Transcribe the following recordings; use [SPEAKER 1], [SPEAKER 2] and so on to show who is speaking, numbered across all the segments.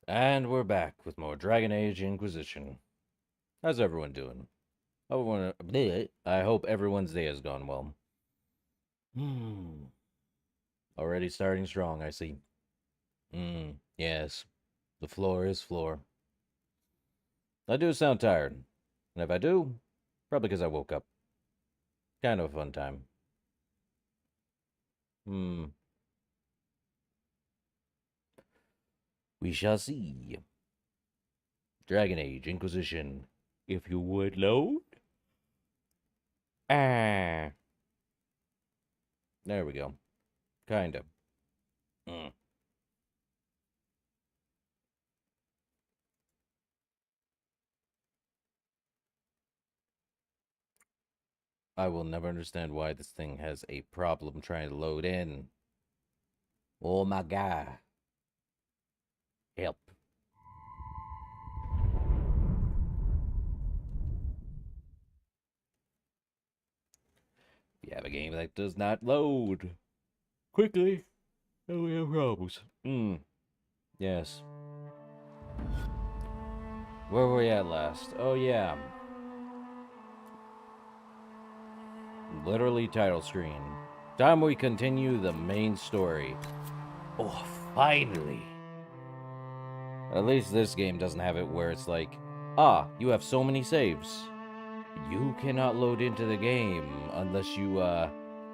[SPEAKER 1] And we're back with more Dragon Age Inquisition. How's everyone doing? I hope everyone's day has gone well. Already starting strong, I see. Yes. The floor is floor. I do sound tired. And if I do, probably because I woke up. Kind of a fun time. We We shall see. Dragon Age, Inquisition. If you would load. Ah. There we go. Kinda. I will never understand why this thing has a problem trying to load in. Oh my god. Help. If you have a game that does not load quickly, then we have problems. Yes. Where were we at last? Oh, yeah. Literally title screen. Time we continue the main story. Oh, finally. At least this game doesn't have it where it's like, you have so many saves. You cannot load into the game unless you,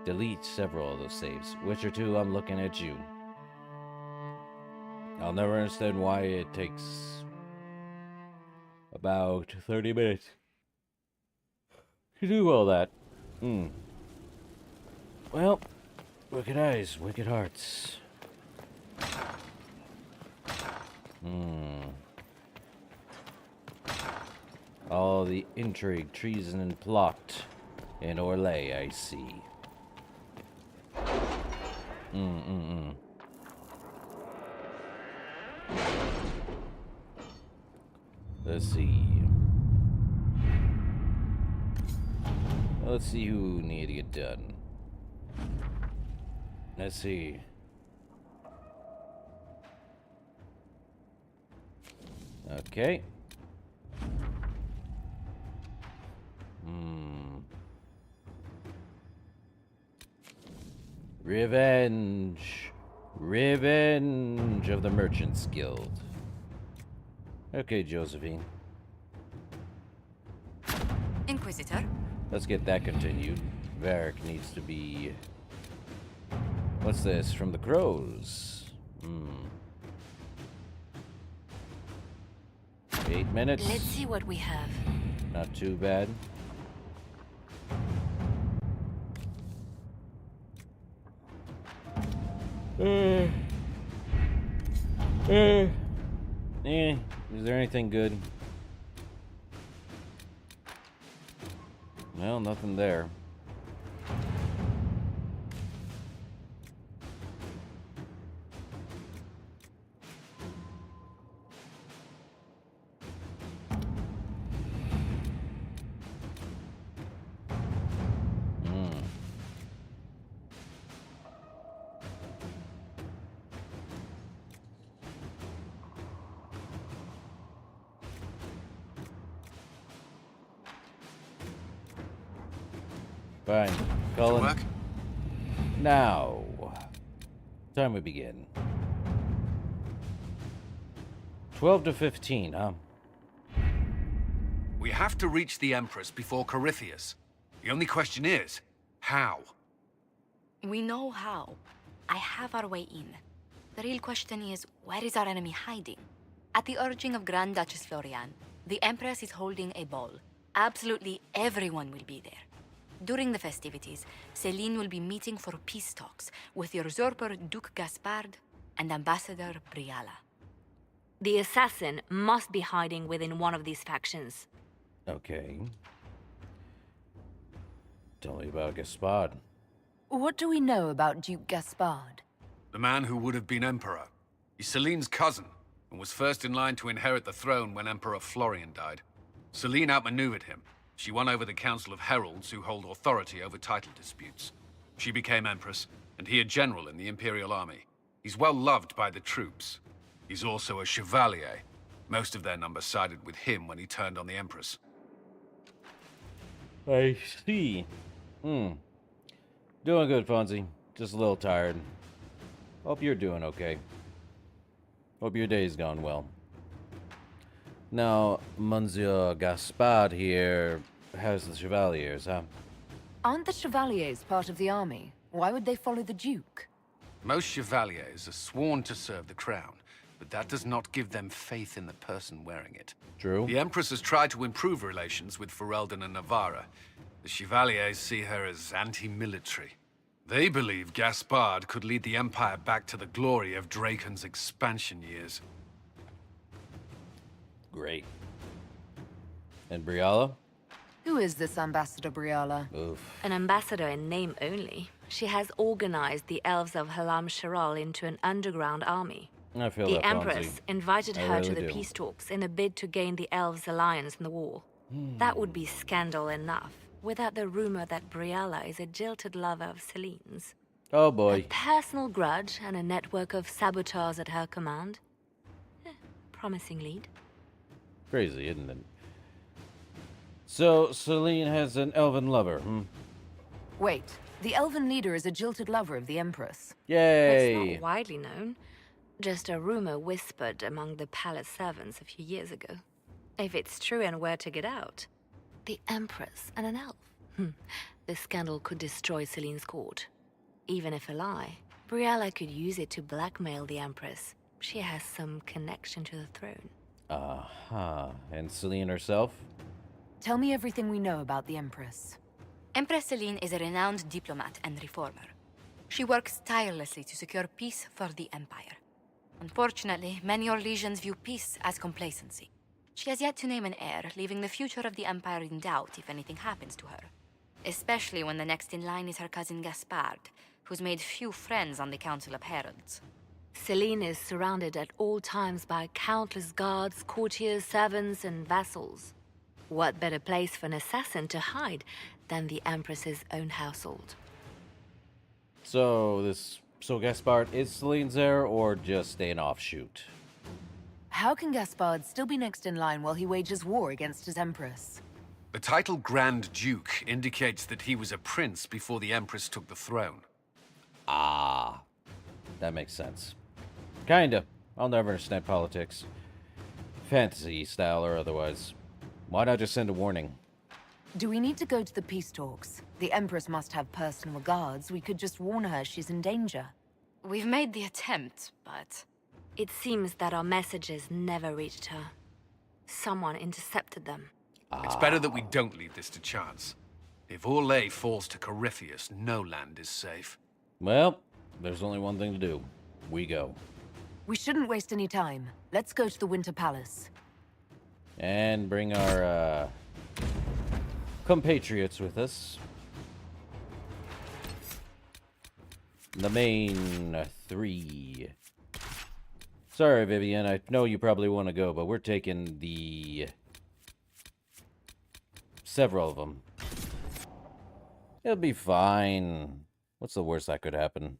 [SPEAKER 1] delete several of those saves. Witcher 2, I'm looking at you. I'll never understand why it takes about 30 minutes to do all that. Well, wicked eyes, wicked hearts. All the intrigue, treason, and plot in Orlais, I see. Let's see. Let's see who need to get done. Let's see. Okay. Revenge. Revenge of the Merchants Guild. Okay, Josephine.
[SPEAKER 2] Inquisitor?
[SPEAKER 1] Let's get that continued. Varric needs to be... What's this? From the Crows. 8 minutes.
[SPEAKER 2] Let's see what we have.
[SPEAKER 1] Not too bad. Is there anything good? Well, nothing there. Fine. Colin.
[SPEAKER 3] Work?
[SPEAKER 1] Now. Time we begin. 12 to 15, huh?
[SPEAKER 3] We have to reach the Empress before Corypheus. The only question is, how?
[SPEAKER 2] We know how. I have our way in. The real question is, where is our enemy hiding? At the urging of Grand Duchess Florian, the Empress is holding a ball. Absolutely everyone will be there. During the festivities, Céline will be meeting for peace talks with the usurper Duke Gaspard and Ambassador Briala.
[SPEAKER 4] The assassin must be hiding within one of these factions.
[SPEAKER 1] Okay. Tell me about Gaspard.
[SPEAKER 5] What do we know about Duke Gaspard?
[SPEAKER 3] The man who would have been Emperor. He's Céline's cousin, and was first in line to inherit the throne when Emperor Florian died. Céline outmaneuvered him. She won over the Council of Heralds, who hold authority over title disputes. She became Empress, and he a general in the Imperial Army. He's well loved by the troops. He's also a chevalier. Most of their number sided with him when he turned on the Empress.
[SPEAKER 1] I see. Doing good, Fonzie. Just a little tired. Hope you're doing okay. Hope your day's gone well. Now, Monsieur Gaspard here has the Chevaliers, huh?
[SPEAKER 5] Aren't the Chevaliers part of the army? Why would they follow the Duke?
[SPEAKER 3] Most chevaliers are sworn to serve the crown, but that does not give them faith in the person wearing it.
[SPEAKER 1] True.
[SPEAKER 3] The Empress has tried to improve relations with Ferelden and Navarra. The Chevaliers see her as anti-military. They believe Gaspard could lead the Empire back to the glory of Draken's expansion years.
[SPEAKER 1] Great. And Briala?
[SPEAKER 5] Who is this Ambassador Briala?
[SPEAKER 1] Oof.
[SPEAKER 4] An ambassador in name only. She has organized the elves of Halam Sharal into an underground army.
[SPEAKER 1] I feel
[SPEAKER 4] The
[SPEAKER 1] that,
[SPEAKER 4] Empress
[SPEAKER 1] Fonzie.
[SPEAKER 4] invited
[SPEAKER 1] I
[SPEAKER 4] her to
[SPEAKER 1] really
[SPEAKER 4] the
[SPEAKER 1] do.
[SPEAKER 4] peace talks in a bid to gain the elves' alliance in the war. That would be scandal enough, without the rumor that Briala is a jilted lover of Celine's.
[SPEAKER 1] Oh
[SPEAKER 4] A
[SPEAKER 1] boy.
[SPEAKER 4] personal grudge and a network of saboteurs at her command. Promising lead.
[SPEAKER 1] Crazy, isn't it? So, Celine has an elven lover,
[SPEAKER 5] Wait, the elven leader is a jilted lover of the Empress.
[SPEAKER 1] Yay!
[SPEAKER 4] It's not widely known. Just a rumor whispered among the palace servants a few years ago. If it's true and were to get out, the Empress and an elf. The scandal could destroy Celine's court. Even if a lie, Briala could use it to blackmail the Empress. She has some connection to the throne.
[SPEAKER 1] And Celine herself?
[SPEAKER 5] Tell me everything we know about the Empress.
[SPEAKER 2] Empress Celine is a renowned diplomat and reformer. She works tirelessly to secure peace for the Empire. Unfortunately, many Orlesians view peace as complacency. She has yet to name an heir, leaving the future of the Empire in doubt if anything happens to her. Especially when the next in line is her cousin Gaspard, who's made few friends on the Council of Heralds.
[SPEAKER 4] Celine is surrounded at all times by countless guards, courtiers, servants, and vassals. What better place for an assassin to hide than the Empress's own household?
[SPEAKER 1] So Gaspard is Celine's heir, or just an offshoot?
[SPEAKER 5] How can Gaspard still be next in line while he wages war against his Empress?
[SPEAKER 3] The title Grand Duke indicates that he was a prince before the Empress took the throne.
[SPEAKER 1] Ah, that makes sense. Kinda. I'll never understand politics. Fantasy style or otherwise. Why not just send a warning?
[SPEAKER 5] Do we need to go to the peace talks? The Empress must have personal guards. We could just warn her she's in danger.
[SPEAKER 2] We've made the attempt, but
[SPEAKER 4] It seems that our messages never reached her. Someone intercepted them.
[SPEAKER 3] It's better that we don't leave this to chance. If Orlais falls to Corypheus, no land is safe.
[SPEAKER 1] Well, there's only one thing to do. We go.
[SPEAKER 5] We shouldn't waste any time. Let's go to the Winter Palace.
[SPEAKER 1] And bring our, compatriots with us. The main three. Sorry, Vivian, I know you probably want to go, but we're taking the... several of them. It'll be fine. What's the worst that could happen?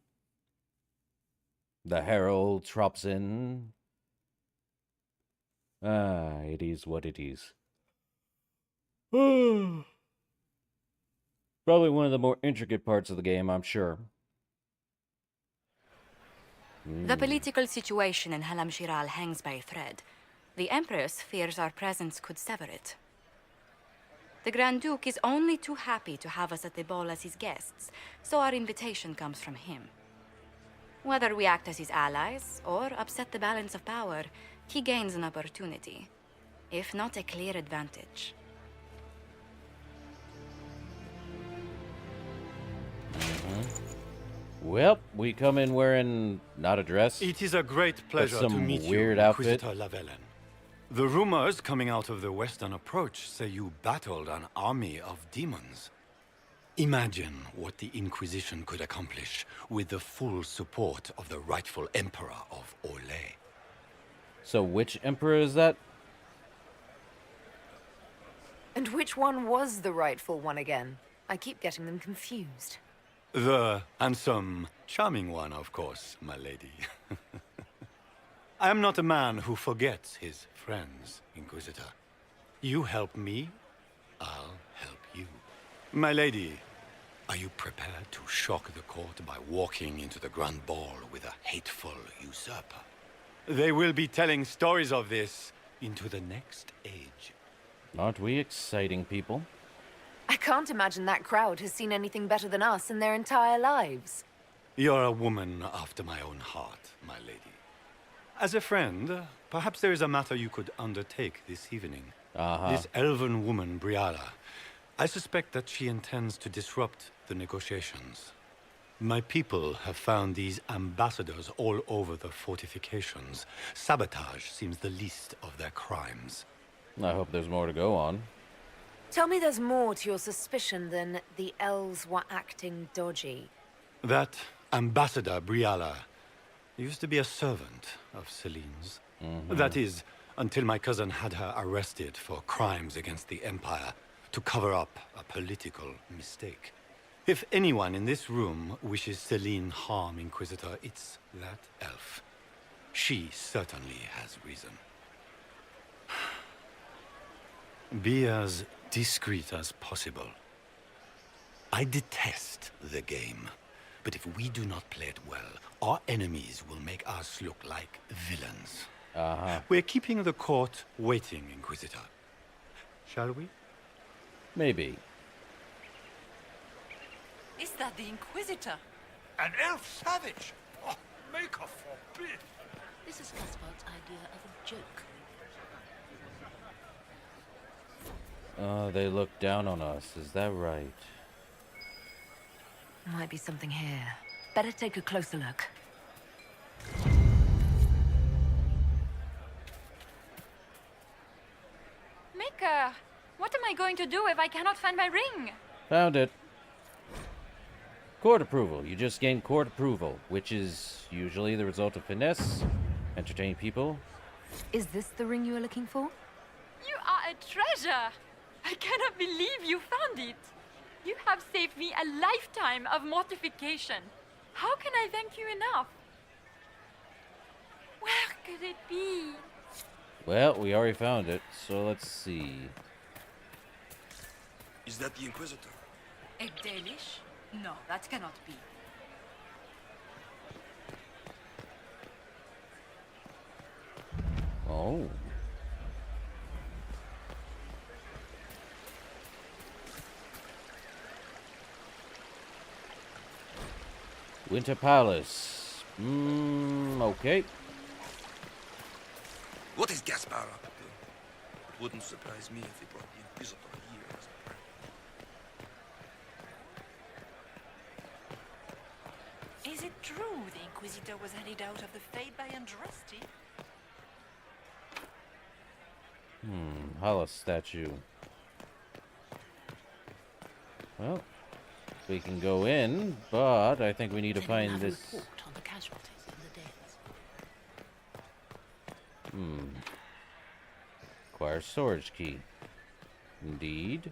[SPEAKER 1] The Herald trops in. It is what it is. Probably one of the more intricate parts of the game, I'm sure.
[SPEAKER 2] the political situation in Halam Shiral hangs by a thread. The Empress fears our presence could sever it. The Grand Duke is only too happy to have us at the ball as his guests, so our invitation comes from him. Whether we act as his allies or upset the balance of power, he gains an opportunity, if not a clear advantage.
[SPEAKER 1] Well, we come in wearing not a dress.
[SPEAKER 6] It is a great pleasure to
[SPEAKER 1] some
[SPEAKER 6] meet
[SPEAKER 1] weird
[SPEAKER 6] you,
[SPEAKER 1] outfit.
[SPEAKER 6] Inquisitor Lavellen. The rumors coming out of the Western Approach say you battled an army of demons. Imagine what the Inquisition could accomplish with the full support of the rightful Emperor of Orlais.
[SPEAKER 1] So which emperor is that?
[SPEAKER 5] And which one was the rightful one again? I keep getting them confused.
[SPEAKER 6] The handsome, charming one, of course, my lady. I am not a man who forgets his friends, Inquisitor. You help me, I'll help you. My lady, are you prepared to shock the court by walking into the Grand Ball with a hateful usurper? They will be telling stories of this into the next age.
[SPEAKER 1] Aren't we exciting people?
[SPEAKER 5] I can't imagine that crowd has seen anything better than us in their entire lives.
[SPEAKER 6] You're a woman after my own heart, my lady. As a friend, perhaps there is a matter you could undertake this evening.
[SPEAKER 1] Uh-huh.
[SPEAKER 6] This elven woman, Briala, I suspect that she intends to disrupt the negotiations. My people have found these ambassadors all over the fortifications. Sabotage seems the least of their crimes.
[SPEAKER 1] I hope there's more to go on.
[SPEAKER 5] Tell me there's more to your suspicion than the elves were acting dodgy.
[SPEAKER 6] That ambassador, Briala, used to be a servant of Celine's. That is, until my cousin had her arrested for crimes against the Empire to cover up a political mistake. If anyone in this room wishes Celine harm, Inquisitor, it's that elf. She certainly has reason. Be as discreet as possible. I detest the game, but if we do not play it well, our enemies will make us look like villains. We're keeping the court waiting, Inquisitor. Shall we?
[SPEAKER 1] Maybe.
[SPEAKER 7] Is that the Inquisitor?
[SPEAKER 8] An elf savage? Oh, Maker forbid!
[SPEAKER 7] This is Cuthbert's idea of a joke.
[SPEAKER 1] They look down on us, is that right?
[SPEAKER 5] Might be something here. Better take a closer look.
[SPEAKER 9] Maker, what am I going to do if I cannot find my ring?
[SPEAKER 1] Found it. Court approval. You just gained court approval, which is usually the result of finesse, entertain people.
[SPEAKER 5] Is this the ring you were looking for?
[SPEAKER 9] You are a treasure! I cannot believe you found it! You have saved me a lifetime of mortification. How can I thank you enough? Where could it be?
[SPEAKER 1] Well, we already found it, so let's see.
[SPEAKER 8] Is that the Inquisitor?
[SPEAKER 7] A Danish? No, that cannot be.
[SPEAKER 1] Oh. Winter Palace. Okay.
[SPEAKER 8] What is Gaspar up to? It wouldn't surprise me if he brought the Inquisitor here as a prank.
[SPEAKER 7] Is it true the Inquisitor was handed out of the Fade by Andraste?
[SPEAKER 1] Hala statue. Well, we can go in, but I think we need to
[SPEAKER 7] Then we'll
[SPEAKER 1] find
[SPEAKER 7] have a
[SPEAKER 1] this.
[SPEAKER 7] report on the casualties and the deaths.
[SPEAKER 1] Acquire storage key. Indeed.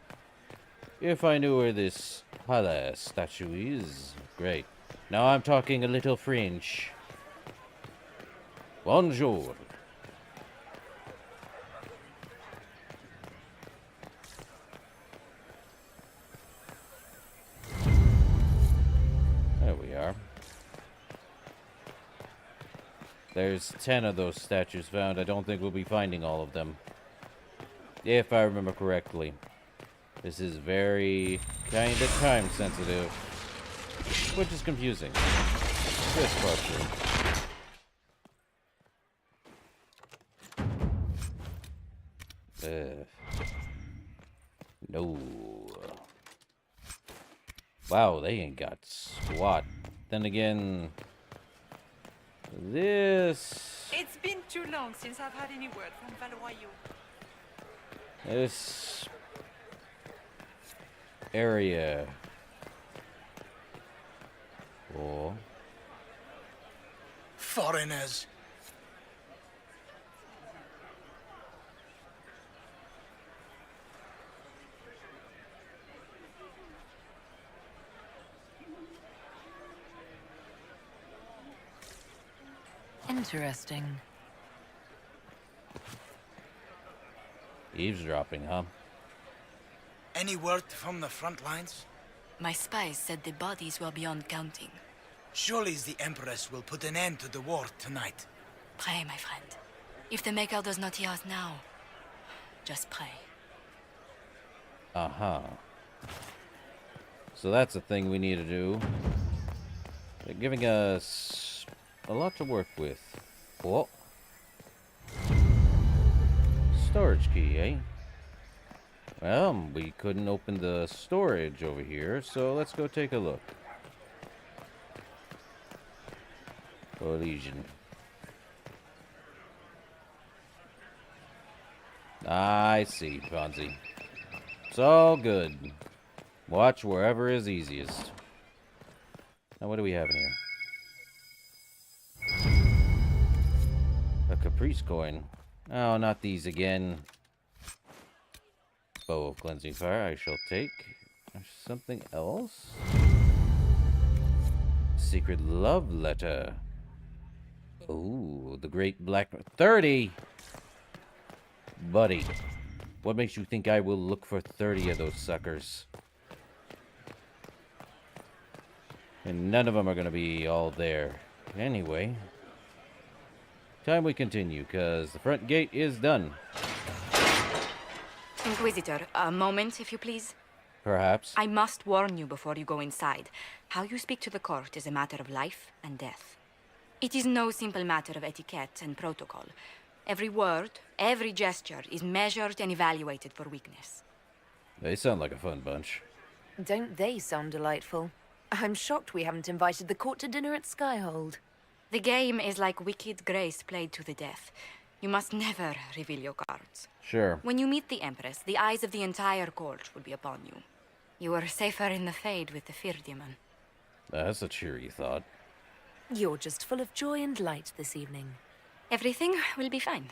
[SPEAKER 1] If I knew where this Hala statue is. Great. Now I'm talking a little French. Bonjour. There we are. There's 10 of those statues found. I don't think we'll be finding all of them. If I remember correctly. This is very kind of time sensitive. Which is confusing. This part too. No. Wow, they ain't got squat. Then again, this
[SPEAKER 7] It's been too long since I've had any word from Valois.
[SPEAKER 1] this area. Oh.
[SPEAKER 8] Foreigners!
[SPEAKER 5] Interesting.
[SPEAKER 1] Eavesdropping, huh?
[SPEAKER 8] Any word from the front lines?
[SPEAKER 2] My spies said the bodies were beyond counting.
[SPEAKER 8] Surely the Empress will put an end to the war tonight.
[SPEAKER 2] Pray, my friend. If the Maker does not hear us now, just pray.
[SPEAKER 1] Uh-huh. So that's a thing we need to do. They're giving us a lot to work with. Oh, Storage key, eh? Well, we couldn't open the storage over here, so let's go take a look. Legion. I see, Ponzi. It's all good. Watch wherever is easiest. Now, what do we have in here? A Caprice coin. Oh, not these again. Bow of Cleansing Fire, I shall take. There's something else? Secret love letter. Ooh, the great black... 30! Buddy, what makes you think I will look for 30 of those suckers? And none of them are going to be all there. Anyway, time we continue, because the front gate is done.
[SPEAKER 2] Inquisitor, a moment, if you please.
[SPEAKER 1] Perhaps.
[SPEAKER 2] I must warn you before you go inside. How you speak to the court is a matter of life and death. It is no simple matter of etiquette and protocol. Every word, every gesture is measured and evaluated for weakness.
[SPEAKER 1] They sound like a fun bunch.
[SPEAKER 5] Don't they sound delightful? I'm shocked we haven't invited the court to dinner at Skyhold.
[SPEAKER 2] The game is like Wicked Grace played to the death. You must never reveal your cards.
[SPEAKER 1] Sure.
[SPEAKER 2] When you meet the Empress, the eyes of the entire court will be upon you. You are safer in the Fade with the Fear Demon.
[SPEAKER 1] That's a cheery thought.
[SPEAKER 5] You're just full of joy and light this evening.
[SPEAKER 2] Everything will be fine.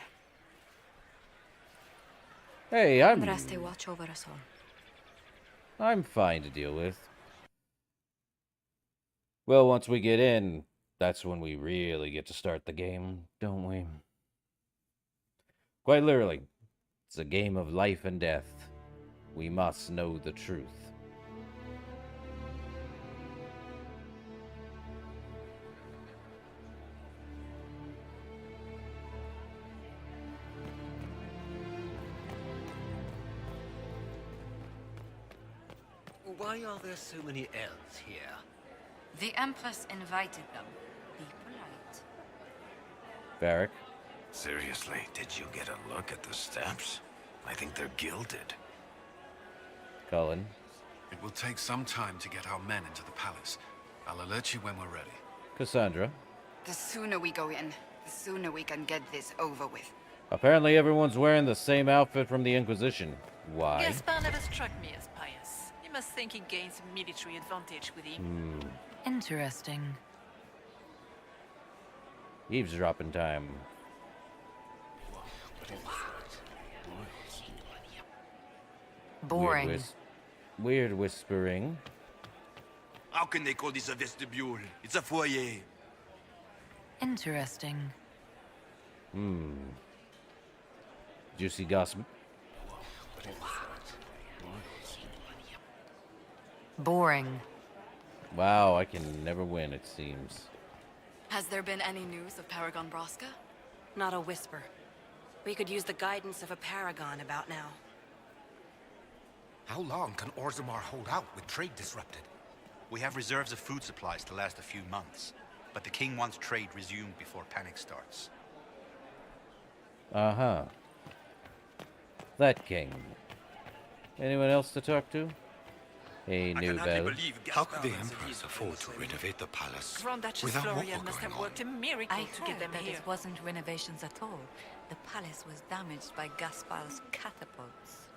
[SPEAKER 1] Hey,
[SPEAKER 2] Andraste, watch over us all.
[SPEAKER 1] I'm fine to deal with. Well, once we get in, that's when we really get to start the game, don't we? Quite literally, it's a game of life and death. We must know the truth.
[SPEAKER 10] Why are there so many elves here?
[SPEAKER 2] The Empress invited them. Be polite.
[SPEAKER 1] Varric?
[SPEAKER 8] Seriously, did you get a look at the steps? I think they're gilded.
[SPEAKER 1] Cullen?
[SPEAKER 3] It will take some time to get our men into the palace. I'll alert you when we're ready.
[SPEAKER 1] Cassandra?
[SPEAKER 11] The sooner we go in, the sooner we can get this over with.
[SPEAKER 1] Apparently everyone's wearing the same outfit from the Inquisition. Why?
[SPEAKER 7] Gaspar never struck me as pious. You must think he gains military advantage with him.
[SPEAKER 5] Interesting.
[SPEAKER 1] Eavesdropping time.
[SPEAKER 5] Boring.
[SPEAKER 1] Weird whispering.
[SPEAKER 8] How can they call this a vestibule? It's a foyer.
[SPEAKER 5] Interesting.
[SPEAKER 1] Juicy gossip.
[SPEAKER 5] Boring.
[SPEAKER 1] Wow, I can never win, it seems.
[SPEAKER 12] Has there been any news of Paragon Braska?
[SPEAKER 11] Not a whisper. We could use the guidance of a paragon about now.
[SPEAKER 13] How long can Orzammar hold out with trade disrupted?
[SPEAKER 14] We have reserves of food supplies to last a few months, but the king wants trade resumed before panic starts.
[SPEAKER 1] Uh-huh. That king. Anyone else to talk to? Hey, new bell.
[SPEAKER 6] How could the Empress afford to renovate the palace
[SPEAKER 7] Grand Duchess
[SPEAKER 6] without what
[SPEAKER 7] Florian
[SPEAKER 6] were
[SPEAKER 7] must
[SPEAKER 6] going
[SPEAKER 7] have
[SPEAKER 6] on?
[SPEAKER 7] worked a miracle
[SPEAKER 12] I
[SPEAKER 7] to get
[SPEAKER 12] heard
[SPEAKER 7] them
[SPEAKER 12] that
[SPEAKER 7] here.
[SPEAKER 12] it wasn't renovations at all. The palace was damaged by Gaspar's catapults.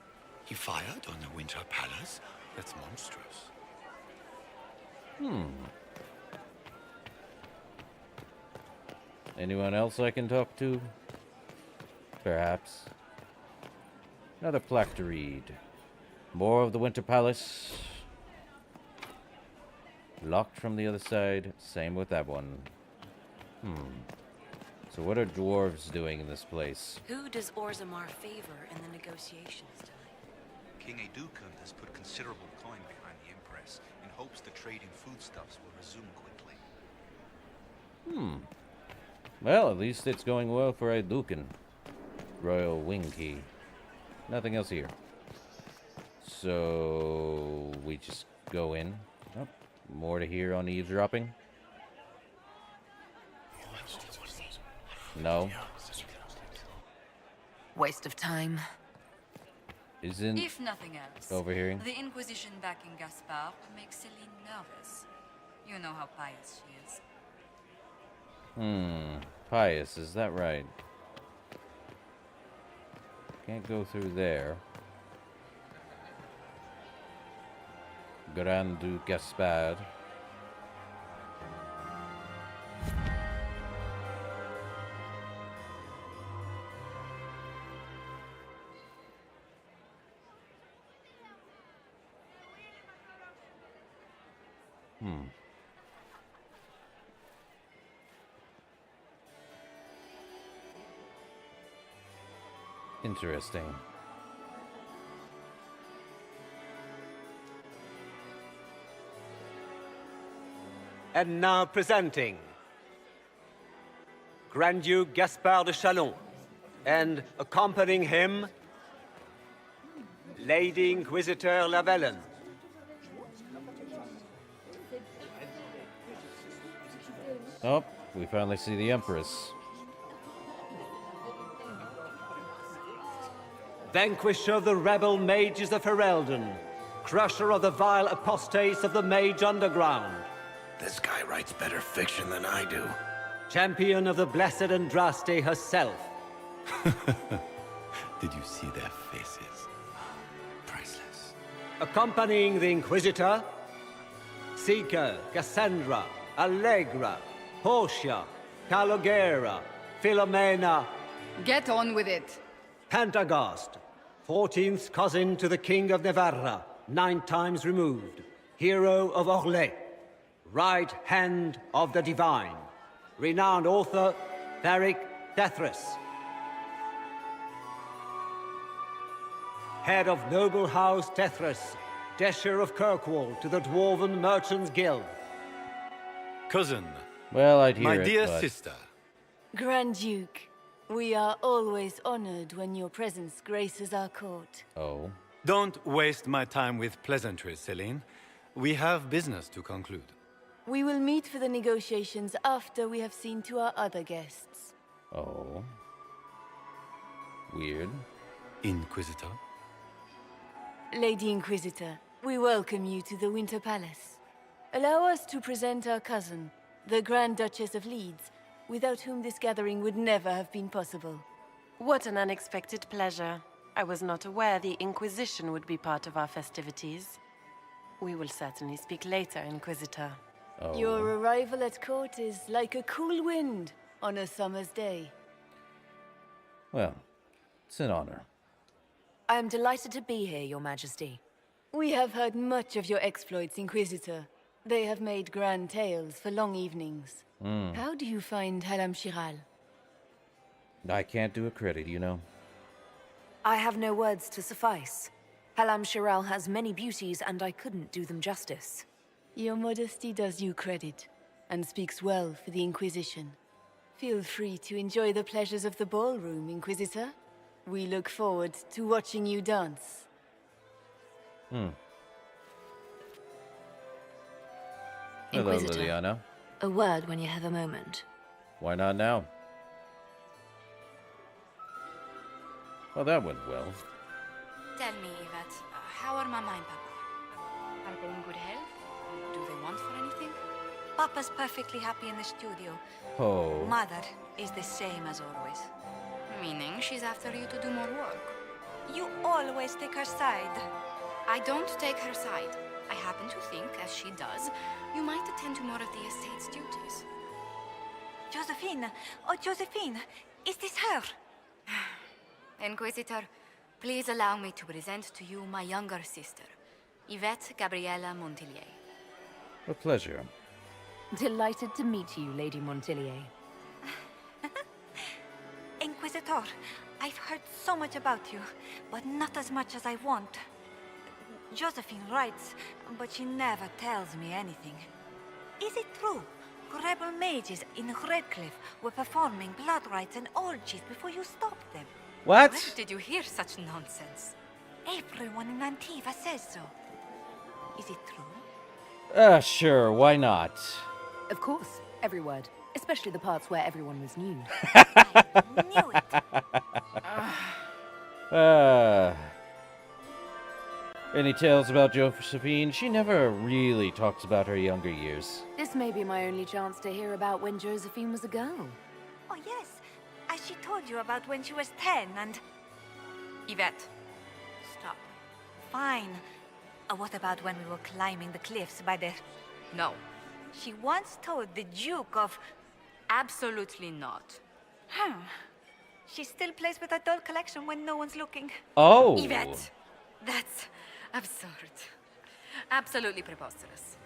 [SPEAKER 6] He fired on the Winter Palace? That's monstrous.
[SPEAKER 1] Anyone else I can talk to? Perhaps. Another plaque to read. More of the Winter Palace. Locked from the other side. Same with that one. So what are dwarves doing in this place?
[SPEAKER 11] Who does Orzammar favor in the negotiations tonight?
[SPEAKER 14] King Edukund has put considerable coin behind the Empress in hopes the trade in foodstuffs will resume quickly.
[SPEAKER 1] Well, at least it's going well for Aeducan. Royal Wing Key. Nothing else here. So we just go in. Oh, more to hear on eavesdropping? No.
[SPEAKER 5] Waste of time.
[SPEAKER 1] Isn't
[SPEAKER 2] If nothing else,
[SPEAKER 1] overhearing?
[SPEAKER 2] the Inquisition backing Gaspard would make Celine nervous. You know how pious she is.
[SPEAKER 1] Pious, is that right? Can't go through there. Grand Duke Gaspard. Interesting.
[SPEAKER 10] And now presenting Grand Duke Gaspard de Chalon, and accompanying him, Lady Inquisitor Lavellen.
[SPEAKER 1] Oh, we finally see the Empress.
[SPEAKER 10] Vanquisher of the rebel mages of Ferelden, crusher of the vile apostates of the Mage Underground.
[SPEAKER 13] This guy writes better fiction than I do.
[SPEAKER 10] Champion of the Blessed Andraste herself.
[SPEAKER 6] Did you see their faces? Priceless.
[SPEAKER 10] Accompanying the Inquisitor, Seeker, Cassandra, Allegra, Portia, Calogera, Philomena.
[SPEAKER 15] Get on with it.
[SPEAKER 10] Pantagast, 14th cousin to the King of Navarra, 9 times removed. Hero of Orlais. Right hand of the divine. Renowned author, Tharic Tethras. Head of noble house Tethras, Desher of Kirkwall to the Dwarven Merchants Guild.
[SPEAKER 6] Cousin.
[SPEAKER 1] Well, I'd hear
[SPEAKER 6] My
[SPEAKER 1] it,
[SPEAKER 6] dear
[SPEAKER 1] but...
[SPEAKER 6] sister.
[SPEAKER 16] Grand Duke, we are always honored when your presence graces our court.
[SPEAKER 1] Oh.
[SPEAKER 6] Don't waste my time with pleasantries, Celine. We have business to conclude.
[SPEAKER 16] We will meet for the negotiations after we have seen to our other guests.
[SPEAKER 1] Oh. Weird.
[SPEAKER 6] Inquisitor?
[SPEAKER 16] Lady Inquisitor, we welcome you to the Winter Palace. Allow us to present our cousin, the Grand Duchess of Leeds, without whom this gathering would never have been possible.
[SPEAKER 17] What an unexpected pleasure. I was not aware the Inquisition would be part of our festivities. We will certainly speak later, Inquisitor.
[SPEAKER 1] Oh.
[SPEAKER 16] Your arrival at court is like a cool wind on a summer's day.
[SPEAKER 1] Well, it's an honor.
[SPEAKER 5] I am delighted to be here, Your Majesty.
[SPEAKER 16] We have heard much of your exploits, Inquisitor. They have made grand tales for long evenings. How do you find Halam Shiral?
[SPEAKER 1] I can't do a credit, you know.
[SPEAKER 5] I have no words to suffice. Halam Shiral has many beauties, and I couldn't do them justice.
[SPEAKER 16] Your modesty does you credit, and speaks well for the Inquisition. Feel free to enjoy the pleasures of the ballroom, Inquisitor. We look forward to watching you dance.
[SPEAKER 1] Hello,
[SPEAKER 4] Inquisitor.
[SPEAKER 1] Liliana.
[SPEAKER 4] A word when you have a moment.
[SPEAKER 1] Why not now? Well, that went well.
[SPEAKER 2] Tell me, Yvette, how are Mama and Papa? Are they in good health? Do they want for anything?
[SPEAKER 12] Papa's perfectly happy in the studio.
[SPEAKER 1] Oh.
[SPEAKER 12] Mother is the same as always.
[SPEAKER 2] Meaning she's after you to do more work.
[SPEAKER 12] You always take her side.
[SPEAKER 2] I don't take her side. I happen to think, as she does, you might attend to more of the estate's duties.
[SPEAKER 12] Josephine! Oh, Josephine! Is this her?
[SPEAKER 2] Inquisitor, please allow me to present to you my younger sister, Yvette Gabriella Montillier.
[SPEAKER 1] A pleasure.
[SPEAKER 5] Delighted to meet you, Lady Montillier.
[SPEAKER 12] Inquisitor, I've heard so much about you, but not as much as I want. Josephine writes, but she never tells me anything. Is it true? Rebel mages in Redcliffe were performing blood rites and orgies before you stopped them.
[SPEAKER 1] What?
[SPEAKER 2] Where did you hear such nonsense?
[SPEAKER 12] Everyone in Antiva says so. Is it true?
[SPEAKER 1] Sure, why not?
[SPEAKER 5] Of course, every word. Especially the parts where everyone was nude.
[SPEAKER 12] I knew it.
[SPEAKER 1] Any tales about Josephine? She never really talks about her younger years.
[SPEAKER 5] This may be my only chance to hear about when Josephine was a girl.
[SPEAKER 12] Oh, yes. As she told you about when she was 10 and...
[SPEAKER 2] Yvette,
[SPEAKER 12] Stop. Fine. What about when we were climbing the cliffs by the...
[SPEAKER 2] no.
[SPEAKER 12] She once told the Duke of...
[SPEAKER 2] Absolutely not.
[SPEAKER 12] She still plays with her doll collection when no one's looking.
[SPEAKER 1] Oh!
[SPEAKER 2] Yvette, that's absurd. Absolutely preposterous.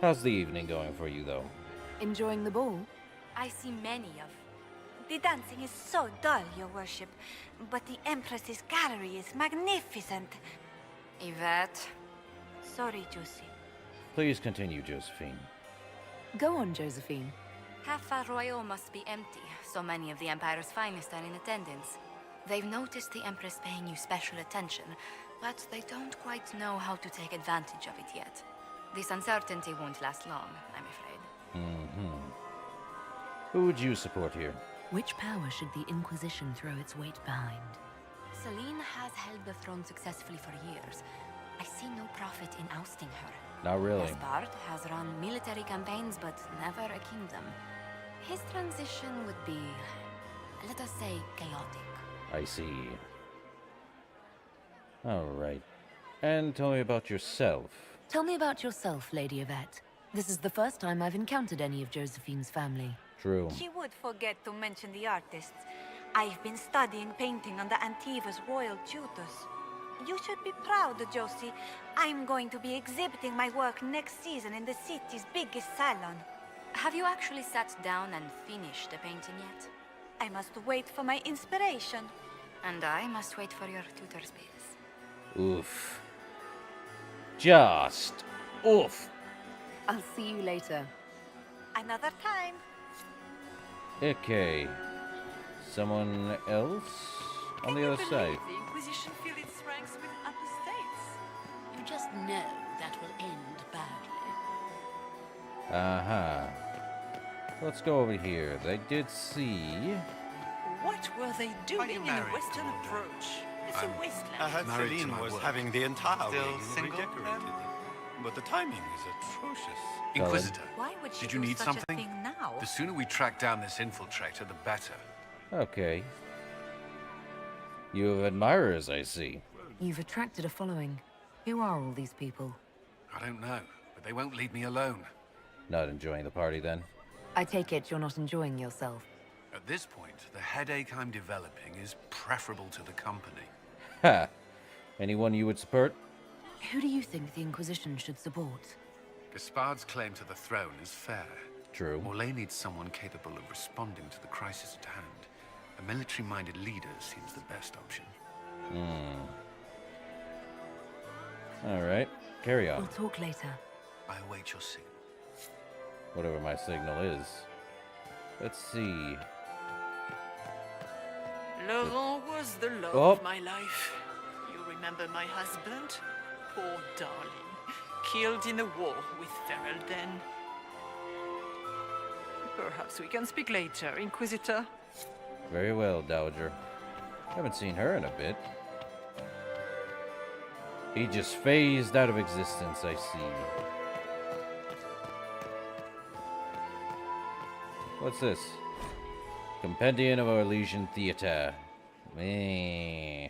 [SPEAKER 1] How's the evening going for you, though?
[SPEAKER 5] Enjoying the ball?
[SPEAKER 2] I see many of...
[SPEAKER 12] The dancing is so dull, your worship. But the Empress's gallery is magnificent.
[SPEAKER 2] Yvette.
[SPEAKER 12] Sorry, Josie.
[SPEAKER 1] Please continue, Josephine.
[SPEAKER 5] Go on, Josephine.
[SPEAKER 2] Half Royal must be empty. So many of the Empire's finest are in attendance. They've noticed the Empress paying you special attention, but they don't quite know how to take advantage of it yet. This uncertainty won't last long, I'm afraid.
[SPEAKER 1] Mm-hmm. Who would you support here?
[SPEAKER 5] Which power should the Inquisition throw its weight behind?
[SPEAKER 2] Celine has held the throne successfully for years. I see no profit in ousting her.
[SPEAKER 1] Not really.
[SPEAKER 2] Gaspard has run military campaigns, but never a kingdom. His transition would be, let us say, chaotic.
[SPEAKER 1] I see. Alright. And tell me about yourself.
[SPEAKER 5] Tell me about yourself, Lady Yvette. This is the first time I've encountered any of Josephine's family.
[SPEAKER 1] True.
[SPEAKER 12] She would forget to mention the artists. I've been studying painting under Antiva's royal tutors. You should be proud, Josie. I'm going to be exhibiting my work next season in the city's biggest salon.
[SPEAKER 2] Have you actually sat down and finished the painting yet?
[SPEAKER 12] I must wait for my inspiration.
[SPEAKER 2] And I must wait for your tutor's bills.
[SPEAKER 1] Oof. Just. Oof.
[SPEAKER 5] I'll see you later.
[SPEAKER 12] Another time.
[SPEAKER 1] Okay. Someone else on the other side.
[SPEAKER 7] The Inquisition filled its ranks with apostates.
[SPEAKER 18] You just know that will end badly.
[SPEAKER 1] Uh-huh. Let's go over here. They did see...
[SPEAKER 7] What were they doing in a western approach? It's a wasteland.
[SPEAKER 6] I heard
[SPEAKER 3] married to
[SPEAKER 6] Celine
[SPEAKER 3] my
[SPEAKER 6] was
[SPEAKER 3] work.
[SPEAKER 6] having the entire
[SPEAKER 14] Still
[SPEAKER 6] wing
[SPEAKER 14] single,
[SPEAKER 6] redecorated. But the timing is atrocious.
[SPEAKER 3] Inquisitor,
[SPEAKER 12] Why would she
[SPEAKER 3] did you
[SPEAKER 12] do
[SPEAKER 3] need
[SPEAKER 12] such
[SPEAKER 3] something?
[SPEAKER 12] a thing now?
[SPEAKER 3] The sooner we track down this infiltrator, the better.
[SPEAKER 1] Okay. You have admirers, I see.
[SPEAKER 5] You've attracted a following. Who are all these people?
[SPEAKER 3] I don't know, but they won't leave me alone.
[SPEAKER 1] Not enjoying the party, then?
[SPEAKER 5] I take it you're not enjoying yourself.
[SPEAKER 3] At this point, the headache I'm developing is preferable to the company.
[SPEAKER 1] Ha! Anyone you would support?
[SPEAKER 5] Who do you think the Inquisition should support?
[SPEAKER 3] Gaspard's claim to the throne is fair.
[SPEAKER 1] True.
[SPEAKER 3] Morlaix needs someone capable of responding to the crisis at hand. A military-minded leader seems the best option.
[SPEAKER 1] Alright, carry on.
[SPEAKER 5] We'll talk later.
[SPEAKER 3] I await your signal.
[SPEAKER 1] Whatever my signal is. Let's see.
[SPEAKER 7] Laurent was the love
[SPEAKER 1] Oh.
[SPEAKER 7] of my life. You remember my husband? Poor darling. Killed in a war with Ferelden. Perhaps we can speak later, Inquisitor.
[SPEAKER 1] Very well, Dowager. Haven't seen her in a bit. He just phased out of existence, I see. What's this? Compendium of Orlesian Theater. Meh.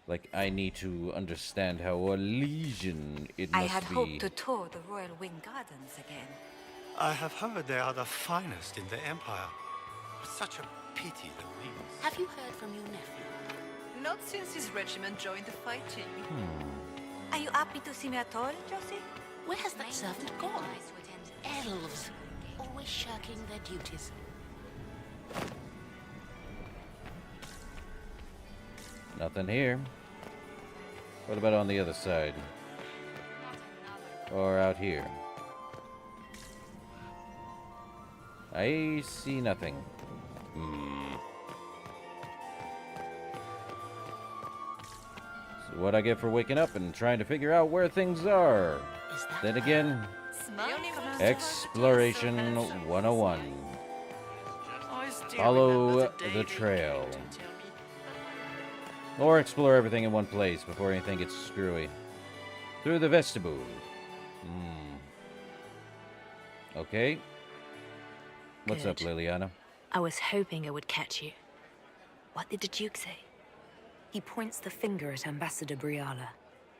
[SPEAKER 1] Like, I need to understand how Orlesian it must
[SPEAKER 12] I had
[SPEAKER 1] be.
[SPEAKER 12] hoped to tour the Royal Wing Gardens again.
[SPEAKER 6] I have heard they are the finest in the Empire. Such a pity the wings.
[SPEAKER 18] Have you heard from your nephew?
[SPEAKER 7] Not since his regiment joined the fighting.
[SPEAKER 12] Are you happy to see me at all, Josie?
[SPEAKER 18] Where has that servant gone? Elves. Always shirking their duties.
[SPEAKER 1] Nothing here. What about on the other side? Or out here? I see nothing. So what I get for waking up and trying to figure out where things are. Then again, Exploration 101. Follow the trail. Or explore everything in one place before anything gets screwy. Through the vestibule. Okay. What's up,
[SPEAKER 4] Good.
[SPEAKER 1] Liliana?
[SPEAKER 4] I was hoping I would catch you. What did the Duke say?
[SPEAKER 5] He points the finger at Ambassador Briala.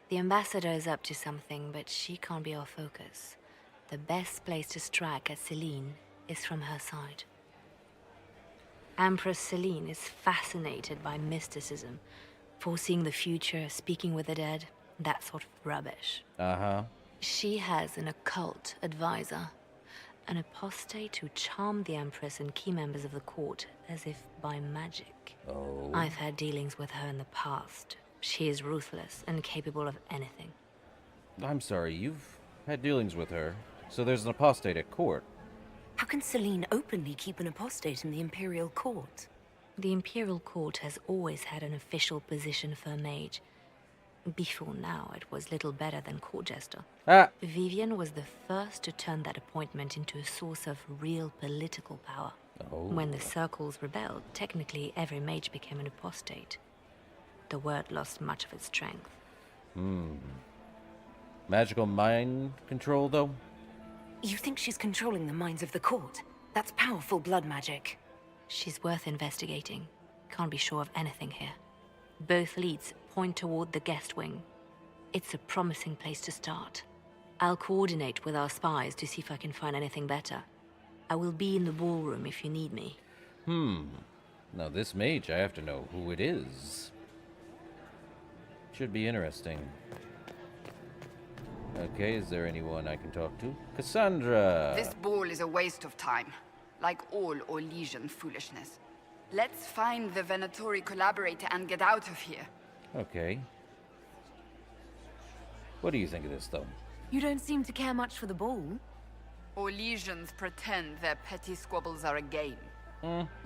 [SPEAKER 4] The ambassador is up to something, but she can't be our focus. The best place to strike at Celine is from her side. Empress Celine is fascinated by mysticism, foreseeing the future, speaking with the dead, that sort of rubbish.
[SPEAKER 1] Uh-huh.
[SPEAKER 4] She has an occult advisor, an apostate who charmed the Empress and key members of the court as if by magic.
[SPEAKER 1] Oh.
[SPEAKER 4] I've had dealings with her in the past. She is ruthless and capable of anything.
[SPEAKER 1] I'm sorry, you've had dealings with her, so there's an apostate at court.
[SPEAKER 5] How can Celine openly keep an apostate in the Imperial Court?
[SPEAKER 4] The Imperial Court has always had an official position for a mage. Before now, it was little better than court jester. Vivian was the first to turn that appointment into a source of real political power.
[SPEAKER 1] Oh.
[SPEAKER 4] When the circles rebelled, technically every mage became an apostate. The word lost much of its strength.
[SPEAKER 1] Magical mind control, though?
[SPEAKER 5] You think she's controlling the minds of the court? That's powerful blood magic.
[SPEAKER 4] She's worth investigating. Can't be sure of anything here. Both leads point toward the guest wing. It's a promising place to start. I'll coordinate with our spies to see if I can find anything better. I will be in the ballroom if you need me.
[SPEAKER 1] Now this mage, I have to know who it is. Should be interesting. Okay, is there anyone I can talk to? Cassandra!
[SPEAKER 15] This ball is a waste of time, like all Orlesian foolishness. Let's find the Venatori collaborator and get out of here.
[SPEAKER 1] Okay. What do you think of this, though?
[SPEAKER 5] You don't seem to care much for the ball.
[SPEAKER 15] Orlesians pretend their petty squabbles are a game.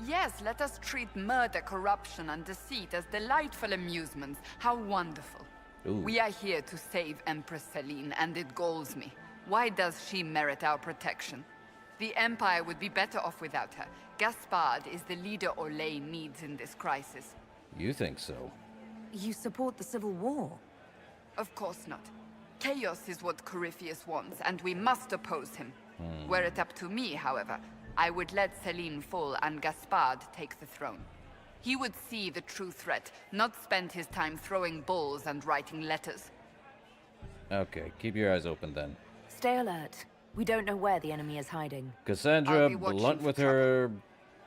[SPEAKER 15] Yes, let us treat murder, corruption, and deceit as delightful amusements. How wonderful.
[SPEAKER 1] Ooh.
[SPEAKER 15] We are here to save Empress Celine, and it galls me. Why does she merit our protection? The Empire would be better off without her. Gaspard is the leader Orlais needs in this crisis.
[SPEAKER 1] You think so?
[SPEAKER 5] You support the civil war?
[SPEAKER 15] Of course not. Chaos is what Corypheus wants, and we must oppose him. Were it up to me, however, I would let Celine fall and Gaspard take the throne. He would see the true threat, not spend his time throwing balls and writing letters.
[SPEAKER 1] Okay, keep your eyes open then.
[SPEAKER 5] Stay alert. We don't know where the enemy is hiding.
[SPEAKER 1] Cassandra,
[SPEAKER 15] I'll be watching
[SPEAKER 1] blunt
[SPEAKER 15] for
[SPEAKER 1] with
[SPEAKER 15] trouble.
[SPEAKER 1] her...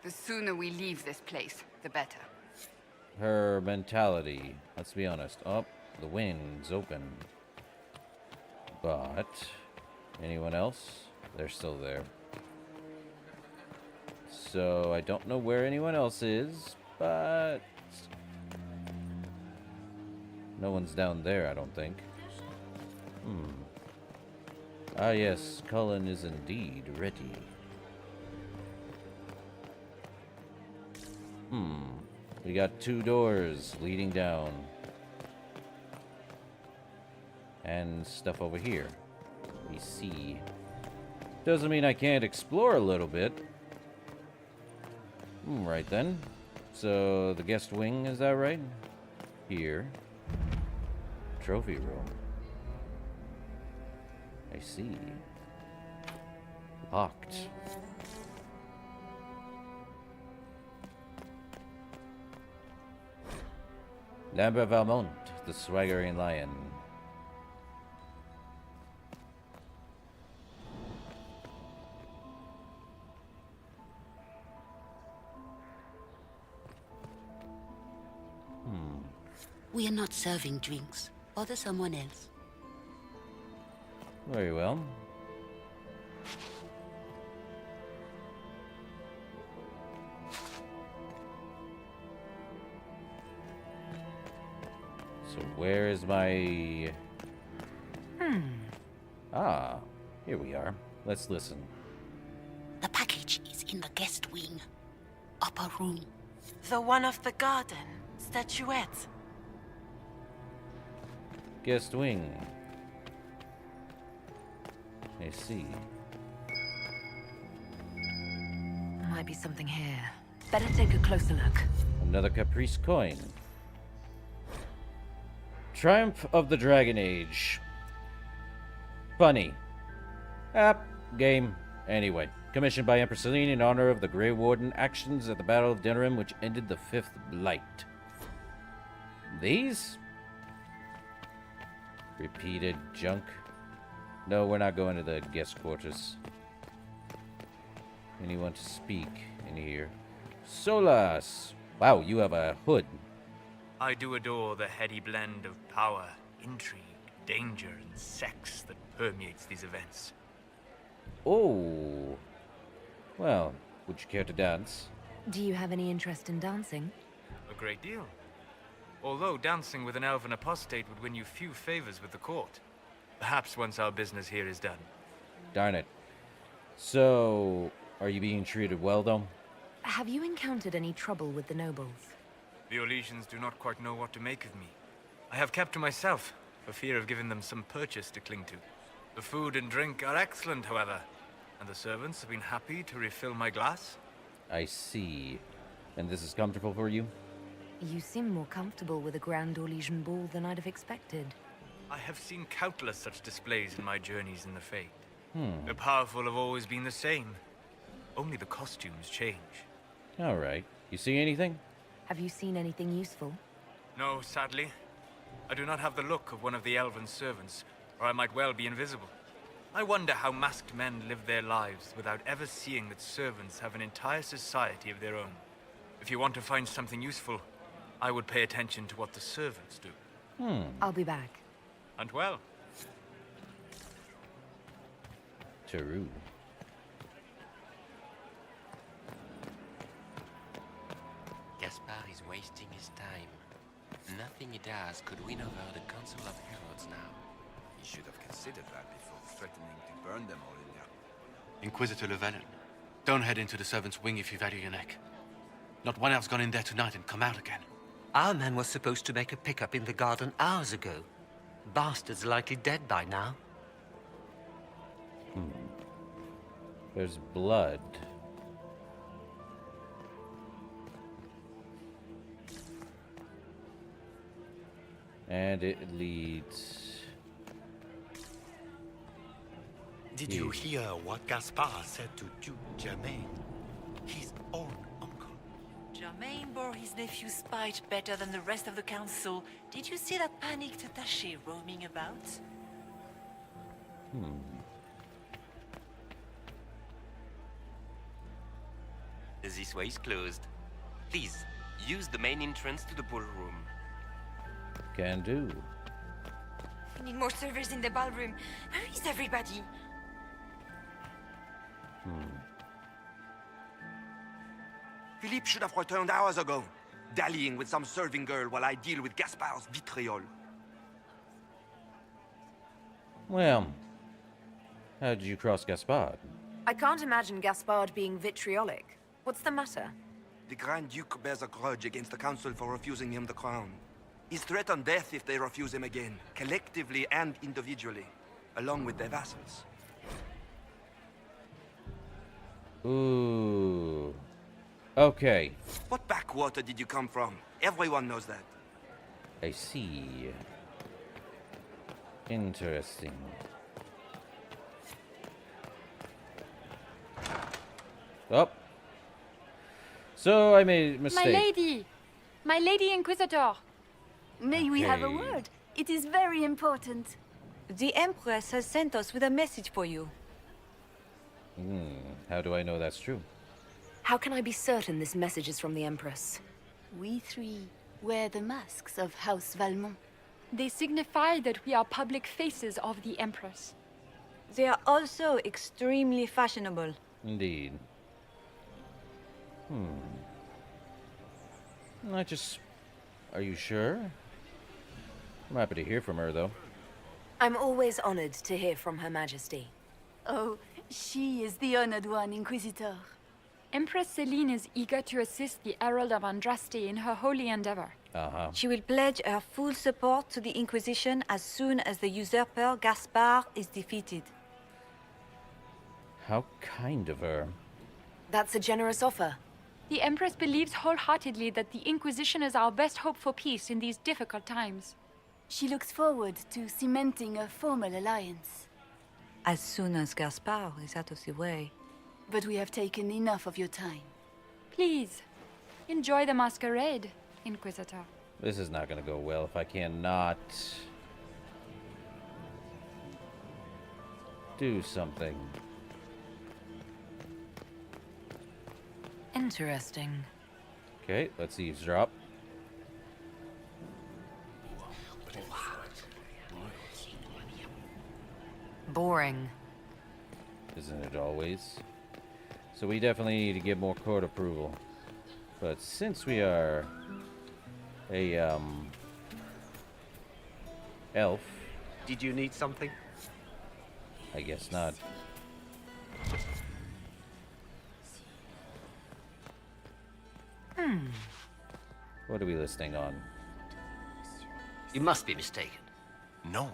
[SPEAKER 15] The sooner we leave this place, the better.
[SPEAKER 1] her mentality. Let's be honest. Oh, the wind's open. But... anyone else? They're still there. So, I don't know where anyone else is, but... no one's down there, I don't think. Ah yes, Cullen is indeed ready. We got 2 doors leading down. And stuff over here. We see. Doesn't mean I can't explore a little bit. Right then. So, the guest wing, is that right? Here. Trophy room. I see. Locked. Lambert Valmont, the swaggering lion.
[SPEAKER 18] We are not serving drinks. Bother someone else.
[SPEAKER 1] Very well. So where is my... Ah, here we are. Let's listen.
[SPEAKER 18] The package is in the guest wing. Upper room.
[SPEAKER 17] The one of the garden. Statuette.
[SPEAKER 1] Guest wing. I see.
[SPEAKER 5] Might be something here. Better take a closer look.
[SPEAKER 1] Another Caprice coin. Triumph of the Dragon Age. Funny. App. Game. Anyway. Commissioned by Empress Celine in honor of the Grey Warden actions at the Battle of Denerim, which ended the Fifth Blight. These? Repeated junk. No, we're not going to the guest quarters. Anyone to speak in here? Solas! Wow, you have a hood.
[SPEAKER 19] I do adore the heady blend of power, intrigue, danger, and sex that permeates these events.
[SPEAKER 1] Oh. Well, would you care to dance?
[SPEAKER 5] Do you have any interest in dancing?
[SPEAKER 19] A great deal. Although dancing with an elven apostate would win you few favors with the court. Perhaps once our business here is done.
[SPEAKER 1] Darn it. So, are you being treated well, though?
[SPEAKER 5] Have you encountered any trouble with the nobles?
[SPEAKER 19] The Orlesians do not quite know what to make of me. I have kept to myself, for fear of giving them some purchase to cling to. The food and drink are excellent, however, and the servants have been happy to refill my glass.
[SPEAKER 1] I see. And this is comfortable for you?
[SPEAKER 5] You seem more comfortable with a Grand Orlesian ball than I'd have expected.
[SPEAKER 19] I have seen countless such displays in my journeys in the Fate. The powerful have always been the same. Only the costumes change.
[SPEAKER 1] Alright. You see anything?
[SPEAKER 5] Have you seen anything useful?
[SPEAKER 19] No, sadly. I do not have the look of one of the elven servants, or I might well be invisible. I wonder how masked men live their lives without ever seeing that servants have an entire society of their own. If you want to find something useful, I would pay attention to what the servants do.
[SPEAKER 5] I'll be back.
[SPEAKER 19] And well.
[SPEAKER 1] True.
[SPEAKER 13] Gaspard is wasting his time. Nothing he does could win over the Council of Heralds now.
[SPEAKER 8] He should have considered that before threatening to burn them all in there.
[SPEAKER 20] Inquisitor Llewellyn, don't head into the servant's wing if you value your neck. Not one elf's gone in there tonight and come out again.
[SPEAKER 21] Our man was supposed to make a pickup in the garden hours ago. Bastard's likely dead by now.
[SPEAKER 1] There's blood. And it leads...
[SPEAKER 6] Did you hear what Gaspard said to Duke Germain? His own uncle.
[SPEAKER 7] Germain bore his nephew's spite better than the rest of the council. Did you see that panicked attaché roaming about?
[SPEAKER 13] This way is closed. Please, use the main entrance to the ballroom.
[SPEAKER 1] Can do.
[SPEAKER 12] We need more servers in the ballroom. Where is everybody?
[SPEAKER 8] Philippe should have returned hours ago, dallying with some serving girl while I deal with Gaspard's vitriol.
[SPEAKER 1] Well, how did you cross Gaspard?
[SPEAKER 5] I can't imagine Gaspard being vitriolic. What's the matter?
[SPEAKER 8] The Grand Duke bears a grudge against the Council for refusing him the crown. He's threatened death if they refuse him again, collectively and individually, along with their vassals.
[SPEAKER 1] Ooh. Okay.
[SPEAKER 8] What backwater did you come from? Everyone knows that.
[SPEAKER 1] I see. Interesting. Oh. So I made a mistake.
[SPEAKER 9] My lady Inquisitor!
[SPEAKER 12] May we have a word? It is very important. The Empress has sent us with a message for you.
[SPEAKER 1] How do I know that's true?
[SPEAKER 5] How can I be certain this message is from the Empress?
[SPEAKER 16] We three wear the masks of House Valmont.
[SPEAKER 9] They signify that we are public faces of the Empress.
[SPEAKER 12] They are also extremely fashionable.
[SPEAKER 1] Indeed. Are you sure? I'm happy to hear from her, though.
[SPEAKER 5] I'm always honored to hear from Her Majesty.
[SPEAKER 16] Oh, she is the honored one, Inquisitor.
[SPEAKER 9] Empress Celine is eager to assist the Herald of Andraste in her holy endeavor.
[SPEAKER 12] She will pledge her full support to the Inquisition as soon as the usurper Gaspard is defeated.
[SPEAKER 1] How kind of her.
[SPEAKER 5] That's a generous offer.
[SPEAKER 9] The Empress believes wholeheartedly that the Inquisition is our best hope for peace in these difficult times.
[SPEAKER 16] She looks forward to cementing a formal alliance.
[SPEAKER 12] As soon as Gaspard is out of the way.
[SPEAKER 16] But we have taken enough of your time.
[SPEAKER 9] Please, enjoy the masquerade, Inquisitor.
[SPEAKER 1] This is not going to go well if I cannot do something.
[SPEAKER 5] Interesting.
[SPEAKER 1] Okay, let's eavesdrop.
[SPEAKER 5] Boring.
[SPEAKER 1] Isn't it always? So we definitely need to get more court approval. But since we are a elf,
[SPEAKER 21] Did you need something?
[SPEAKER 1] I guess not. What are we listening on?
[SPEAKER 21] You must be mistaken.
[SPEAKER 11] No,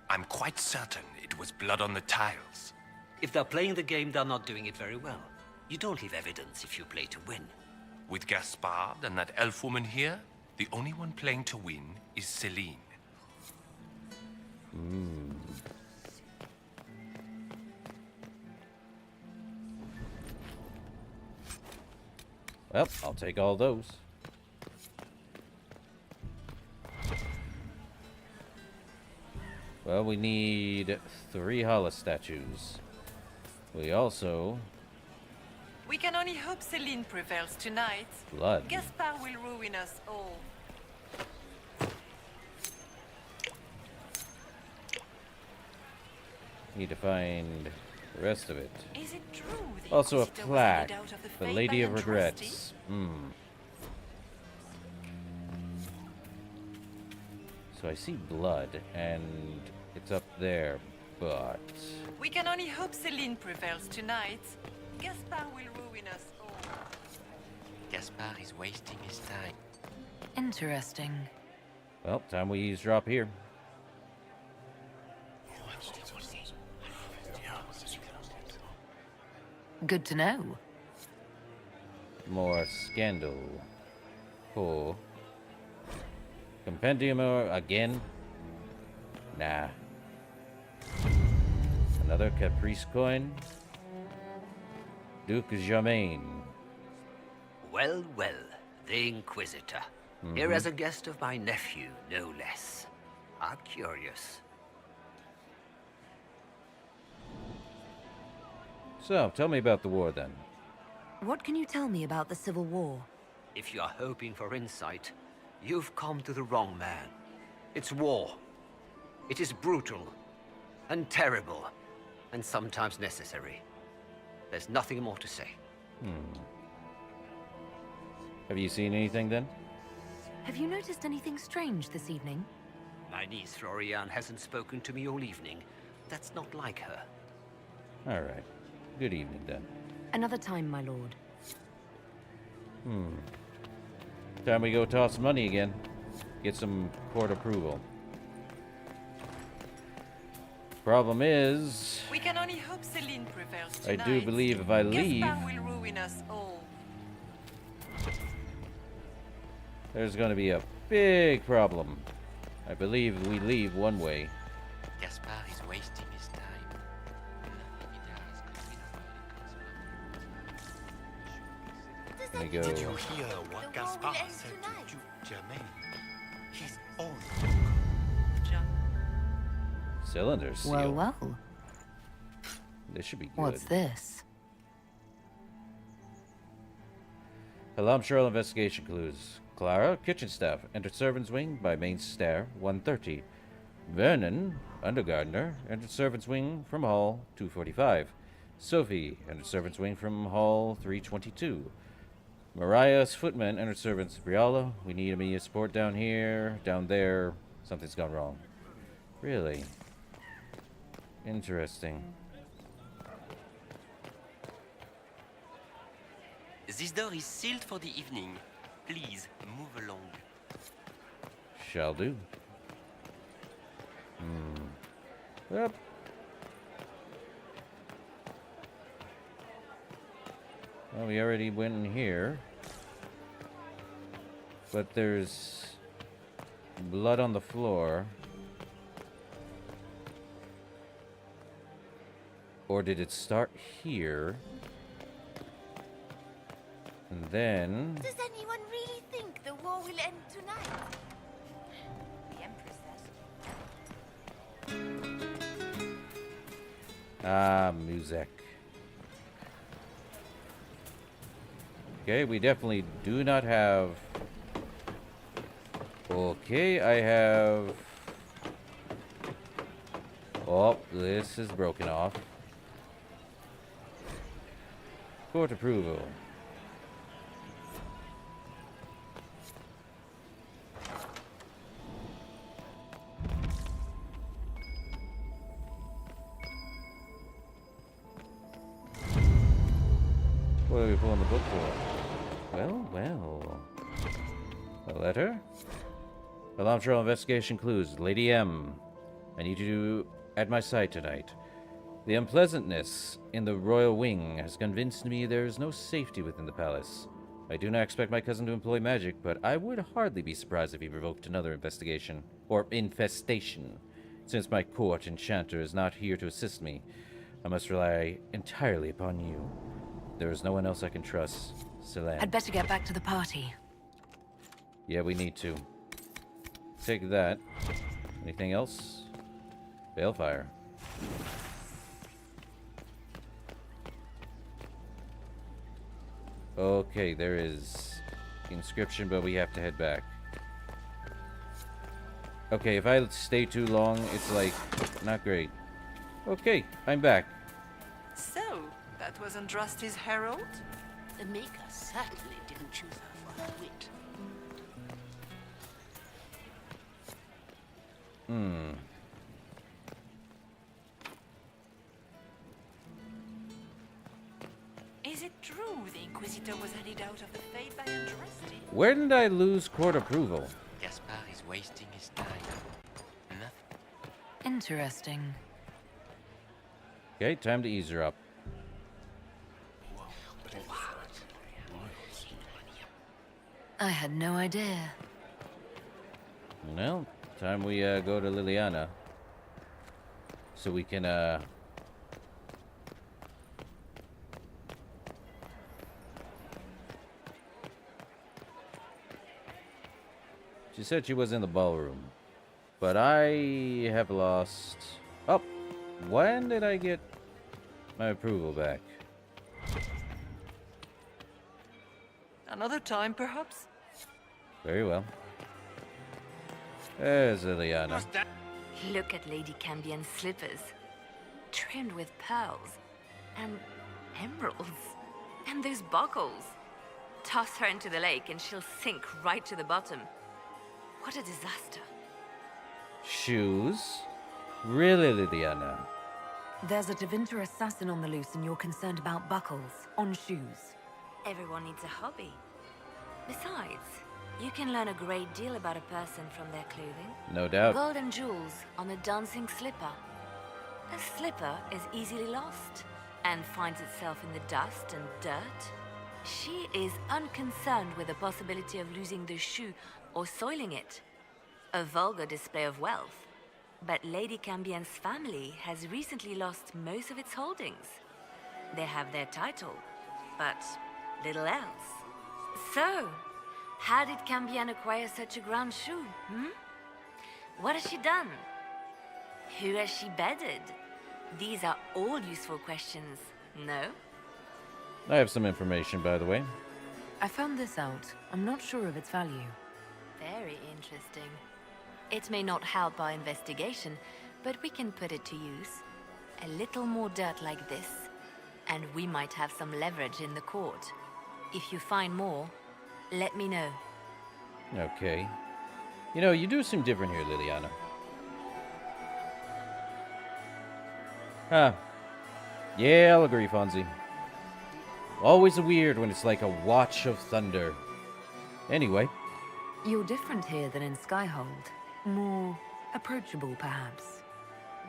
[SPEAKER 11] I'm quite certain it was blood on the tiles.
[SPEAKER 21] If they're playing the game, they're not doing it very well. You don't leave evidence if you play to win.
[SPEAKER 11] With Gaspard and that elf woman here, the only one playing to win is Celine.
[SPEAKER 1] Well, I'll take all those. Well, we need 3 Hala statues. We also...
[SPEAKER 7] We can only hope Celine prevails tonight.
[SPEAKER 1] Blood.
[SPEAKER 7] Gaspard will ruin us all.
[SPEAKER 1] Need to find the rest of it.
[SPEAKER 7] Is it true the
[SPEAKER 1] Also a
[SPEAKER 7] Inquisitor was
[SPEAKER 1] plaque.
[SPEAKER 7] led out of the
[SPEAKER 1] The
[SPEAKER 7] faith
[SPEAKER 1] Lady
[SPEAKER 7] by
[SPEAKER 1] of
[SPEAKER 7] a
[SPEAKER 1] Regrets. So I see blood, and it's up there, but...
[SPEAKER 7] We can only hope Celine prevails tonight. Gaspard will ruin us all.
[SPEAKER 13] Gaspard is wasting his time.
[SPEAKER 5] Interesting.
[SPEAKER 1] Well, time we eavesdrop here.
[SPEAKER 5] Good to know.
[SPEAKER 1] More scandal. Oh. Compendium again? Nah. Another Caprice coin? Duke Germain.
[SPEAKER 21] Well, well, the Inquisitor. Here as a guest of my nephew, no less. How curious.
[SPEAKER 1] So, tell me about the war then.
[SPEAKER 5] What can you tell me about the Civil War?
[SPEAKER 21] If you are hoping for insight, you've come to the wrong man. It's war. It is brutal, and terrible, and sometimes necessary. There's nothing more to say.
[SPEAKER 1] Have you seen anything then?
[SPEAKER 5] Have you noticed anything strange this evening?
[SPEAKER 21] My niece Florian hasn't spoken to me all evening. That's not like her.
[SPEAKER 1] Alright. Good evening then.
[SPEAKER 5] Another time, my lord.
[SPEAKER 1] Time we go toss money again. Get some court approval. Problem is...
[SPEAKER 7] We can only hope Celine prevails
[SPEAKER 1] I
[SPEAKER 7] tonight.
[SPEAKER 1] do believe if I leave...
[SPEAKER 7] Gaspard will ruin us all.
[SPEAKER 1] There's gonna be a big problem. I believe we leave one way.
[SPEAKER 13] Gaspard is wasting his time. Nothing he does could win over the Council of
[SPEAKER 1] Let me go.
[SPEAKER 14] Did you hear what Gaspard said to Duke Germain? His own
[SPEAKER 1] Cylinders seal.
[SPEAKER 5] Well, well.
[SPEAKER 1] This should be good.
[SPEAKER 5] What's this?
[SPEAKER 1] Alarm Shirl investigation clues. Clara, kitchen staff, entered servants' wing by main stair, 130. Vernon, undergardener, entered servants' wing from hall, 245. Sophie, entered servants' wing from hall, 322. Mariah's footman, entered servants' Briala. We need immediate support down here, down there. Something's gone wrong. Really? Interesting.
[SPEAKER 13] This door is sealed for the evening. Please, move along.
[SPEAKER 1] Shall do. Yep. Well, we already went in here. But there's blood on the floor. Or did it start here? And then...
[SPEAKER 12] Does anyone really think the war will end tonight? The Empress says.
[SPEAKER 1] Ah, music. Okay, we definitely do not have... Okay, I have... Oh, this is broken off. Court approval. What are we pulling the book for? Well, well. A letter? Alarm trail investigation clues. Lady M. I need you at my side tonight. The unpleasantness in the royal wing has convinced me there is no safety within the palace. I do not expect my cousin to employ magic, but I would hardly be surprised if he provoked another investigation, or infestation. Since my court enchanter is not here to assist me, I must rely entirely upon you. There is no one else I can trust. Celine.
[SPEAKER 5] I'd better get back to the party.
[SPEAKER 1] Yeah, we need to. Take that. Anything else? Balefire. Okay, there is inscription, but we have to head back. Okay, if I stay too long, it's like not great. Okay, I'm back.
[SPEAKER 7] So, that was Andraste's herald?
[SPEAKER 18] The Maker certainly didn't choose her for her wit.
[SPEAKER 7] Is it true the Inquisitor was headed out of the Fade by Andraste?
[SPEAKER 1] Where did I lose court approval?
[SPEAKER 13] Gaspard is wasting his time. Nothing.
[SPEAKER 5] Interesting.
[SPEAKER 1] Okay, time to ease her up.
[SPEAKER 5] I had no idea.
[SPEAKER 1] Well, time we go to Liliana. So we can She said she was in the ballroom. But I have lost... Oh! When did I get my approval back?
[SPEAKER 7] Another time, perhaps?
[SPEAKER 1] Very well. There's Liliana.
[SPEAKER 4] Look at Lady Cambien's slippers. Trimmed with pearls. And emeralds. And those buckles. Toss her into the lake and she'll sink right to the bottom. What a disaster.
[SPEAKER 1] Shoes? Really, Liliana?
[SPEAKER 5] There's a Tevinter assassin on the loose and you're concerned about buckles on shoes.
[SPEAKER 4] Everyone needs a hobby. Besides, you can learn a great deal about a person from their clothing.
[SPEAKER 1] No doubt.
[SPEAKER 4] Gold and jewels on a dancing slipper. A slipper is easily lost and finds itself in the dust and dirt. She is unconcerned with the possibility of losing the shoe or soiling it. A vulgar display of wealth. But Lady Cambien's family has recently lost most of its holdings. They have their title, but little else. So, how did Cambien acquire such a grand shoe, What has she done? Who has she bedded? These are all useful questions, no?
[SPEAKER 1] I have some information, by the way.
[SPEAKER 5] I found this out. I'm not sure of its value.
[SPEAKER 4] Very interesting. It may not help our investigation, but we can put it to use. A little more dirt like this, and we might have some leverage in the court. If you find more, let me know.
[SPEAKER 1] Okay. You know, you do seem different here, Liliana. Huh. Yeah, I'll agree, Fonzie. Always weird when it's like a watch of thunder. Anyway.
[SPEAKER 5] You're different here than in Skyhold. More approachable, perhaps.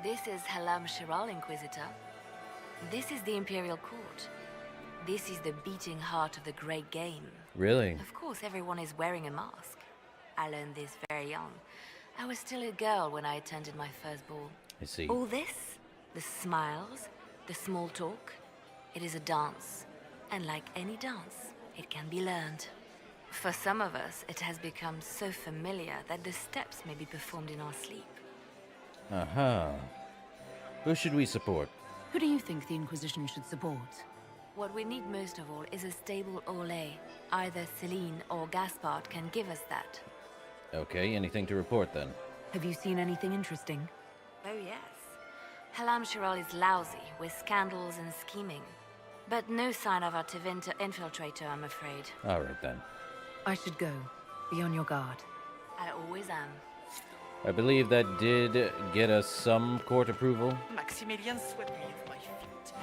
[SPEAKER 4] This is Halam Shiral, Inquisitor. This is the Imperial Court. This is the beating heart of the Great Game.
[SPEAKER 1] Really?
[SPEAKER 4] Of course, everyone is wearing a mask. I learned this very young. I was still a girl when I attended my first ball.
[SPEAKER 1] I see.
[SPEAKER 4] All this, the smiles, The small talk, it is a dance. And like any dance, it can be learned. For some of us, it has become so familiar that the steps may be performed in our sleep.
[SPEAKER 1] Who should we support?
[SPEAKER 5] Who do you think the Inquisition should support?
[SPEAKER 4] What we need most of all is a stable Orlais. Either Celine or Gaspard can give us that.
[SPEAKER 1] Okay, anything to report then?
[SPEAKER 5] Have you seen anything interesting?
[SPEAKER 4] Oh yes. Halam Shiral is lousy, with scandals and scheming. But no sign of our Tevinter infiltrator, I'm afraid.
[SPEAKER 1] Alright then.
[SPEAKER 5] I should go. Be on your guard.
[SPEAKER 4] I always am.
[SPEAKER 1] I believe that did get us some court approval.
[SPEAKER 7] Maximilian swept me off my feet.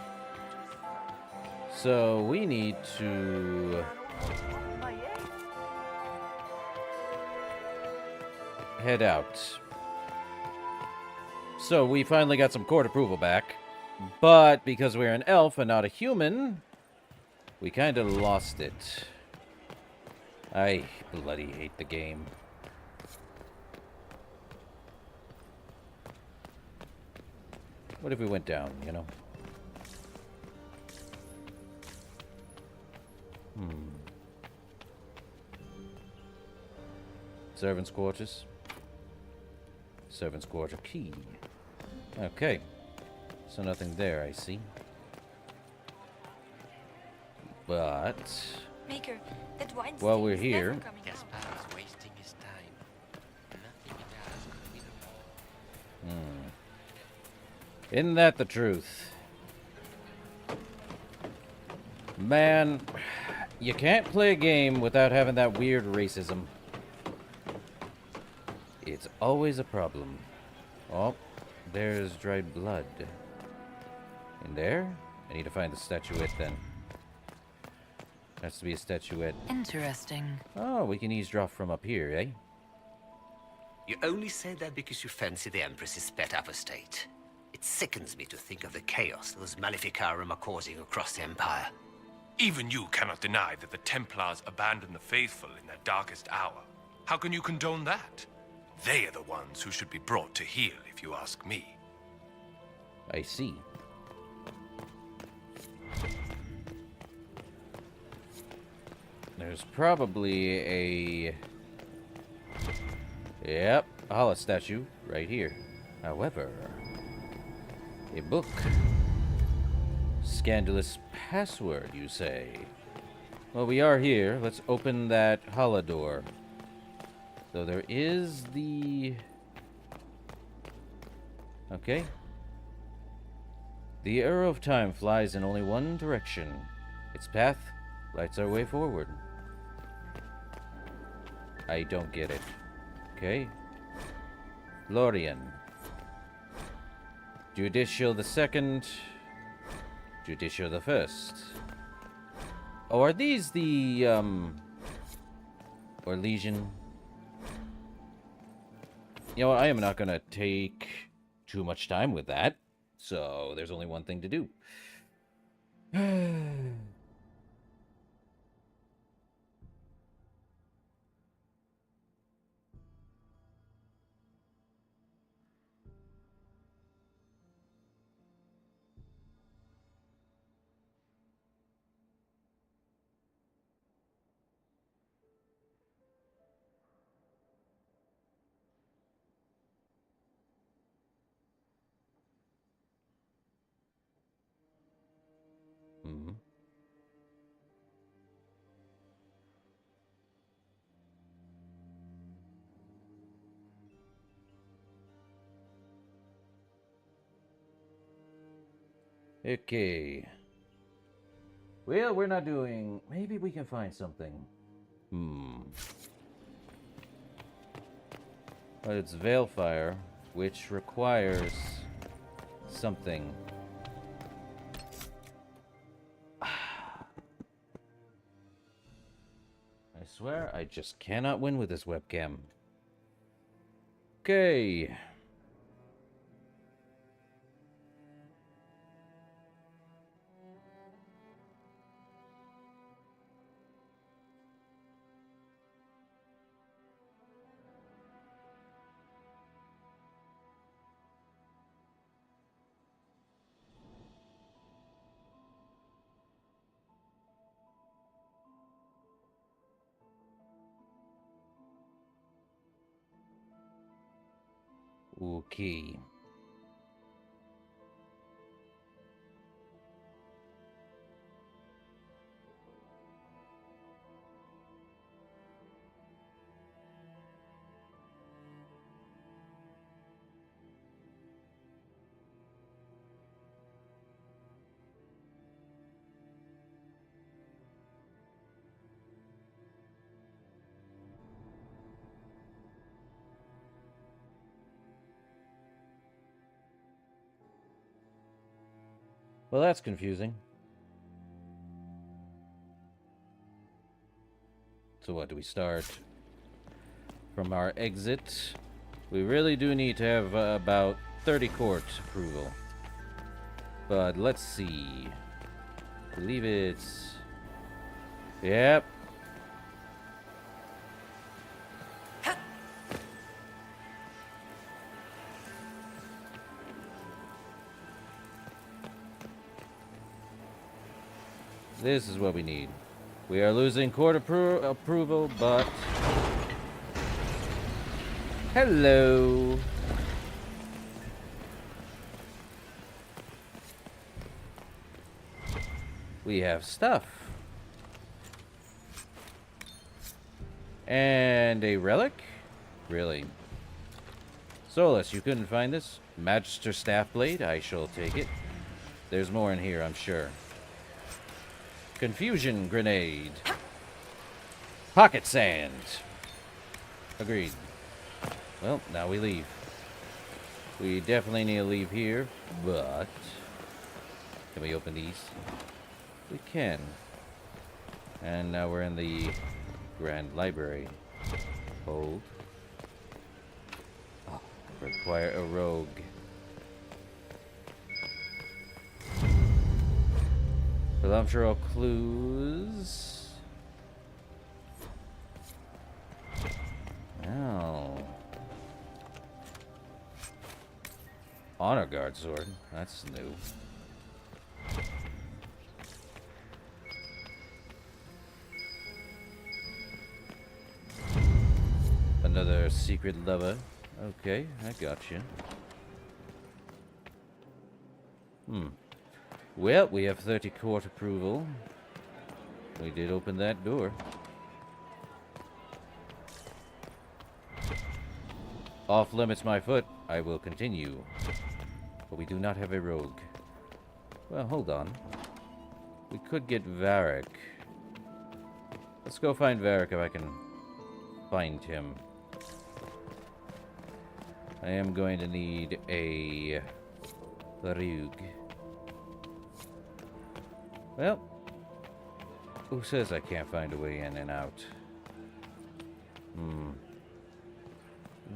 [SPEAKER 1] So we need to head out. So we finally got some court approval back. But because we're an elf and not a human, we kind of lost it. I bloody hate the game. What if we went down, you know? Servants' quarters. Servants' quarter key. Okay. So nothing there, I see. But
[SPEAKER 12] Maker, that wine
[SPEAKER 1] while we're
[SPEAKER 12] is
[SPEAKER 1] here,
[SPEAKER 12] never coming out.
[SPEAKER 13] Gaspard is wasting his time. Nothing he does could win over.
[SPEAKER 1] isn't that the truth? Man, you can't play a game without having that weird racism. It's always a problem. Oh, there's dried blood. In there? I need to find the statuette then. Has to be a statuette.
[SPEAKER 5] Interesting.
[SPEAKER 1] Oh, we can eavesdrop from up here, eh?
[SPEAKER 21] You only say that because you fancy the Empress's sped up estate. It sickens me to think of the chaos those Maleficarum are causing across the Empire.
[SPEAKER 11] Even you cannot deny that the Templars abandoned the faithful in their darkest hour. How can you condone that? They are the ones who should be brought to heel, if you ask me.
[SPEAKER 1] I see. There's probably a... Yep, a hollow statue right here. However, a book. Scandalous password, you say? Well, we are here. Let's open that hollow door. So there is the... Okay. The arrow of time flies in only one direction. Its path lights our way forward. I don't get it. Okay. Florian. Judicial the second. Judicial the first. Oh, are these the, or Legion? You know what, I am not gonna take too much time with that. So, there's only one thing to do. Okay. Well, we're not doing... Maybe we can find something. But it's Veilfire, which requires something. I swear, I just cannot win with this webcam. Okay. Okay. Well, that's confusing. So what, do we start from our exit? We really do need to have about 30 court approval. But let's see. I believe it's... Yep. This is what we need. We are losing court approval, but... Hello! We have stuff. And a relic? Really? Solus, you couldn't find this? Magister Staff Blade? I shall take it. There's more in here, I'm sure. Confusion Grenade. Pocket Sand. Agreed. Well, now we leave. We definitely need to leave here, but... Can we open these? We can. And now we're in the Grand Library. Hold. Oh, require a rogue. Perlumptural clues. Oh. Honor Guard sword. That's new. Another secret lover. Okay, I got you. Well, we have 30 court approval. We did open that door. Off limits my foot. I will continue. But we do not have a rogue. Well, hold on. We could get Varric. Let's go find Varric if I can find him. I am going to need a rogue. Well, who says I can't find a way in and out?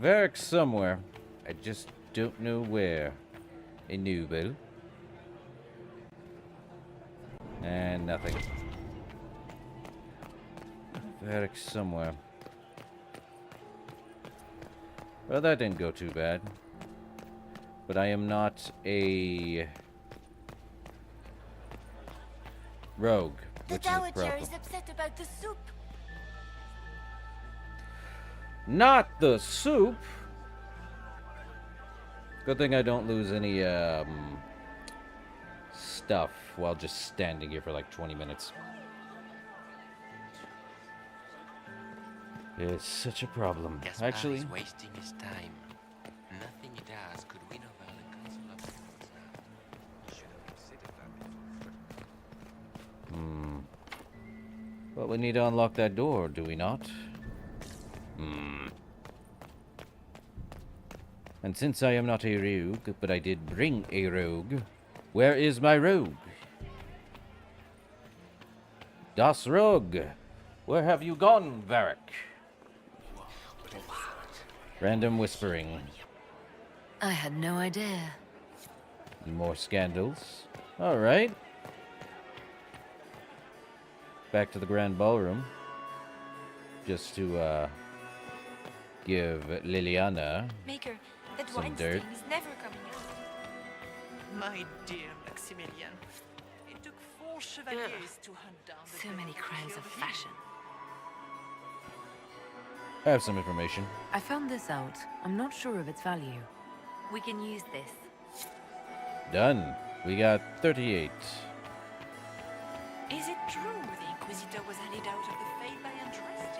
[SPEAKER 1] Varric's somewhere. I just don't know where. A nooble. And nothing. Varric's somewhere. Well, that didn't go too bad. But I am not a... rogue,
[SPEAKER 16] The
[SPEAKER 1] which is a
[SPEAKER 16] Dowager
[SPEAKER 1] problem.
[SPEAKER 16] is upset about the soup.
[SPEAKER 1] Not the soup! Good thing I don't lose any, stuff while just standing here for like 20 minutes. It's such a problem.
[SPEAKER 13] Gaspar
[SPEAKER 1] Actually,
[SPEAKER 13] is wasting his time. Nothing he does could win over the Council of Heralds now. Should have considered that.
[SPEAKER 1] But we need to unlock that door, do we not? And since I am not a rogue, but I did bring a rogue, where is my rogue? Das Rogue! Where have you gone, Varric? Random whispering.
[SPEAKER 5] I had no idea.
[SPEAKER 1] More scandals. Alright. Back to the Grand Ballroom. Just to, give Liliana
[SPEAKER 12] Maker, that
[SPEAKER 1] some
[SPEAKER 12] wine
[SPEAKER 1] dirt.
[SPEAKER 12] stain is never coming out.
[SPEAKER 7] My dear Maximilian, it took 4 chevaliers to hunt down the
[SPEAKER 4] So
[SPEAKER 7] devil
[SPEAKER 4] many
[SPEAKER 7] to
[SPEAKER 4] crimes
[SPEAKER 7] kill
[SPEAKER 4] of
[SPEAKER 7] him.
[SPEAKER 4] fashion.
[SPEAKER 1] I have some information.
[SPEAKER 5] I found this out. I'm not sure of its value.
[SPEAKER 4] We can use this.
[SPEAKER 1] Done. We got 38.
[SPEAKER 7] Is it true the Inquisitor was handed out of the Faith by Andraste?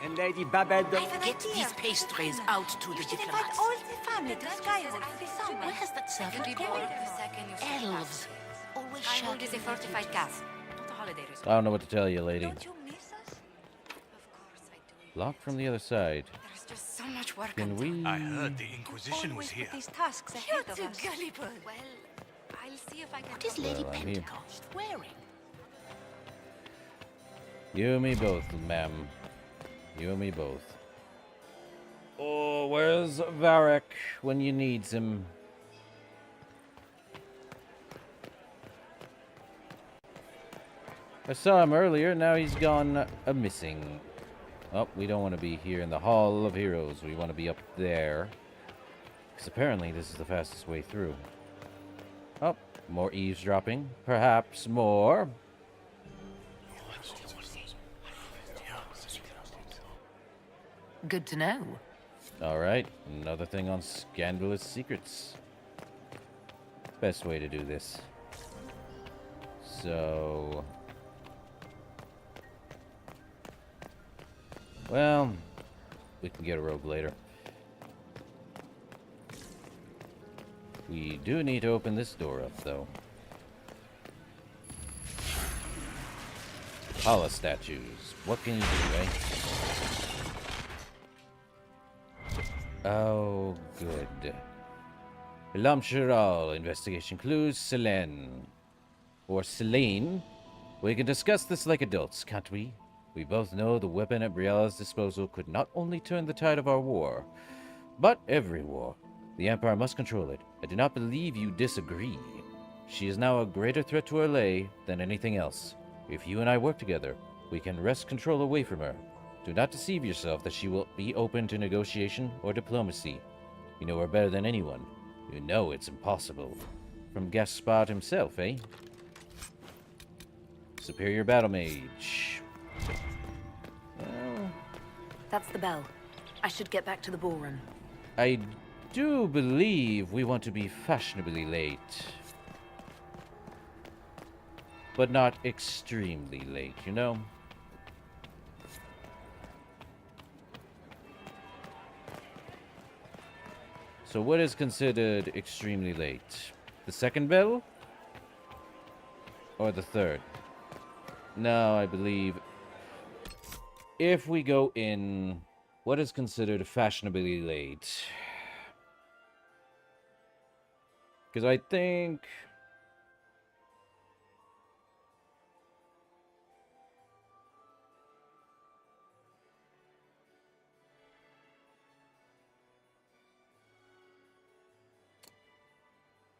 [SPEAKER 18] And Lady Babette,
[SPEAKER 12] Get
[SPEAKER 18] these pastries out to the
[SPEAKER 12] Invite
[SPEAKER 18] diplomats.
[SPEAKER 12] all the family to Skywood for the summer.
[SPEAKER 18] Where's that servant
[SPEAKER 2] You'll be bored
[SPEAKER 18] going?
[SPEAKER 2] the second you step
[SPEAKER 18] Elves.
[SPEAKER 2] past.
[SPEAKER 18] Always
[SPEAKER 2] Skywood is a
[SPEAKER 18] shouting
[SPEAKER 2] fortified
[SPEAKER 18] at
[SPEAKER 2] castle, not a holiday resort.
[SPEAKER 1] I don't know what to tell you, lady.
[SPEAKER 12] Don't you miss us?
[SPEAKER 1] Locked from the other side.
[SPEAKER 2] There's just so much work.
[SPEAKER 1] Can we?
[SPEAKER 14] I heard the Inquisition was
[SPEAKER 12] Always
[SPEAKER 14] here.
[SPEAKER 12] put these tasks ahead of us.
[SPEAKER 2] Well, I'll see if I can.
[SPEAKER 18] What is Lady
[SPEAKER 1] Well, I'm here.
[SPEAKER 18] Pentecost wearing?
[SPEAKER 1] You and me both, ma'am. You and me both. Oh, where's Varric when you needs him? I saw him earlier, now he's gone missing. Oh, we don't want to be here in the Hall of Heroes. We want to be up there. Because apparently this is the fastest way through. Oh, more eavesdropping. Perhaps more.
[SPEAKER 5] Good to know.
[SPEAKER 1] Alright, another thing on scandalous secrets. Best way to do this. So... well, we can get a rogue later. We do need to open this door up, though. Hala statues. What can you do, eh? Oh, good. Lam Shiral, investigation clues, Selene. Or Selene. We can discuss this like adults, can't we? We both know the weapon at Brielle's disposal could not only turn the tide of our war, but every war. The Empire must control it. I do not believe you disagree. She is now a greater threat to Orlais than anything else. If you and I work together, we can wrest control away from her. Do not deceive yourself that she will be open to negotiation or diplomacy. You know her better than anyone. You know it's impossible. From Gaspard himself, eh? Superior Battle Mage. Well,
[SPEAKER 5] That's the bell. I should get back to the ballroom.
[SPEAKER 1] I do believe we want to be fashionably late. But not extremely late, you know? So what is considered extremely late? The second bell? Or the third? No, I believe... if we go in... what is considered fashionably late? Because I think...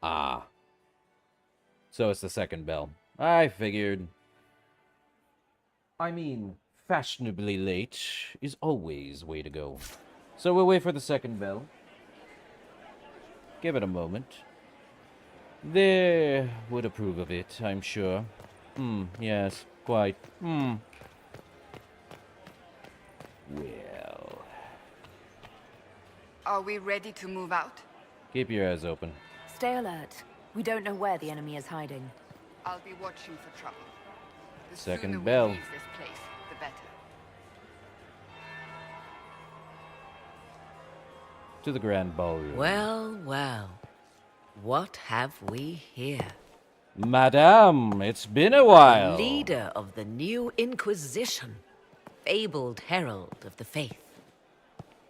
[SPEAKER 1] ah. So it's the second bell. I figured. I mean, fashionably late is always way to go. So we'll wait for the second bell. Give it a moment. They would approve of it, I'm sure. Yes, quite. Well.
[SPEAKER 2] Are we ready to move out?
[SPEAKER 1] Keep your eyes open.
[SPEAKER 5] Stay alert. We don't know where the enemy is hiding.
[SPEAKER 2] I'll be watching for trouble. The
[SPEAKER 1] Second
[SPEAKER 2] sooner
[SPEAKER 1] bell.
[SPEAKER 2] we leave this place, the better.
[SPEAKER 1] To the grand ballroom.
[SPEAKER 10] Well, well. What have we here?
[SPEAKER 1] Madame, it's been a while.
[SPEAKER 10] Leader of the new Inquisition. Fabled herald of the faith.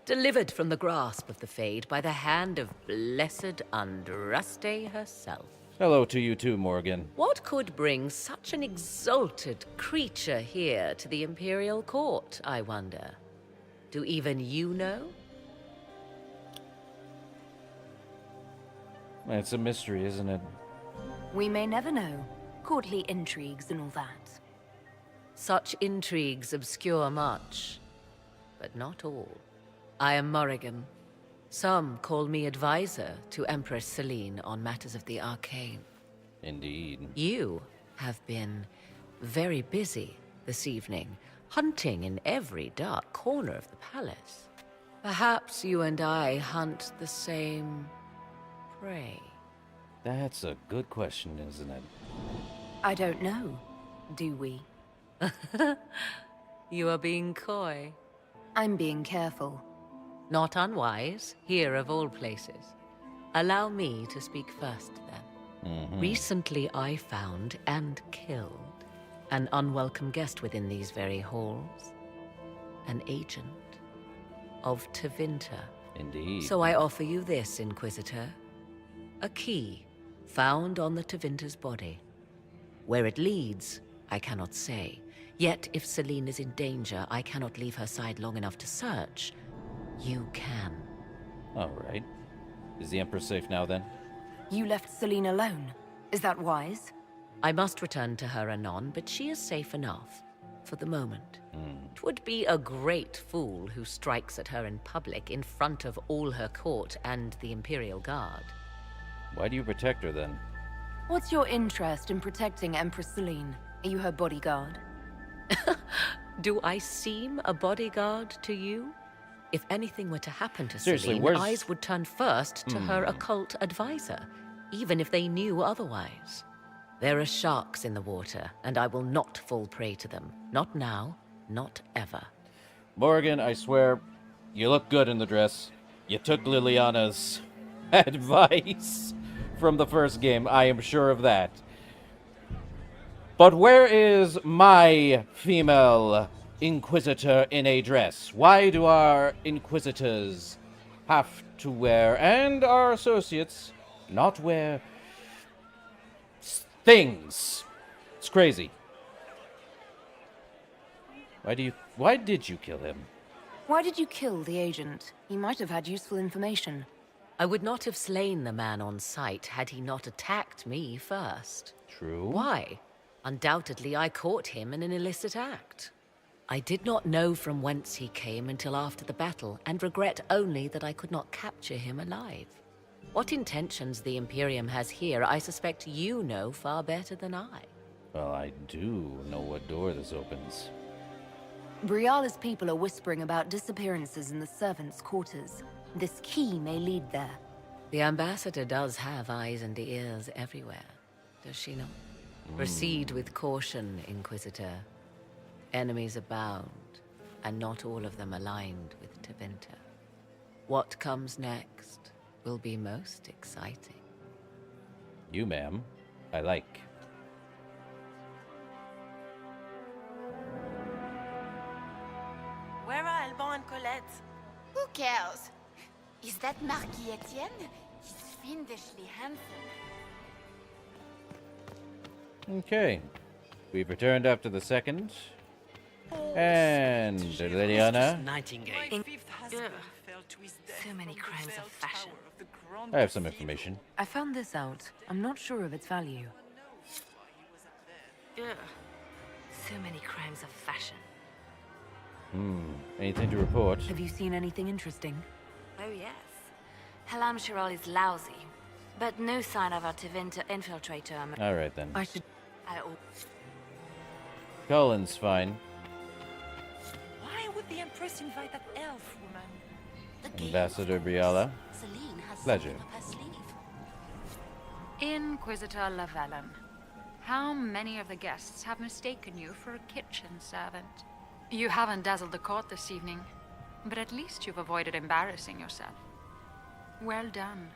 [SPEAKER 10] Delivered from the grasp of the Fade by the hand of blessed Andraste herself.
[SPEAKER 1] Hello to you too, Morgan.
[SPEAKER 10] What could bring such an exalted creature here to the Imperial Court, I wonder? Do even you know?
[SPEAKER 1] It's a mystery, isn't it?
[SPEAKER 5] We may never know. Courtly intrigues and all that.
[SPEAKER 10] Such intrigues obscure much, but not all. I am Morrigan. Some call me advisor to Empress Selene on matters of the arcane.
[SPEAKER 1] Indeed.
[SPEAKER 10] You have been very busy this evening, hunting in every dark corner of the palace. Perhaps you and I hunt the same prey.
[SPEAKER 1] That's a good question, isn't it?
[SPEAKER 5] I don't know. Do we?
[SPEAKER 10] You are being coy.
[SPEAKER 5] I'm being careful.
[SPEAKER 10] Not unwise, here of all places. Allow me to speak first, then. Recently I found and killed an unwelcome guest within these very halls. An agent of Tevinter.
[SPEAKER 1] Indeed.
[SPEAKER 10] So I offer you this, Inquisitor. A key found on the Tevinter's body. Where it leads, I cannot say. Yet, if Celine is in danger, I cannot leave her side long enough to search. You can.
[SPEAKER 1] All right. Is the Empress safe now, then?
[SPEAKER 5] You left Celine alone. Is that wise?
[SPEAKER 10] I must return to her anon, but she is safe enough. For the moment. It would be a great fool who strikes at her in public in front of all her court and the Imperial Guard.
[SPEAKER 1] Why do you protect her, then?
[SPEAKER 5] What's your interest in protecting Empress Celine? Are you her bodyguard?
[SPEAKER 10] Do I seem a bodyguard to you? If anything were to happen to
[SPEAKER 1] Seriously,
[SPEAKER 10] Celine,
[SPEAKER 1] where's...
[SPEAKER 10] eyes would turn first to her occult advisor, even if they knew otherwise. There are sharks in the water, and I will not fall prey to them. Not now, not ever.
[SPEAKER 1] Morgan, I swear, you look good in the dress. You took Liliana's advice from the first game, I am sure of that. But where is my female Inquisitor in a dress? Why do our Inquisitors have to wear, and our associates, not wear things? It's crazy. Why did you kill him?
[SPEAKER 5] Why did you kill the agent? He might have had useful information.
[SPEAKER 10] I would not have slain the man on sight had he not attacked me first.
[SPEAKER 1] True.
[SPEAKER 10] Why? Undoubtedly, I caught him in an illicit act. I did not know from whence he came until after the battle, and regret only that I could not capture him alive. What intentions the Imperium has here, I suspect you know far better than I.
[SPEAKER 1] Well, I do know what door this opens.
[SPEAKER 5] Briala's people are whispering about disappearances in the servants' quarters. This key may lead there.
[SPEAKER 10] The ambassador does have eyes and ears everywhere, does she not? Proceed with caution, Inquisitor. Enemies abound, and not all of them aligned with Tevinter. What comes next will be most exciting.
[SPEAKER 1] You, ma'am, I like.
[SPEAKER 12] Where are Alban and Colette?
[SPEAKER 18] Who cares? Is that Marquis Etienne? He's fiendishly handsome.
[SPEAKER 1] Okay. We've returned after the second. And Liliana.
[SPEAKER 4] So many crimes of fashion.
[SPEAKER 1] I have some information.
[SPEAKER 5] I found this out. I'm not sure of its value.
[SPEAKER 4] Ugh. So many crimes of fashion.
[SPEAKER 1] Anything to report?
[SPEAKER 5] Have you seen anything interesting?
[SPEAKER 4] Oh yes. Halam Shiral is lousy, but no sign of our Tevinter infiltrator.
[SPEAKER 1] Alright then.
[SPEAKER 5] I should...
[SPEAKER 1] Colin's fine.
[SPEAKER 7] Why would the Empress invite that elf woman?
[SPEAKER 1] Ambassador Briala. Pleasure.
[SPEAKER 9] Inquisitor Llewellyn, how many of the guests have mistaken you for a kitchen servant? You haven't dazzled the court this evening, but at least you've avoided embarrassing yourself. Well done.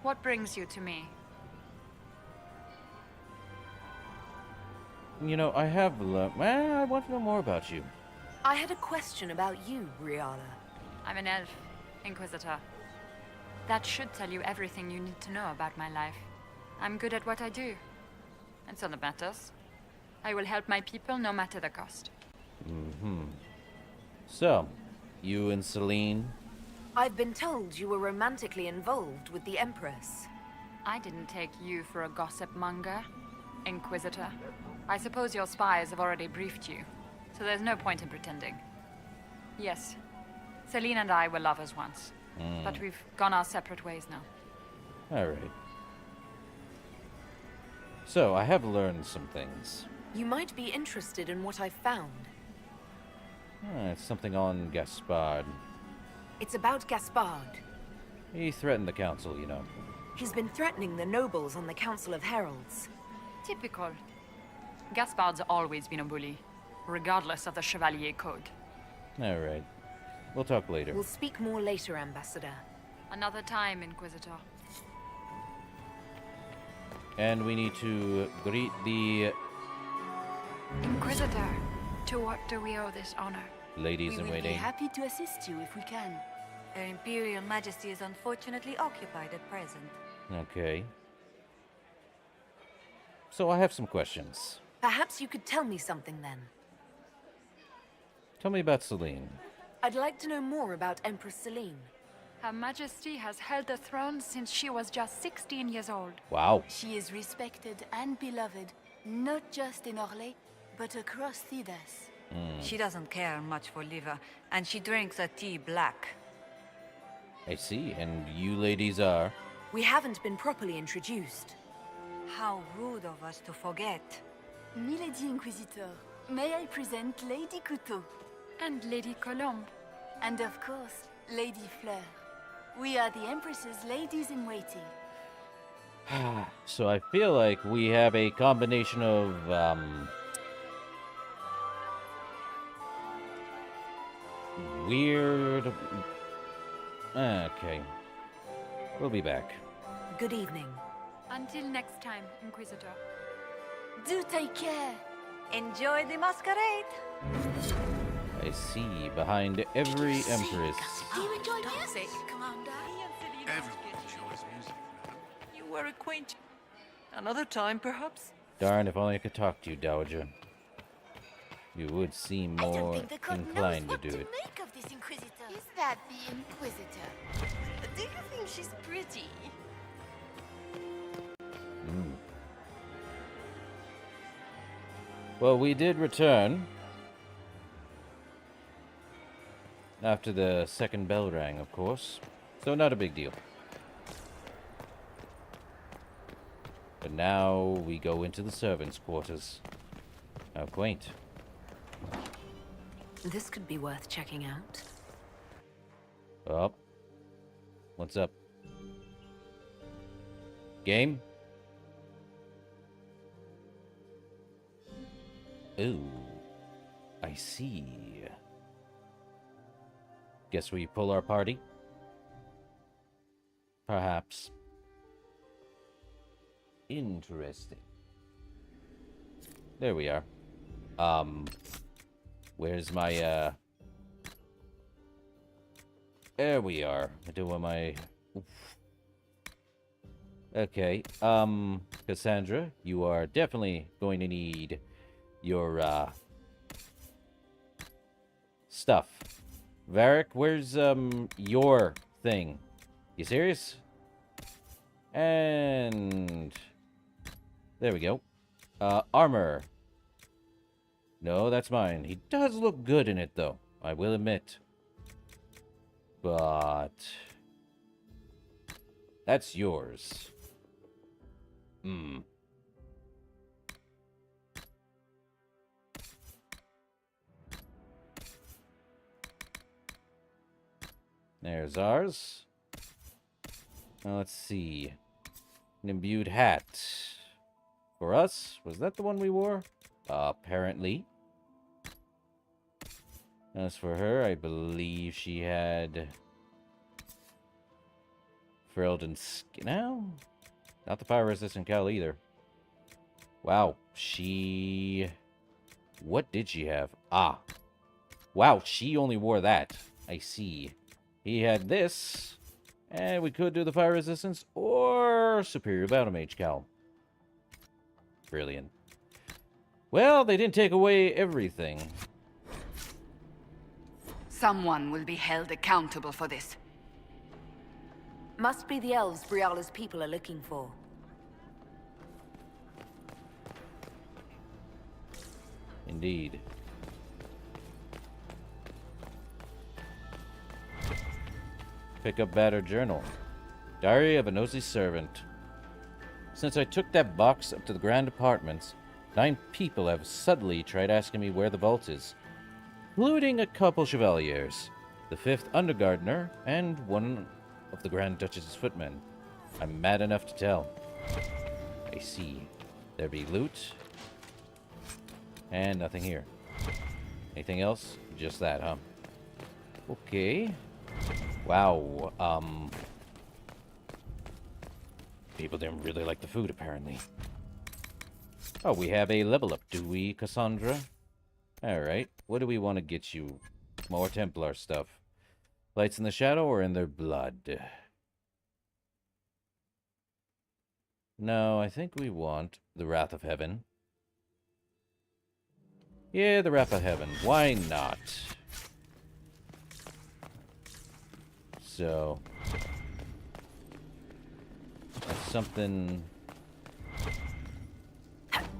[SPEAKER 9] What brings you to me?
[SPEAKER 1] You know, I have learned... Well, I want to know more about you.
[SPEAKER 5] I had a question about you, Briala.
[SPEAKER 9] I'm an elf, Inquisitor. That should tell you everything you need to know about my life. I'm good at what I do. And so that matters. I will help my people no matter the cost.
[SPEAKER 1] So, you and Celine?
[SPEAKER 5] I've been told you were romantically involved with the Empress.
[SPEAKER 9] I didn't take you for a gossip monger, Inquisitor. I suppose your spies have already briefed you, so there's no point in pretending. Yes, Celine and I were lovers once, but we've gone our separate ways now.
[SPEAKER 1] Alright. So, I have learned some things.
[SPEAKER 5] You might be interested in what I found.
[SPEAKER 1] It's something on Gaspard.
[SPEAKER 5] It's about Gaspard.
[SPEAKER 1] He threatened the council, you know.
[SPEAKER 5] He's been threatening the nobles on the Council of Heralds.
[SPEAKER 9] Typical. Gaspard's always been a bully, regardless of the Chevalier Code.
[SPEAKER 1] Alright. We'll talk later.
[SPEAKER 5] We'll speak more later, Ambassador.
[SPEAKER 9] Another time, Inquisitor.
[SPEAKER 1] And we need to greet the
[SPEAKER 9] Inquisitor, to what do we owe this honor?
[SPEAKER 1] ladies in
[SPEAKER 16] We will be
[SPEAKER 1] waiting.
[SPEAKER 16] happy to assist you if we can.
[SPEAKER 12] Her Imperial Majesty is unfortunately occupied at present.
[SPEAKER 1] Okay. So I have some questions.
[SPEAKER 5] Perhaps you could tell me something then.
[SPEAKER 1] Tell me about Celine.
[SPEAKER 5] I'd like to know more about Empress Celine.
[SPEAKER 9] Her Majesty has held the throne since she was just 16 years old.
[SPEAKER 1] Wow.
[SPEAKER 16] She is respected and beloved, not just in Orlais, but across Thedas.
[SPEAKER 12] She doesn't care much for liver, and she drinks her tea black.
[SPEAKER 1] I see. And you ladies are?
[SPEAKER 5] We haven't been properly introduced.
[SPEAKER 12] How rude of us to forget.
[SPEAKER 16] Milady Inquisitor, may I present Lady Couteau?
[SPEAKER 9] And Lady Colombe.
[SPEAKER 16] And of course, Lady Fleur. We are the Empress's ladies-in-waiting.
[SPEAKER 1] So I feel like we have a combination of, weird... Okay. We'll be back.
[SPEAKER 5] Good evening.
[SPEAKER 9] Until next time, Inquisitor.
[SPEAKER 16] Do take care.
[SPEAKER 12] Enjoy the masquerade.
[SPEAKER 1] I see behind every empress.
[SPEAKER 18] Do you enjoy music, Commander?
[SPEAKER 14] Everyone enjoys music.
[SPEAKER 7] You were acquainted. Another time, perhaps?
[SPEAKER 1] Darn, if only I could talk to you, Dowager. You would seem more inclined to do it.
[SPEAKER 18] Make of this Inquisitor. Is that the Inquisitor? Do you think she's pretty?
[SPEAKER 1] Well, we did return after the second bell rang, of course. So not a big deal. But now we go into the servants' quarters. How quaint.
[SPEAKER 5] This could be worth checking out.
[SPEAKER 1] Oh. What's up? Game? Ooh. I see. Guess we pull our party? Perhaps. Interesting. There we are. Where's my, There we are. Doing my... Oof. Okay, Cassandra, you are definitely going to need your, stuff. Varric, where's, your thing? You serious? And... There we go. Armor. No, that's mine. He does look good in it, though. I will admit. But... That's yours. There's ours. Now let's see. An imbued hat. For us? Was that the one we wore? Apparently. As for her, I believe she had... Ferelden skin. No? Not the fire-resistant cowl either. Wow. She... What did she have? Ah. Wow, she only wore that. I see. He had this. And we could do the fire resistance or superior battle mage cowl. Brilliant. Well, they didn't take away everything.
[SPEAKER 15] Someone will be held accountable for this.
[SPEAKER 5] Must be the elves Briala's people are looking for.
[SPEAKER 1] Indeed. Pick up battered journal. Diary of a nosy servant. Since I took that box up to the grand apartments, 9 people have suddenly tried asking me where the vault is, including a couple chevaliers. the 5th Undergardener, and one of the Grand Duchess's footmen. I'm mad enough to tell. I see. There be loot. And nothing here. Anything else? Just that, huh? Okay. Wow. People didn't really like the food, apparently. Oh, we have a level up, do we, Cassandra? Alright. What do we want to get you? More Templar stuff. Lights in the shadow or in their blood? No, I think we want the Wrath of Heaven. Yeah, the Wrath of Heaven. Why not? So... that's something...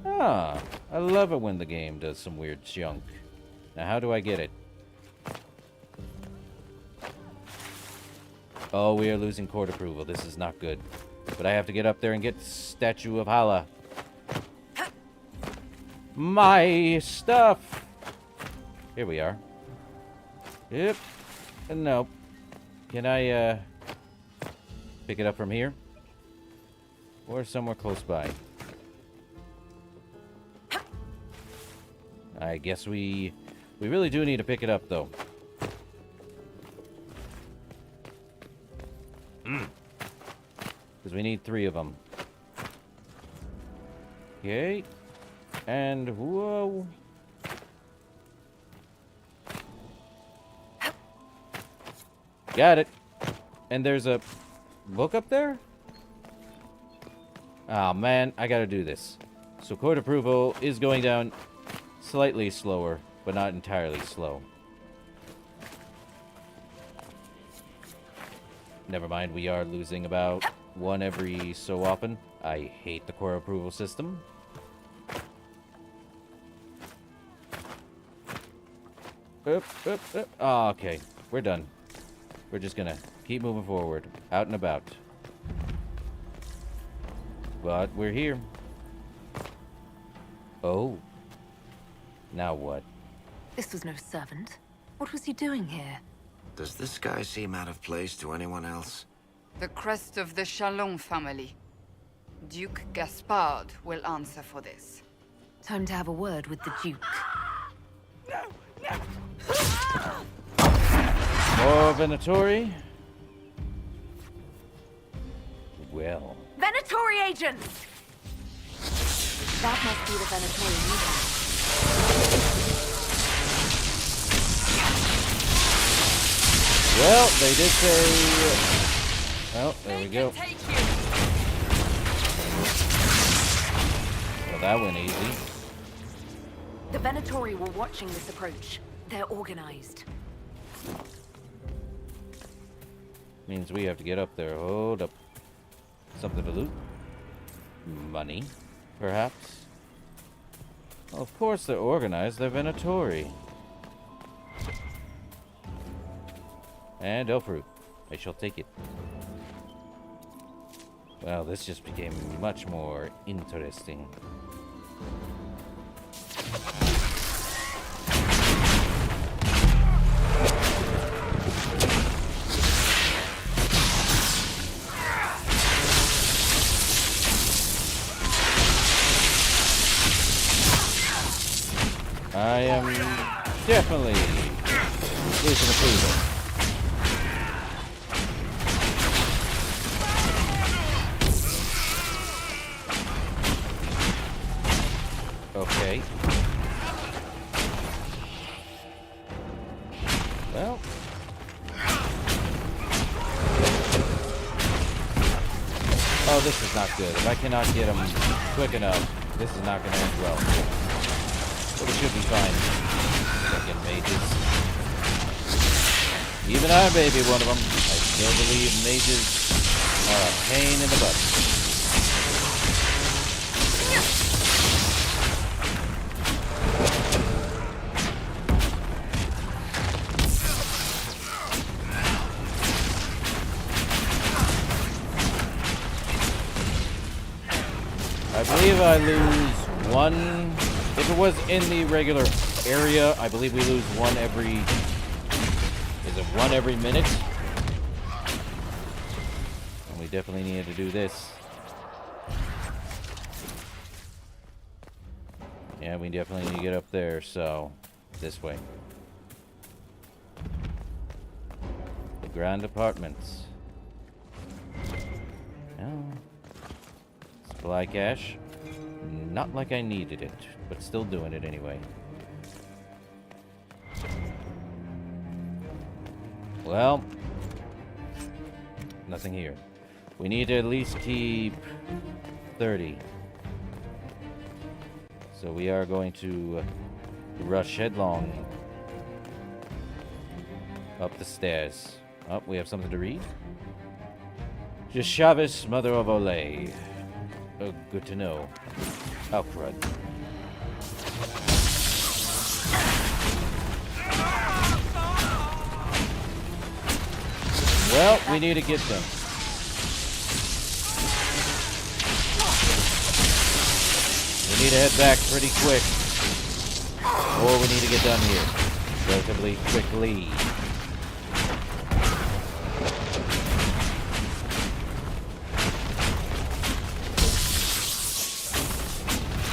[SPEAKER 1] Ah, I love it when the game does some weird junk. Now, how do I get it? Oh, we are losing court approval. This is not good. But I have to get up there and get Statue of Hala. My stuff! Here we are. Yep. Nope. Can I, pick it up from here? Or somewhere close by? I guess we really do need to pick it up, though. Because we need 3 of them. Okay. And, whoa. Got it. And there's a book up there? Oh, man. I gotta do this. So, court approval is going down slightly slower, but not entirely slow. Never mind, we are losing about 1 every so often. I hate the core approval system. Oh, okay, we're done. We're just gonna keep moving forward, out and about. But we're here. Oh. Now what?
[SPEAKER 5] This was no servant. What was he doing here?
[SPEAKER 3] Does this guy seem out of place to anyone else?
[SPEAKER 15] The crest of the Chalon family. Duke Gaspard will answer for this.
[SPEAKER 5] Time to have a word with the Duke.
[SPEAKER 1] More Venatori? Well.
[SPEAKER 5] Venatori agents! That must be the Venatori leader.
[SPEAKER 1] Well, they did say... Oh, there we go. Well, that went easy.
[SPEAKER 5] The Venatori were watching this approach. They're organized.
[SPEAKER 1] Means we have to get up there. Hold up. Something to loot? Money, perhaps? Well, of course they're organized. They're Venatori. And elf fruit. I shall take it. Well, this just became much more interesting. I am definitely losing approval. Okay. Well. Oh, this is not good. If I cannot get him quick enough, this is not going to end well. But it should be fine. Fucking mages. Even I may be one of them. I still believe mages are a pain in the butt. I believe I lose 1. If it was in the regular area, I believe we lose 1 every... Is Is it one every minute? And we definitely needed to do this. Yeah, we definitely need to get up there, so this way. The Grand Apartments. Oh. Supply cache. Not like I needed it, but still doing it anyway. Well, nothing here. We need to at least keep 30. So we are going to rush headlong up the stairs. Oh, we have something to read. Just Chavez, mother of Olay. Oh, good to know. Oh, crud. Well, we need to get them. We need to head back pretty quick. Or we need to get done here relatively quickly.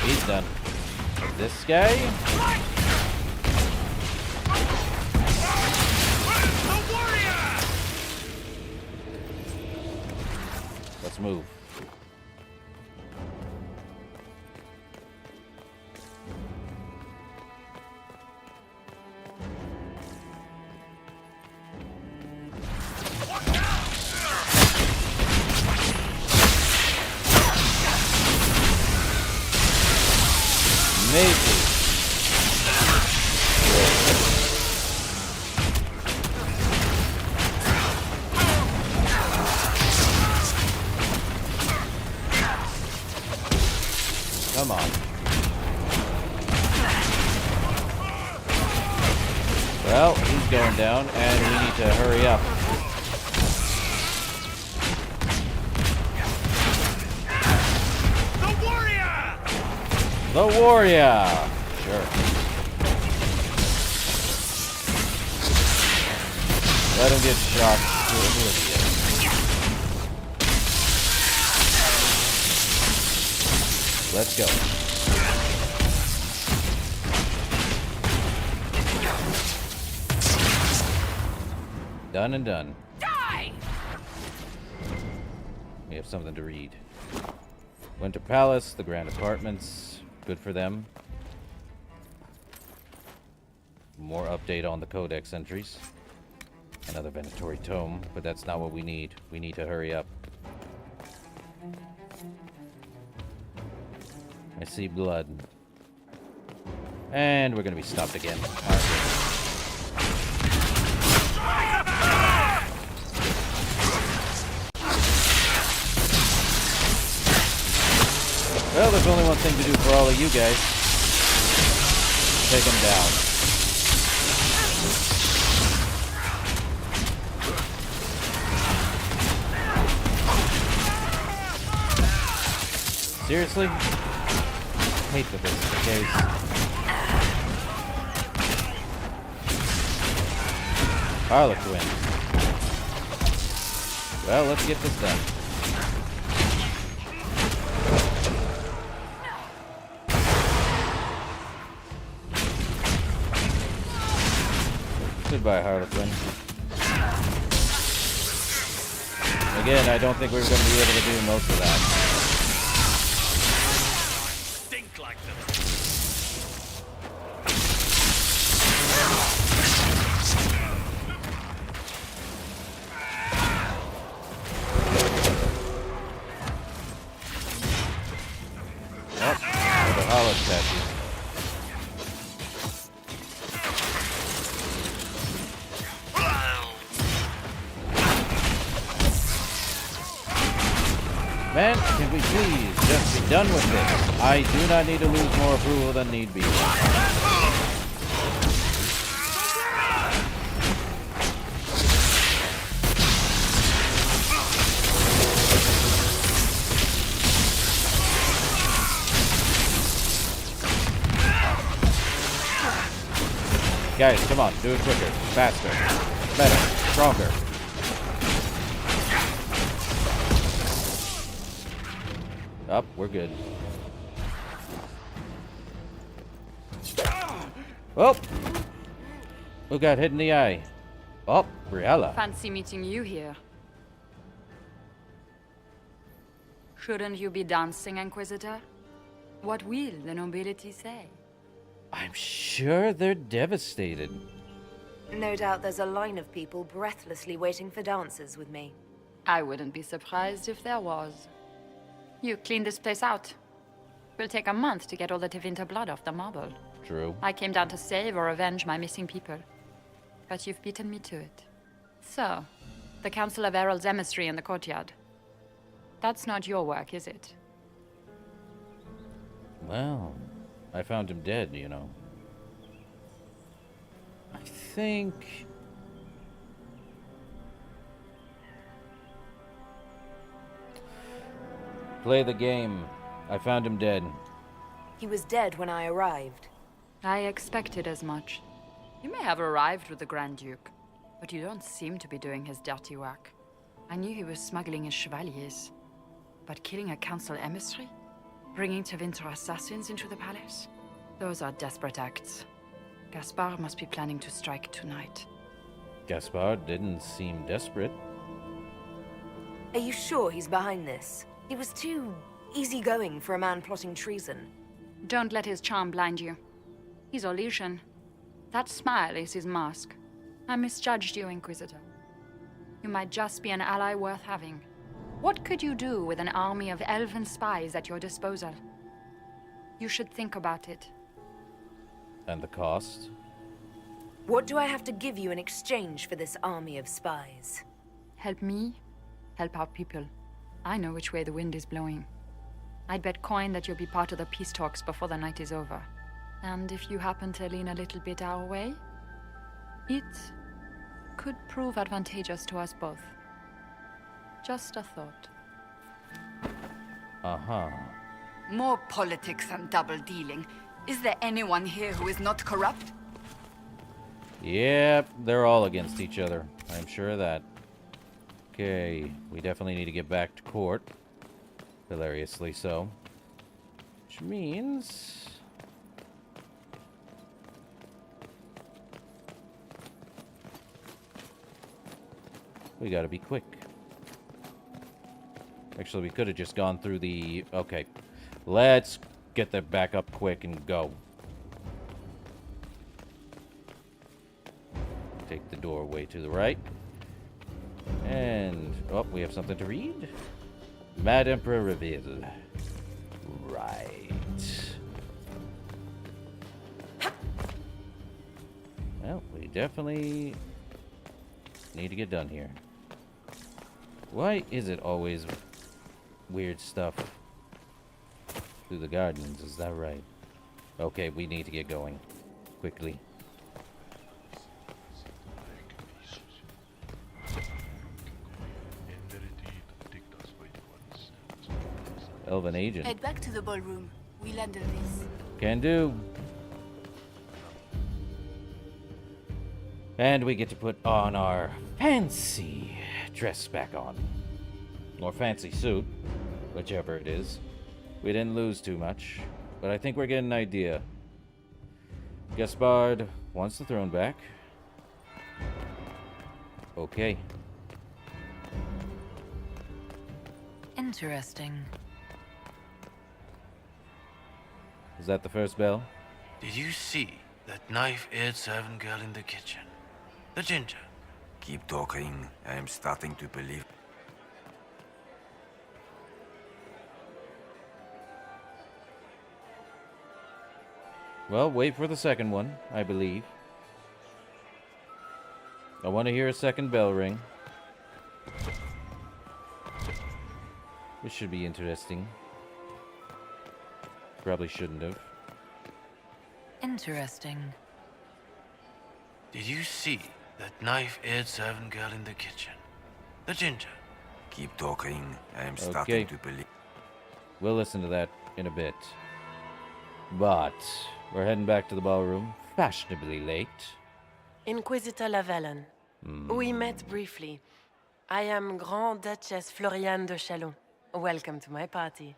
[SPEAKER 1] He's done. This guy? Let's move. Amazing. Come on. Well, he's going down, and we need to hurry up. The warrior! Sure. Let him get shot to oblivion. Let's go. Done and done.
[SPEAKER 18] Die!
[SPEAKER 1] We have something to read. Winter Palace, the Grand Apartments. Good for them. More update on the Codex entries. Another Venatori tome, but that's not what we need. We need to hurry up. I see blood. And we're gonna be stopped again. Aren't we? Well, there's only one thing to do for all of you guys. Take him down. Seriously? I hate that this is the case. Harlequin. Well, let's get this done. Goodbye, Harlequin. Again, I don't think we're going to be able to do most of that.
[SPEAKER 11] Stink like them.
[SPEAKER 1] Oh, the hollow statue. Man, can we please just be done with this? I do not need to lose more approval than need be. Guys, come on, do it quicker, faster. Better. Stronger. Up, we're good. Oh! Who got hit in the eye? Oh, Briella.
[SPEAKER 9] Fancy meeting you here. Shouldn't you be dancing, Inquisitor? What will the nobility say?
[SPEAKER 1] I'm sure they're devastated.
[SPEAKER 5] No doubt there's a line of people breathlessly waiting for dances with me.
[SPEAKER 9] I wouldn't be surprised if there was. You cleaned this place out. Will take a month to get all the Tevinter blood off the marble.
[SPEAKER 1] True.
[SPEAKER 9] I came down to save or avenge my missing people. But you've beaten me to it. So, the Council of Herald's emissary in the courtyard. That's not your work, is it?
[SPEAKER 1] Well, I found him dead, you know. I think... Play the game. I found him dead.
[SPEAKER 5] He was dead when I arrived.
[SPEAKER 9] I expected as much. You may have arrived with the Grand Duke, but you don't seem to be doing his dirty work. I knew he was smuggling his chevaliers. But killing a council emissary? Bringing Tevinter assassins into the palace? Those are desperate acts. Gaspard must be planning to strike tonight.
[SPEAKER 1] Gaspard didn't seem desperate.
[SPEAKER 5] Are you sure he's behind this? He was too easygoing for a man plotting treason.
[SPEAKER 9] Don't let his charm blind you. He's Orlesian. That smile is his mask. I misjudged you, Inquisitor. You might just be an ally worth having. What could you do with an army of elven spies at your disposal? You should think about it.
[SPEAKER 1] And the cost?
[SPEAKER 5] What do I have to give you in exchange for this army of spies?
[SPEAKER 9] Help me, help our people. I know which way the wind is blowing. I'd bet coin that you'll be part of the peace talks before the night is over. And if you happen to lean a little bit our way, it could prove advantageous to us both. Just a thought.
[SPEAKER 1] Uh-huh.
[SPEAKER 15] More politics and double-dealing. Is there anyone here who is not corrupt?
[SPEAKER 1] Yep, they're all against each other. I'm sure of that. Okay, we definitely need to get back to court. Hilariously so. Which means... we gotta be quick. Actually, we could have just gone through the... okay. Let's get that back up quick and go. Take the doorway to the right. And... oh, we have something to read. Mad Emperor reveal. Right. Well, we definitely need to get done here. Why is it always weird stuff through the gardens? Is that right? Okay, we need to get going quickly. Elven agent.
[SPEAKER 16] Head back to the ballroom. We'll handle this.
[SPEAKER 1] Can do. And we get to put on our fancy dress back on. Or fancy suit, whichever it is. We didn't lose too much, but I think we're getting an idea. Gaspard wants the throne back. Okay.
[SPEAKER 5] Interesting.
[SPEAKER 1] Is that the first bell?
[SPEAKER 20] Did you see that knife-edged servant girl in the kitchen? The ginger.
[SPEAKER 3] Keep talking. I am starting to believe.
[SPEAKER 1] Well, wait for the second one, I believe. I want to hear a second bell ring. This should be interesting. Probably shouldn't have.
[SPEAKER 5] Interesting.
[SPEAKER 20] Did you see that knife-edged servant girl in the kitchen? The ginger.
[SPEAKER 3] Keep talking. I am starting to believe.
[SPEAKER 1] We'll listen to that in a bit. But we're heading back to the ballroom, fashionably late.
[SPEAKER 18] Inquisitor Lavellan.
[SPEAKER 17] We met briefly. I am Grand Duchess Floriane de Chalon. Welcome to my party.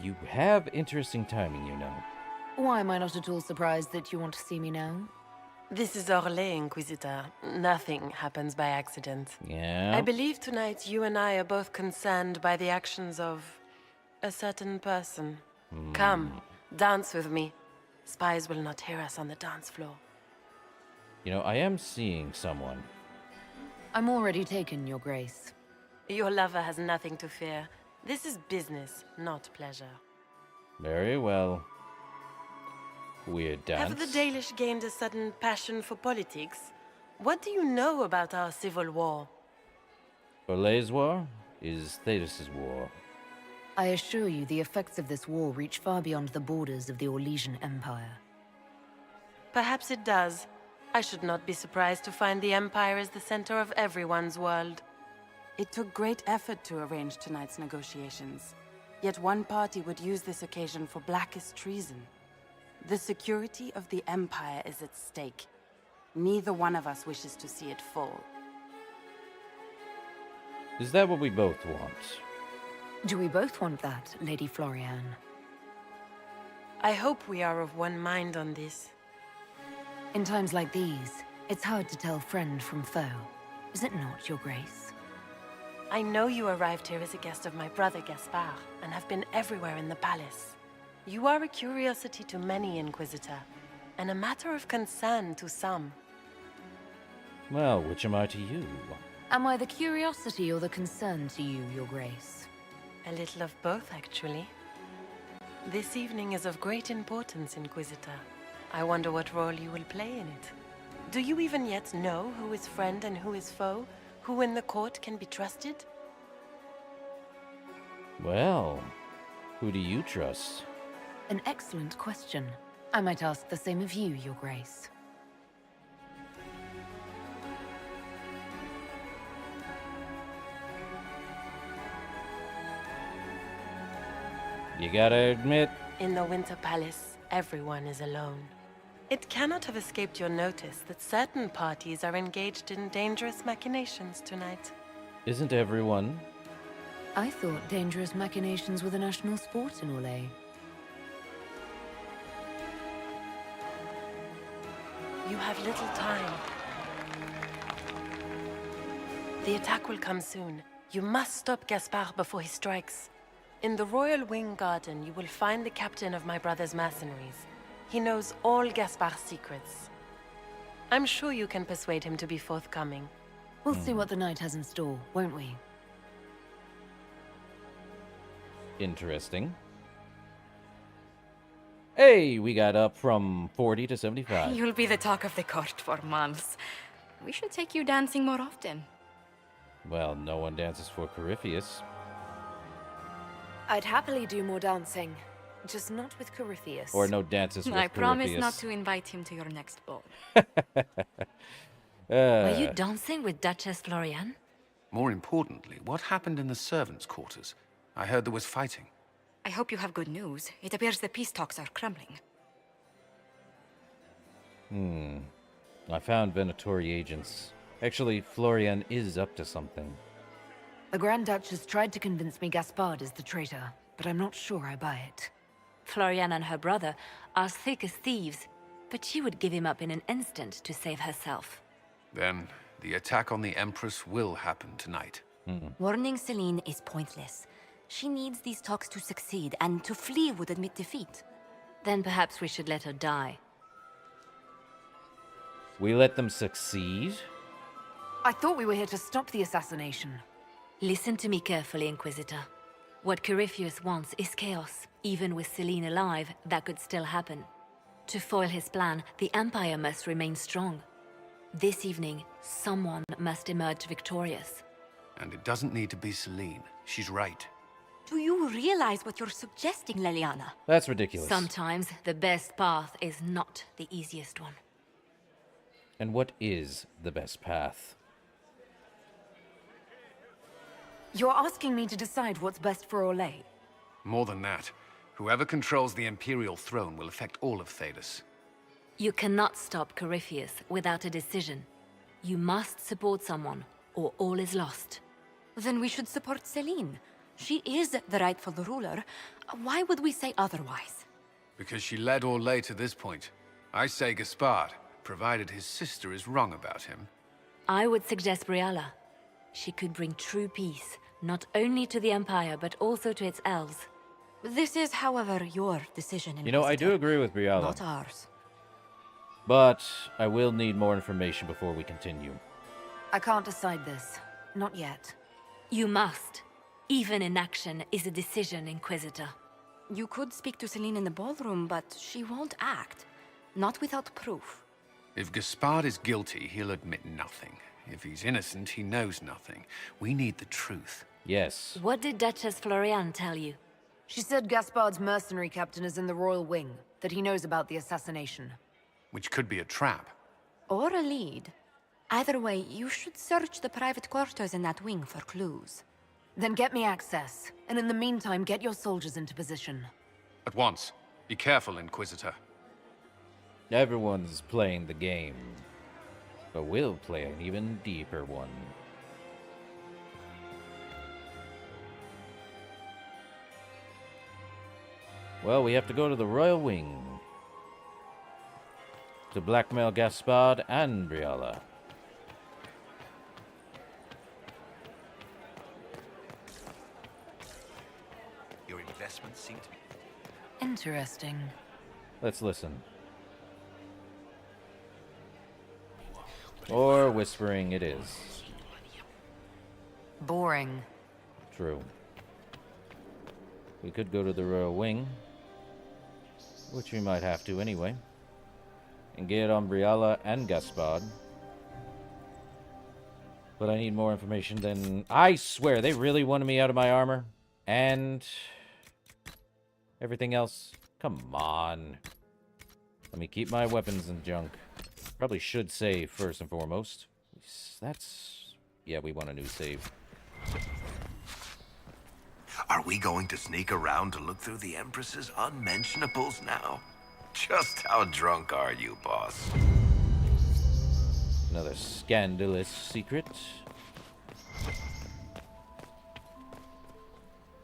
[SPEAKER 1] You have interesting timing, you know.
[SPEAKER 5] Why am I not at all surprised that you want to see me now?
[SPEAKER 17] This is Orlais, Inquisitor. Nothing happens by accident.
[SPEAKER 1] Yeah?
[SPEAKER 17] I believe tonight you and I are both concerned by the actions of a certain person. Come, dance with me. Spies will not hear us on the dance floor.
[SPEAKER 1] You know, I am seeing someone.
[SPEAKER 5] I'm already taken, Your Grace.
[SPEAKER 17] Your lover has nothing to fear. This is business, not pleasure.
[SPEAKER 1] Very well. Weird dance.
[SPEAKER 17] Have the Dalish gained a sudden passion for politics? What do you know about our civil war?
[SPEAKER 1] Orlais' war is Thetis' war.
[SPEAKER 5] I assure you, the effects of this war reach far beyond the borders of the Orlesian Empire.
[SPEAKER 17] Perhaps it does. I should not be surprised to find the Empire is the center of everyone's world.
[SPEAKER 22] It took great effort to arrange tonight's negotiations. Yet one party would use this occasion for blackest treason. The security of the Empire is at stake. Neither one of us wishes to see it fall.
[SPEAKER 1] Is that what we both want?
[SPEAKER 5] Do we both want that, Lady Floriane?
[SPEAKER 17] I hope we are of one mind on this.
[SPEAKER 5] In times like these, it's hard to tell friend from foe. Is it not, Your Grace?
[SPEAKER 17] I know you arrived here as a guest of my brother Gaspard, and have been everywhere in the palace. You are a curiosity to many, Inquisitor, and a matter of concern to some.
[SPEAKER 1] Well, which am I to you?
[SPEAKER 5] Am I the curiosity or the concern to you, Your Grace?
[SPEAKER 17] A little of both, actually. This evening is of great importance, Inquisitor. I wonder what role you will play in it. Do you even yet know who is friend and who is foe? Who in the court can be trusted?
[SPEAKER 1] Well, who do you trust?
[SPEAKER 5] An excellent question. I might ask the same of you, Your Grace.
[SPEAKER 1] You gotta admit...
[SPEAKER 17] In the Winter Palace, everyone is alone. It cannot have escaped your notice that certain parties are engaged in dangerous machinations tonight.
[SPEAKER 1] Isn't everyone?
[SPEAKER 5] I thought dangerous machinations were the national sport in Orlais.
[SPEAKER 17] You have little time. The attack will come soon. You must stop Gaspard before he strikes. In the Royal Wing Garden, you will find the captain of my brother's mercenaries. He knows all Gaspard's secrets. I'm sure you can persuade him to be forthcoming.
[SPEAKER 5] We'll see what the night has in store, won't we?
[SPEAKER 1] Interesting. Hey, we got up from 40 to 75.
[SPEAKER 2] You'll be the talk of the court for months. We should take you dancing more often.
[SPEAKER 1] Well, no one dances for Corypheus.
[SPEAKER 5] I'd happily do more dancing. Just not with Corypheus.
[SPEAKER 1] Or no dances with Corypheus.
[SPEAKER 2] I promise not to invite him to your next ball.
[SPEAKER 4] Were you dancing with Duchess Floriane?
[SPEAKER 23] More importantly, what happened in the servants' quarters? I heard there was fighting.
[SPEAKER 2] I hope you have good news. It appears the peace talks are crumbling.
[SPEAKER 1] I found Venatori agents. Actually, Florian is up to something.
[SPEAKER 5] The Grand Duchess tried to convince me Gaspard is the traitor, but I'm not sure I buy it.
[SPEAKER 4] Floriane and her brother are thick as thieves, but she would give him up in an instant to save herself.
[SPEAKER 23] Then, the attack on the Empress will happen tonight.
[SPEAKER 2] Warning Celine is pointless. She needs these talks to succeed, and to flee would admit defeat.
[SPEAKER 4] Then perhaps we should let her die.
[SPEAKER 1] We let them succeed?
[SPEAKER 5] I thought we were here to stop the assassination.
[SPEAKER 4] Listen to me carefully, Inquisitor. What Corypheus wants is chaos. Even with Celine alive, that could still happen. To foil his plan, the Empire must remain strong. This evening, someone must emerge victorious.
[SPEAKER 23] And it doesn't need to be Celine. She's right.
[SPEAKER 2] Do you realize what you're suggesting, Leliana?
[SPEAKER 1] That's ridiculous.
[SPEAKER 4] Sometimes the best path is not the easiest one.
[SPEAKER 1] And what is the best path?
[SPEAKER 5] You're asking me to decide what's best for Orlais?
[SPEAKER 23] More than that, whoever controls the Imperial throne will affect all of Thedas.
[SPEAKER 4] You cannot stop Corypheus without a decision. You must support someone, or all is lost.
[SPEAKER 2] Then we should support Celine. She is the rightful ruler. Why would we say otherwise?
[SPEAKER 23] Because she led or lay to this point. I say Gaspard, provided his sister is wrong about him.
[SPEAKER 4] I would suggest Briala. She could bring true peace, not only to the Empire, but also to its elves.
[SPEAKER 2] This is, however, your decision.
[SPEAKER 1] You know, I do agree with Briala.
[SPEAKER 2] Not ours.
[SPEAKER 1] But I will need more information before we continue.
[SPEAKER 5] I can't decide this. Not yet.
[SPEAKER 4] You must. Even inaction is a decision, Inquisitor.
[SPEAKER 2] You could speak to Celine in the ballroom, but she won't act. Not without proof.
[SPEAKER 23] If Gaspard is guilty, he'll admit nothing. If he's innocent, he knows nothing. We need the truth.
[SPEAKER 1] Yes.
[SPEAKER 4] What did Duchess Florian tell you?
[SPEAKER 5] She said Gaspard's mercenary captain is in the royal wing, that he knows about the assassination.
[SPEAKER 23] Which could be a trap.
[SPEAKER 2] Or a lead. Either way, you should search the private quarters in that wing for clues.
[SPEAKER 5] Then get me access, and in the meantime, get your soldiers into position.
[SPEAKER 23] At once. Be careful, Inquisitor.
[SPEAKER 1] Everyone's playing the game, but we'll play an even deeper one. Well, we have to go to the Royal Wing to blackmail Gaspard and Briala.
[SPEAKER 14] Your investments seem to be...
[SPEAKER 5] Interesting.
[SPEAKER 1] Let's listen. Or whispering it is.
[SPEAKER 5] Boring.
[SPEAKER 1] True. We could go to the Royal Wing, which we might have to anyway, and get on Briala and Gaspard. But I need more information than... I swear, they really wanted me out of my armor. And... everything else. Come on. Let me keep my weapons and junk. Probably should save first and foremost. That's... yeah, we want a new save.
[SPEAKER 3] Are we going to sneak around to look through the Empress's unmentionables now? Just how drunk are you, boss?
[SPEAKER 1] Another scandalous secret.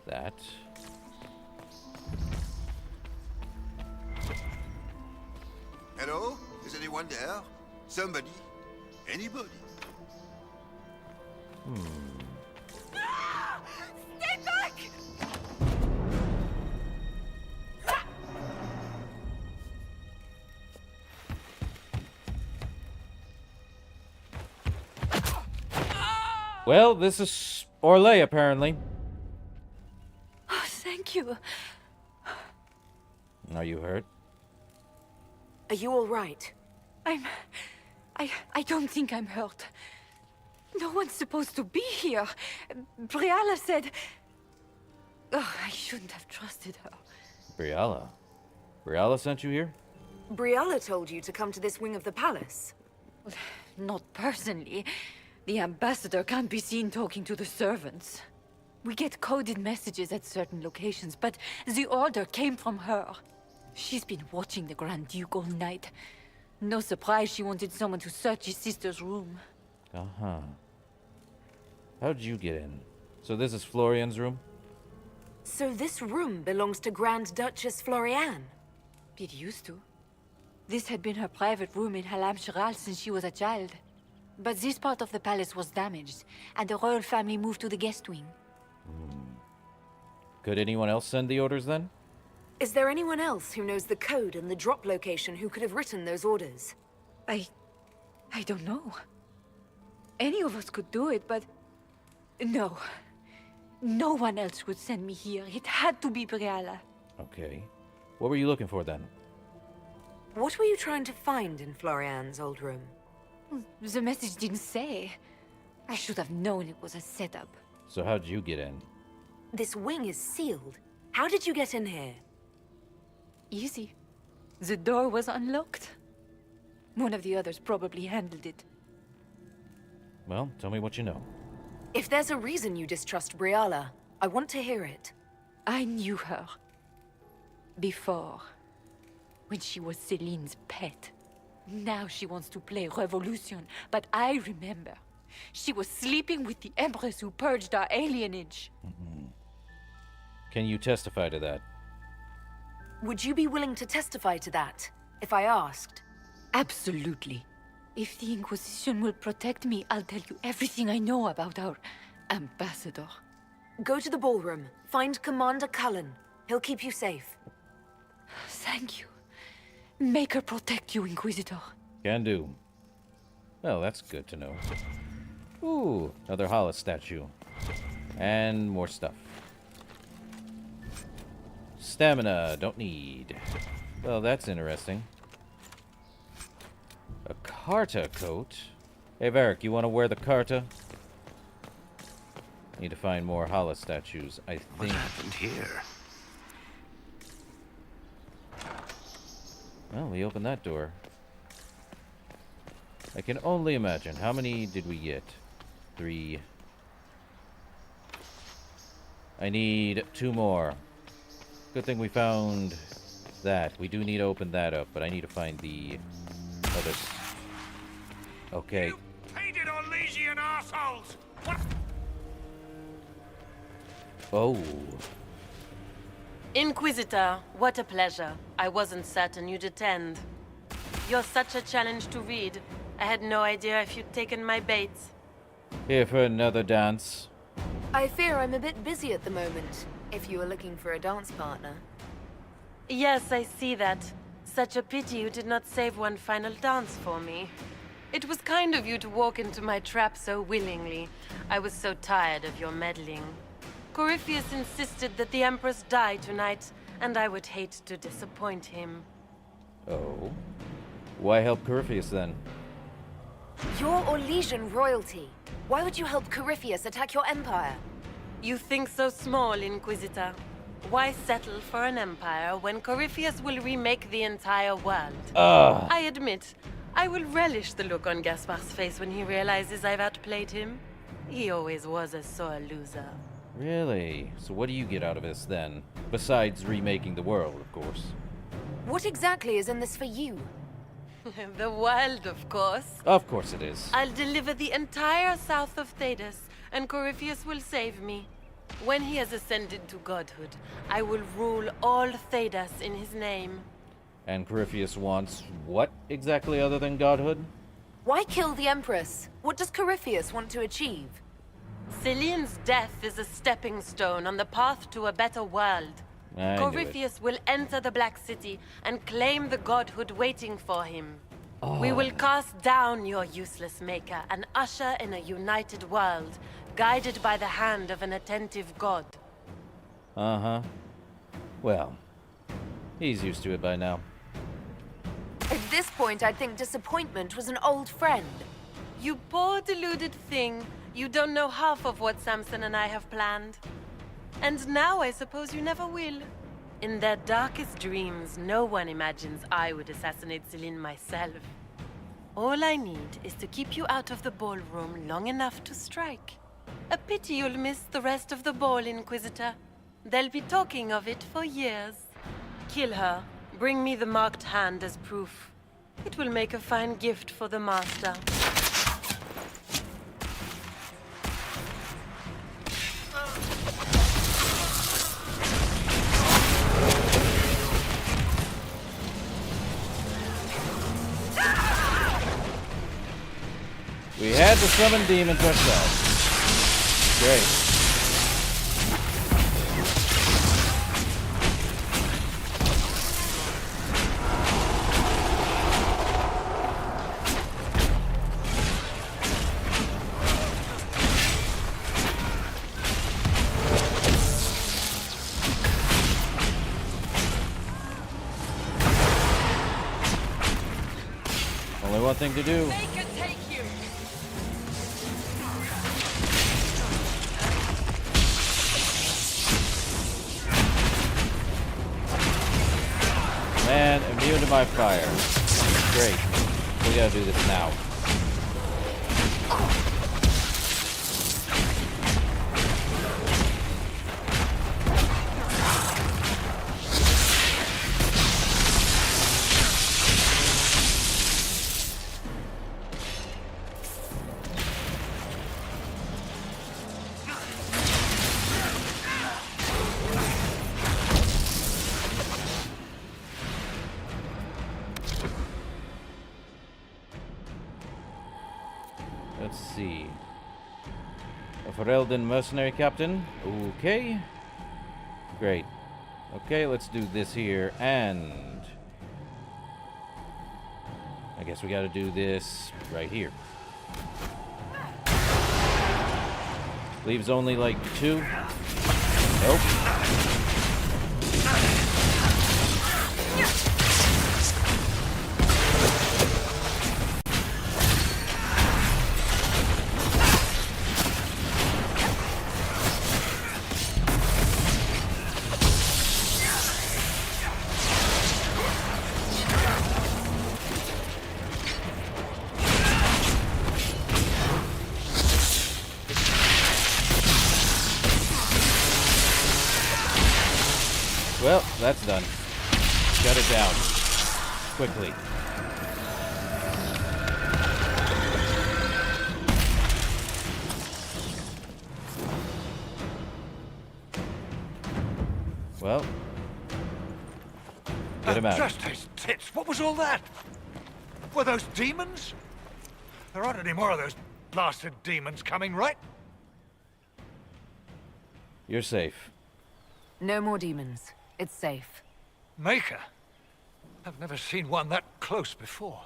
[SPEAKER 1] That.
[SPEAKER 6] Hello? Is anyone there? Somebody? Anybody?
[SPEAKER 12] Stay back!
[SPEAKER 1] Well, this is Orlais, apparently.
[SPEAKER 16] Oh, thank you.
[SPEAKER 1] Are you hurt?
[SPEAKER 5] Are you all right?
[SPEAKER 16] I don't think I'm hurt. No one's supposed to be here. Briala said... Oh, I shouldn't have trusted her.
[SPEAKER 1] Briala? Briala sent you here?
[SPEAKER 5] Briala told you to come to this wing of the palace.
[SPEAKER 16] Not personally. The ambassador can't be seen talking to the servants. We get coded messages at certain locations, but the order came from her. She's been watching the Grand Duke all night. No surprise she wanted someone to search his sister's room.
[SPEAKER 1] Uh-huh. How'd you get in? So this is Florian's room?
[SPEAKER 5] So this room belongs to Grand Duchess Florian?
[SPEAKER 16] It used to. This had been her private room in Halam Shiral since she was a child. But this part of the palace was damaged, and the royal family moved to the guest wing.
[SPEAKER 1] Could anyone else send the orders then?
[SPEAKER 5] Is there anyone else who knows the code and the drop location who could have written those orders?
[SPEAKER 16] I don't know. Any of us could do it, but... No. No one else would send me here. It had to be Briala.
[SPEAKER 1] Okay. What were you looking for then?
[SPEAKER 5] What were you trying to find in Florian's old room?
[SPEAKER 16] The message didn't say. I should have known it was a setup.
[SPEAKER 1] So how'd you get in?
[SPEAKER 5] This wing is sealed. How did you get in here?
[SPEAKER 16] Easy. The door was unlocked. One of the others probably handled it.
[SPEAKER 1] Well, tell me what you know.
[SPEAKER 5] If there's a reason you distrust Briala, I want to hear it.
[SPEAKER 16] I knew her. Before. When she was Celine's pet.
[SPEAKER 8] Now she wants to play revolution, but I remember. She was sleeping with the Empress who purged our alienage.
[SPEAKER 1] Can you testify to that?
[SPEAKER 5] Would you be willing to testify to that, if I asked?
[SPEAKER 8] Absolutely. If the Inquisition will protect me, I'll tell you everything I know about our ambassador.
[SPEAKER 5] Go to the ballroom. Find Commander Cullen. He'll keep you safe.
[SPEAKER 8] Thank you. Make her protect you, Inquisitor.
[SPEAKER 1] Can do. Well, that's good to know. Ooh, another Hala statue. And more stuff. Stamina, don't need. Well, that's interesting. A Carta coat? Hey, Varric, you want to wear the Carta? Need to find more Hala statues, I think.
[SPEAKER 3] What happened here?
[SPEAKER 1] Well, we opened that door. I can only imagine. How many did we get? 3. I need 2 more. Good thing we found that. We do need to open that up, but I need to find the others. Okay.
[SPEAKER 11] You painted Orlesian assholes! What?
[SPEAKER 1] Oh.
[SPEAKER 17] Inquisitor, what a pleasure. I wasn't certain you'd attend. You're such a challenge to read. I had no idea if you'd taken my bait.
[SPEAKER 1] Here for another dance.
[SPEAKER 5] I fear I'm a bit busy at the moment, if you were looking for a dance partner.
[SPEAKER 17] Yes, I see that. Such a pity you did not save one final dance for me. It was kind of you to walk into my trap so willingly. I was so tired of your meddling. Corypheus insisted that the Empress die tonight, and I would hate to disappoint him.
[SPEAKER 1] Oh. Why help Corypheus then?
[SPEAKER 5] You're Orlesian royalty. Why would you help Corypheus attack your empire?
[SPEAKER 17] You think so small, Inquisitor. Why settle for an empire when Corypheus will remake the entire world? I admit, I will relish the look on Gaspar's face when he realizes I've outplayed him. He always was a sore loser.
[SPEAKER 1] Really? So what do you get out of this then? Besides remaking the world, of course.
[SPEAKER 5] What exactly is in this for you?
[SPEAKER 17] The world, of course.
[SPEAKER 1] Of course it is.
[SPEAKER 17] I'll deliver the entire south of Thedas, and Corypheus will save me. When he has ascended to godhood, I will rule all Thedas in his name.
[SPEAKER 1] And Corypheus wants what exactly other than godhood?
[SPEAKER 5] Why kill the Empress? What does Corypheus want to achieve?
[SPEAKER 17] Celine's death is a stepping stone on the path to a better world.
[SPEAKER 1] I knew it.
[SPEAKER 17] Corypheus will enter the Black City and claim the godhood waiting for him. We will cast down your useless maker and usher in a united world, guided by the hand of an attentive god.
[SPEAKER 1] Uh-huh. Well, he's used to it by now.
[SPEAKER 5] At this point, I'd think disappointment was an old friend.
[SPEAKER 17] You poor deluded thing. You don't know half of what Samson and I have planned. And now I suppose you never will. In their darkest dreams, no one imagines I would assassinate Celine myself. All I need is to keep you out of the ballroom long enough to strike. A pity you'll miss the rest of the ball, Inquisitor. They'll be talking of it for years. Kill her. Bring me the marked hand as proof. It will make a fine gift for the Master.
[SPEAKER 1] We had to summon demons ourselves. Great. Only one thing to do.
[SPEAKER 8] Make it take you.
[SPEAKER 1] Man, immune to my fire. Great. We gotta do this now. let's see. A Ferelden mercenary captain. Okay. Great. Okay, let's do this here, and I guess we gotta do this right here. Leaves only like 2. Nope. Well, that's done. Shut it down. Quickly. Well. Get him out.
[SPEAKER 13] Just his tits. What was all that? Were those demons? There aren't any more of those blasted demons coming, right?
[SPEAKER 1] You're safe.
[SPEAKER 5] No more demons. It's safe.
[SPEAKER 13] Maker? I've never seen one that close before.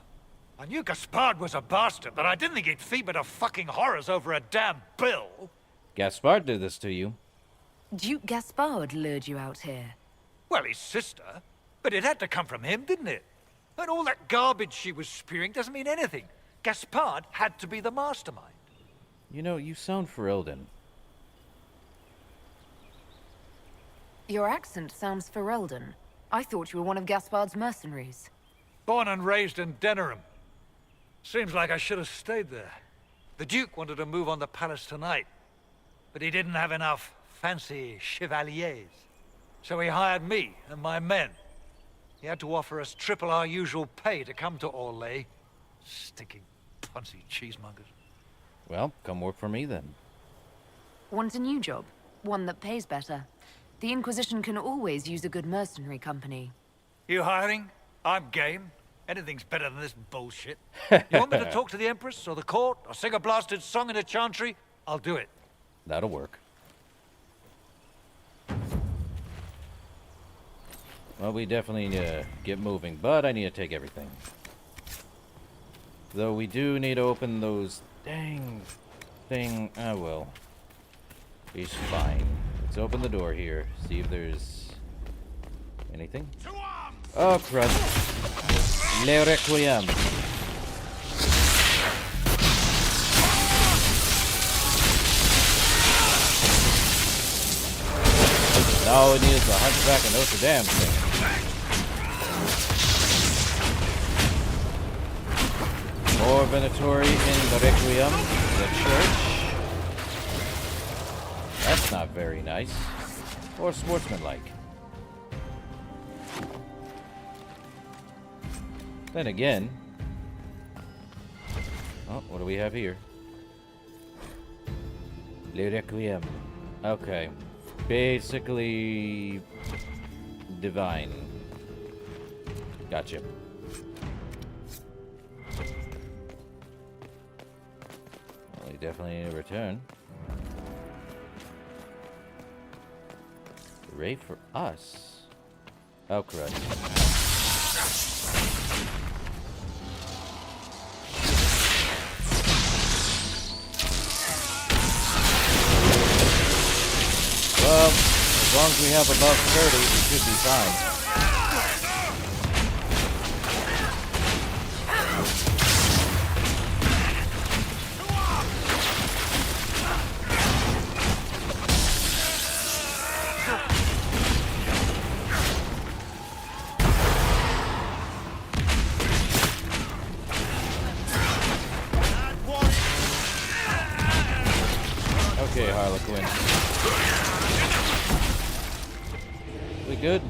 [SPEAKER 13] I knew Gaspard was a bastard, but I didn't think he'd feed me to fucking horrors over a damn bill.
[SPEAKER 1] Gaspard did this to you.
[SPEAKER 5] Duke Gaspard lured you out here.
[SPEAKER 13] Well, his sister. But it had to come from him, didn't it? And all that garbage she was spewing doesn't mean anything. Gaspard had to be the mastermind.
[SPEAKER 1] You know, you sound Ferelden.
[SPEAKER 5] Your accent sounds Ferelden. I thought you were one of Gaspard's mercenaries.
[SPEAKER 13] Born and raised in Denerim. Seems like I should have stayed there. The Duke wanted to move on the palace tonight, but he didn't have enough fancy chevaliers. So he hired me and my men. He had to offer us triple our usual pay to come to Orlais. Stinking punsy cheesemongers.
[SPEAKER 1] Well, come work for me then.
[SPEAKER 5] Want a new job? One that pays better. The Inquisition can always use a good mercenary company.
[SPEAKER 13] You hiring? I'm game. Anything's better than this bullshit. You want me to talk to the Empress or the court or sing a blasted song in a chantry? I'll do it.
[SPEAKER 1] That'll work. Well, we definitely need to get moving, but I need to take everything. Though we do need to open those dang thing. Oh well. He's fine. Let's open the door here. See if there's anything. Oh crud. Le Requiem. Now it needs the Hunchback of Notre Dame thing. More Venatori in the Requiem, the church. That's not very nice. Or sportsmanlike. Then again... Oh, what do we have here? Le Requiem. Okay. Basically... divine. Gotcha. Well, we definitely need to return. Raid for us? Oh, correct. Well, as long as we have above 30, we should be fine. Okay, Harlequin. We good?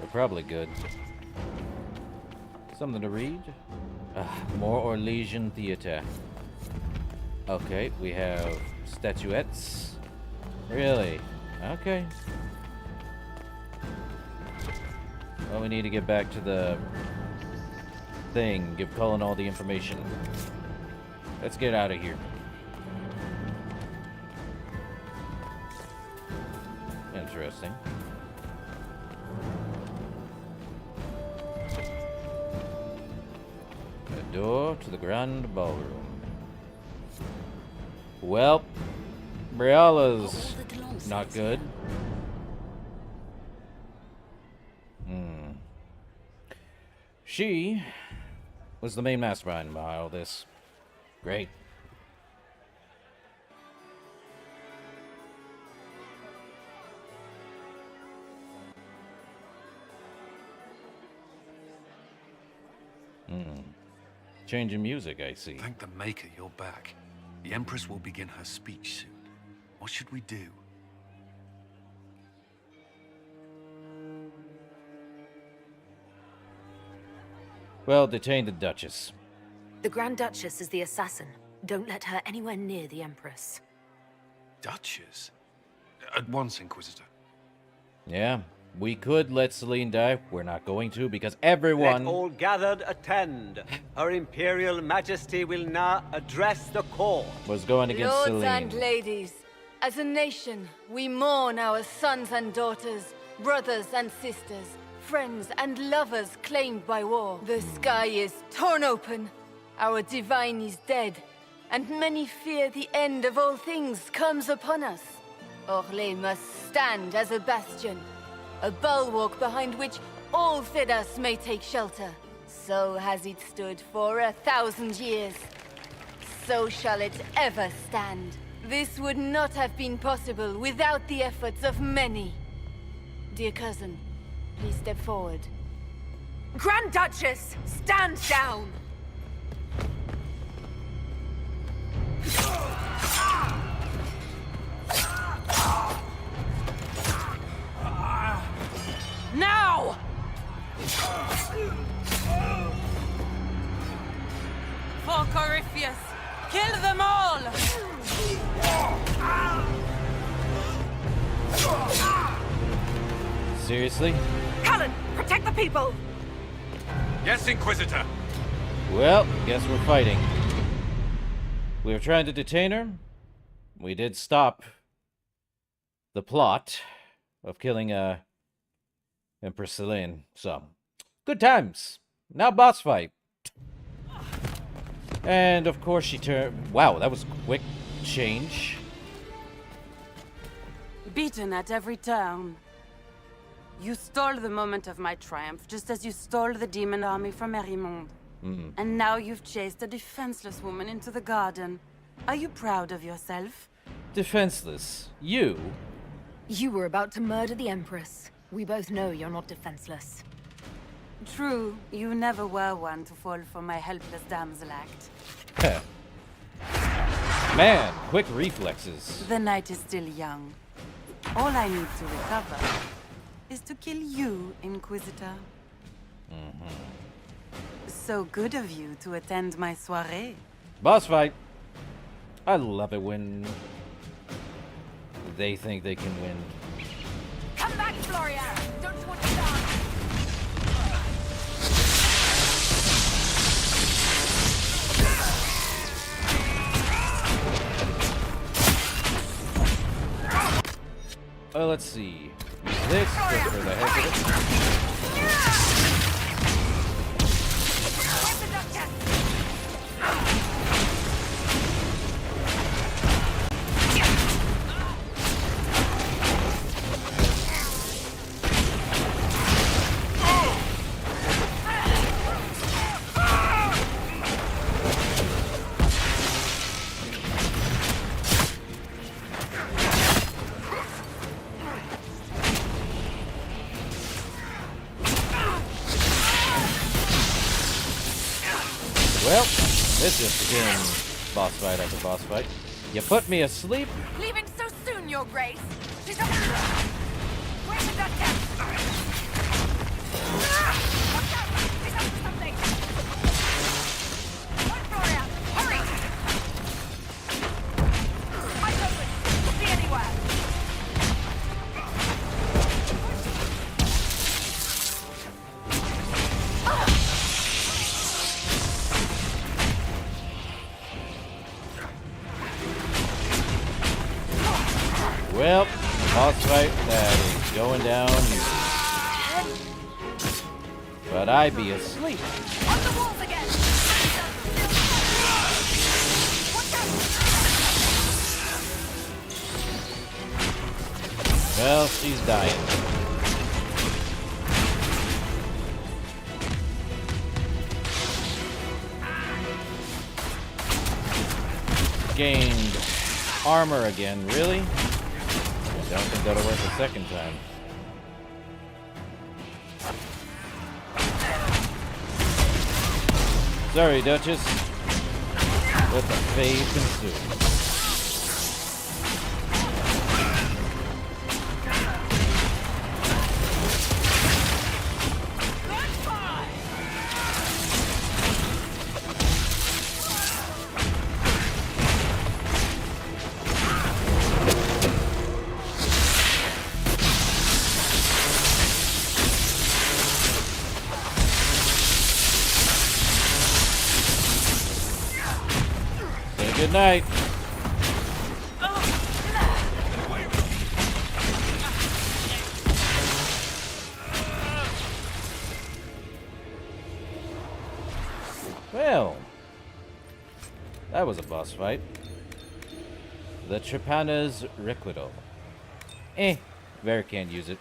[SPEAKER 1] We're probably good. Something to read? More Orlesian theater. Okay, we have statuettes. Really? Okay. Well, we need to get back to the thing. Give Cullen all the information. Let's get out of here. Interesting. A door to the grand ballroom. Well, Briala's not good. She was the main mastermind behind all this. Great. Change in music, I see.
[SPEAKER 23] Thank the Maker you're back. The Empress will begin her speech soon. What should we do?
[SPEAKER 1] Well, detain the Duchess.
[SPEAKER 5] The Grand Duchess is the assassin. Don't let her anywhere near the Empress.
[SPEAKER 23] Duchess? At once, Inquisitor.
[SPEAKER 1] Yeah, we could let Celine die. We're not going to because everyone...
[SPEAKER 10] Let all gathered attend. Her Imperial Majesty will now address the court.
[SPEAKER 1] was going against
[SPEAKER 16] Lords
[SPEAKER 1] Celine.
[SPEAKER 16] and ladies, as a nation, we mourn our sons and daughters, brothers and sisters, friends and lovers claimed by war. The sky is torn open, our divine is dead, and many fear the end of all things comes upon us. Orlais must stand as a bastion, a bulwark behind which all Thedas may take shelter. So has it stood for 1,000 years. So shall it ever stand. This would not have been possible without the efforts of many. Dear cousin, please step forward.
[SPEAKER 5] Grand Duchess, stand down!
[SPEAKER 17] Now! For Corypheus, kill them all!
[SPEAKER 1] Seriously?
[SPEAKER 5] Cullen, protect the people!
[SPEAKER 11] Yes, Inquisitor.
[SPEAKER 1] Well, guess we're fighting. We were trying to detain her. We did stop the plot of killing Empress Celine. So, good times. Now boss fight. And of course she turned... Wow, that was a quick change.
[SPEAKER 22] Beaten at every turn. You stole the moment of my triumph, just as you stole the demon army from Erimond. And now you've chased a defenseless woman into the garden. Are you proud of yourself?
[SPEAKER 1] Defenseless? You?
[SPEAKER 5] You were about to murder the Empress. We both know you're not defenseless.
[SPEAKER 22] True, you never were one to fall for my helpless damsel act.
[SPEAKER 1] Man, quick reflexes.
[SPEAKER 22] The night is still young. All I need to recover is to kill you, Inquisitor. So good of you to attend my soirée.
[SPEAKER 1] Boss fight. I love it when they think they can win.
[SPEAKER 5] Come back, Florian! Don't you want to die?
[SPEAKER 1] Let's see. This just for the heck of it. Well, this just became boss fight after boss fight. You put me asleep?
[SPEAKER 5] Leaving so soon, Your Grace! She's up the road! Where's the Duchess? Watch out! She's up to something! Run, Florian! Hurry! Eyes open! Could be anywhere!
[SPEAKER 1] Well, boss fight that is going down easy. But I be asleep.
[SPEAKER 12] On the walls again!
[SPEAKER 1] Well, she's dying. Gained armor again, really? I don't think that'll work a second time. Sorry, Duchess. Let the fade consume. Good night. Well, that was a boss fight. The Trapana's Requital. Very can't use it.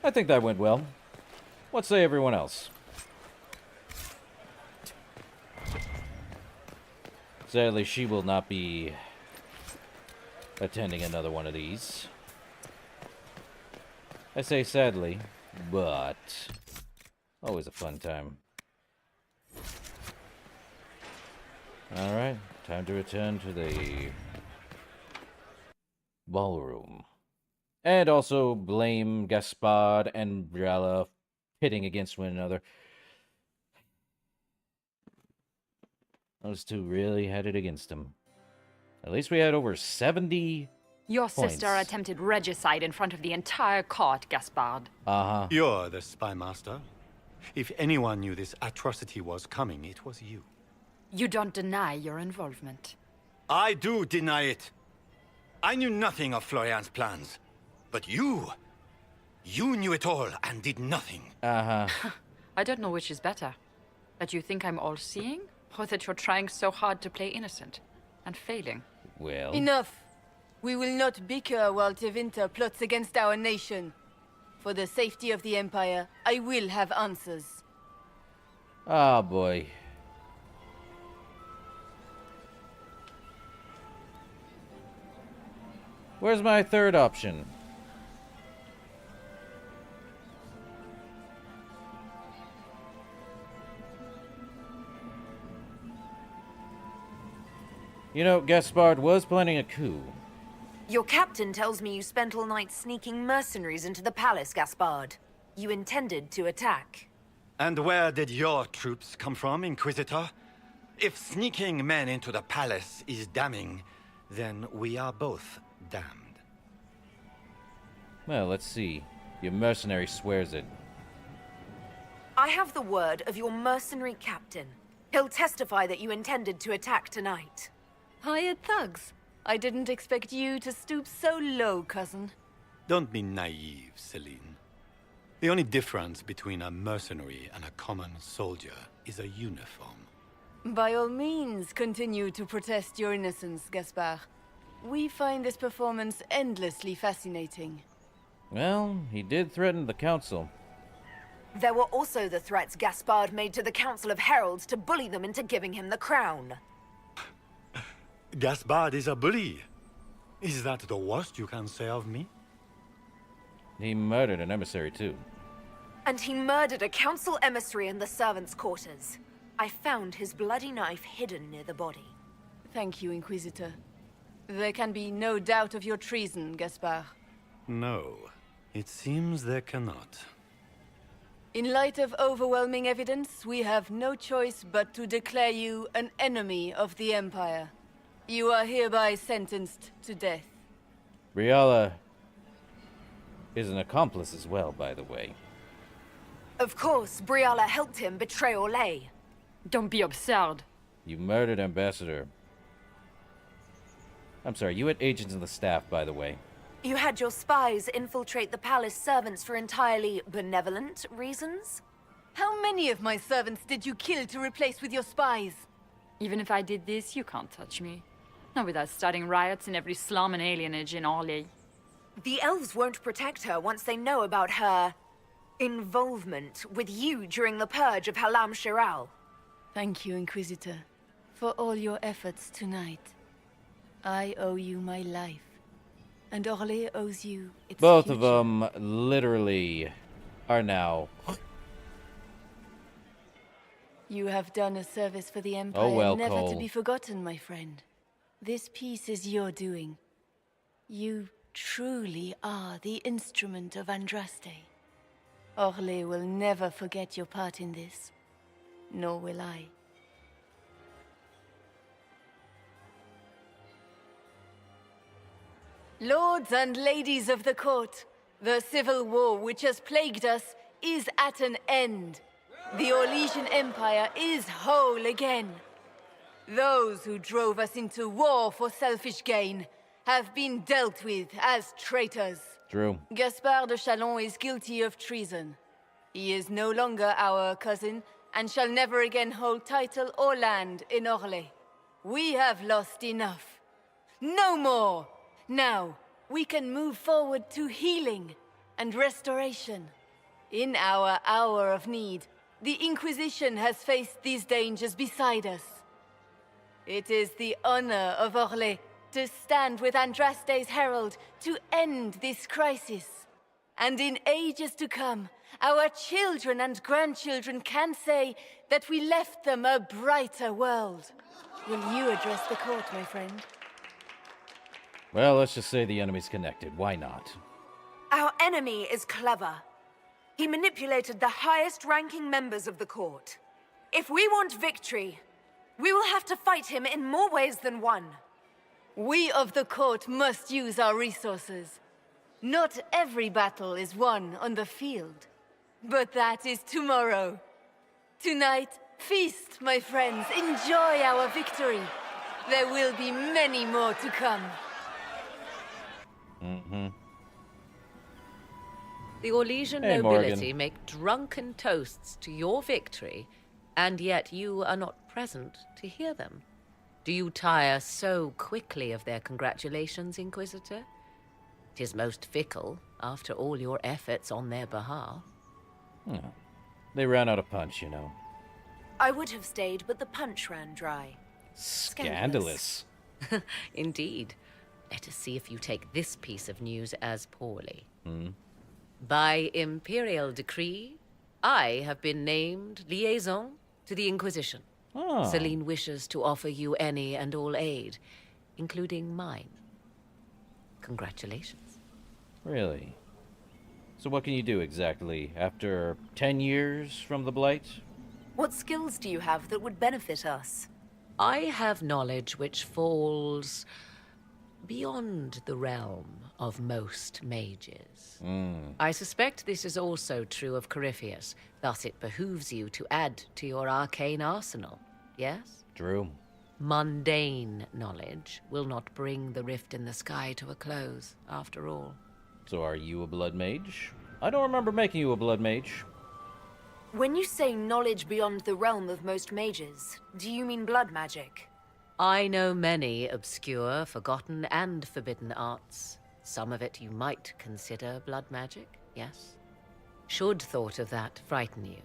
[SPEAKER 1] I think that went well. What say everyone else? Sadly, she will not be attending another one of these. I say sadly, but always a fun time. Alright, time to return to the ballroom. And also blame Gaspard and Briella pitting against one another. Those two really had it against him. At least we had over 70
[SPEAKER 9] Your
[SPEAKER 1] points.
[SPEAKER 9] sister attempted regicide in front of the entire court, Gaspard.
[SPEAKER 1] Uh-huh.
[SPEAKER 7] You're the spy master. If anyone knew this atrocity was coming, it was you.
[SPEAKER 9] You don't deny your involvement.
[SPEAKER 7] I do deny it. I knew nothing of Florian's plans. But you knew it all and did nothing.
[SPEAKER 1] Uh-huh.
[SPEAKER 9] I don't know which is better. That you think I'm all-seeing? Or that you're trying so hard to play innocent and failing?
[SPEAKER 1] Well...
[SPEAKER 16] Enough! We will not bicker while Tevinter plots against our nation. For the safety of the Empire, I will have answers.
[SPEAKER 1] Oh, boy. Where's my third option? You know, Gaspard was planning a coup.
[SPEAKER 5] Your captain tells me you spent all night sneaking mercenaries into the palace, Gaspard. You intended to attack.
[SPEAKER 7] And where did your troops come from, Inquisitor? If sneaking men into the palace is damning, then we are both damned.
[SPEAKER 1] Well, let's see. Your mercenary swears it.
[SPEAKER 5] I have the word of your mercenary captain. He'll testify that you intended to attack tonight.
[SPEAKER 16] Hired thugs. I didn't expect you to stoop so low, cousin.
[SPEAKER 7] Don't be naive, Celine. The only difference between a mercenary and a common soldier is a uniform.
[SPEAKER 16] By all means, continue to protest your innocence, Gaspard. We find this performance endlessly fascinating.
[SPEAKER 1] Well, he did threaten the council.
[SPEAKER 5] There were also the threats Gaspard made to the Council of Heralds to bully them into giving him the crown.
[SPEAKER 7] Gaspard is a bully. Is that the worst you can say of me?
[SPEAKER 1] He murdered an emissary, too.
[SPEAKER 5] And he murdered a council emissary in the servants' quarters. I found his bloody knife hidden near the body.
[SPEAKER 16] Thank you, Inquisitor. There can be no doubt of your treason, Gaspard.
[SPEAKER 7] No, it seems there cannot.
[SPEAKER 16] In light of overwhelming evidence, we have no choice but to declare you an enemy of the Empire. You are hereby sentenced to death.
[SPEAKER 1] Briella is an accomplice as well, by the way.
[SPEAKER 5] Of course, Briella helped him betray Orlais.
[SPEAKER 9] Don't be absurd.
[SPEAKER 1] You murdered Ambassador. I'm sorry, you had agents in the staff, by the way.
[SPEAKER 5] You had your spies infiltrate the palace servants for entirely benevolent reasons?
[SPEAKER 16] How many of my servants did you kill to replace with your spies?
[SPEAKER 9] Even if I did this, you can't touch me. Not without starting riots in every slum and alienage in Orly.
[SPEAKER 5] The elves won't protect her once they know about her involvement with you during the purge of Halam Shiral.
[SPEAKER 16] Thank you, Inquisitor, for all your efforts tonight. I owe you my life, and Orly owes you its
[SPEAKER 1] Both
[SPEAKER 16] future.
[SPEAKER 1] of them literally are now.
[SPEAKER 16] You have done a service for the Empire,
[SPEAKER 1] Oh well,
[SPEAKER 16] never
[SPEAKER 1] Cole.
[SPEAKER 16] to be forgotten, my friend. This piece is your doing. You truly are the instrument of Andraste. Orly will never forget your part in this, nor will I. Lords and ladies of the court, the civil war which has plagued us is at an end. The Orlesian Empire is whole again. Those who drove us into war for selfish gain have been dealt with as traitors.
[SPEAKER 1] True.
[SPEAKER 16] Gaspard de Chalon is guilty of treason. He is no longer our cousin and shall never again hold title or land in Orly. We have lost enough. No more! Now, we can move forward to healing and restoration. In our hour of need, the Inquisition has faced these dangers beside us. It is the honor of Orly to stand with Andraste's herald to end this crisis. And in ages to come, our children and grandchildren can say that we left them a brighter world. Will you address the court, my friend?
[SPEAKER 1] Well, let's just say the enemy's connected. Why not?
[SPEAKER 5] Our enemy is clever. He manipulated the highest-ranking members of the court. If we want victory, we will have to fight him in more ways than one.
[SPEAKER 16] We of the court must use our resources. Not every battle is won on the field, but that is tomorrow. Tonight, feast, my friends. Enjoy our victory. There will be many more to come.
[SPEAKER 1] Mm-hmm.
[SPEAKER 15] The Orlesian
[SPEAKER 1] Hey,
[SPEAKER 15] nobility
[SPEAKER 1] Morgan.
[SPEAKER 15] make drunken toasts to your victory, and yet you are not present to hear them. Do you tire so quickly of their congratulations, Inquisitor? 'Tis most fickle, after all your efforts on their behalf.
[SPEAKER 1] Yeah. They ran out of punch, you know.
[SPEAKER 5] I would have stayed, but the punch ran dry.
[SPEAKER 1] Scandalous.
[SPEAKER 15] Indeed. Let us see if you take this piece of news as poorly.
[SPEAKER 1] Hmm.
[SPEAKER 15] By imperial decree, I have been named liaison to the Inquisition.
[SPEAKER 1] Ah.
[SPEAKER 15] Celine wishes to offer you any and all aid, including mine. Congratulations.
[SPEAKER 1] Really? So what can you do exactly after 10 years from the Blight?
[SPEAKER 5] What skills do you have that would benefit us?
[SPEAKER 15] I have knowledge which falls beyond the realm of most mages. I suspect this is also true of Corypheus, thus it behooves you to add to your arcane arsenal, yes?
[SPEAKER 1] True.
[SPEAKER 15] Mundane knowledge will not bring the rift in the sky to a close, after all.
[SPEAKER 1] So are you a blood mage? I don't remember making you a blood mage.
[SPEAKER 5] When you say knowledge beyond the realm of most mages, do you mean blood magic?
[SPEAKER 15] I know many obscure, forgotten, and forbidden arts. Some of it you might consider blood magic, yes? Should thought of that frighten you,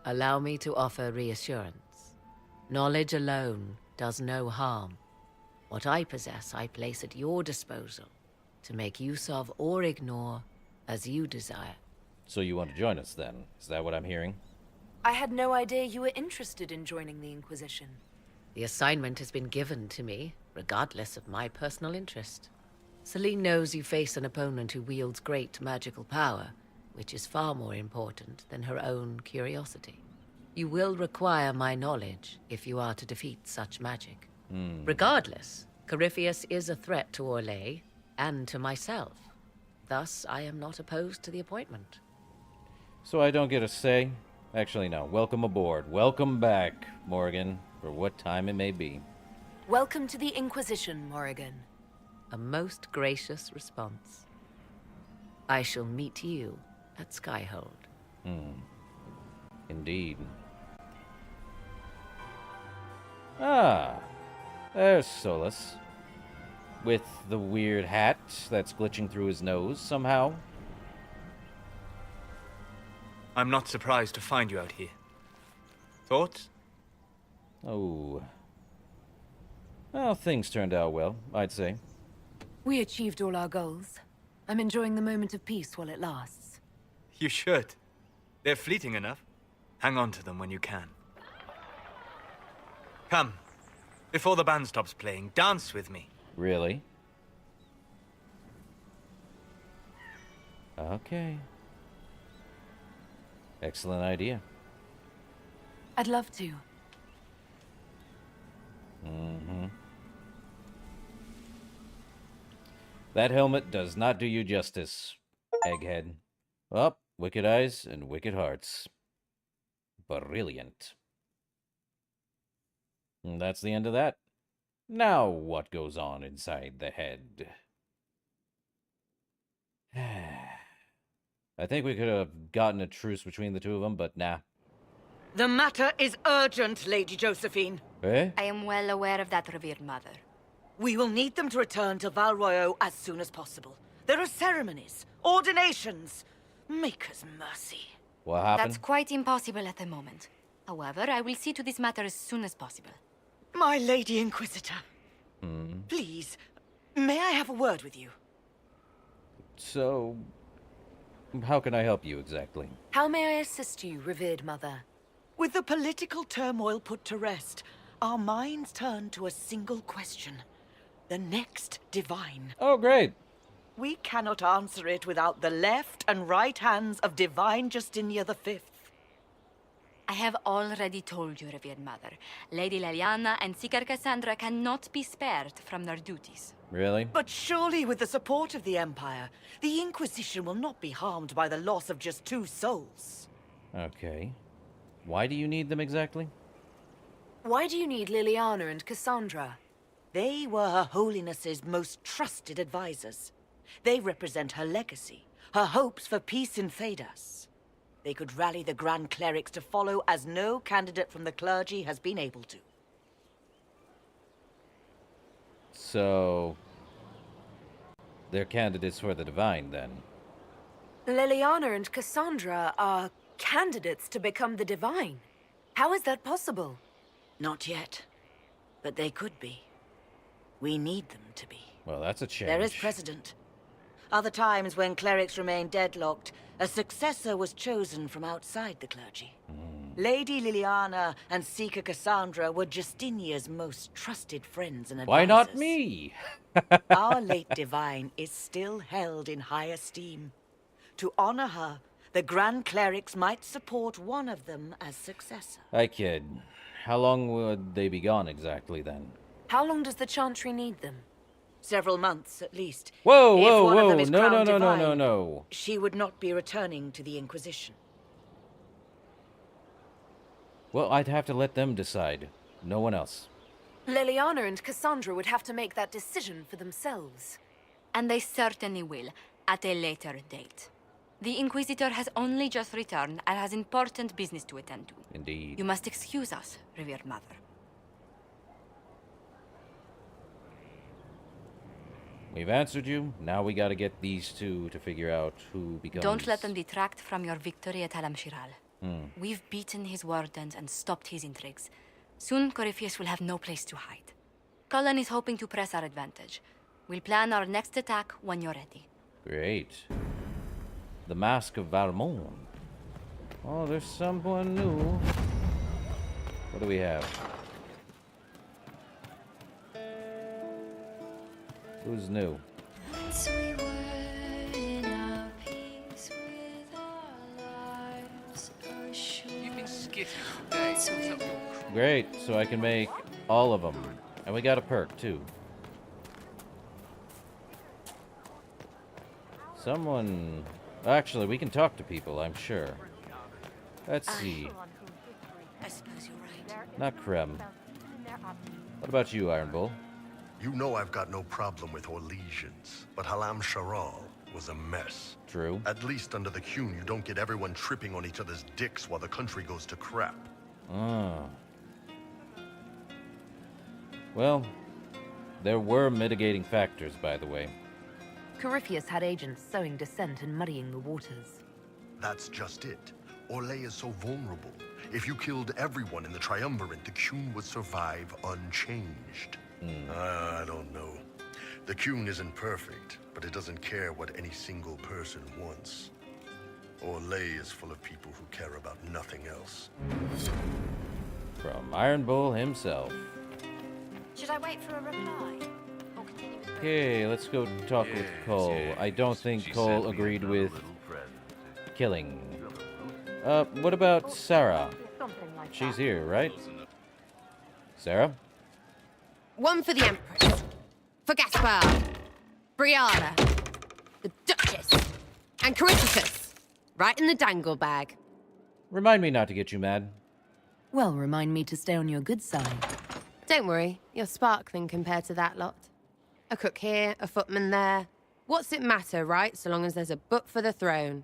[SPEAKER 15] allow me to offer reassurance. Knowledge alone does no harm. What I possess, I place at your disposal to make use of or ignore as you desire.
[SPEAKER 1] So you want to join us then? Is that what I'm hearing?
[SPEAKER 5] I had no idea you were interested in joining the Inquisition.
[SPEAKER 15] The assignment has been given to me, regardless of my personal interest. Celine knows you face an opponent who wields great magical power, which is far more important than her own curiosity. You will require my knowledge if you are to defeat such magic. Regardless, Corypheus is a threat to Orlais and to myself. Thus, I am not opposed to the appointment.
[SPEAKER 1] So I don't get a say? Actually, no. Welcome aboard. Welcome back, Morgan, for what time it may be.
[SPEAKER 5] Welcome to the Inquisition, Morrigan.
[SPEAKER 15] A most gracious response. I shall meet you at Skyhold.
[SPEAKER 1] Indeed. Ah, there's Solus. With the weird hat that's glitching through his nose somehow.
[SPEAKER 19] I'm not surprised to find you out here. Thoughts?
[SPEAKER 1] Oh. Well, things turned out well, I'd say.
[SPEAKER 16] We achieved all our goals. I'm enjoying the moment of peace while it lasts.
[SPEAKER 19] You should. They're fleeting enough. Hang on to them when you can. Come. Before the band stops playing, dance with me.
[SPEAKER 1] Really? Okay. Excellent idea.
[SPEAKER 16] I'd love to.
[SPEAKER 1] That helmet does not do you justice, Egghead. Up, wicked eyes and wicked hearts. Brilliant. And that's the end of that. Now what goes on inside the head? I think we could have gotten a truce between the two of them, but nah.
[SPEAKER 20] The matter is urgent, Lady Josephine.
[SPEAKER 1] Eh?
[SPEAKER 2] I am well aware of that, revered mother.
[SPEAKER 20] We will need them to return to Val Royeaux as soon as possible. There are ceremonies, ordinations. Maker's mercy.
[SPEAKER 1] What happened?
[SPEAKER 2] That's quite impossible at the moment. However, I will see to this matter as soon as possible.
[SPEAKER 20] My Lady Inquisitor. Please, may I have a word with you?
[SPEAKER 1] So, how can I help you exactly?
[SPEAKER 16] How may I assist you, revered mother?
[SPEAKER 20] With the political turmoil put to rest, our minds turn to a single question. The next divine.
[SPEAKER 1] Oh, great.
[SPEAKER 20] We cannot answer it without the left and right hands of Divine Justinia V.
[SPEAKER 2] I have already told you, revered mother. Lady Leliana and Seeker Cassandra cannot be spared from their duties.
[SPEAKER 1] Really?
[SPEAKER 20] But surely with the support of the Empire, the Inquisition will not be harmed by the loss of just 2 souls.
[SPEAKER 1] Okay. Why do you need them exactly?
[SPEAKER 16] Why do you need Liliana and Cassandra?
[SPEAKER 20] They were Her Holiness's most trusted advisors. They represent her legacy, her hopes for peace in Thedas. They could rally the Grand Clerics to follow as no candidate from the clergy has been able to.
[SPEAKER 1] So, they're candidates for the Divine, then?
[SPEAKER 16] Liliana and Cassandra are candidates to become the Divine. How is that possible?
[SPEAKER 20] Not yet. But they could be. We need them to be.
[SPEAKER 1] Well, that's a change.
[SPEAKER 20] There is precedent. Other times when clerics remained deadlocked, a successor was chosen from outside the clergy. Lady Liliana and Seeker Cassandra were Justinia's most trusted friends and advisors.
[SPEAKER 1] Why not me?
[SPEAKER 20] Our late divine is still held in high esteem. To honor her, the Grand Clerics might support one of them as successor.
[SPEAKER 1] I kid. How long would they be gone exactly, then?
[SPEAKER 16] How long does the Chantry need them?
[SPEAKER 20] Several months, at least.
[SPEAKER 1] Whoa,
[SPEAKER 20] If
[SPEAKER 1] whoa,
[SPEAKER 20] one of
[SPEAKER 1] whoa.
[SPEAKER 20] them is
[SPEAKER 1] No, no,
[SPEAKER 20] crowned
[SPEAKER 1] no, no,
[SPEAKER 20] divine,
[SPEAKER 1] no, no.
[SPEAKER 20] She would not be returning to the Inquisition.
[SPEAKER 1] Well, I'd have to let them decide. No one else.
[SPEAKER 16] Liliana and Cassandra would have to make that decision for themselves.
[SPEAKER 2] And they certainly will, at a later date. The Inquisitor has only just returned and has important business to attend to.
[SPEAKER 1] Indeed.
[SPEAKER 2] You must excuse us, revered mother.
[SPEAKER 1] We've answered you. Now we gotta get these two to figure out who becomes...
[SPEAKER 2] Don't let them detract from your victory at Alam Shiral. We've beaten his wardens and stopped his intrigues. Soon, Corypheus will have no place to hide. Cullen is hoping to press our advantage. We'll plan our next attack when you're ready.
[SPEAKER 1] Great. The Mask of Valmont. Oh, there's someone new. What do we have? Who's new?
[SPEAKER 19] You've been skipping today. What's up with your crew?
[SPEAKER 1] Great, so I can make all of them. And we got a perk, too. Someone... Actually, we can talk to people, I'm sure. Let's see.
[SPEAKER 20] I suppose you're right.
[SPEAKER 1] Not Krem. What about you, Iron Bull?
[SPEAKER 4] You know I've got no problem with Orlesians, but Halam Sharal was a mess.
[SPEAKER 1] True.
[SPEAKER 4] At least under the Qun, you don't get everyone tripping on each other's dicks while the country goes to crap.
[SPEAKER 1] Ah. Well, there were mitigating factors, by the way.
[SPEAKER 2] Corypheus had agents sowing dissent and muddying the waters.
[SPEAKER 4] That's just it. Orlais is so vulnerable. If you killed everyone in the Triumvirate, the Qun would survive unchanged. I don't know. The Qun isn't perfect, but it doesn't care what any single person wants. Orlais is full of people who care about nothing else.
[SPEAKER 1] From Iron Bull himself.
[SPEAKER 12] Should I wait for a reply? Or continue with
[SPEAKER 1] Okay, let's go talk with Cole. I don't think Cole agreed with killing. What about Sarah? She's here, right? Sarah?
[SPEAKER 18] One for the Empress. For Gaspard. Briala. The Duchess. And Corypheus. Right in the dangle bag.
[SPEAKER 1] Remind me not to get you mad.
[SPEAKER 2] Well, remind me to stay on your good side.
[SPEAKER 18] Don't worry, you're sparkling compared to that lot. A cook here, a footman there. What's it matter, right, so long as there's a butt for the throne?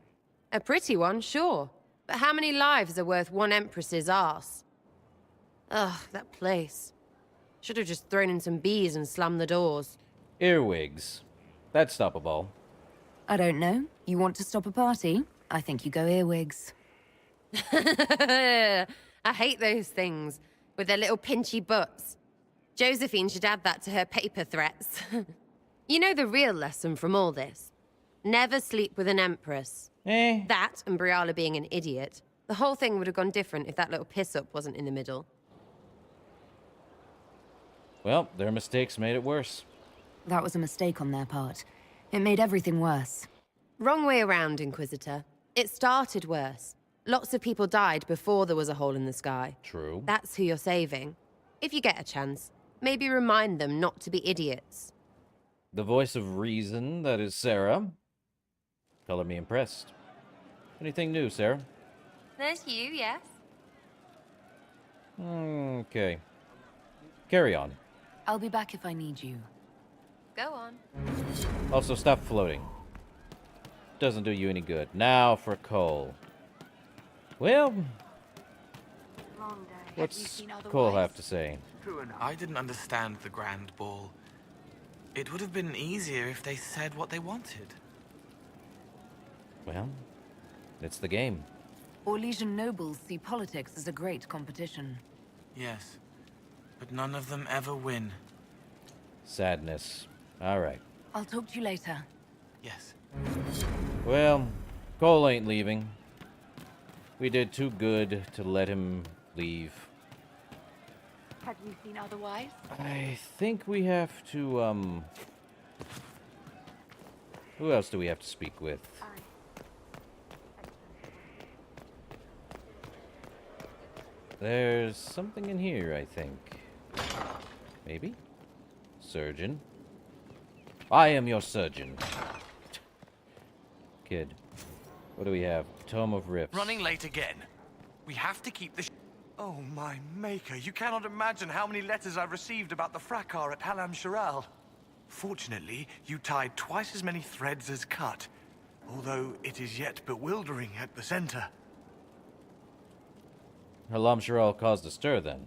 [SPEAKER 18] A pretty one, sure. But how many lives are worth one Empress's arse? Ugh, that place. Should have just thrown in some bees and slammed the doors.
[SPEAKER 1] Earwigs. That'd stop a ball.
[SPEAKER 2] I don't know. You want to stop a party? I think you go earwigs.
[SPEAKER 18] I hate those things, with their little pinchy butts. Josephine should add that to her paper threats. You know the real lesson from all this? Never sleep with an Empress. That, and Briala being an idiot. The whole thing would have gone different if that little piss-up wasn't in the middle.
[SPEAKER 1] Well, their mistakes made it worse.
[SPEAKER 2] That was a mistake on their part. It made everything worse.
[SPEAKER 18] Wrong way around, Inquisitor. It started worse. Lots of people died before there was a hole in the sky.
[SPEAKER 1] True.
[SPEAKER 18] That's who you're saving. If you get a chance, maybe remind them not to be idiots.
[SPEAKER 1] The voice of reason, that is Sarah. Color me impressed. Anything new, Sarah?
[SPEAKER 12] There's you, yes?
[SPEAKER 1] Okay. Carry on.
[SPEAKER 2] I'll be back if I need you.
[SPEAKER 12] Go on.
[SPEAKER 1] Also, stop floating. Doesn't do you any good. Now for Cole. Well, what's Cole have to say?
[SPEAKER 21] I didn't understand the Grand Ball. It would have been easier if they said what they wanted.
[SPEAKER 1] Well, it's the game.
[SPEAKER 2] Orlesian nobles see politics as a great competition.
[SPEAKER 21] Yes, but none of them ever win.
[SPEAKER 1] Sadness. All right.
[SPEAKER 2] I'll talk to you later.
[SPEAKER 21] Yes.
[SPEAKER 1] Well, Cole ain't leaving. We did too good to let him leave.
[SPEAKER 8] Have you seen otherwise?
[SPEAKER 1] I think we have to, who else do we have to speak with? There's something in here, I think. Maybe? Surgeon? I am your surgeon. Kid. What do we have? Tome of Rifts.
[SPEAKER 21] Running late again. We have to keep the
[SPEAKER 24] Oh, my maker, you cannot imagine how many letters I've received about the fracas at Halam Sharal. Fortunately, you tied twice as many threads as cut, although it is yet bewildering at the center.
[SPEAKER 1] Halam Sharal caused a stir, then.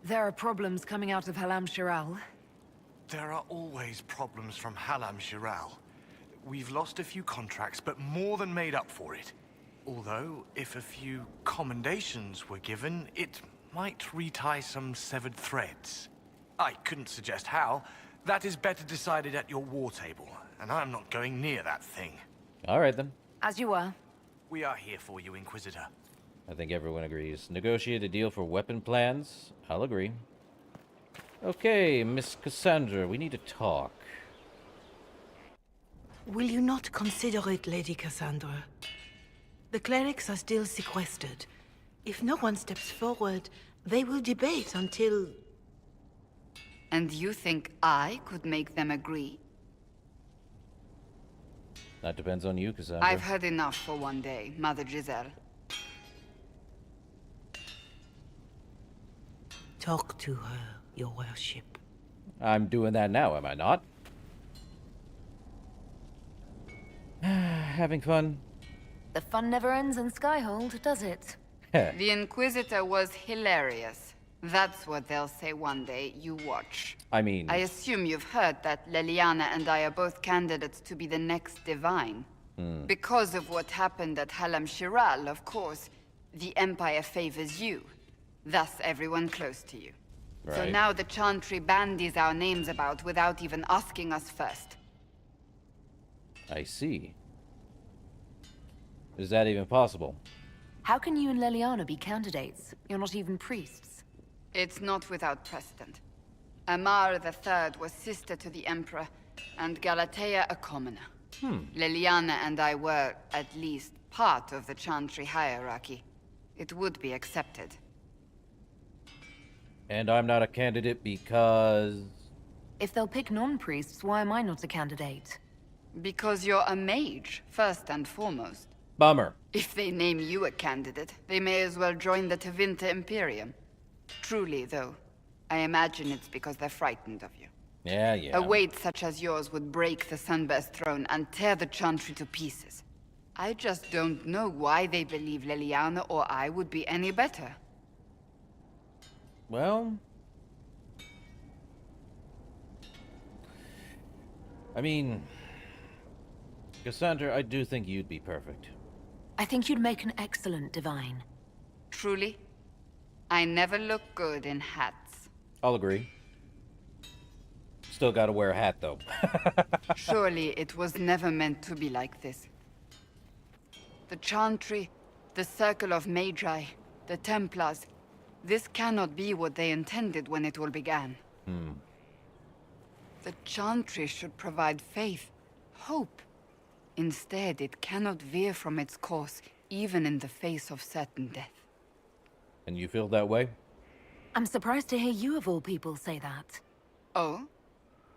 [SPEAKER 2] There are problems coming out of Halam Sharal.
[SPEAKER 24] There are always problems from Halam Sharal. We've lost a few contracts, but more than made up for it. Although, if a few commendations were given, it might retie some severed threads. I couldn't suggest how. That is better decided at your war table, and I'm not going near that thing.
[SPEAKER 1] All right, then.
[SPEAKER 2] As you were.
[SPEAKER 24] We are here for you, Inquisitor.
[SPEAKER 1] I think everyone agrees. Negotiate a deal for weapon plans. I'll agree. Okay, Miss Cassandra, we need to talk.
[SPEAKER 25] Will you not consider it, Lady Cassandra? The clerics are still sequestered. If no one steps forward, they will debate until...
[SPEAKER 26] And you think I could make them agree?
[SPEAKER 1] That depends on you, Cassandra.
[SPEAKER 26] I've had enough for one day, Mother Giselle.
[SPEAKER 25] Talk to her, your worship.
[SPEAKER 1] I'm doing that now, am I not? Having fun?
[SPEAKER 2] The fun never ends in Skyhold, does it?
[SPEAKER 26] The Inquisitor was hilarious. That's what they'll say one day. You watch.
[SPEAKER 1] I mean...
[SPEAKER 26] I assume you've heard that Leliana and I are both candidates to be the next Divine. Because of what happened at Halam Shiral, of course, the Empire favors you. Thus, everyone close to you.
[SPEAKER 1] Right.
[SPEAKER 26] So now the Chantry bandies our names about without even asking us first.
[SPEAKER 1] I see. Is that even possible?
[SPEAKER 2] How can you and Leliana be candidates? You're not even priests.
[SPEAKER 26] It's not without precedent. Amar III was sister to the Emperor, and Galatea a commoner. Leliana and I were, at least, part of the Chantry hierarchy. It would be accepted.
[SPEAKER 1] And I'm not a candidate because...
[SPEAKER 2] If they'll pick non-priests, why am I not a candidate?
[SPEAKER 26] Because you're a mage, first and foremost.
[SPEAKER 1] Bummer.
[SPEAKER 26] If they name you a candidate, they may as well join the Tevinter Imperium. Truly, though, I imagine it's because they're frightened of you.
[SPEAKER 1] Yeah.
[SPEAKER 26] A weight such as yours would break the Sunburst throne and tear the Chantry to pieces. I just don't know why they believe Leliana or I would be any better.
[SPEAKER 1] Well... I mean... Cassandra, I do think you'd be perfect.
[SPEAKER 2] I think you'd make an excellent Divine.
[SPEAKER 26] Truly? I never look good in hats.
[SPEAKER 1] I'll agree. Still gotta wear a hat, though.
[SPEAKER 26] Surely it was never meant to be like this. The Chantry, the Circle of Magi, the Templars. This cannot be what they intended when it all began. The Chantry should provide faith, hope. Instead, it cannot veer from its course, even in the face of certain death.
[SPEAKER 1] And you feel that way?
[SPEAKER 2] I'm surprised to hear you, of all people, say that.
[SPEAKER 26] Oh?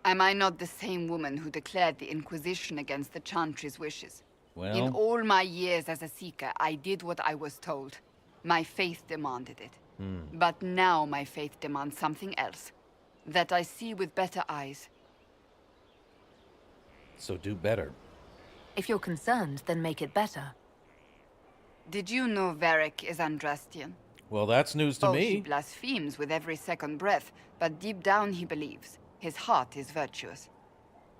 [SPEAKER 26] Am I not the same woman who declared the Inquisition against the Chantry's wishes?
[SPEAKER 1] Well...
[SPEAKER 26] In all my years as a Seeker, I did what I was told. My faith demanded it. But now my faith demands something else. That I see with better eyes.
[SPEAKER 1] So do better.
[SPEAKER 2] If you're concerned, then make it better.
[SPEAKER 26] Did you know Varric is Andrastian?
[SPEAKER 1] Well, that's news to
[SPEAKER 26] He
[SPEAKER 1] me.
[SPEAKER 26] blasphemes with every second breath, but deep down he believes. His heart is virtuous.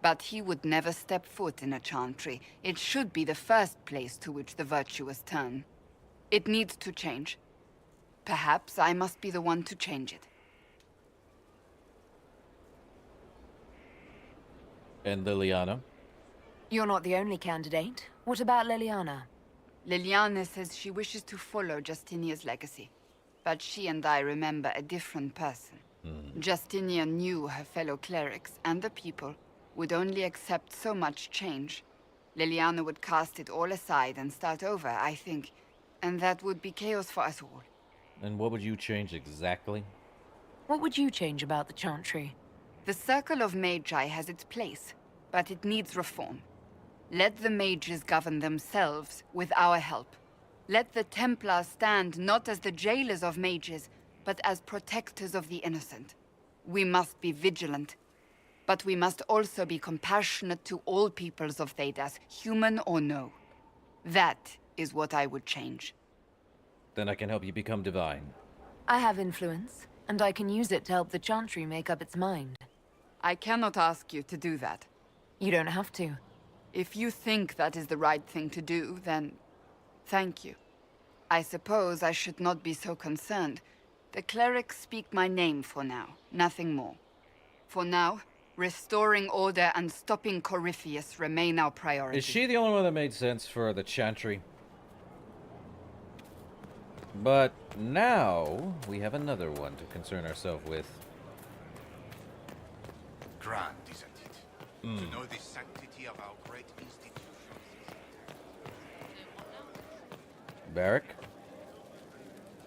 [SPEAKER 26] But he would never step foot in a Chantry. It should be the first place to which the virtuous turn. It needs to change. Perhaps I must be the one to change it.
[SPEAKER 1] And Leliana?
[SPEAKER 2] You're not the only candidate. What about Leliana?
[SPEAKER 26] Leliana says she wishes to follow Justinia's legacy. But she and I remember a different person. Justinia knew her fellow clerics and the people would only accept so much change. Leliana would cast it all aside and start over, I think. And that would be chaos for us all.
[SPEAKER 1] And what would you change exactly?
[SPEAKER 2] What would you change about the Chantry?
[SPEAKER 26] The Circle of Magi has its place, but it needs reform. Let the mages govern themselves with our help. Let the Templars stand not as the jailers of mages, but as protectors of the innocent. We must be vigilant, but we must also be compassionate to all peoples of Thedas, human or no. That is what I would change.
[SPEAKER 1] Then I can help you become divine.
[SPEAKER 2] I have influence, and I can use it to help the Chantry make up its mind.
[SPEAKER 26] I cannot ask you to do that.
[SPEAKER 2] You don't have to.
[SPEAKER 26] If you think that is the right thing to do, then thank you. I suppose I should not be so concerned. The clerics speak my name for now, nothing more. For now, restoring order and stopping Corypheus remain our priority.
[SPEAKER 1] Is she the only one that made sense for the Chantry? But now, we have another one to concern ourselves with.
[SPEAKER 3] Grand, isn't it? To know the sanctity of our great institutions.
[SPEAKER 1] Barrick?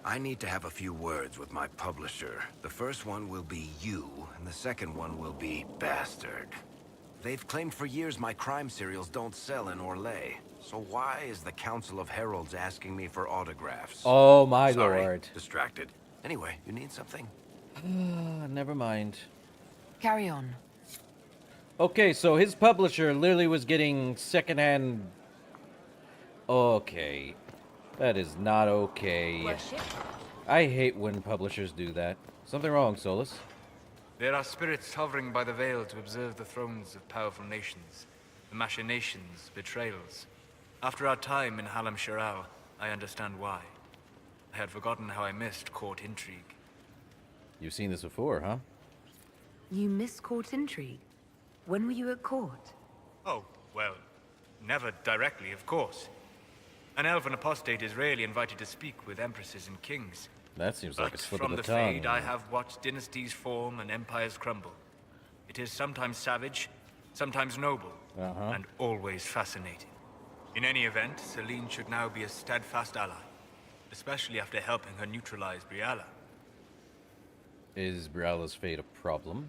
[SPEAKER 6] I need to have a few words with my publisher. The first one will be you, and the second one will be Bastard. They've claimed for years my crime serials don't sell in Orlais. So why is the Council of Heralds asking me for autographs?
[SPEAKER 1] Oh my
[SPEAKER 6] Sorry,
[SPEAKER 1] lord.
[SPEAKER 6] Distracted. Anyway, you need something?
[SPEAKER 1] Never mind.
[SPEAKER 16] Carry on.
[SPEAKER 1] Okay, so his publisher literally was getting secondhand... Okay. That is not okay. I hate when publishers do that. Something wrong, Solus?
[SPEAKER 19] There are spirits hovering by the veil to observe the thrones of powerful nations, the machinations, betrayals. After our time in Halam Shiral, I understand why. I had forgotten how I missed court intrigue.
[SPEAKER 1] You've seen this before, huh?
[SPEAKER 5] You miss court intrigue? When were you at court?
[SPEAKER 19] Oh, well, never directly, of course. An elven apostate is rarely invited to speak with empresses and kings.
[SPEAKER 1] That seems like a
[SPEAKER 19] But
[SPEAKER 1] slip
[SPEAKER 19] from
[SPEAKER 1] of the
[SPEAKER 19] the
[SPEAKER 1] tongue.
[SPEAKER 19] Fade, I have watched dynasties form and empires crumble. It is sometimes savage, sometimes noble, and always fascinating. In any event, Celine should now be a steadfast ally, especially after helping her neutralize Briala.
[SPEAKER 1] Is Briala's fate a problem?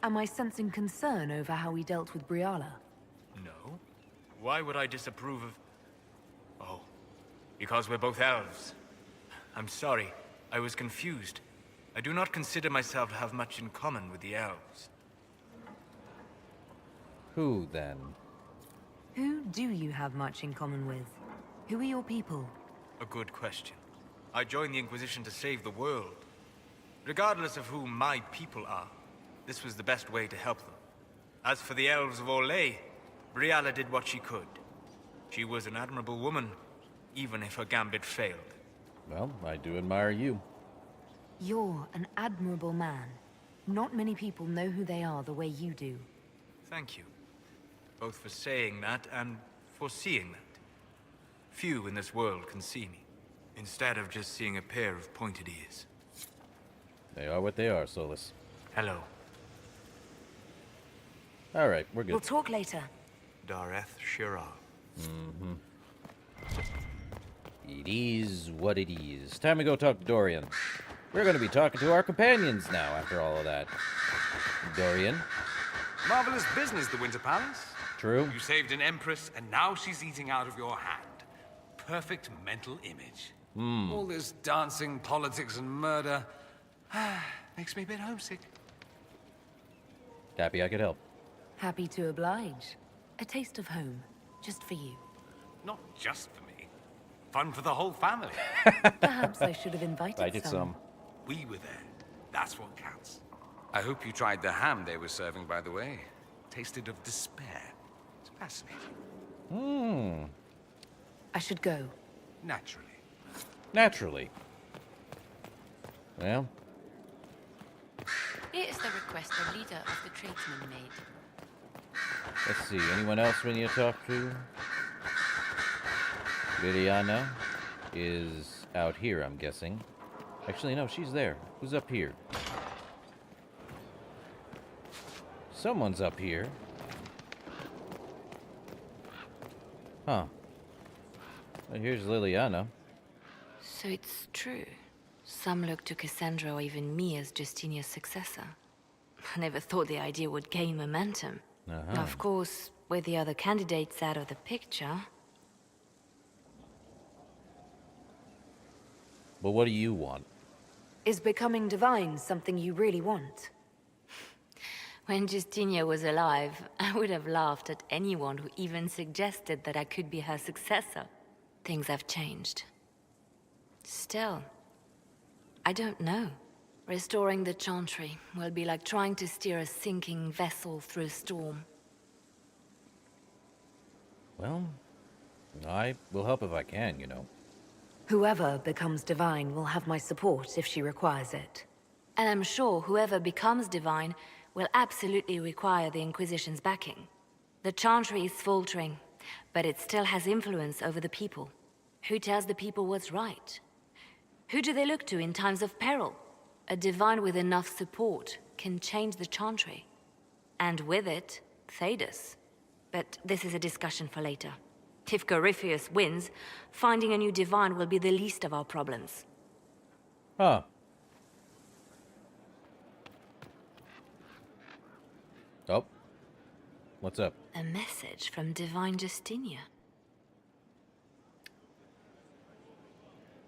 [SPEAKER 5] Am I sensing concern over how we dealt with Briala?
[SPEAKER 19] No. Why would I disapprove of... Oh, because we're both elves. I'm sorry, I was confused. I do not consider myself to have much in common with the elves.
[SPEAKER 1] Who, then?
[SPEAKER 5] Who do you have much in common with? Who are your people?
[SPEAKER 19] A good question. I joined the Inquisition to save the world. Regardless of who my people are, this was the best way to help them. As for the elves of Orlais, Briala did what she could. She was an admirable woman, even if her gambit failed.
[SPEAKER 1] Well, I do admire you.
[SPEAKER 5] You're an admirable man. Not many people know who they are the way you do.
[SPEAKER 19] Thank you. Both for saying that and for seeing that. Few in this world can see me, instead of just seeing a pair of pointed ears.
[SPEAKER 1] They are what they are, Solus.
[SPEAKER 19] Hello.
[SPEAKER 1] Alright, we're good.
[SPEAKER 5] We'll talk later.
[SPEAKER 19] Dareth Shiral.
[SPEAKER 1] Mm-hmm. It is what it is. Time to go talk to Dorian. We're going to be talking to our companions now after all of that. Dorian?
[SPEAKER 10] Marvelous business, the Winter Palace.
[SPEAKER 1] True.
[SPEAKER 10] You saved an empress, and now she's eating out of your hand. Perfect mental image. All this dancing, politics, and murder makes me a bit homesick.
[SPEAKER 1] Happy I could help.
[SPEAKER 5] Happy to oblige. A taste of home, just for you.
[SPEAKER 10] Not just for me. Fun for the whole family.
[SPEAKER 5] Perhaps I should have invited
[SPEAKER 1] I did some.
[SPEAKER 10] We were there. That's what counts. I hope you tried the ham they were serving, by the way. Tasted of despair. It's fascinating.
[SPEAKER 5] I should go.
[SPEAKER 10] Naturally.
[SPEAKER 1] Naturally. Well,
[SPEAKER 2] Here is the request the leader of the tradesmen made.
[SPEAKER 1] let's see. Anyone else we need to talk to? Viriana is out here, I'm guessing. Actually, no, she's there. Who's up here? Someone's up here. Huh. Well, here's Liliana.
[SPEAKER 2] So it's true. Some look to Cassandra or even me as Justinia's successor. I never thought the idea would gain momentum. Of course, with the other candidates out of the picture...
[SPEAKER 1] But what do you want?
[SPEAKER 5] Is becoming divine something you really want?
[SPEAKER 2] When Justinia was alive, I would have laughed at anyone who even suggested that I could be her successor. Things have changed. Still, I don't know. Restoring the Chantry will be like trying to steer a sinking vessel through a storm.
[SPEAKER 1] Well, I will help if I can, you know.
[SPEAKER 5] Whoever becomes divine will have my support if she requires it.
[SPEAKER 2] And I'm sure whoever becomes divine will absolutely require the Inquisition's backing. The Chantry is faltering, but it still has influence over the people. Who tells the people what's right? Who do they look to in times of peril? A divine with enough support can change the Chantry. And with it, Thedas. But this is a discussion for later. If Corypheus wins, finding a new divine will be the least of our problems.
[SPEAKER 1] Huh. Oh. What's up?
[SPEAKER 2] A message from Divine Justinia.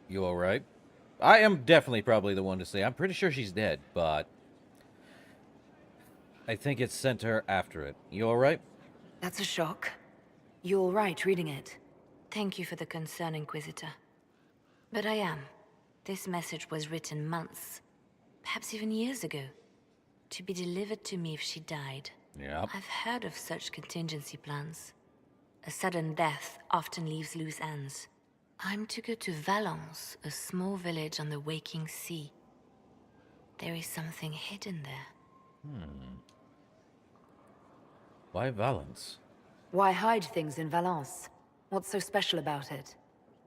[SPEAKER 1] You alright? I am definitely probably the one to say. I'm pretty sure she's dead, but... I think it sent her after it. You alright?
[SPEAKER 5] That's a shock. You're all right reading it. Thank you for the concern, Inquisitor. But I am. This message was written months, perhaps even years ago, to be delivered to me if she died.
[SPEAKER 1] Yep.
[SPEAKER 5] I've heard of such contingency plans. A sudden death often leaves loose ends. I'm to go to Valence, a small village on the waking sea. There is something hidden there.
[SPEAKER 1] Why Valence?
[SPEAKER 5] Why hide things in Valence? What's so special about it?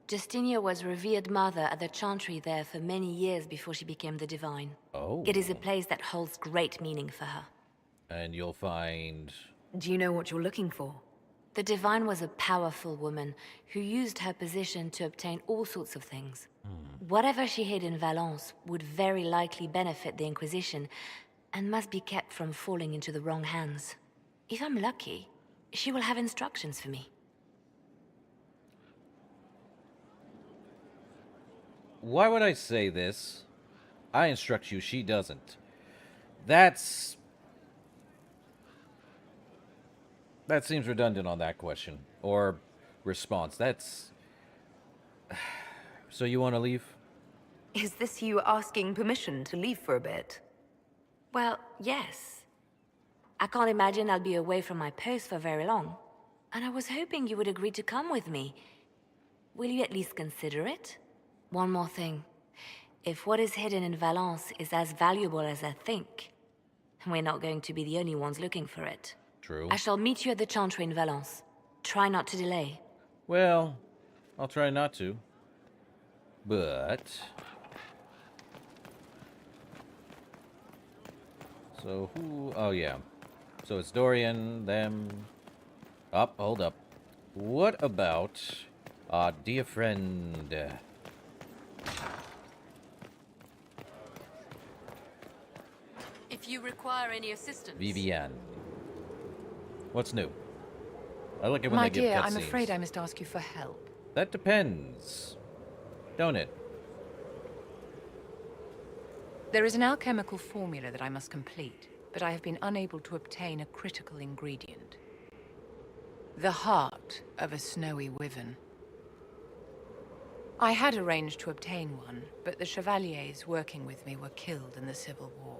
[SPEAKER 5] Justinia was revered mother at the chantry there for many years before she became the Divine.
[SPEAKER 1] Oh.
[SPEAKER 5] It is a place that holds great meaning for her.
[SPEAKER 1] And you'll find...
[SPEAKER 5] Do you know what you're looking for? The Divine was a powerful woman who used her position to obtain all sorts of things. Whatever she hid in Valence would very likely benefit the Inquisition and must be kept from falling into the wrong hands. If I'm lucky, she will have instructions for me.
[SPEAKER 1] Why would I say this? I instruct you, she doesn't. That seems redundant on that question. Or response. That's... So you want to leave?
[SPEAKER 5] Is this you asking permission to leave for a bit? Well, yes. I can't imagine I'll be away from my post for very long. And I was hoping you would agree to come with me. Will you at least consider it? One more thing. If what is hidden in Valence is as valuable as I think, we're not going to be the only ones looking for it.
[SPEAKER 1] True.
[SPEAKER 5] I shall meet you at the chantry in Valence. Try not to delay.
[SPEAKER 1] Well, I'll try not to. But... So who... Oh, yeah. So it's Dorian, them... Up, hold up. What about our dear friend...
[SPEAKER 15] If you require any assistance...
[SPEAKER 1] Vivienne. What's new? I like it when
[SPEAKER 11] My
[SPEAKER 1] they give
[SPEAKER 11] dear,
[SPEAKER 1] cutscenes.
[SPEAKER 11] I'm afraid I must ask you for help.
[SPEAKER 1] That depends. Don't it?
[SPEAKER 11] There is an alchemical formula that I must complete, but I have been unable to obtain a critical ingredient. The heart of a snowy wyvern. I had arranged to obtain one, but the chevaliers working with me were killed in the Civil War.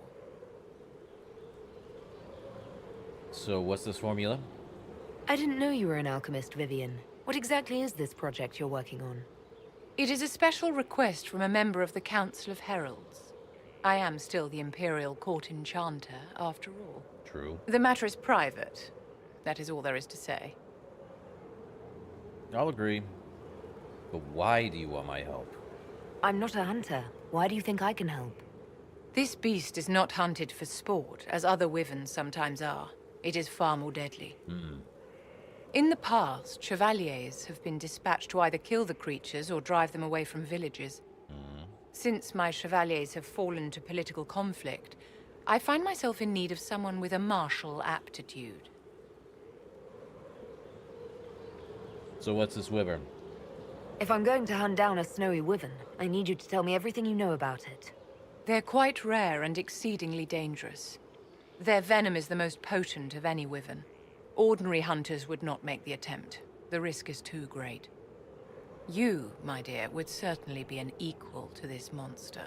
[SPEAKER 1] So what's this formula?
[SPEAKER 5] I didn't know you were an alchemist, Vivian. What exactly is this project you're working on?
[SPEAKER 11] It is a special request from a member of the Council of Heralds. I am still the Imperial Court Enchanter, after all.
[SPEAKER 1] True.
[SPEAKER 11] The matter is private. That is all there is to say.
[SPEAKER 1] I'll agree. But why do you want my help?
[SPEAKER 5] I'm not a hunter. Why do you think I can help?
[SPEAKER 11] This beast is not hunted for sport, as other wyverns sometimes are. It is far more deadly. In the past, chevaliers have been dispatched to either kill the creatures or drive them away from villages. Since my chevaliers have fallen to political conflict, I find myself in need of someone with a martial aptitude.
[SPEAKER 1] So what's this wyvern?
[SPEAKER 5] If I'm going to hunt down a snowy wyvern, I need you to tell me everything you know about it.
[SPEAKER 11] They're quite rare and exceedingly dangerous. Their venom is the most potent of any wyvern. Ordinary hunters would not make the attempt. The risk is too great. You, my dear, would certainly be an equal to this monster.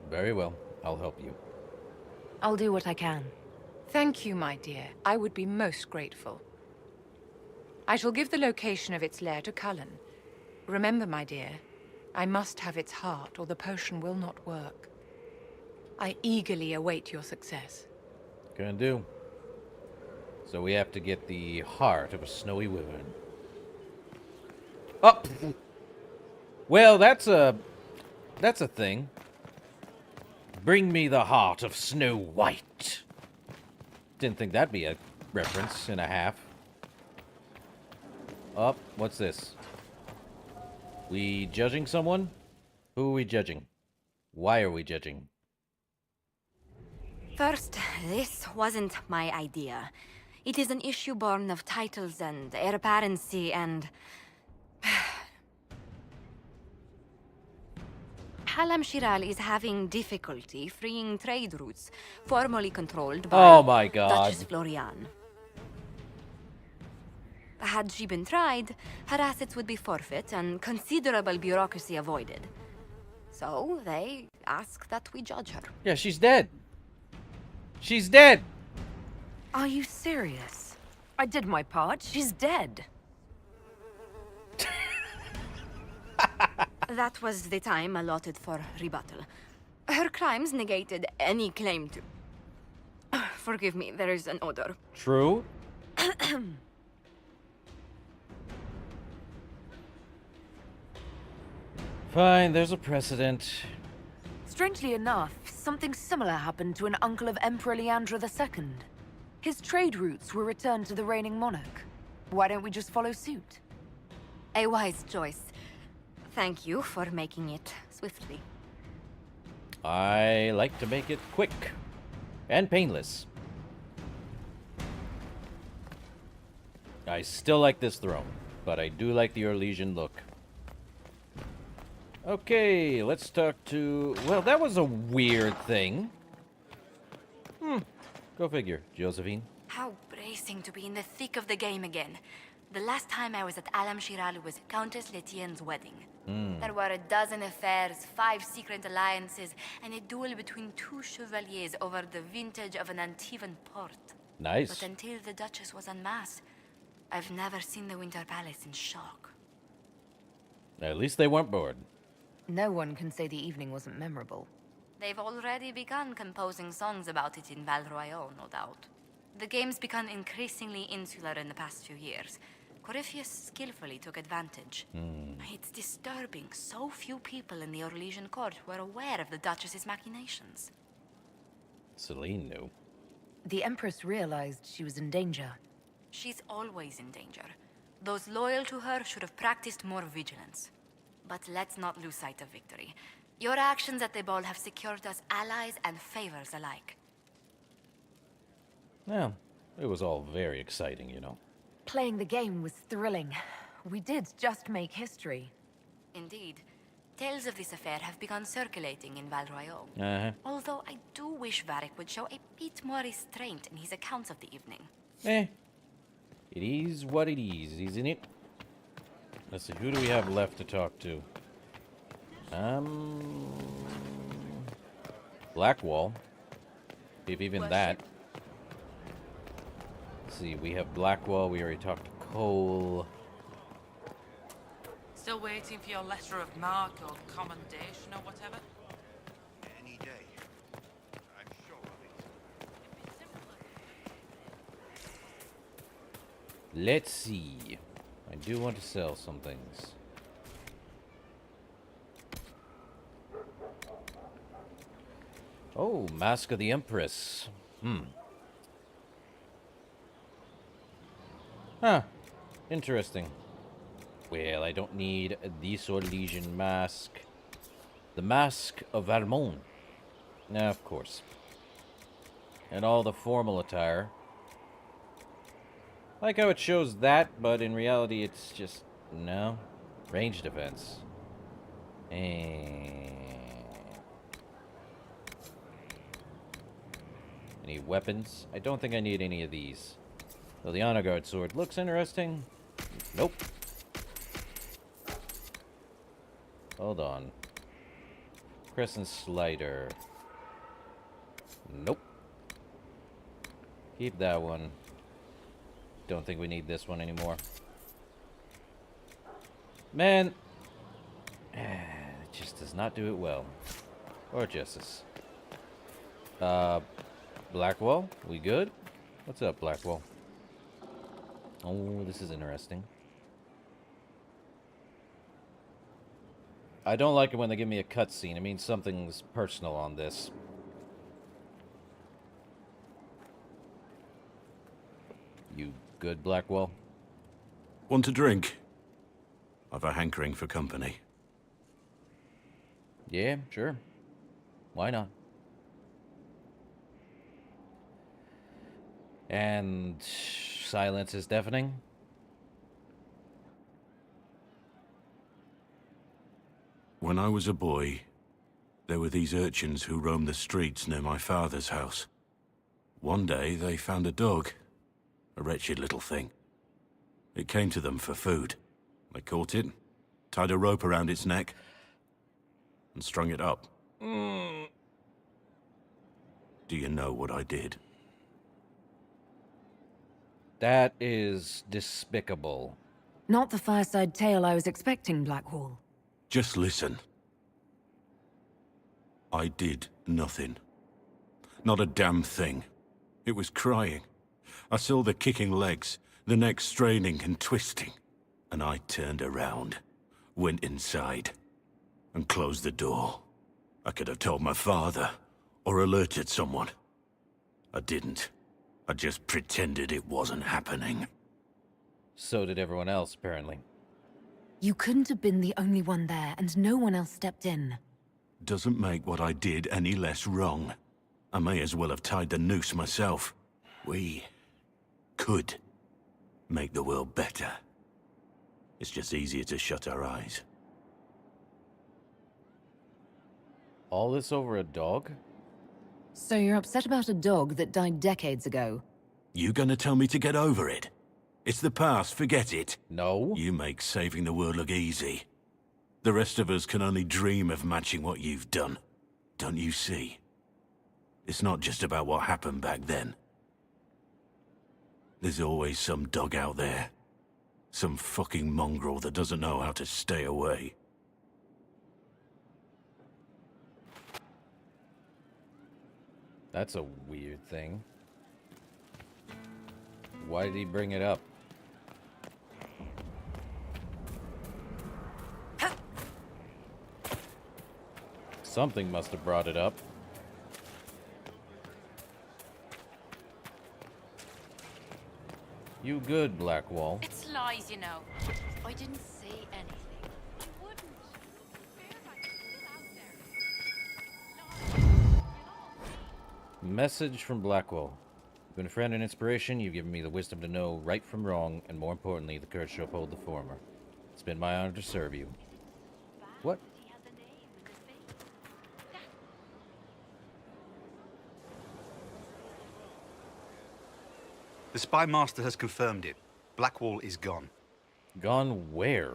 [SPEAKER 1] Very well. I'll help you.
[SPEAKER 5] I'll do what I can.
[SPEAKER 11] Thank you, my dear. I would be most grateful. I shall give the location of its lair to Cullen. Remember, my dear, I must have its heart, or the potion will not work. I eagerly await your success.
[SPEAKER 1] Gonna do. So we have to get the heart of a snowy wyvern. Oh! Well, that's a thing. Bring me the heart of Snow White. Didn't think that'd be a reference and a half. Oh, what's this? We judging someone? Who are we judging? Why are we judging?
[SPEAKER 2] First, this wasn't my idea. It is an issue born of titles and heir apparency and... Halam Shiral is having difficulty freeing trade routes formerly controlled by
[SPEAKER 1] Oh my god.
[SPEAKER 2] Duchess Florian. Had she been tried, her assets would be forfeit and considerable bureaucracy avoided. So they ask that we judge her.
[SPEAKER 1] Yeah, she's dead. She's dead.
[SPEAKER 5] Are you serious? I did my part. She's dead.
[SPEAKER 2] That was the time allotted for rebuttal. Her crimes negated any claim to... Forgive me, there is an odor.
[SPEAKER 1] True. Fine, there's a precedent.
[SPEAKER 5] Strangely enough, something similar happened to an uncle of Emperor Leandra II. His trade routes were returned to the reigning monarch. Why don't we just follow suit?
[SPEAKER 2] A wise choice. Thank you for making it swiftly.
[SPEAKER 1] I like to make it quick and painless. I still like this throne, but I do like the Orlesian look. Okay, let's talk to... Well, that was a weird thing. Go figure, Josephine.
[SPEAKER 2] How bracing to be in the thick of the game again. The last time I was at Alam Shiral was Countess Letienne's wedding. There were a dozen affairs, 5 secret alliances, and a duel between 2 chevaliers over the vintage of an Antivan port.
[SPEAKER 1] Nice.
[SPEAKER 2] But until the Duchess was unmasked, I've never seen the Winter Palace in shock.
[SPEAKER 1] At least they weren't bored.
[SPEAKER 5] No one can say the evening wasn't memorable.
[SPEAKER 2] They've already begun composing songs about it in Val Royale, no doubt. The game's become increasingly insular in the past few years. Corypheus skillfully took advantage. It's disturbing so few people in the Orlesian court were aware of the Duchess's machinations.
[SPEAKER 1] Celine knew.
[SPEAKER 5] The Empress realized she was in danger.
[SPEAKER 2] She's always in danger. Those loyal to her should have practiced more vigilance. But let's not lose sight of victory. Your actions at the ball have secured us allies and favors alike.
[SPEAKER 1] Well, it was all very exciting, you know.
[SPEAKER 5] Playing the game was thrilling. We did just make history.
[SPEAKER 2] Indeed. Tales of this affair have begun circulating in Val Royale. Although I do wish Varric would show a bit more restraint in his accounts of the evening.
[SPEAKER 1] It is what it is, isn't it? Let's see, who do we have left to talk to? Blackwall. If even that. Let's see, we have Blackwall, we already talked to Cole.
[SPEAKER 7] Still waiting for your letter of marque or commendation or whatever?
[SPEAKER 3] Any day. I'm sure of it.
[SPEAKER 1] Let's see. I do want to sell some things. Oh, Mask of the Empress. Huh. Interesting. Well, I don't need this Orlesian mask. The Mask of Valmont. Nah, of course. And all the formal attire. I like how it shows that, but in reality it's just... No. Range defense. And... Any weapons? I don't think I need any of these. Though the honor guard sword looks interesting. Nope. Hold on. Crescent slider. Nope. Keep that one. Don't think we need this one anymore. Man. It just does not do it well. Or Justice. Blackwall? We good? What's up, Blackwall? Oh, this is interesting. I don't like it when they give me a cutscene. It means something's personal on this. You good, Blackwall?
[SPEAKER 13] Want a drink? I've a hankering for company.
[SPEAKER 1] Yeah, sure. Why not? And silence is deafening.
[SPEAKER 13] When I was a boy, There were these urchins who roamed the streets near my father's house. One day, they found a dog. A wretched little thing. It came to them for food. They caught it, tied a rope around its neck, and strung it up. Do you know what I did?
[SPEAKER 1] That is despicable.
[SPEAKER 5] Not the fireside tale I was expecting, Blackwall.
[SPEAKER 13] Just listen. I did nothing. Not a damn thing. It was crying. I saw the kicking legs, the neck straining and twisting. And I turned around, went inside, and closed the door. I could have told my father, or alerted someone. I didn't. I just pretended it wasn't happening.
[SPEAKER 1] So did everyone else, apparently.
[SPEAKER 5] You couldn't have been the only one there, and no one else stepped in.
[SPEAKER 13] Doesn't make what I did any less wrong. I may as well have tied the noose myself. We could make the world better. It's just easier to shut our eyes.
[SPEAKER 1] All this over a dog?
[SPEAKER 5] So you're upset about a dog that died decades ago?
[SPEAKER 13] You gonna tell me to get over it? It's the past, forget it.
[SPEAKER 1] No.
[SPEAKER 13] You make saving the world look easy. The rest of us can only dream of matching what you've done. Don't you see? It's not just about what happened back then. There's always some dog out there. Some fucking mongrel that doesn't know how to stay away.
[SPEAKER 1] That's a weird thing. Why did he bring it up? Something must have brought it up. You good, Blackwall?
[SPEAKER 8] It's lies, you know. I didn't say anything. I wouldn't.
[SPEAKER 1] Message from Blackwall. You've been a friend and inspiration. You've given me the wisdom to know right from wrong, and more importantly, the courage to uphold the former. It's been my honor to serve you. What?
[SPEAKER 3] The Spy Master has confirmed it. Blackwall is gone.
[SPEAKER 1] Gone where?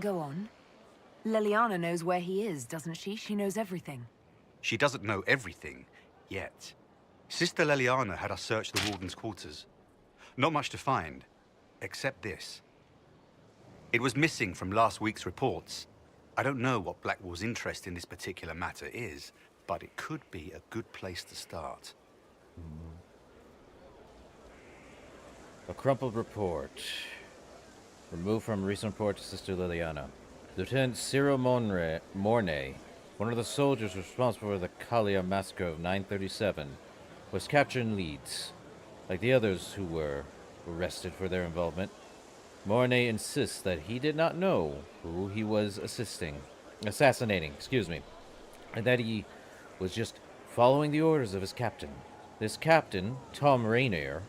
[SPEAKER 5] Go on. Liliana knows where he is, doesn't she? She knows everything.
[SPEAKER 3] She doesn't know everything, yet. Sister Liliana had us search the Warden's quarters. Not much to find, except this. It was missing from last week's reports. I don't know what Blackwall's interest in this particular matter is, but it could be a good place to start.
[SPEAKER 1] A crumpled report. Removed from recent report to Sister Liliana. Lieutenant Cyril Mornay, one of the soldiers responsible for the Kalia massacre of 937, was captured in Leeds. Like the others who were arrested for their involvement, Mornay insists that he did not know who he was assassinating, and that he was just following the orders of his captain. This captain, Tom Rainier,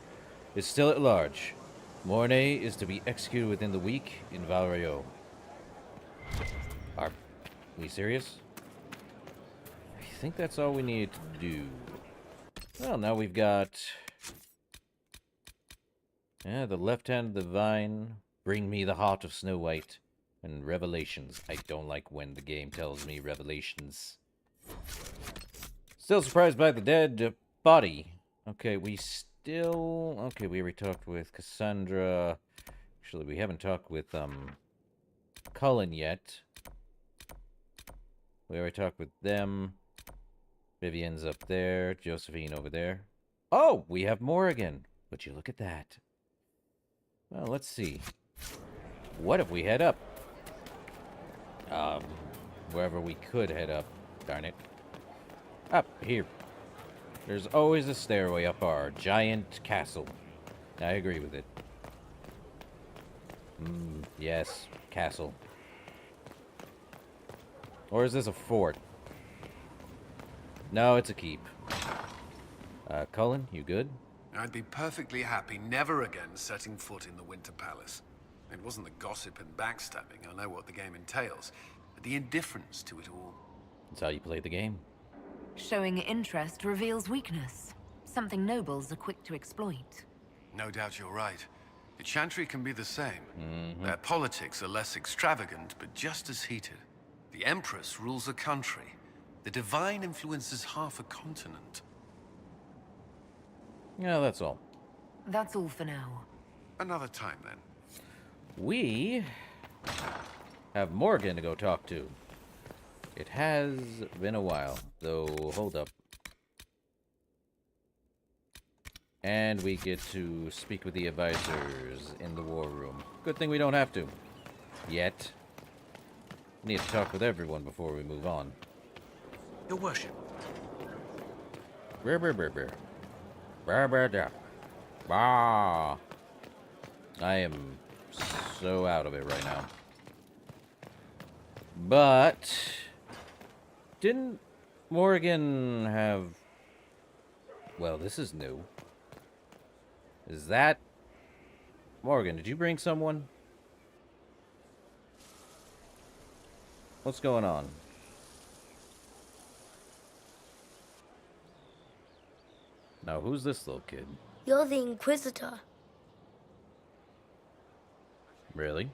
[SPEAKER 1] is still at large. Mornay is to be executed within the week in Valrio. Are we serious? I think that's all we need to do. Well, now we've got... yeah, the left hand of the vine, bring me the heart of Snow White, and revelations. I don't like when the game tells me revelations. Still surprised by the dead body. Okay, we already talked with Cassandra. Actually, we haven't talked with, Cullen yet. We already talked with them. Vivian's up there. Josephine over there. Oh, we have more again. Would you look at that? Well, let's see. What if we head up? Wherever we could head up. Darn it. Up here. There's always a stairway up our giant castle. I agree with it. Yes, castle. Or is this a fort? No, it's a keep. Cullen, you good?
[SPEAKER 9] I'd be perfectly happy never again setting foot in the Winter Palace. It wasn't the gossip and backstabbing. I know what the game entails. But the indifference to it all.
[SPEAKER 1] That's how you play the game.
[SPEAKER 5] Showing interest reveals weakness. Something nobles are quick to exploit.
[SPEAKER 9] No doubt you're right. The Chantry can be the same. Their politics are less extravagant, but just as heated. The Empress rules a country. The Divine influences half a continent.
[SPEAKER 1] Yeah, that's all.
[SPEAKER 5] That's all for now.
[SPEAKER 9] Another time, then.
[SPEAKER 1] We have Morgan to go talk to. It has been a while, though. Hold up. And we get to speak with the advisors in the war room. Good thing we don't have to. Yet. Need to talk with everyone before we move on.
[SPEAKER 10] Your worship.
[SPEAKER 1] Brr, brr, brr, brr. Brr, brr, brr. Bah. I am so out of it right now. But didn't Morgan have... Well, this is new. Is that... Morgan, did you bring someone? What's going on? Now, who's this little kid?
[SPEAKER 4] You're the Inquisitor.
[SPEAKER 1] Really?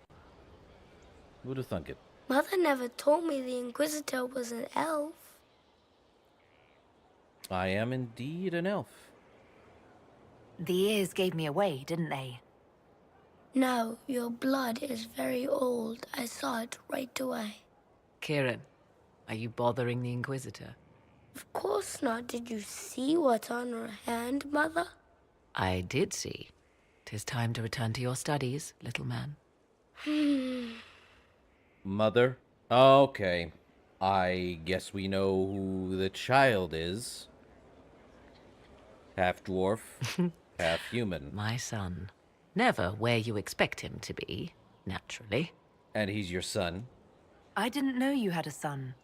[SPEAKER 1] Who'd have thunk it?
[SPEAKER 4] Mother never told me the Inquisitor was an elf.
[SPEAKER 1] I am indeed an elf.
[SPEAKER 5] The ears gave me away, didn't they?
[SPEAKER 4] No, your blood is very old. I saw it right away.
[SPEAKER 15] Kieran, are you bothering the Inquisitor?
[SPEAKER 4] Of course not. Did you see what's on her hand, Mother?
[SPEAKER 15] I did see. 'Tis time to return to your studies, little man.
[SPEAKER 1] Mother? Okay. I guess we know who the child is. Half dwarf, half human.
[SPEAKER 15] My son. Never where you expect him to be, naturally.
[SPEAKER 1] And he's your son?
[SPEAKER 5] I didn't know you had a son.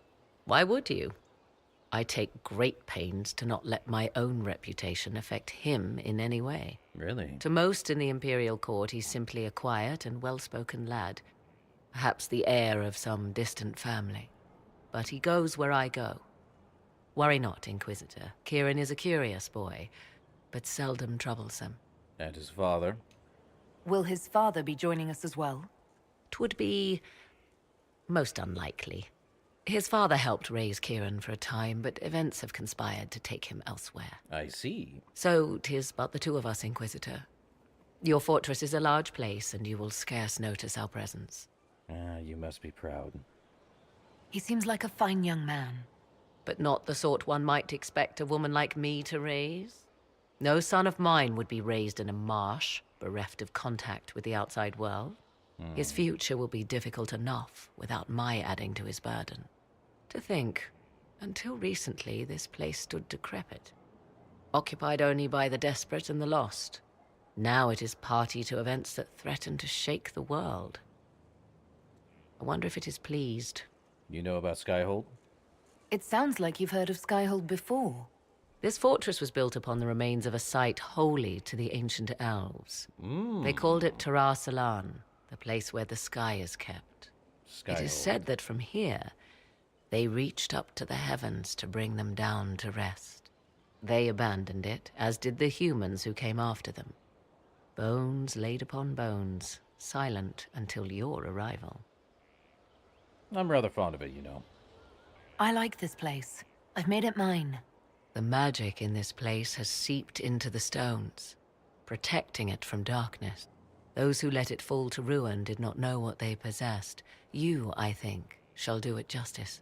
[SPEAKER 15] Why would you? I take great pains to not let my own reputation affect him in any way.
[SPEAKER 1] Really?
[SPEAKER 15] To most in the Imperial Court, he's simply a quiet and well-spoken lad. Perhaps the heir of some distant family. But he goes where I go. Worry not, Inquisitor. Kieran is a curious boy, but seldom troublesome.
[SPEAKER 1] And his father?
[SPEAKER 5] Will his father be joining us as well?
[SPEAKER 15] 'Twould be most unlikely. His father helped raise Kieran for a time, but events have conspired to take him elsewhere.
[SPEAKER 1] I see.
[SPEAKER 15] So 'tis but the two of us, Inquisitor. Your fortress is a large place, and you will scarce notice our presence.
[SPEAKER 1] You must be proud.
[SPEAKER 5] He seems like a fine young man.
[SPEAKER 15] But not the sort one might expect a woman like me to raise. No son of mine would be raised in a marsh, bereft of contact with the outside world. His future will be difficult enough without my adding to his burden. To think, until recently this place stood decrepit, occupied only by the desperate and the lost. Now it is party to events that threaten to shake the world. I wonder if it is pleased.
[SPEAKER 1] You know about Skyhold?
[SPEAKER 5] It sounds like you've heard of Skyhold before.
[SPEAKER 15] This fortress was built upon the remains of a site holy to the ancient elves. They called it Tara Salan, the place where the sky is kept. It is said that from here, they reached up to the heavens to bring them down to rest. They abandoned it, as did the humans who came after them. Bones laid upon bones, silent until your arrival.
[SPEAKER 1] I'm rather fond of it, you know.
[SPEAKER 5] I like this place. I've made it mine.
[SPEAKER 15] The magic in this place has seeped into the stones, protecting it from darkness. Those who let it fall to ruin did not know what they possessed. You, I think, shall do it justice.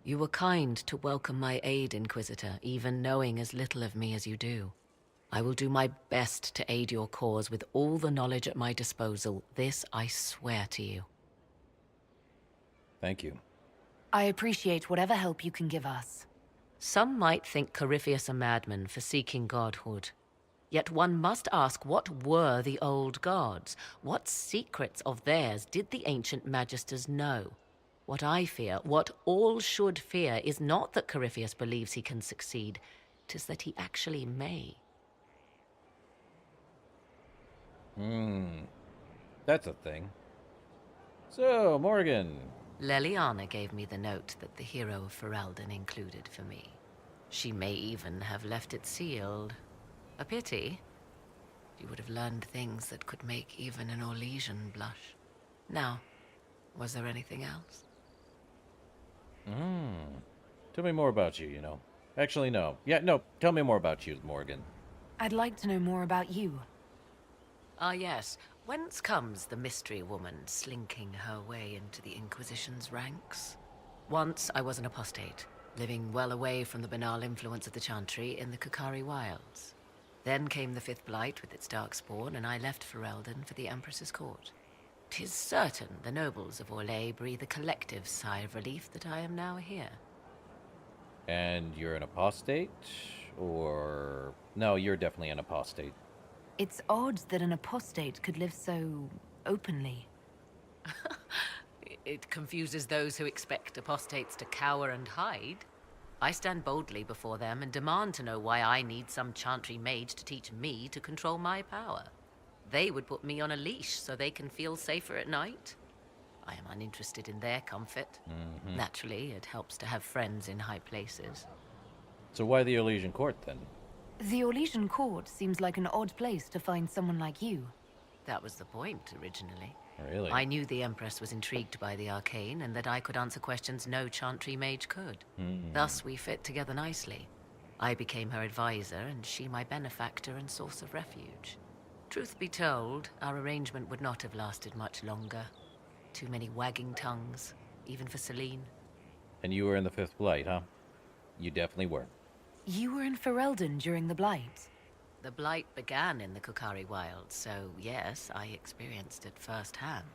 [SPEAKER 15] You were kind to welcome my aid, Inquisitor, even knowing as little of me as you do. I will do my best to aid your cause with all the knowledge at my disposal. This I swear to you.
[SPEAKER 1] Thank you.
[SPEAKER 5] I appreciate whatever help you can give us.
[SPEAKER 15] Some might think Corypheus a madman for seeking godhood. Yet one must ask, what were the old gods? What secrets of theirs did the ancient magisters know? What I fear, what all should fear, is not that Corypheus believes he can succeed. 'Tis that he actually may.
[SPEAKER 1] That's a thing. So, Morgan,
[SPEAKER 15] Leliana gave me the note that the hero of Ferelden included for me. She may even have left it sealed. A pity. She would have learned things that could make even an Orlesian blush. Now, was there anything else?
[SPEAKER 1] Tell me more about you, you know. Actually, no. Yeah, no, tell me more about you, Morgan.
[SPEAKER 5] I'd like to know more about you.
[SPEAKER 15] Ah, yes. Whence comes the mystery woman slinking her way into the Inquisition's ranks? Once I was an apostate, living well away from the banal influence of the Chantry in the Kukari Wilds. Then came the Fifth Blight with its darkspawn, and I left Ferelden for the Empress's court. 'Tis certain the nobles of Orlais breathe a collective sigh of relief that I am now here.
[SPEAKER 1] And you're an apostate? Or... No, you're definitely an apostate.
[SPEAKER 5] It's odd that an apostate could live so openly.
[SPEAKER 15] It confuses those who expect apostates to cower and hide. I stand boldly before them and demand to know why I need some Chantry mage to teach me to control my power. They would put me on a leash so they can feel safer at night. I am uninterested in their comfort. Naturally, it helps to have friends in high places.
[SPEAKER 1] So why the Orlesian court, then?
[SPEAKER 5] The Orlesian court seems like an odd place to find someone like you.
[SPEAKER 15] That was the point, originally.
[SPEAKER 1] Really?
[SPEAKER 15] I knew the Empress was intrigued by the arcane, and that I could answer questions no Chantry mage could. Thus, we fit together nicely. I became her advisor, and she my benefactor and source of refuge. Truth be told, our arrangement would not have lasted much longer. Too many wagging tongues, even for Celine.
[SPEAKER 1] And you were in the Fifth Blight, huh? You definitely were.
[SPEAKER 5] You were in Ferelden during the Blight.
[SPEAKER 15] The Blight began in the Kukari Wilds, so yes, I experienced it firsthand.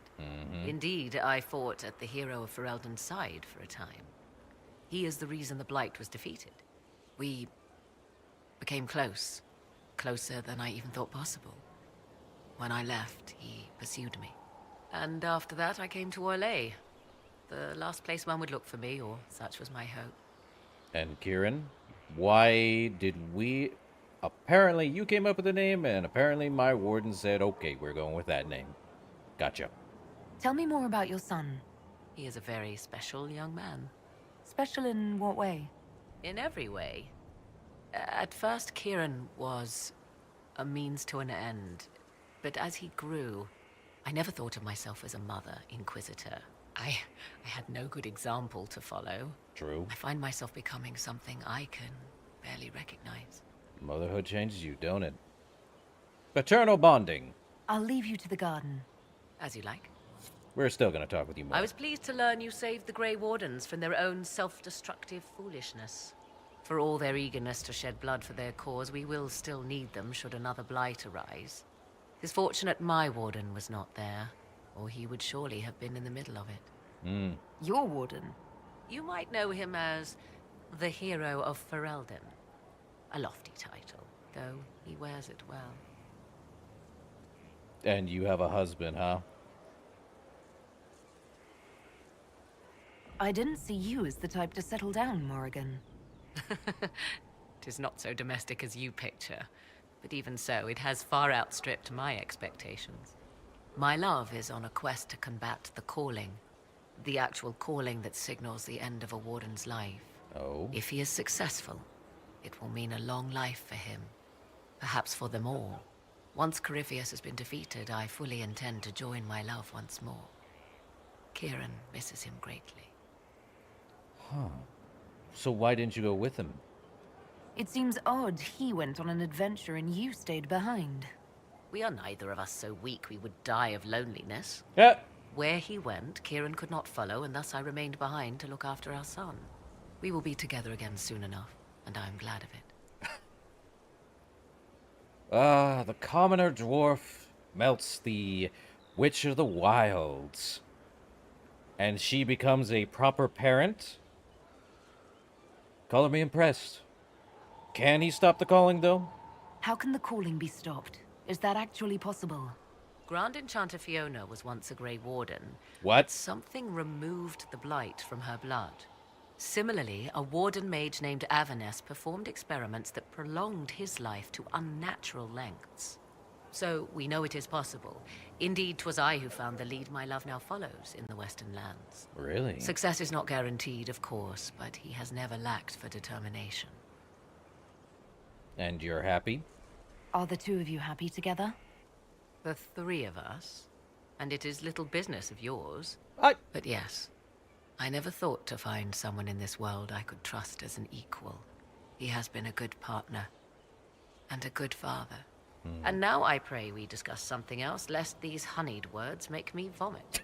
[SPEAKER 15] Indeed, I fought at the hero of Ferelden's side for a time. He is the reason the Blight was defeated. We became close. Closer than I even thought possible. When I left, he pursued me. And after that, I came to Orlais. The last place one would look for me, or such was my hope.
[SPEAKER 1] And Kieran, why did we... Apparently you came up with the name, and apparently my warden said, okay, we're going with that name. Gotcha.
[SPEAKER 5] Tell me more about your son.
[SPEAKER 15] He is a very special young man.
[SPEAKER 5] Special in what way?
[SPEAKER 15] In every way. At first, Kieran was a means to an end. But as he grew, I never thought of myself as a mother inquisitor. I had no good example to follow.
[SPEAKER 1] True.
[SPEAKER 15] I find myself becoming something I can barely recognize.
[SPEAKER 1] Motherhood changes you, don't it? Paternal bonding.
[SPEAKER 5] I'll leave you to the garden.
[SPEAKER 15] As you like.
[SPEAKER 1] We're still going to talk with you more.
[SPEAKER 15] I was pleased to learn you saved the Grey Wardens from their own self-destructive foolishness. For all their eagerness to shed blood for their cause, we will still need them should another blight arise. It's fortunate my warden was not there, or he would surely have been in the middle of it.
[SPEAKER 5] Your warden?
[SPEAKER 15] You might know him as the hero of Ferelden. A lofty title, though he wears it well.
[SPEAKER 1] And you have a husband, huh?
[SPEAKER 5] I didn't see you as the type to settle down, Morrigan.
[SPEAKER 15] 'Tis not so domestic as you picture, but even so, it has far outstripped my expectations. My love is on a quest to combat the calling. The actual calling that signals the end of a warden's life.
[SPEAKER 1] Oh?
[SPEAKER 15] If he is successful, it will mean a long life for him. Perhaps for them all. Once Corypheus has been defeated, I fully intend to join my love once more. Kieran misses him greatly.
[SPEAKER 1] Huh. So why didn't you go with him?
[SPEAKER 5] It seems odd he went on an adventure and you stayed behind.
[SPEAKER 15] We are neither of us so weak we would die of loneliness.
[SPEAKER 1] Yeah.
[SPEAKER 15] Where he went, Kieran could not follow, and thus I remained behind to look after our son. We will be together again soon enough, and I am glad of it.
[SPEAKER 1] The commoner dwarf melts the Witch of the Wilds. And she becomes a proper parent? Color me impressed. Can he stop the calling, though?
[SPEAKER 5] How can the calling be stopped? Is that actually possible?
[SPEAKER 15] Grand Enchanter Fiona was once a Grey Warden.
[SPEAKER 1] What?
[SPEAKER 15] But something removed the blight from her blood. Similarly, a warden mage named Avernus performed experiments that prolonged his life to unnatural lengths. So we know it is possible. Indeed, 'twas I who found the lead my love now follows in the Western lands.
[SPEAKER 1] Really?
[SPEAKER 15] Success is not guaranteed, of course, but he has never lacked for determination.
[SPEAKER 1] And you're happy?
[SPEAKER 2] Are the two of you happy together?
[SPEAKER 15] The three of us? And it is little business of yours. But yes, I never thought to find someone in this world I could trust as an equal. He has been a good partner. And a good father. And now I pray we discuss something else, lest these honeyed words make me vomit.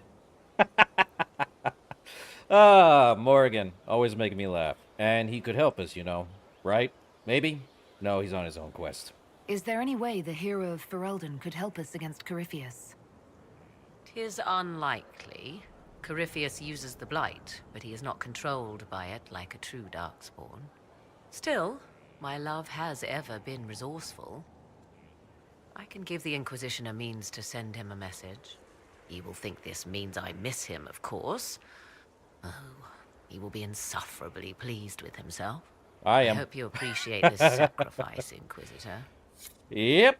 [SPEAKER 1] Ah, Morgan. Always making me laugh. And he could help us, you know. Right? Maybe? No, he's on his own quest.
[SPEAKER 2] Is there any way the hero of Ferelden could help us against Corypheus?
[SPEAKER 15] 'Tis unlikely. Corypheus uses the Blight, but he is not controlled by it like a true Darkspawn. Still, my love has ever been resourceful. I can give the Inquisition a means to send him a message. He will think this means I miss him, of course. Oh, he will be insufferably pleased with himself.
[SPEAKER 1] I am.
[SPEAKER 15] I hope you appreciate this sacrifice, Inquisitor.
[SPEAKER 1] Yep.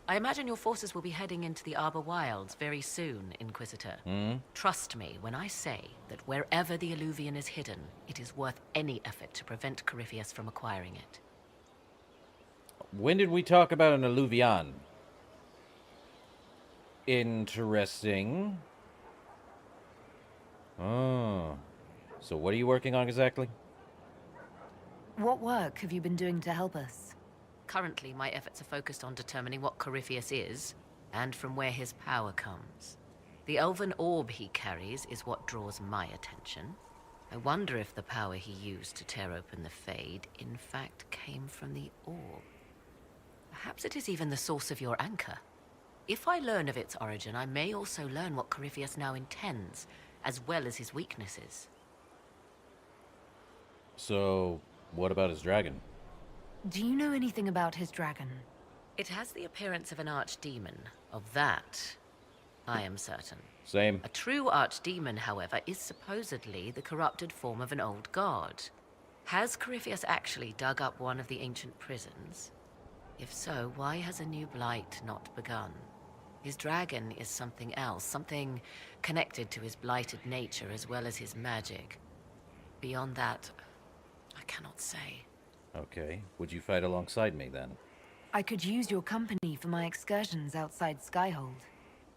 [SPEAKER 15] I imagine your forces will be heading into the Arbor Wilds very soon, Inquisitor. Trust me when I say that wherever the Alluvian is hidden, it is worth any effort to prevent Corypheus from acquiring it.
[SPEAKER 1] When did we talk about an Alluvian? Interesting. Oh. So what are you working on exactly?
[SPEAKER 2] What work have you been doing to help us?
[SPEAKER 15] Currently, my efforts are focused on determining what Corypheus is, and from where his power comes. The elven orb he carries is what draws my attention. I wonder if the power he used to tear open the Fade, in fact, came from the orb. Perhaps it is even the source of your anchor. If I learn of its origin, I may also learn what Corypheus now intends, as well as his weaknesses.
[SPEAKER 1] So, what about his dragon?
[SPEAKER 2] Do you know anything about his dragon?
[SPEAKER 15] It has the appearance of an archdemon. Of that, I am certain.
[SPEAKER 1] Same.
[SPEAKER 15] A true archdemon, however, is supposedly the corrupted form of an old god. Has Corypheus actually dug up one of the ancient prisons? If so, why has a new blight not begun? His dragon is something else, something connected to his blighted nature as well as his magic. Beyond that, I cannot say.
[SPEAKER 1] Okay. Would you fight alongside me, then?
[SPEAKER 2] I could use your company for my excursions outside Skyhold.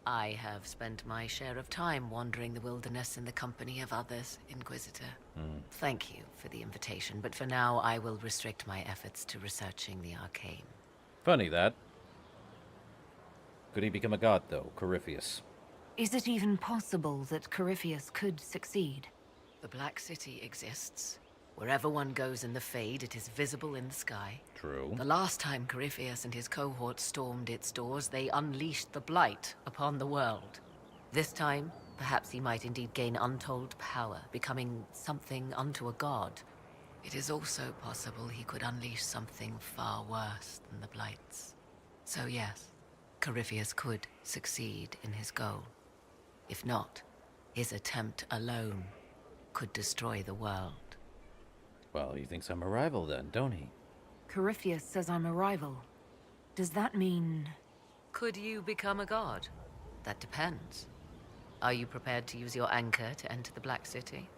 [SPEAKER 15] I have spent my share of time wandering the wilderness in the company of others, Inquisitor. Thank you for the invitation, but for now I will restrict my efforts to researching the arcane.
[SPEAKER 1] Funny that. Could he become a god, though, Corypheus?
[SPEAKER 2] Is it even possible that Corypheus could succeed?
[SPEAKER 15] The Black City exists. Wherever one goes in the Fade, it is visible in the sky.
[SPEAKER 1] True.
[SPEAKER 15] The last time Corypheus and his cohort stormed its doors, they unleashed the Blight upon the world. This time, perhaps he might indeed gain untold power, becoming something unto a god. It is also possible he could unleash something far worse than the Blights. So yes, Corypheus could succeed in his goal. If not, his attempt alone could destroy the world.
[SPEAKER 1] Well, he thinks I'm a rival then, don't he?
[SPEAKER 2] Corypheus says I'm a rival. Does that mean...
[SPEAKER 15] Could you become a god? That depends. Are you prepared to use your anchor to enter the Black City?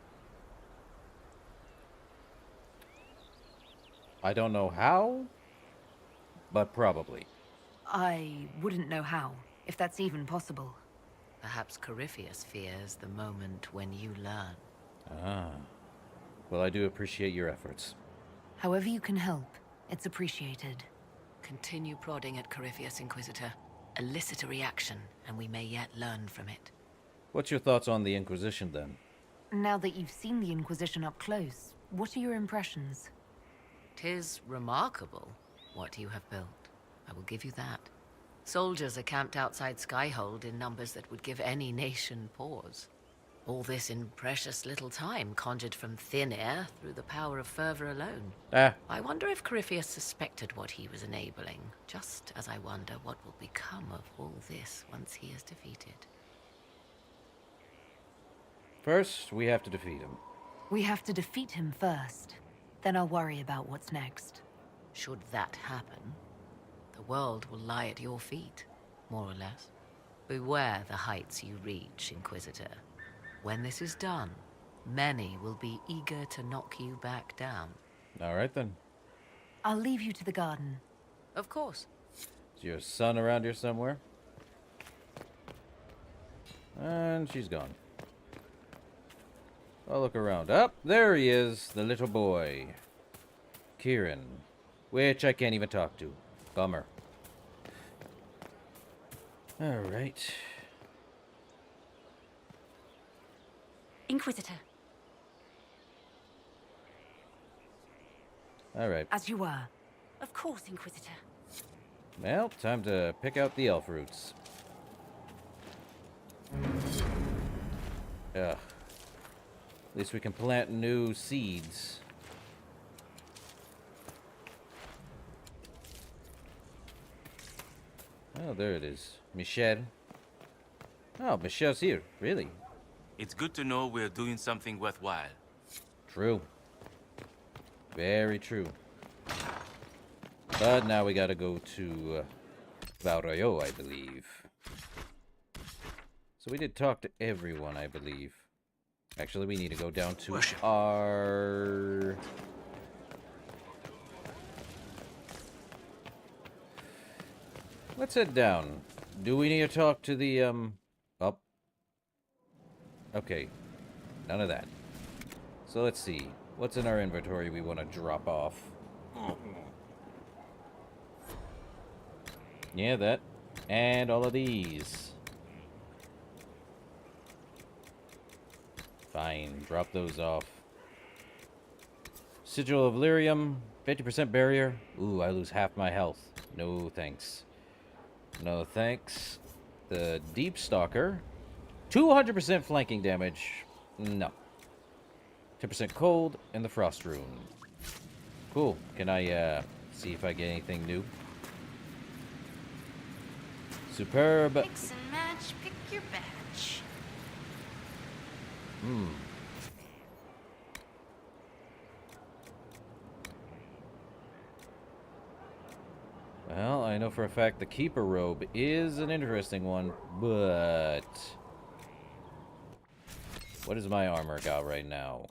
[SPEAKER 1] I don't know how, but probably.
[SPEAKER 2] I wouldn't know how, if that's even possible.
[SPEAKER 15] Perhaps Corypheus fears the moment when you learn.
[SPEAKER 1] Ah. Well, I do appreciate your efforts.
[SPEAKER 2] However you can help, it's appreciated.
[SPEAKER 15] Continue prodding at Corypheus, Inquisitor. Elicit a reaction, and we may yet learn from it.
[SPEAKER 1] What's your thoughts on the Inquisition, then?
[SPEAKER 2] Now that you've seen the Inquisition up close, what are your impressions?
[SPEAKER 15] 'Tis remarkable what you have built. I will give you that. Soldiers are camped outside Skyhold in numbers that would give any nation pause. All this in precious little time, conjured from thin air through the power of fervor alone. I wonder if Corypheus suspected what he was enabling, just as I wonder what will become of all this once he is defeated.
[SPEAKER 1] First, we have to defeat him.
[SPEAKER 2] We have to defeat him first. Then I'll worry about what's next.
[SPEAKER 15] Should that happen, the world will lie at your feet. more or less. Beware the heights you reach, Inquisitor. When this is done, many will be eager to knock you back down.
[SPEAKER 1] All right, then.
[SPEAKER 5] I'll leave you to the garden.
[SPEAKER 15] Of course.
[SPEAKER 1] Is your son around here somewhere? And she's gone. I'll look around. Up, there he is, the little boy. Kieran. Which I can't even talk to. Bummer. Alright.
[SPEAKER 5] Inquisitor.
[SPEAKER 1] Alright.
[SPEAKER 5] As you were. Of course, Inquisitor.
[SPEAKER 1] Well, time to pick out the elf roots. Ugh. At least we can plant new seeds. Oh, there it is. Michelle. Oh, Michelle's here. Really?
[SPEAKER 14] It's good to know we're doing something worthwhile.
[SPEAKER 1] True. Very true. But now we gotta go to Valrayo, I believe. So we did talk to everyone, I believe. Actually, we need to go down to our... Let's head down. Do we need to talk to the, Oh. Okay. None of that. So let's see. What's in our inventory we want to drop off? Yeah, that. And all of these. Fine. Drop those off. Sigil of Lyrium. 50% barrier. Ooh, I lose half my health. No thanks. No thanks. The Deep Stalker. 200% flanking damage. No. 10% cold and the Frost Rune. Cool. Can I see if I get anything new? Superb.
[SPEAKER 17] Mix and match, pick your batch.
[SPEAKER 1] Well, I know for a fact the Keeper Robe is an interesting one, but... What is my armor got right now?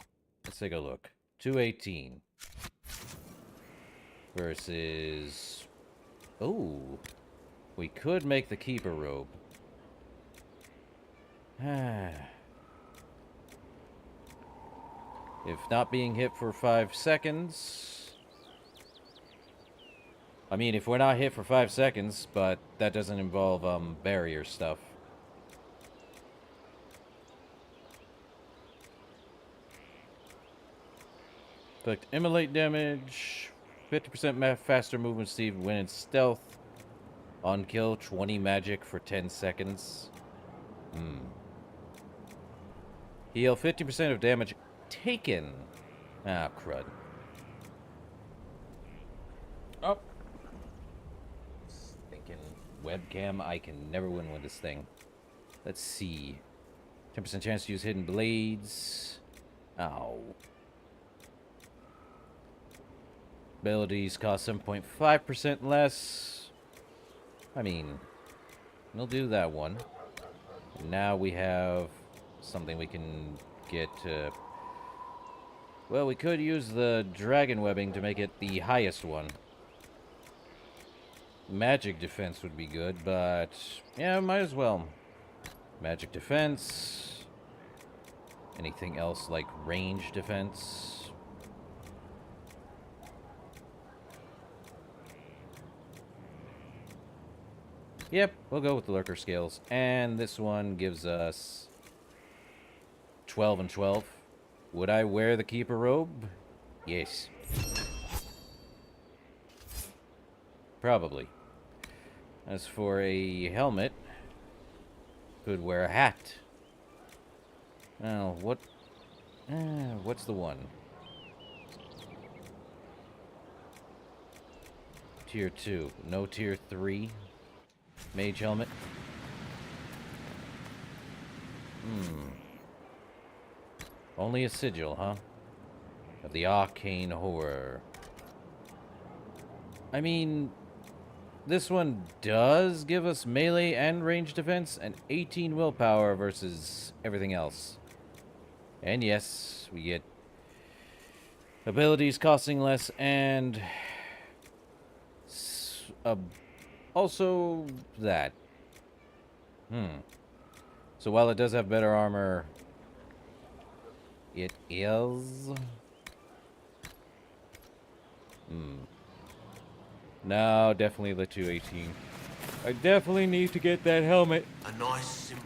[SPEAKER 1] Let's take a look. 218. Versus... Oh. We could make the Keeper Robe. If not being hit for 5 seconds... I mean, if we're not hit for 5 seconds, but that doesn't involve, barrier stuff. Inflict immolate damage, 50% faster movement speed when in stealth. On kill, 20 magic for 10 seconds. Heal 50% of damage taken. Ah, crud. Oh. Thinking webcam, I can never win with this thing. Let's see. 10% chance to use hidden blades. Ow. Abilities cost 7.5% less. I mean, we'll do that one. Now we have something we can get to... Well, we could use the dragon webbing to make it the highest one. Magic defense would be good, but... yeah, might as well. Magic defense. Anything else like range defense? Yep, we'll go with the lurker scales. And this one gives us 12 and 12. Would I wear the Keeper Robe? Yes. Probably. As for a helmet, could wear a hat. Now, what's the one? Tier 2. No tier 3. Mage helmet. Only a sigil, huh? Of the arcane horror. I mean, this one does give us melee and range defense and 18 willpower versus everything else. And yes, we get abilities costing less and also that. So while it does have better armor, it is... No, definitely the 218. I definitely need to get that helmet.
[SPEAKER 6] A nice, simple...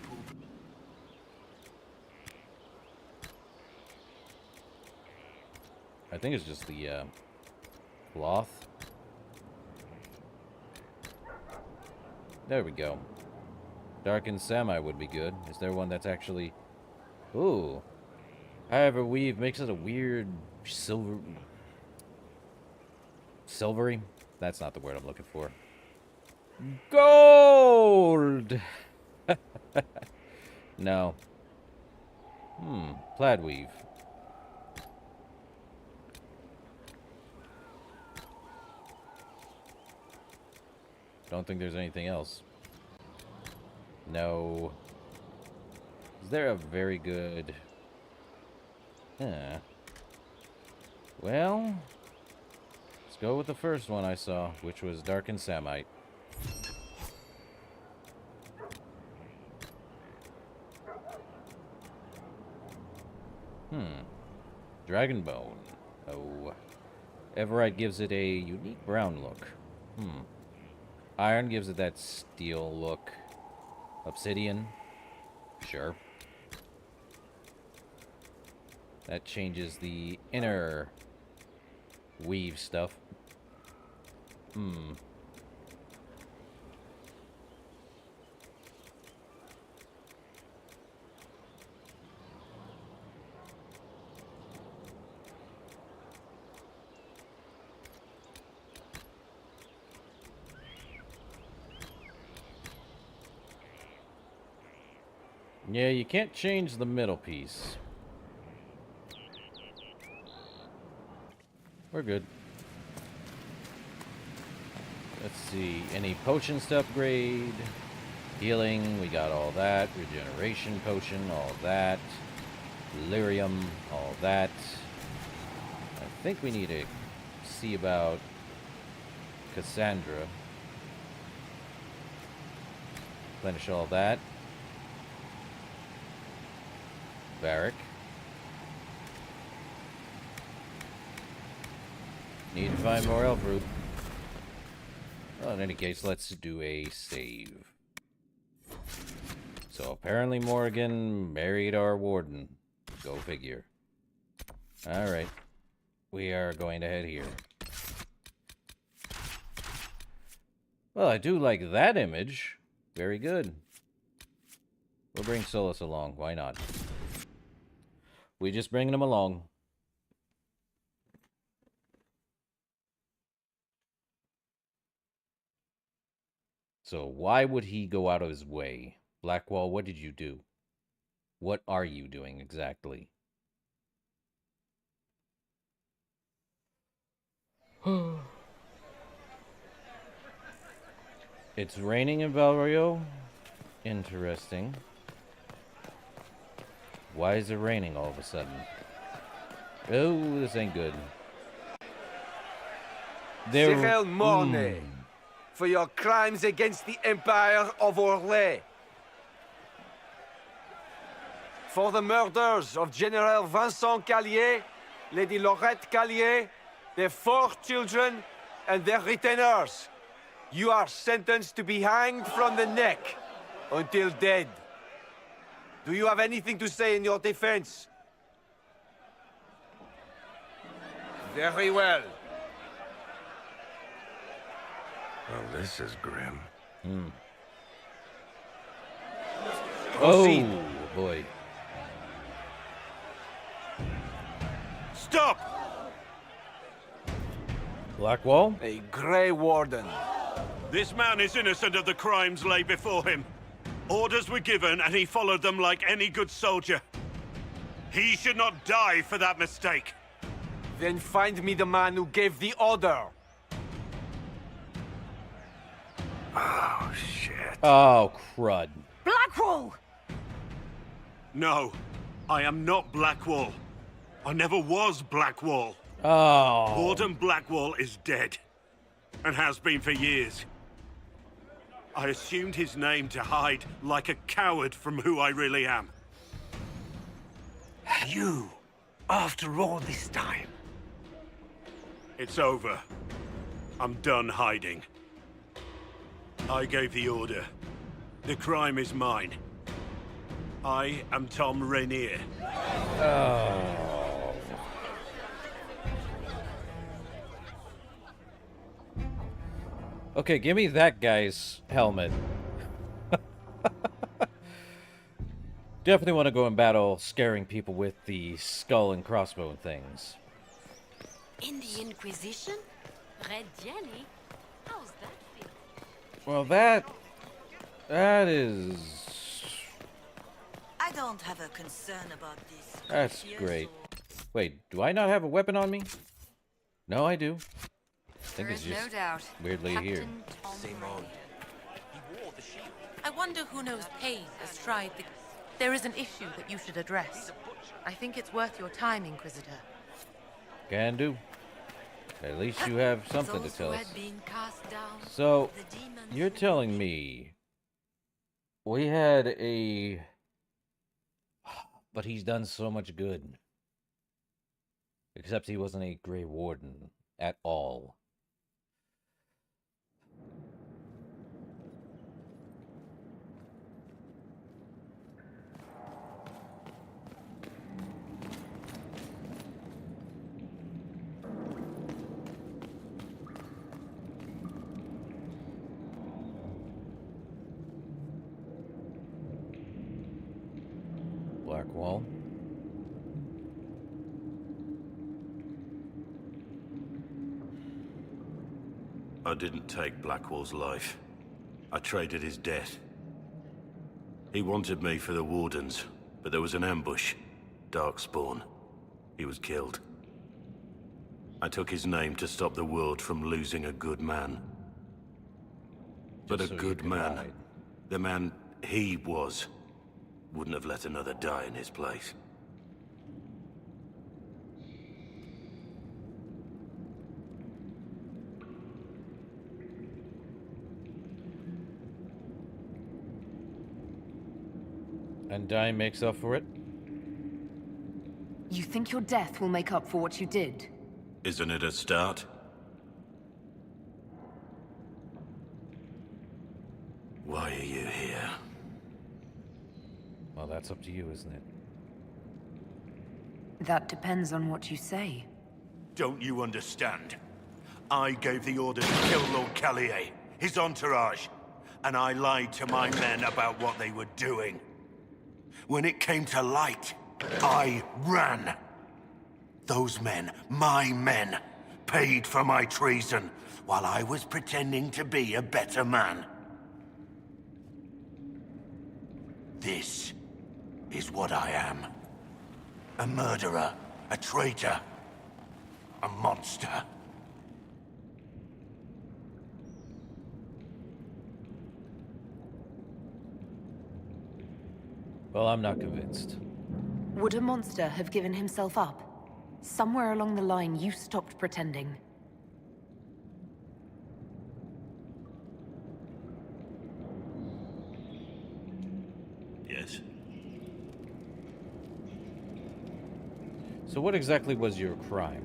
[SPEAKER 1] I think it's just the cloth. There we go. Darkened Semi would be good. Is there one that's actually... Ooh. However, weave makes it a weird silvery? That's not the word I'm looking for. Gold! No. Plaid weave. Don't think there's anything else. No. Is there a very good... Well... Let's go with the first one I saw, which was Darkened Samite. Dragonbone. Oh. Everite gives it a unique brown look. Iron gives it that steel look. Obsidian. Sure. That changes the inner weave stuff. Yeah, you can't change the middle piece. We're good. Let's see. Any potions to upgrade? Healing, we got all that. Regeneration potion, all that. Lyrium, all that. I think we need to see about Cassandra. Replenish all that. Barrack. Need to find more elf root. Well, in any case, let's do a save. So apparently Morrigan married our warden. Go figure. Alright. We are going to head here. Well, I do like that image. Very good. We'll bring Solus along. Why not? We just bringing him along. So why would he go out of his way? Blackwall, what did you do? What are you doing exactly? It's raining in Valrio? Interesting. Why is it raining all of a sudden? Oh, this ain't good.
[SPEAKER 12] Cyril Mornay, for your crimes against the Empire of Orlais. For the murders of General Vincent Callier, Lady Laurette Callier, their 4 children, and their retainers. You are sentenced to be hanged from the neck until dead. Do you have anything to say in your defense? Very well.
[SPEAKER 6] Well, this is grim.
[SPEAKER 12] Proceed.
[SPEAKER 1] Oh, boy.
[SPEAKER 12] Stop!
[SPEAKER 1] Blackwall?
[SPEAKER 12] A Grey Warden.
[SPEAKER 13] This man is innocent of the crimes laid before him. Orders were given, and he followed them like any good soldier. He should not die for that mistake.
[SPEAKER 12] Then find me the man who gave the order.
[SPEAKER 6] Oh, shit.
[SPEAKER 1] Oh, crud.
[SPEAKER 16] Blackwall!
[SPEAKER 13] No, I am not Blackwall. I never was Blackwall.
[SPEAKER 1] Oh.
[SPEAKER 13] Warden Blackwall is dead, and has been for years. I assumed his name to hide like a coward from who I really am.
[SPEAKER 12] You, after all this time.
[SPEAKER 13] It's over. I'm done hiding. I gave the order. The crime is mine. I am Tom Rainier.
[SPEAKER 1] Oh. Okay, give me that guy's helmet. Definitely want to go in battle scaring people with the skull and crossbow things.
[SPEAKER 17] In the Inquisition? Red jelly? How's that feel?
[SPEAKER 1] Well, that is...
[SPEAKER 17] I don't have a concern about this.
[SPEAKER 1] That's great. Wait, do I not have a weapon on me? No, I do. I think it's just
[SPEAKER 2] no doubt.
[SPEAKER 1] weirdly here.
[SPEAKER 11] I wonder who knows pain has tried the... There is an issue that you should address. I think it's worth your time, Inquisitor.
[SPEAKER 1] Can do. At least you have something to tell us. So, you're telling me we had a... But he's done so much good. Except he wasn't a Grey Warden at all. Blackwall.
[SPEAKER 13] I didn't take Blackwall's life. I traded his death. He wanted me for the Wardens, but there was an ambush. Darkspawn. He was killed. I took his name to stop the world from losing a good man. But a good man, the man he was, wouldn't have let another die in his place.
[SPEAKER 1] And dying makes up for it?
[SPEAKER 5] You think your death will make up for what you did?
[SPEAKER 13] Isn't it a start? Why are you here?
[SPEAKER 1] Well, that's up to you, isn't it?
[SPEAKER 5] That depends on what you say.
[SPEAKER 13] Don't you understand? I gave the order to kill Lord Callier, his entourage, and I lied to my men about what they were doing. When it came to light, I ran. Those men, my men, paid for my treason, while I was pretending to be a better man. This is what I am. A murderer, a traitor, a monster.
[SPEAKER 1] Well, I'm not convinced.
[SPEAKER 5] Would a monster have given himself up? Somewhere along the line, you stopped pretending.
[SPEAKER 13] Yes.
[SPEAKER 1] So what exactly was your crime?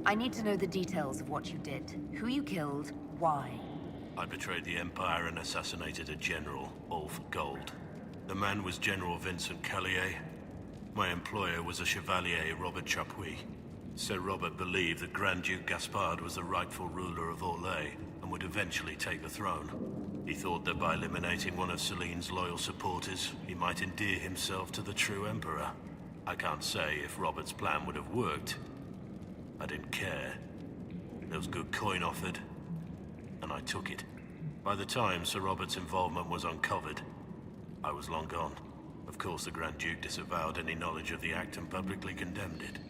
[SPEAKER 5] I need to know the details of what you did. Who you killed, why.
[SPEAKER 13] I betrayed the Empire and assassinated a general, all for gold. The man was General Vincent Callier. My employer was a Chevalier, Robert Chapuis. Sir Robert believed that Grand Duke Gaspard was the rightful ruler of Orlais and would eventually take the throne. He thought that by eliminating one of Celine's loyal supporters, he might endear himself to the true Emperor. I can't say if Robert's plan would have worked. I didn't care. There was good coin offered, and I took it. By the time Sir Robert's involvement was uncovered, I was long gone. Of course, the Grand Duke disavowed any knowledge of the act and publicly condemned it.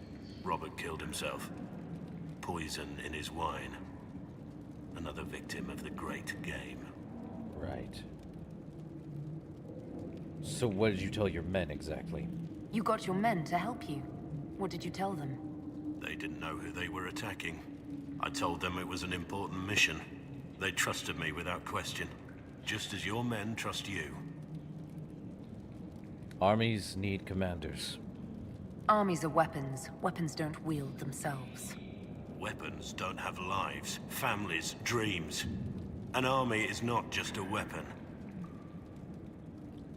[SPEAKER 13] Robert killed himself. Poison in his wine. Another victim of the great game.
[SPEAKER 1] Right. So what did you tell your men exactly?
[SPEAKER 5] You got your men to help you. What did you tell them?
[SPEAKER 13] They didn't know who they were attacking. I told them it was an important mission. They trusted me without question. Just as your men trust you.
[SPEAKER 1] Armies need commanders.
[SPEAKER 5] Armies are weapons. Weapons don't wield themselves.
[SPEAKER 13] Weapons don't have lives, families, dreams. An army is not just a weapon.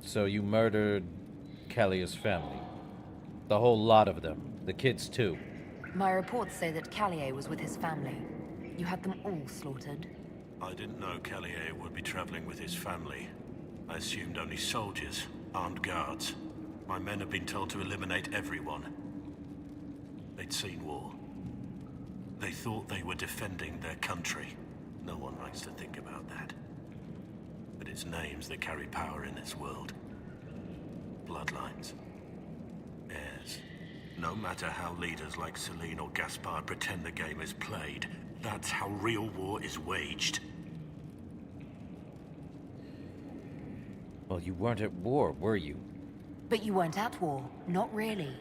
[SPEAKER 1] So you murdered Callia's family. The whole lot of them. The kids too.
[SPEAKER 5] My reports say that Callier was with his family. You had them all slaughtered.
[SPEAKER 13] I didn't know Callier would be traveling with his family. I assumed only soldiers, armed guards. My men have been told to eliminate everyone. They'd seen war. They thought they were defending their country. No one likes to think about that. But it's names that carry power in this world. Bloodlines. Heirs. No matter how leaders like Celine or Gaspard pretend the game is played, that's how real war is waged.
[SPEAKER 1] Well, you weren't at war, were you?
[SPEAKER 5] But you weren't at war. Not really.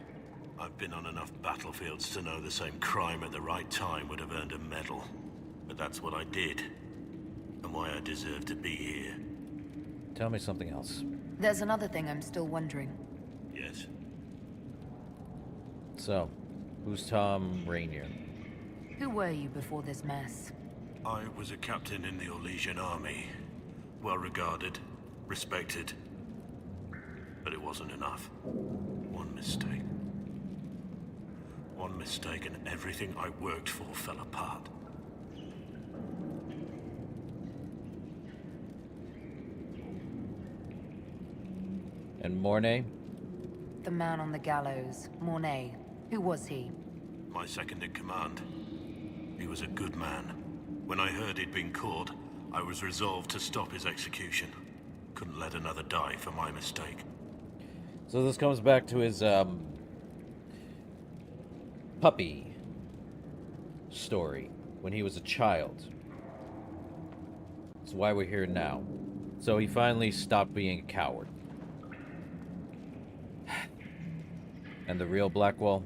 [SPEAKER 13] I've been on enough battlefields to know the same crime at the right time would have earned a medal. But that's what I did. And why I deserve to be here.
[SPEAKER 1] Tell me something else.
[SPEAKER 5] There's another thing I'm still wondering.
[SPEAKER 13] Yes?
[SPEAKER 1] So, who's Tom Rainier?
[SPEAKER 5] Who were you before this mess?
[SPEAKER 13] I was a captain in the Orlesian army. Well regarded, respected. But it wasn't enough. One mistake. One mistake and everything I worked for fell apart.
[SPEAKER 1] And Mornay?
[SPEAKER 5] The man on the gallows, Mornay. Who was he?
[SPEAKER 13] My second in command. He was a good man. When I heard he'd been caught, I was resolved to stop his execution. Couldn't let another die for my mistake.
[SPEAKER 1] So this comes back to his, puppy story when he was a child. That's why we're here now. So he finally stopped being a coward. And the real Blackwall?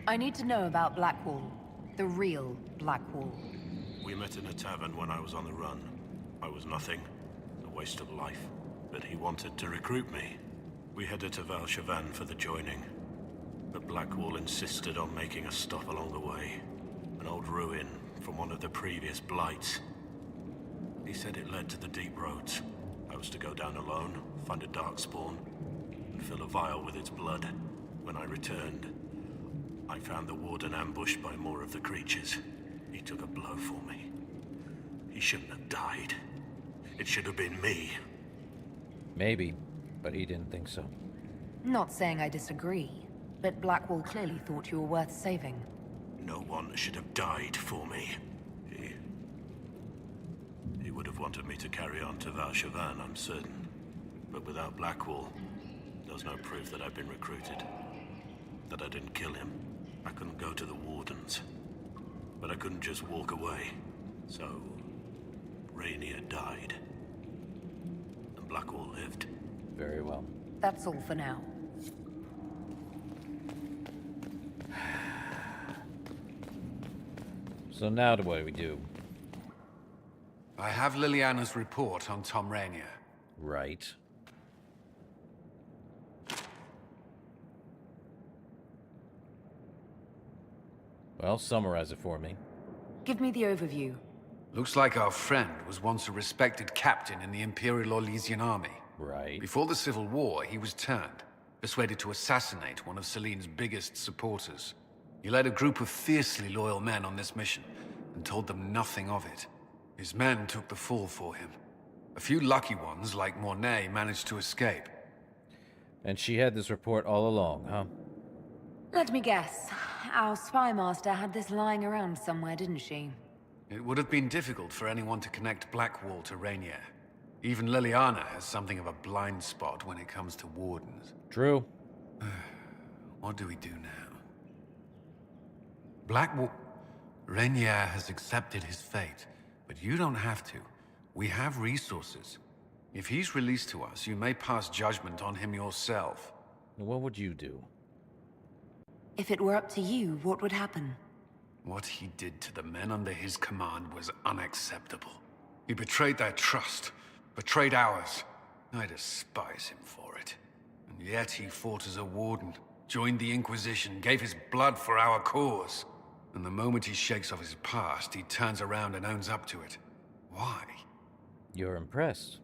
[SPEAKER 5] I need to know about Blackwall. The real Blackwall.
[SPEAKER 13] We met in a tavern when I was on the run. I was nothing. A waste of life. But he wanted to recruit me. We headed to Valchavan for the joining. But Blackwall insisted on making a stop along the way. An old ruin from one of the previous blights. He said it led to the deep roads. I was to go down alone, find a dark spawn, and fill a vial with its blood. When I returned, I found the warden ambushed by more of the creatures. He took a blow for me. He shouldn't have died. It should have been me.
[SPEAKER 1] Maybe, but he didn't think so.
[SPEAKER 5] Not saying I disagree, but Blackwall clearly thought you were worth saving.
[SPEAKER 13] No one should have died for me. He would have wanted me to carry on to Valchavan, I'm certain. But without Blackwall, there's no proof that I've been recruited. That I didn't kill him. I couldn't go to the Wardens. But I couldn't just walk away. So, Rainier died. And Blackwall lived.
[SPEAKER 1] Very well.
[SPEAKER 5] That's all for now.
[SPEAKER 1] So now what do we do?
[SPEAKER 10] I have Liliana's report on Tom Rainier.
[SPEAKER 1] Right. Well, summarize it for me.
[SPEAKER 5] Give me the overview.
[SPEAKER 10] Looks like our friend was once a respected captain in the Imperial Orlesian army.
[SPEAKER 1] Right.
[SPEAKER 10] Before the Civil War, he was turned, persuaded to assassinate one of Celine's biggest supporters. He led a group of fiercely loyal men on this mission, and told them nothing of it. His men took the fall for him. A few lucky ones, like Mornay, managed to escape.
[SPEAKER 1] And she had this report all along, huh?
[SPEAKER 5] Let me guess. Our spy master had this lying around somewhere, didn't she?
[SPEAKER 10] It would have been difficult for anyone to connect Blackwall to Rainier. Even Liliana has something of a blind spot when it comes to Wardens.
[SPEAKER 1] True.
[SPEAKER 10] What do we do now? Blackwall... Rainier has accepted his fate, but you don't have to. We have resources. If he's released to us, you may pass judgment on him yourself.
[SPEAKER 1] What would you do?
[SPEAKER 5] If it were up to you, what would happen?
[SPEAKER 10] What he did to the men under his command was unacceptable. He betrayed their trust, betrayed ours. I despise him for it. And yet he fought as a warden, joined the Inquisition, gave his blood for our cause. And the moment he shakes off his past, he turns around and owns up to it. Why?
[SPEAKER 1] You're impressed.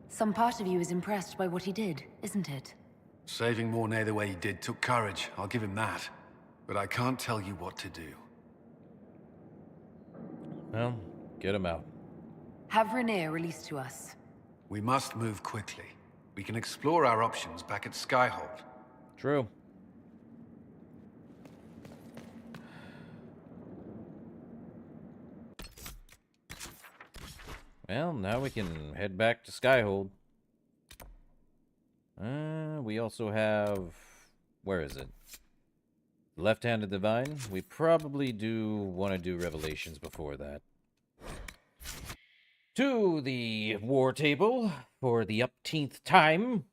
[SPEAKER 5] Some part of you is impressed by what he did, isn't it?
[SPEAKER 10] Saving Mornay the way he did took courage, I'll give him that. But I can't tell you what to do.
[SPEAKER 1] Well, get him out.
[SPEAKER 5] Have Renee released to us.
[SPEAKER 10] We must move quickly. We can explore our options back at Skyhold.
[SPEAKER 1] True. Well, now we can head back to Skyhold. We also have... Where is it? Left-handed Divine. We probably do want to do Revelations before that. To the war table for the upteenth time.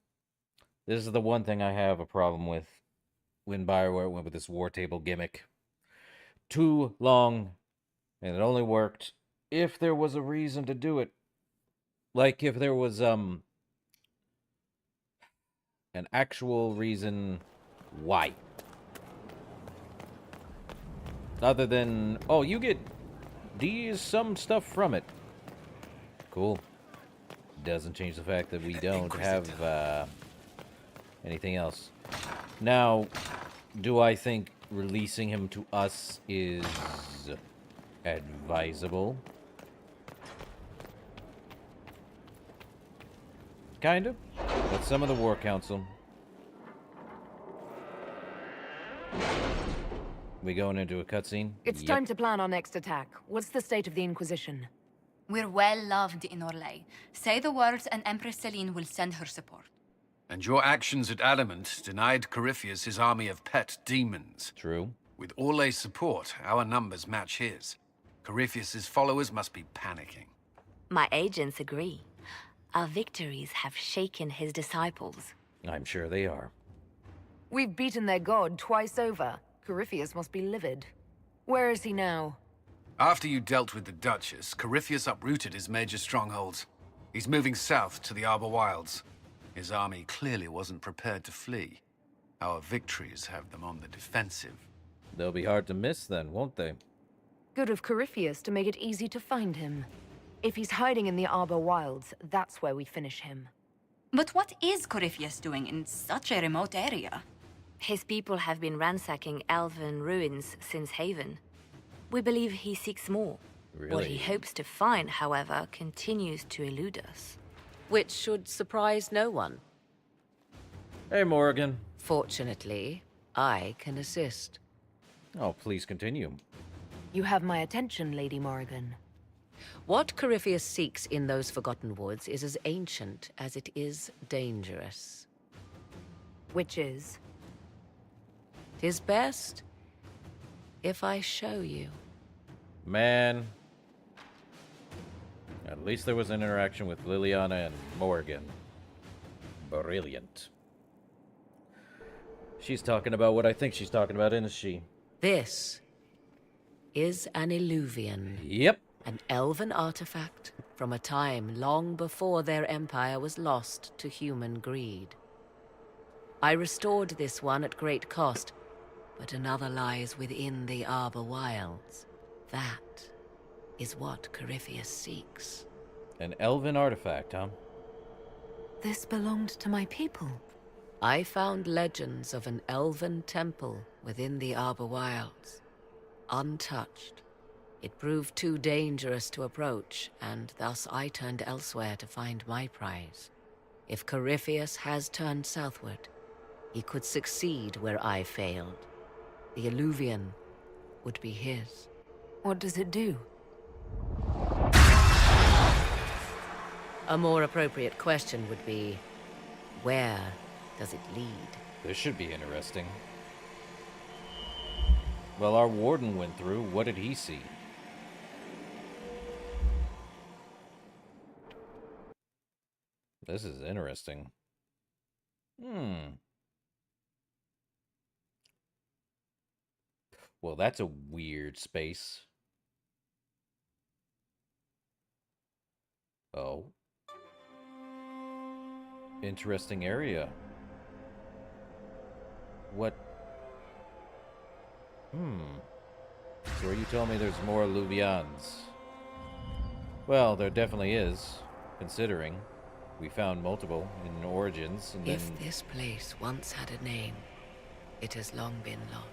[SPEAKER 1] This is the one thing I have a problem with when BioWare went with this war table gimmick. Too long, and it only worked if there was a reason to do it. Like if there was an actual reason why. Other than, oh, you get some stuff from it. Cool. Doesn't change the fact that we don't have anything else. Now, do I think releasing him to us is advisable? Kind of. But some of the War Council. We going into a cutscene?
[SPEAKER 5] It's time to plan our next attack. What's the state of the Inquisition?
[SPEAKER 2] We're well loved in Orlais. Say the words and Empress Celine will send her support.
[SPEAKER 10] And your actions at Adamant denied Corypheus his army of pet demons.
[SPEAKER 1] True.
[SPEAKER 10] With Orlais' support, our numbers match his. Corypheus' followers must be panicking.
[SPEAKER 5] My agents agree. Our victories have shaken his disciples.
[SPEAKER 1] I'm sure they are.
[SPEAKER 5] We've beaten their god twice over. Corypheus must be livid. Where is he now?
[SPEAKER 10] After you dealt with the Duchess, Corypheus uprooted his major strongholds. He's moving south to the Arbor Wilds. His army clearly wasn't prepared to flee. Our victories have them on the defensive.
[SPEAKER 1] They'll be hard to miss then, won't they?
[SPEAKER 5] Good of Corypheus to make it easy to find him. If he's hiding in the Arbor Wilds, that's where we finish him.
[SPEAKER 2] But what is Corypheus doing in such a remote area?
[SPEAKER 5] His people have been ransacking elven ruins since Haven. We believe he seeks more.
[SPEAKER 1] Really?
[SPEAKER 5] What he hopes to find, however, continues to elude us.
[SPEAKER 15] Which should surprise no one.
[SPEAKER 1] Hey, Morgan.
[SPEAKER 15] Fortunately, I can assist.
[SPEAKER 1] Oh, please continue.
[SPEAKER 5] You have my attention, Lady Morrigan.
[SPEAKER 15] What Corypheus seeks in those Forgotten Woods is as ancient as it is dangerous.
[SPEAKER 5] Which is?
[SPEAKER 15] 'Tis best if I show you.
[SPEAKER 1] Man. At least there was an interaction with Liliana and Morgan. Brilliant. She's talking about what I think she's talking about, isn't she?
[SPEAKER 15] This is an Illuvian.
[SPEAKER 1] Yep.
[SPEAKER 15] An elven artifact from a time long before their empire was lost to human greed. I restored this one at great cost, but another lies within the Arbor Wilds. That is what Corypheus seeks.
[SPEAKER 1] An elven artifact, huh?
[SPEAKER 5] This belonged to my people.
[SPEAKER 15] I found legends of an elven temple within the Arbor Wilds, untouched. It proved too dangerous to approach, and thus I turned elsewhere to find my prize. If Corypheus has turned southward, he could succeed where I failed. The Illuvian would be his.
[SPEAKER 5] What does it do?
[SPEAKER 15] A more appropriate question would be, where does it lead?
[SPEAKER 1] This should be interesting. Well, our warden went through. What did he see? This is interesting. Well, that's a weird space. Oh. Interesting area. What? So are you telling me there's more Luvians? Well, there definitely is, considering we found multiple in Origins, and
[SPEAKER 15] If this place once had a name, it has long been lost.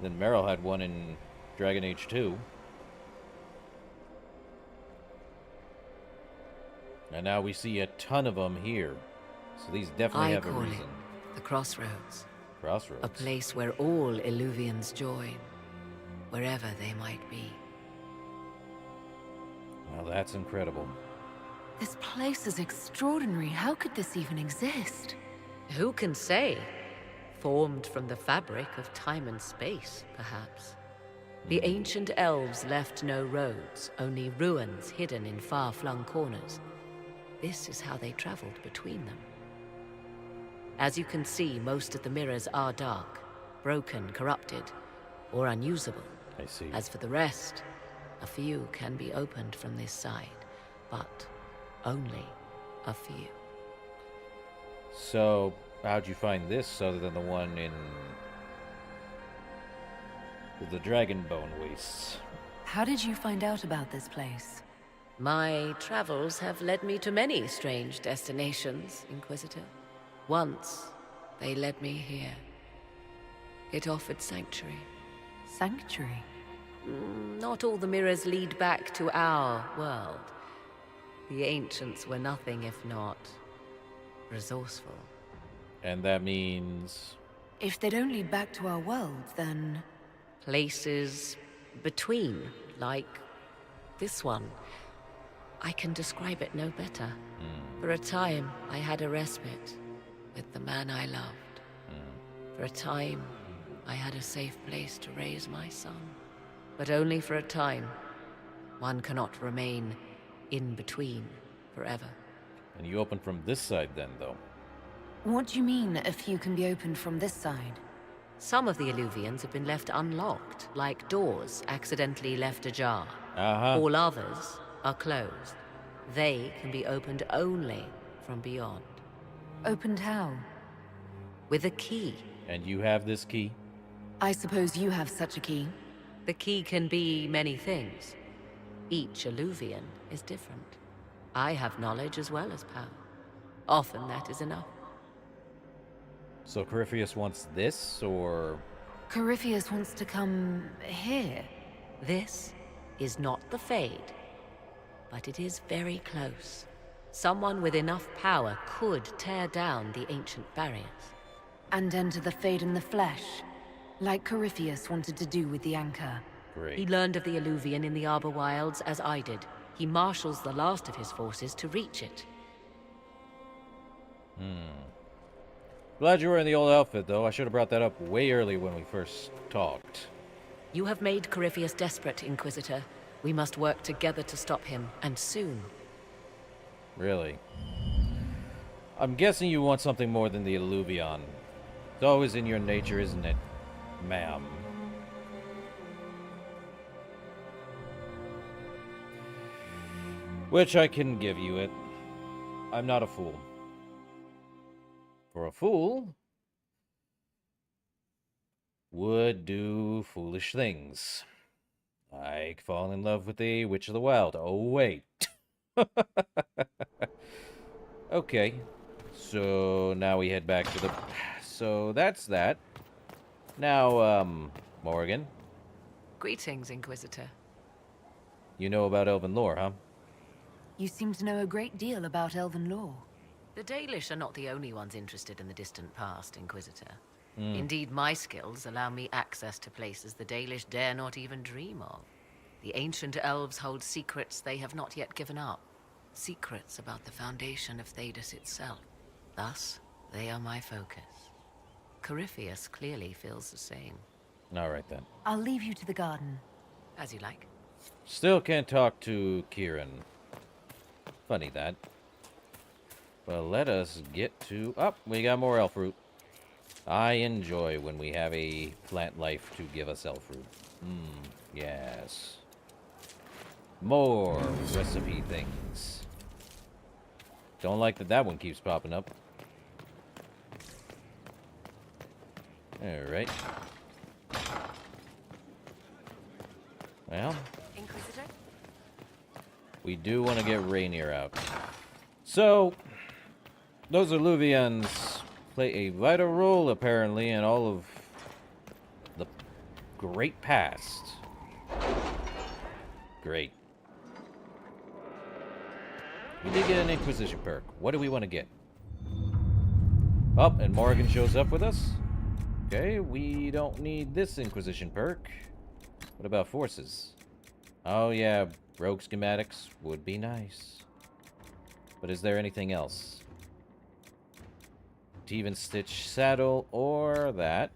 [SPEAKER 1] then Meryl had one in Dragon Age 2. And now we see a ton of them here. So these definitely have a reason.
[SPEAKER 15] I call it the Crossroads.
[SPEAKER 1] Crossroads.
[SPEAKER 15] A place where all Illuvians join, wherever they might be.
[SPEAKER 1] Well, that's incredible.
[SPEAKER 2] This place is extraordinary. How could this even exist?
[SPEAKER 15] Who can say? Formed from the fabric of time and space, perhaps. The ancient elves left no roads, only ruins hidden in far-flung corners. This is how they traveled between them. As you can see, most of the mirrors are dark, broken, corrupted, or unusable.
[SPEAKER 1] I see.
[SPEAKER 15] As for the rest, a few can be opened from this side, but only a few.
[SPEAKER 1] So, how'd you find this other than the one in the Dragonbone Wastes?
[SPEAKER 2] How did you find out about this place?
[SPEAKER 15] My travels have led me to many strange destinations, Inquisitor. Once, they led me here. It offered sanctuary.
[SPEAKER 2] Sanctuary?
[SPEAKER 15] Not all the mirrors lead back to our world. The ancients were nothing if not resourceful.
[SPEAKER 1] And that means...
[SPEAKER 2] If they don't lead back to our world, then...
[SPEAKER 15] Places between, like this one. I can describe it no better. For a time, I had a respite with the man I loved. For a time, I had a safe place to raise my son. But only for a time. One cannot remain in between forever.
[SPEAKER 1] And you opened from this side then, though?
[SPEAKER 2] What do you mean, a few can be opened from this side?
[SPEAKER 15] Some of the Illuvians have been left unlocked, like doors accidentally left ajar. All others are closed. They can be opened only from beyond.
[SPEAKER 2] Opened how?
[SPEAKER 15] With a key.
[SPEAKER 1] And you have this key?
[SPEAKER 2] I suppose you have such a key.
[SPEAKER 15] The key can be many things. Each Illuvian is different. I have knowledge as well as power. Often that is enough.
[SPEAKER 1] So Corypheus wants this, or...?
[SPEAKER 2] Corypheus wants to come here.
[SPEAKER 15] This is not the Fade, but it is very close. Someone with enough power could tear down the ancient barriers.
[SPEAKER 2] And enter the Fade in the flesh, like Corypheus wanted to do with the Anchor.
[SPEAKER 1] Great.
[SPEAKER 15] He learned of the Illuvian in the Arbor Wilds as I did. He marshals the last of his forces to reach it.
[SPEAKER 1] Glad you were in the old outfit, though. I should have brought that up way early when we first talked.
[SPEAKER 15] You have made Corypheus desperate, Inquisitor. We must work together to stop him, and soon.
[SPEAKER 1] Really? I'm guessing you want something more than the Illuvion. It's always in your nature, isn't it, ma'am? Which I can give you it. I'm not a fool. For a fool would do foolish things. Like fall in love with the Witch of the Wild. Oh, wait. Okay. So now we head back to the... So that's that. Now, Morgan.
[SPEAKER 15] Greetings, Inquisitor.
[SPEAKER 1] You know about elven lore, huh?
[SPEAKER 2] You seem to know a great deal about elven lore.
[SPEAKER 15] The Dalish are not the only ones interested in the distant past, Inquisitor. Indeed, my skills allow me access to places the Dalish dare not even dream of. The ancient elves hold secrets they have not yet given up. Secrets about the foundation of Thedas itself. Thus, they are my focus. Corypheus clearly feels the same.
[SPEAKER 1] All right, then.
[SPEAKER 2] I'll leave you to the garden.
[SPEAKER 15] As you like.
[SPEAKER 1] Still can't talk to Kieran. Funny that. Well, let us get to... Oh, we got more elf fruit. I enjoy when we have a plant life to give us elf fruit. Yes. More recipe things. Don't like that one keeps popping up. Alright. Well,
[SPEAKER 2] Inquisitor?
[SPEAKER 1] we do want to get Rainier out. So, those Illuvians play a vital role, apparently, in all of the great past. Great. We did get an Inquisition perk. What do we want to get? Oh, and Morgan shows up with us. Okay, we don't need this Inquisition perk. What about forces? Oh yeah, rogue schematics would be nice. But is there anything else? Even stitch saddle or that?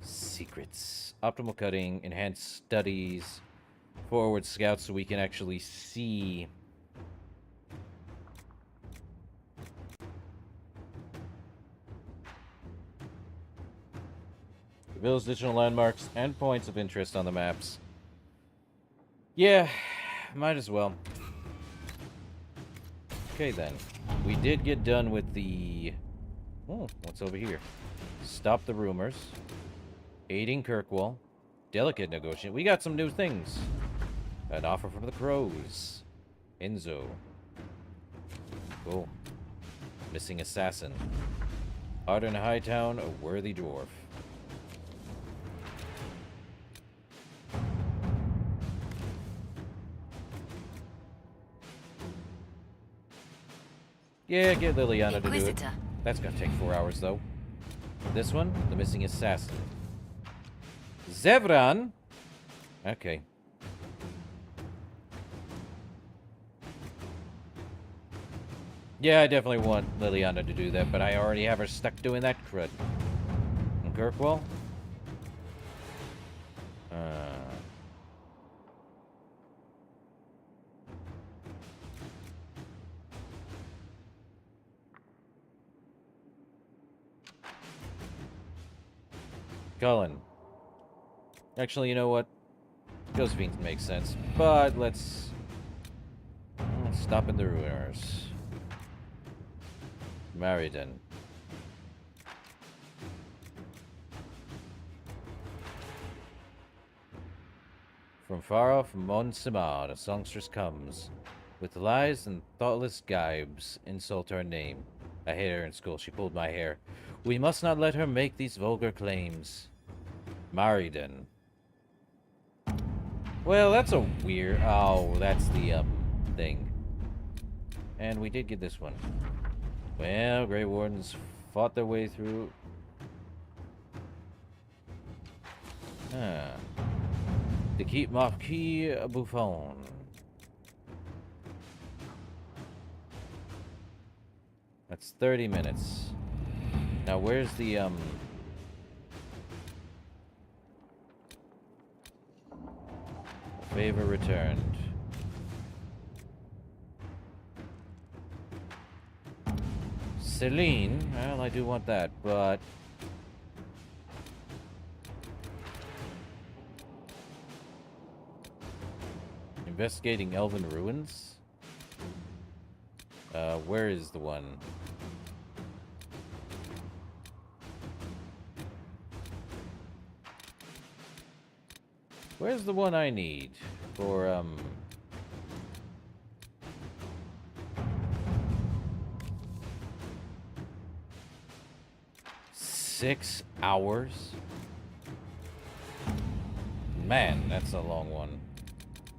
[SPEAKER 1] Secrets. Optimal cutting, enhanced studies, forward scouts so we can actually see. Reveals additional landmarks and points of interest on the maps. Yeah, might as well. Okay then. We did get done with the... Oh, what's over here? Stop the rumors. Aiding Kirkwall. Delicate negotiation. We got some new things. An offer from the crows. Enzo. Cool. Missing assassin. Ardern Hightown, a worthy dwarf. Yeah, get Liliana to do it. That's gonna take 4 hours, though. This one, the missing assassin. Zevran? Okay. Yeah, I definitely want Liliana to do that, but I already have her stuck doing that crud. And Kirkwall? Cullen. Actually, you know what? Josephine makes sense, but let's stop in the ruiners. Maridon. From far off Mon Simard, a songstress comes. With lies and thoughtless gibes, insult our name. I hate her in school. She pulled my hair. We must not let her make these vulgar claims. Maridon. Well, that's a weird... Oh, that's the, thing. And we did get this one. Well, Grey Wardens fought their way through... To keep Marquis Buffon. That's 30 minutes. Now, where's the, favor returned. Celine, well, I do want that, but... Investigating Elven Ruins? Where is the one? Where's the one I need for, 6 hours? Man, that's a long one.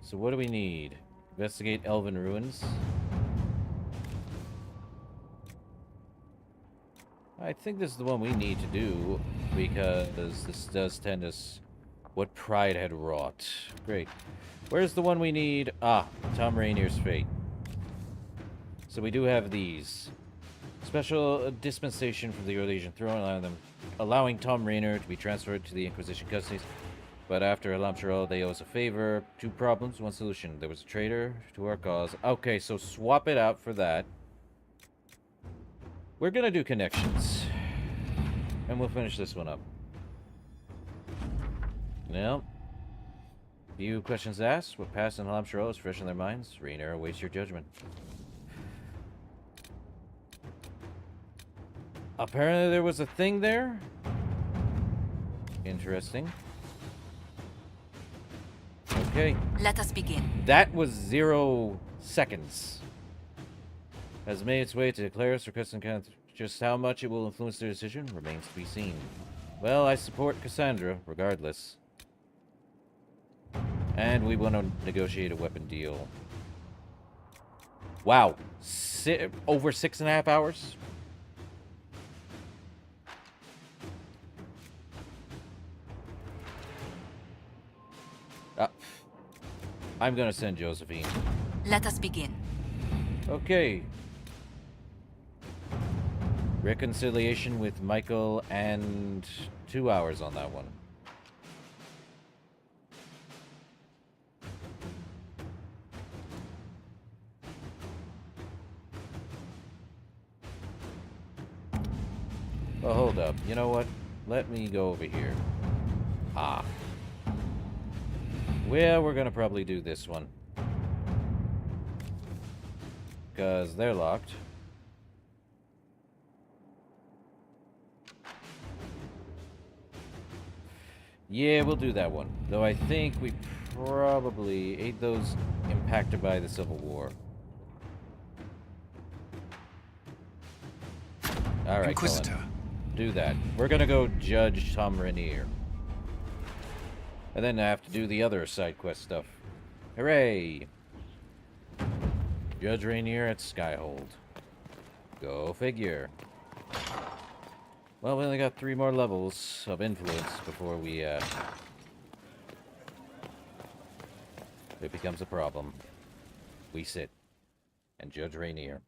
[SPEAKER 1] So what do we need? Investigate Elven Ruins? I think this is the one we need to do, because this does tend to... What pride had wrought. Great. Where's the one we need? Ah, Tom Rainier's fate. So we do have these. Special dispensation from the Eurasian throne, allowing Tom Rainier to be transferred to the Inquisition custodies. But after Elamshirel, they owe us a favor. 2 problems, 1 solution. There was a traitor to our cause. Okay, so swap it out for that. We're gonna do connections. And we'll finish this one up. Now, few questions asked. What passed in Halamshiro is fresh in their minds. Rainier awaits your judgment. Apparently there was a thing there. Interesting. Okay.
[SPEAKER 2] Let us begin.
[SPEAKER 1] That was 0 seconds. Has made its way to Claris or Cassandra. Just how much it will influence their decision remains to be seen. Well, I support Cassandra, regardless. And we want to negotiate a weapon deal. Wow. Over 6.5 hours? I'm gonna send Josephine.
[SPEAKER 2] Let us begin.
[SPEAKER 1] Okay. Reconciliation with Michael and 2 hours on that one. Well, hold up. You know what? Let me go over here. Ah. Well, we're gonna probably do this one. Because they're locked. Yeah, we'll do that one. Though I think we probably ate those impacted by the Civil War. Alright,
[SPEAKER 10] Inquisitor.
[SPEAKER 1] Do that. We're gonna go judge Tom Rainier. And then I have to do the other side quest stuff. Hooray! Judge Rainier at Skyhold. Go figure. Well, we only got 3 more levels of influence before we, it becomes a problem. We sit and Judge Rainier.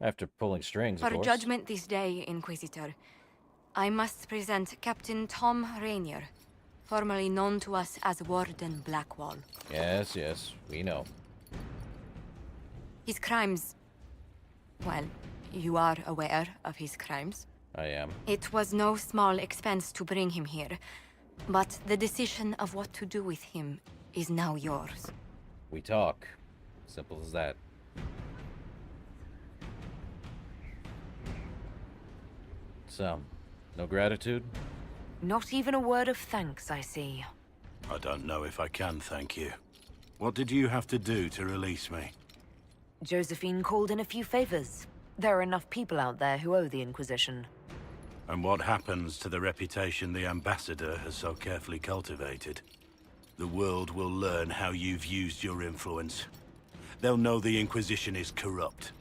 [SPEAKER 1] After pulling strings, of
[SPEAKER 2] For
[SPEAKER 1] course.
[SPEAKER 2] judgment this day, Inquisitor, I must present Captain Tom Rainier, formerly known to us as Warden Blackwall.
[SPEAKER 1] Yes, yes, we know.
[SPEAKER 2] His crimes... Well, you are aware of his crimes.
[SPEAKER 1] I am.
[SPEAKER 2] It was no small expense to bring him here, but the decision of what to do with him is now yours.
[SPEAKER 1] We talk. Simple as that. So, no gratitude?
[SPEAKER 5] Not even a word of thanks, I see.
[SPEAKER 13] I don't know if I can thank you. What did you have to do to release me?
[SPEAKER 5] Josephine called in a few favors. There are enough people out there who owe the Inquisition.
[SPEAKER 13] And what happens to the reputation the Ambassador has so carefully cultivated? The world will learn how you've used your influence. They'll know the Inquisition is corrupt.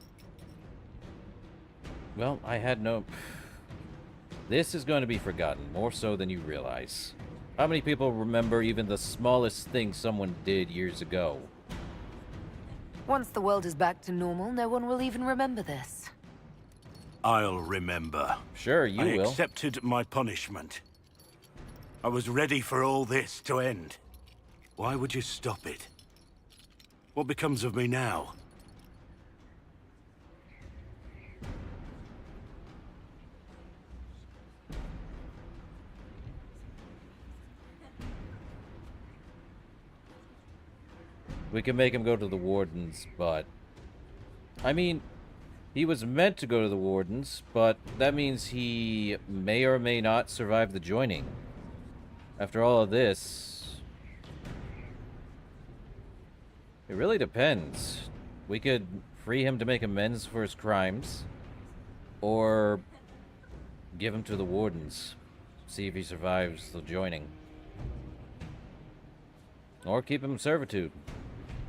[SPEAKER 1] Well, I had no... This is going to be forgotten, more so than you realize. How many people remember even the smallest thing someone did years ago?
[SPEAKER 5] Once the world is back to normal, no one will even remember this.
[SPEAKER 13] I'll remember.
[SPEAKER 1] Sure, you will.
[SPEAKER 13] I accepted my punishment. I was ready for all this to end. Why would you stop it? What becomes of me now?
[SPEAKER 1] We can make him go to the Wardens, but... I mean, he was meant to go to the Wardens, but that means he may or may not survive the joining. After all of this... It really depends. We could free him to make amends for his crimes, or give him to the Wardens. See if he survives the joining. Or keep him in servitude.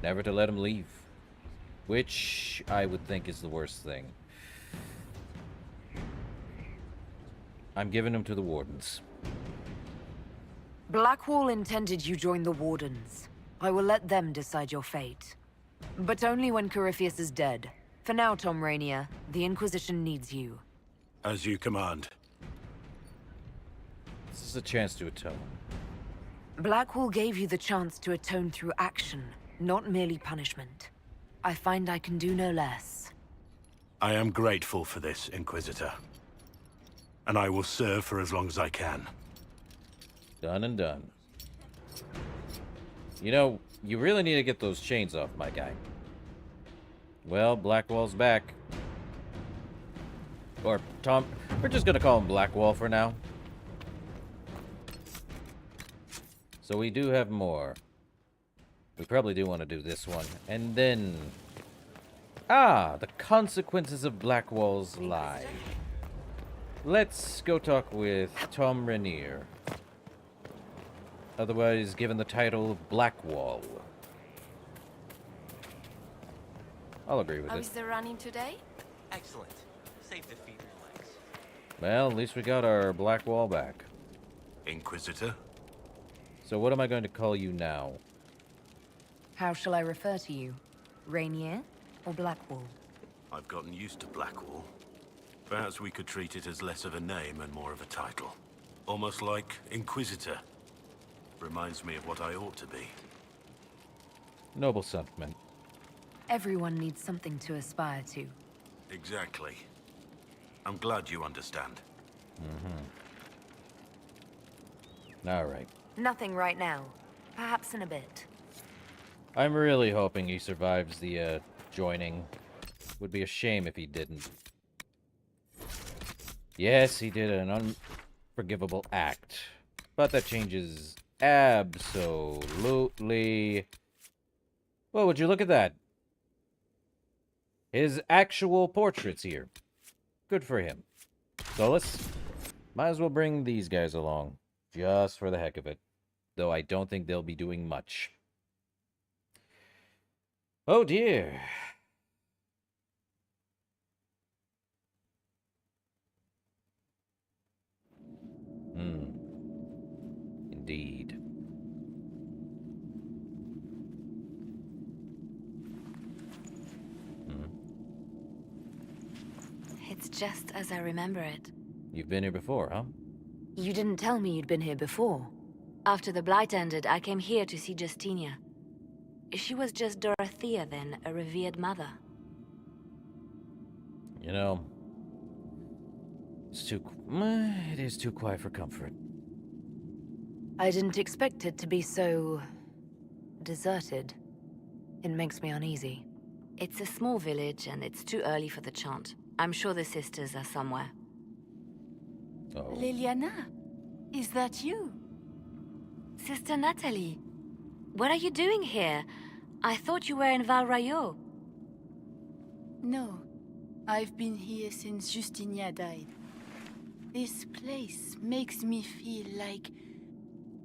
[SPEAKER 1] Never to let him leave. Which I would think is the worst thing. I'm giving him to the Wardens.
[SPEAKER 5] Blackwall intended you join the Wardens. I will let them decide your fate. But only when Corypheus is dead. For now, Tom Rainier, the Inquisition needs you.
[SPEAKER 13] As you command.
[SPEAKER 1] This is a chance to atone.
[SPEAKER 5] Blackwall gave you the chance to atone through action, not merely punishment. I find I can do no less.
[SPEAKER 13] I am grateful for this, Inquisitor. And I will serve for as long as I can.
[SPEAKER 1] Done and done. You know, you really need to get those chains off, my guy. Well, Blackwall's back. Or Tom, we're just gonna call him Blackwall for now. So we do have more. We probably do want to do this one. And then... Ah, the consequences of Blackwall's lie. Let's go talk with Tom Rainier. Otherwise given the title of Blackwall. I'll agree with
[SPEAKER 17] How
[SPEAKER 1] it.
[SPEAKER 17] is the running today?
[SPEAKER 14] Excellent. Save the feet and legs.
[SPEAKER 1] Well, at least we got our Blackwall back.
[SPEAKER 13] Inquisitor?
[SPEAKER 1] So what am I going to call you now?
[SPEAKER 5] How shall I refer to you? Rainier or Blackwall?
[SPEAKER 13] I've gotten used to Blackwall. Perhaps we could treat it as less of a name and more of a title. Almost like Inquisitor. Reminds me of what I ought to be.
[SPEAKER 1] Noble sentiment.
[SPEAKER 5] Everyone needs something to aspire to.
[SPEAKER 13] Exactly. I'm glad you understand.
[SPEAKER 1] Alright.
[SPEAKER 5] Nothing right now. Perhaps in a bit.
[SPEAKER 1] I'm really hoping he survives the, joining. Would be a shame if he didn't. Yes, he did an unforgivable act. But that changes absolutely... Well, would you look at that? His actual portrait's here. Good for him. So let's... Might as well bring these guys along. Just for the heck of it. Though I don't think they'll be doing much. Oh dear. Indeed.
[SPEAKER 5] It's just as I remember it.
[SPEAKER 1] You've been here before, huh?
[SPEAKER 5] You didn't tell me you'd been here before. After the Blight ended, I came here to see Justinia. She was just Dorothea then, a revered mother.
[SPEAKER 1] You know, it is too quiet for comfort.
[SPEAKER 5] I didn't expect it to be so... deserted. It makes me uneasy. It's a small village, and it's too early for the chant. I'm sure the sisters are somewhere.
[SPEAKER 1] Oh.
[SPEAKER 16] Liliana, is that you?
[SPEAKER 5] Sister Natalie, what are you doing here? I thought you were in Val Rayo.
[SPEAKER 16] No, I've been here since Justinia died. This place makes me feel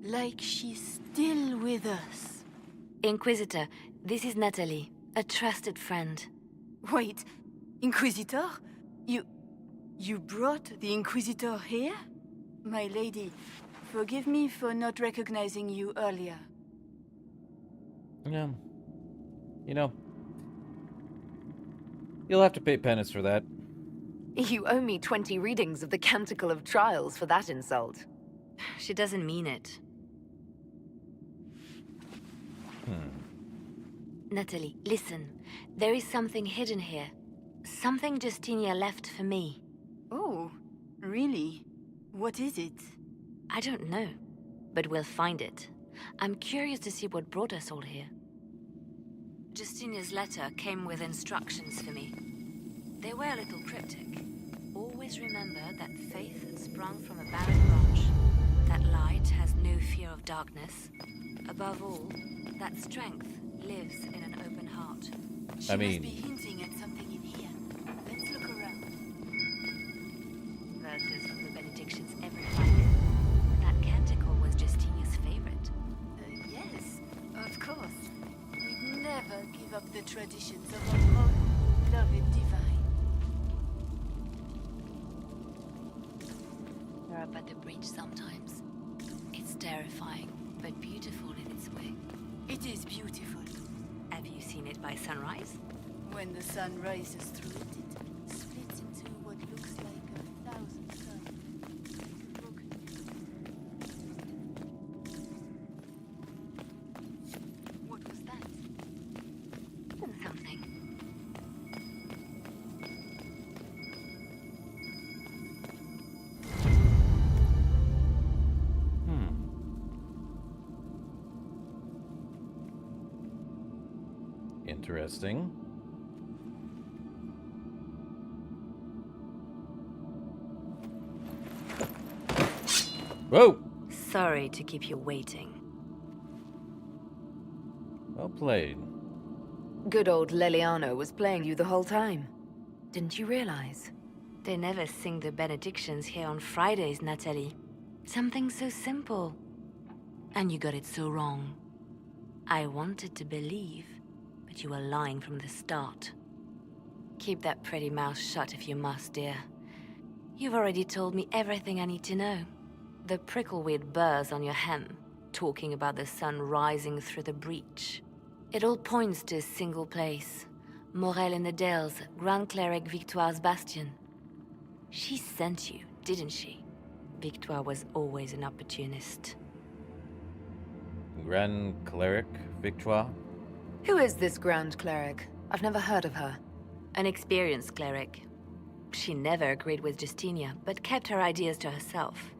[SPEAKER 16] like she's still with us.
[SPEAKER 5] Inquisitor, this is Natalie, a trusted friend.
[SPEAKER 16] Wait, Inquisitor? You brought the Inquisitor here? My lady, forgive me for not recognizing you earlier.
[SPEAKER 1] Yeah. You know, you'll have to pay penance for that.
[SPEAKER 5] You owe me 20 readings of the Canticle of Trials for that insult. She doesn't mean it. Natalie, listen. There is something hidden here. Something Justinia left for me.
[SPEAKER 16] Oh, really? What is it?
[SPEAKER 5] I don't know, but we'll find it. I'm curious to see what brought us all here. Justinia's letter came with instructions for me. They were a little cryptic. Always remember that faith had sprung from a barren branch, that light has no fear of darkness. Above all, that strength lives in an open heart.
[SPEAKER 16] She must be hinting at something in here. Let's look around.
[SPEAKER 5] Verses from the benedictions every Friday. That canticle was Justinia's favorite.
[SPEAKER 16] Yes, of course. We'd never give up the traditions of our own beloved divine.
[SPEAKER 2] We're up at the bridge sometimes. It's terrifying, but beautiful in its way.
[SPEAKER 16] It is beautiful.
[SPEAKER 5] Have you seen it by sunrise?
[SPEAKER 16] When the sun rises through it, it splits into what looks like 1,000 suns.
[SPEAKER 5] What was that? Something.
[SPEAKER 1] Interesting. Whoa!
[SPEAKER 5] Sorry to keep you waiting.
[SPEAKER 1] Well played.
[SPEAKER 5] Good old Leliano was playing you the whole time. Didn't you realize? They never sing the benedictions here on Fridays, Natalie. Something so simple. And you got it so wrong. I wanted to believe, but you were lying from the start. Keep that pretty mouth shut if you must, dear. You've already told me everything I need to know. The prickleweed burrs on your hem, talking about the sun rising through the breach. It all points to a single place. Morel in the Dales, Grand Cleric Victoire's bastion. She sent you, didn't she? Victoire was always an opportunist.
[SPEAKER 1] Grand Cleric Victoire?
[SPEAKER 5] Who is this Grand Cleric? I've never heard of her. An experienced cleric. She never agreed with Justinia, but kept her ideas to herself.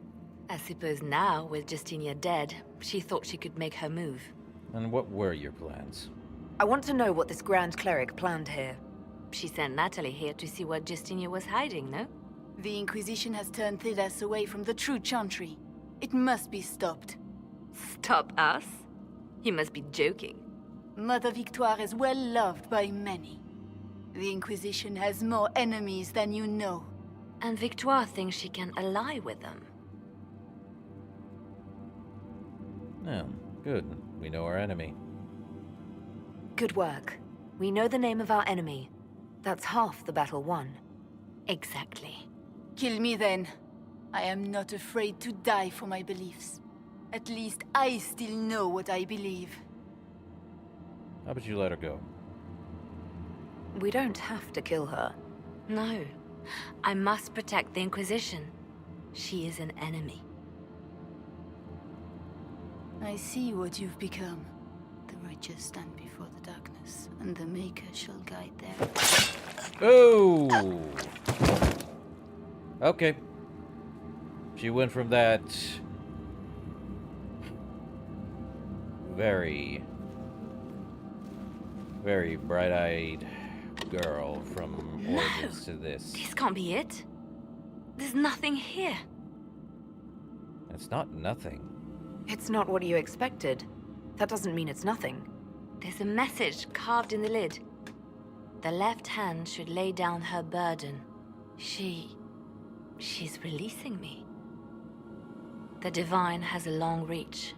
[SPEAKER 5] I suppose now, with Justinia dead, she thought she could make her move.
[SPEAKER 1] And what were your plans?
[SPEAKER 5] I want to know what this Grand Cleric planned here. She sent Natalie here to see what Justinia was hiding, no?
[SPEAKER 16] The Inquisition has turned Thidas away from the true Chantry. It must be stopped.
[SPEAKER 5] Stop us? You must be joking.
[SPEAKER 16] Mother Victoire is well loved by many. The Inquisition has more enemies than you know.
[SPEAKER 5] And Victoire thinks she can ally with them.
[SPEAKER 1] Oh, good. We know our enemy.
[SPEAKER 5] Good work. We know the name of our enemy. That's half the battle won. Exactly.
[SPEAKER 16] Kill me then. I am not afraid to die for my beliefs. At least I still know what I believe.
[SPEAKER 1] How about you let her go?
[SPEAKER 5] We don't have to kill her. No. I must protect the Inquisition. She is an enemy.
[SPEAKER 16] I see what you've become. The righteous stand before the darkness, and the Maker shall guide them.
[SPEAKER 1] Oh! Okay. She went from that very bright-eyed girl from Origins to this.
[SPEAKER 5] This can't be it. There's nothing here.
[SPEAKER 1] It's not nothing.
[SPEAKER 5] It's not what you expected. That doesn't mean it's nothing. There's a message carved in the lid. The left hand should lay down her burden. She's releasing me. The Divine has a long reach,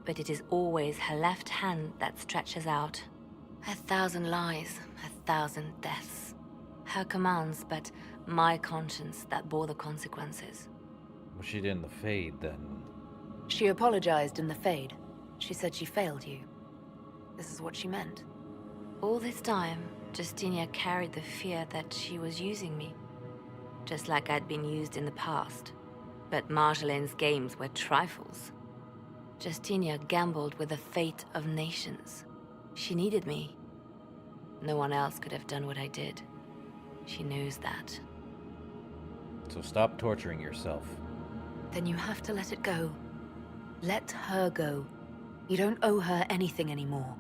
[SPEAKER 5] but it is always her left hand that stretches out. 1,000 lies, 1,000 deaths. Her commands, but my conscience that bore the consequences.
[SPEAKER 1] Was she in the Fade, then?
[SPEAKER 5] She apologized in the Fade. She said she failed you. This is what she meant. All this time, Justinia carried the fear that she was using me. Just like I'd been used in the past. But Marjolaine's games were trifles. Justinia gambled with the fate of nations. She needed me. No one else could have done what I did. She knows that.
[SPEAKER 1] So stop torturing yourself.
[SPEAKER 5] Then you have to let it go. Let her go. You don't owe her anything anymore.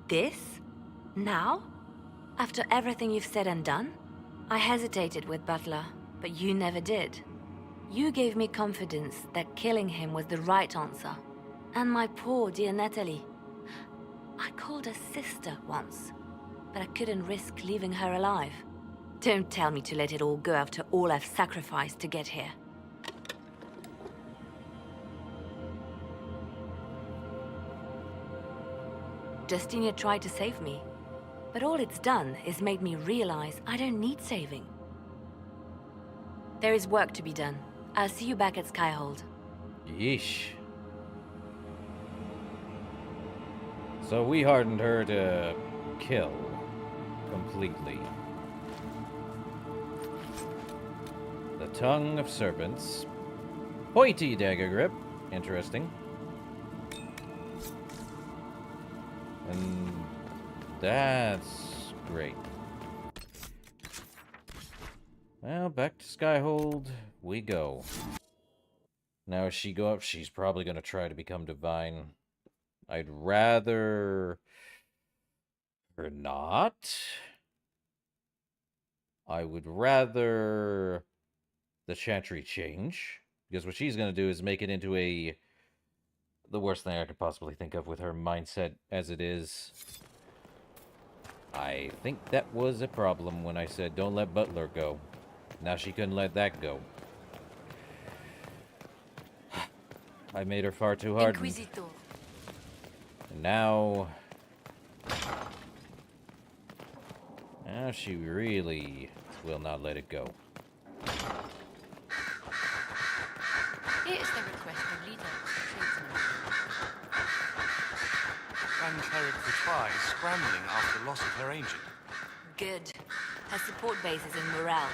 [SPEAKER 5] This? Now? After everything you've said and done? I hesitated with Butler, but you never did. You gave me confidence that killing him was the right answer. And my poor dear Natalie. I called her sister once, but I couldn't risk leaving her alive. Don't tell me to let it all go after all I've sacrificed to get here. Justinia tried to save me, but all it's done is made me realize I don't need saving. There is work to be done. I'll see you back at Skyhold.
[SPEAKER 1] Yeesh. So we hardened her to kill completely. The Tongue of Serpents. Pointy dagger grip. Interesting. And that's great. Well, back to Skyhold we go. Now as she go up, she's probably going to try to become divine. I'd rather Or not. I would rather the Chantry change, because what she's going to do is make it into the worst thing I could possibly think of with her mindset as it is. I think that was a problem when I said don't let Butler go. Now she couldn't let that go. I made her far too hard.
[SPEAKER 2] Inquisitor.
[SPEAKER 1] And now she really will not let it go.
[SPEAKER 2] Here is the request of leader.
[SPEAKER 18] Grand Cleric Vitrai is scrambling after the loss of her agent.
[SPEAKER 5] Good. Her support base is in morale.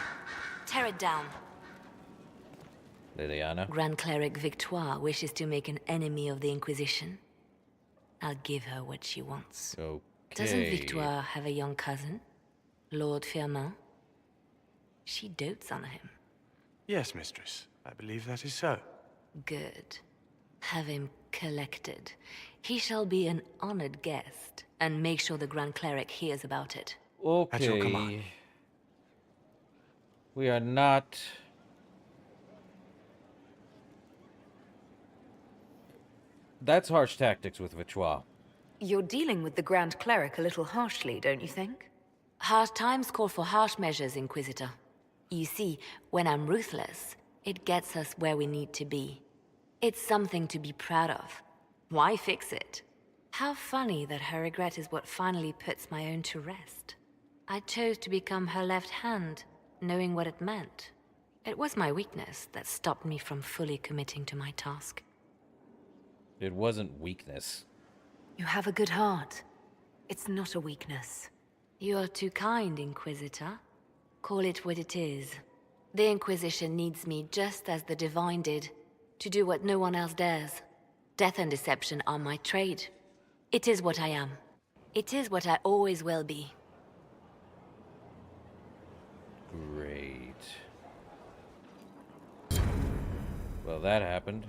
[SPEAKER 5] Tear it down.
[SPEAKER 1] Liliana?
[SPEAKER 5] Grand Cleric Victoire wishes to make an enemy of the Inquisition. I'll give her what she wants.
[SPEAKER 1] Okay.
[SPEAKER 5] Doesn't Victoire have a young cousin? Lord Firmin? She dotes on him.
[SPEAKER 18] Yes, mistress. I believe that is so.
[SPEAKER 5] Good. Have him collected. He shall be an honored guest, and make sure the Grand Cleric hears about it.
[SPEAKER 18] At your command.
[SPEAKER 1] Okay. We are not... That's harsh tactics with Victoire.
[SPEAKER 5] You're dealing with the Grand Cleric a little harshly, don't you think? Hard times call for harsh measures, Inquisitor. You see, when I'm ruthless, it gets us where we need to be. It's something to be proud of. Why fix it? How funny that her regret is what finally puts my own to rest. I chose to become her left hand, knowing what it meant. It was my weakness that stopped me from fully committing to my task.
[SPEAKER 1] It wasn't weakness.
[SPEAKER 5] You have a good heart. It's not a weakness. You are too kind, Inquisitor. Call it what it is. The Inquisition needs me just as the Divine did, to do what no one else dares. Death and deception are my trade. It is what I am. It is what I always will be.
[SPEAKER 1] Great. Well, that happened.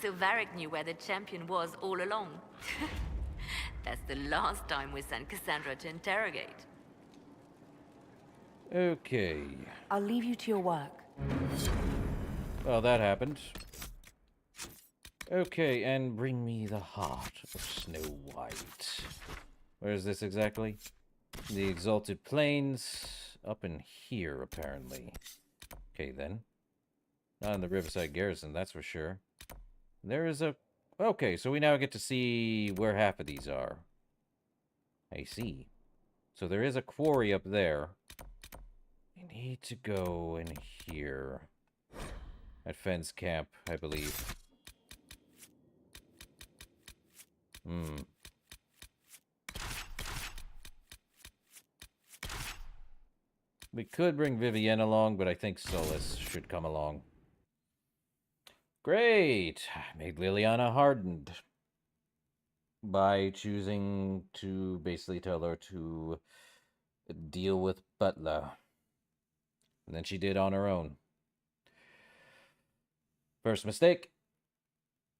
[SPEAKER 5] So Varric knew where the champion was all along. That's the last time we sent Cassandra to interrogate.
[SPEAKER 1] Okay.
[SPEAKER 5] I'll leave you to your work.
[SPEAKER 1] Well, that happened. Okay, and bring me the heart of Snow White. Where is this exactly? The Exalted Plains. Up in here, apparently. Okay, then. Not in the Riverside Garrison, that's for sure. There is a... Okay, so we now get to see where half of these are. I see. So there is a quarry up there. I need to go in here. At Fenn's camp, I believe. We could bring Vivienne along, but I think Solus should come along. Great! Made Liliana hardened. By choosing to basically tell her to deal with Butler. And then she did on her own. First mistake.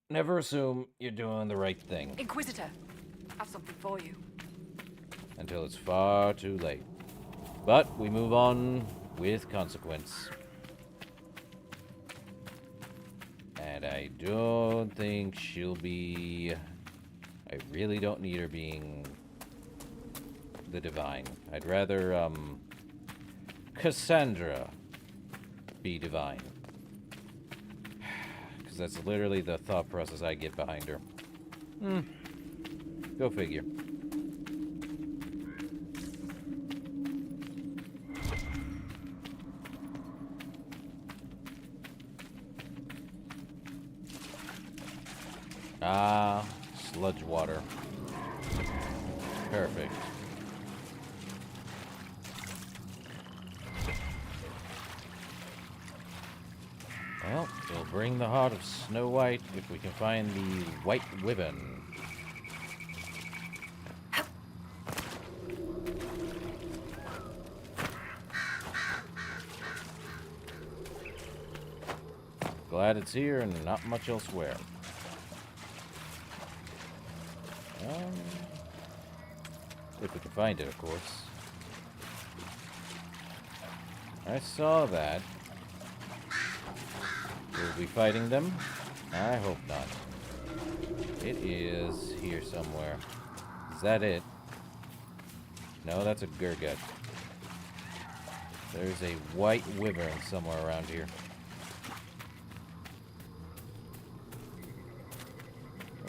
[SPEAKER 1] Never assume you're doing the right thing.
[SPEAKER 8] Inquisitor, I have something for you.
[SPEAKER 1] Until it's far too late. But we move on with consequence. And I don't think she'll be... I really don't need her being the Divine. I'd rather, Cassandra be Divine. Because that's literally the thought process I get behind her. Go figure. Ah, sludge water. Perfect. Well, we'll bring the heart of Snow White if we can find the White Wyvern. Glad it's here and not much elsewhere. If we can find it, of course. I saw that. Will we be fighting them? I hope not. It is here somewhere. Is that it? No, that's a Gurgut. There's a white wyvern somewhere around here.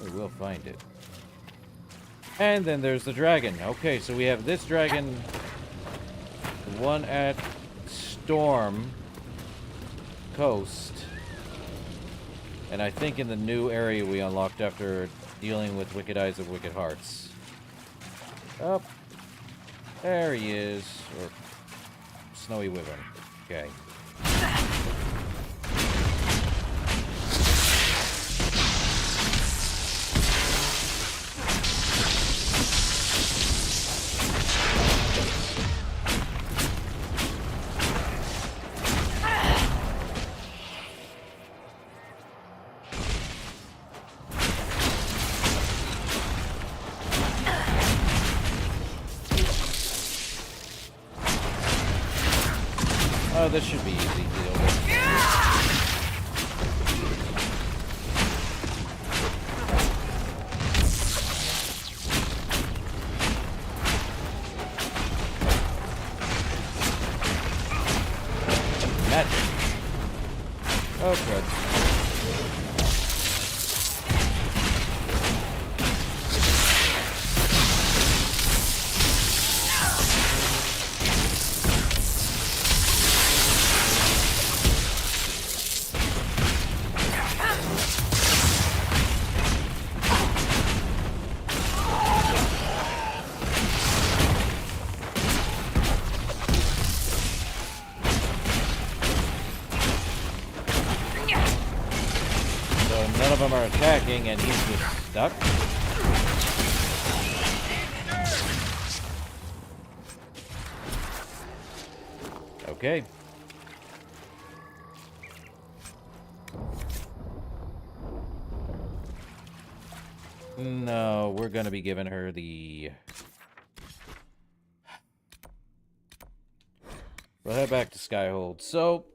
[SPEAKER 1] We will find it. And then there's the dragon. Okay, so we have this dragon. The one at Storm Coast. And I think in the new area we unlocked after dealing with Wicked Eyes of Wicked Hearts. Oh. There he is. Or Snowy Wyvern. Okay. Oh, this should be easy to deal with. Magic. Oh, crud. None of them are attacking, and he's just stuck. Okay. No, we're gonna be giving her the... We'll head back to Skyhold. So,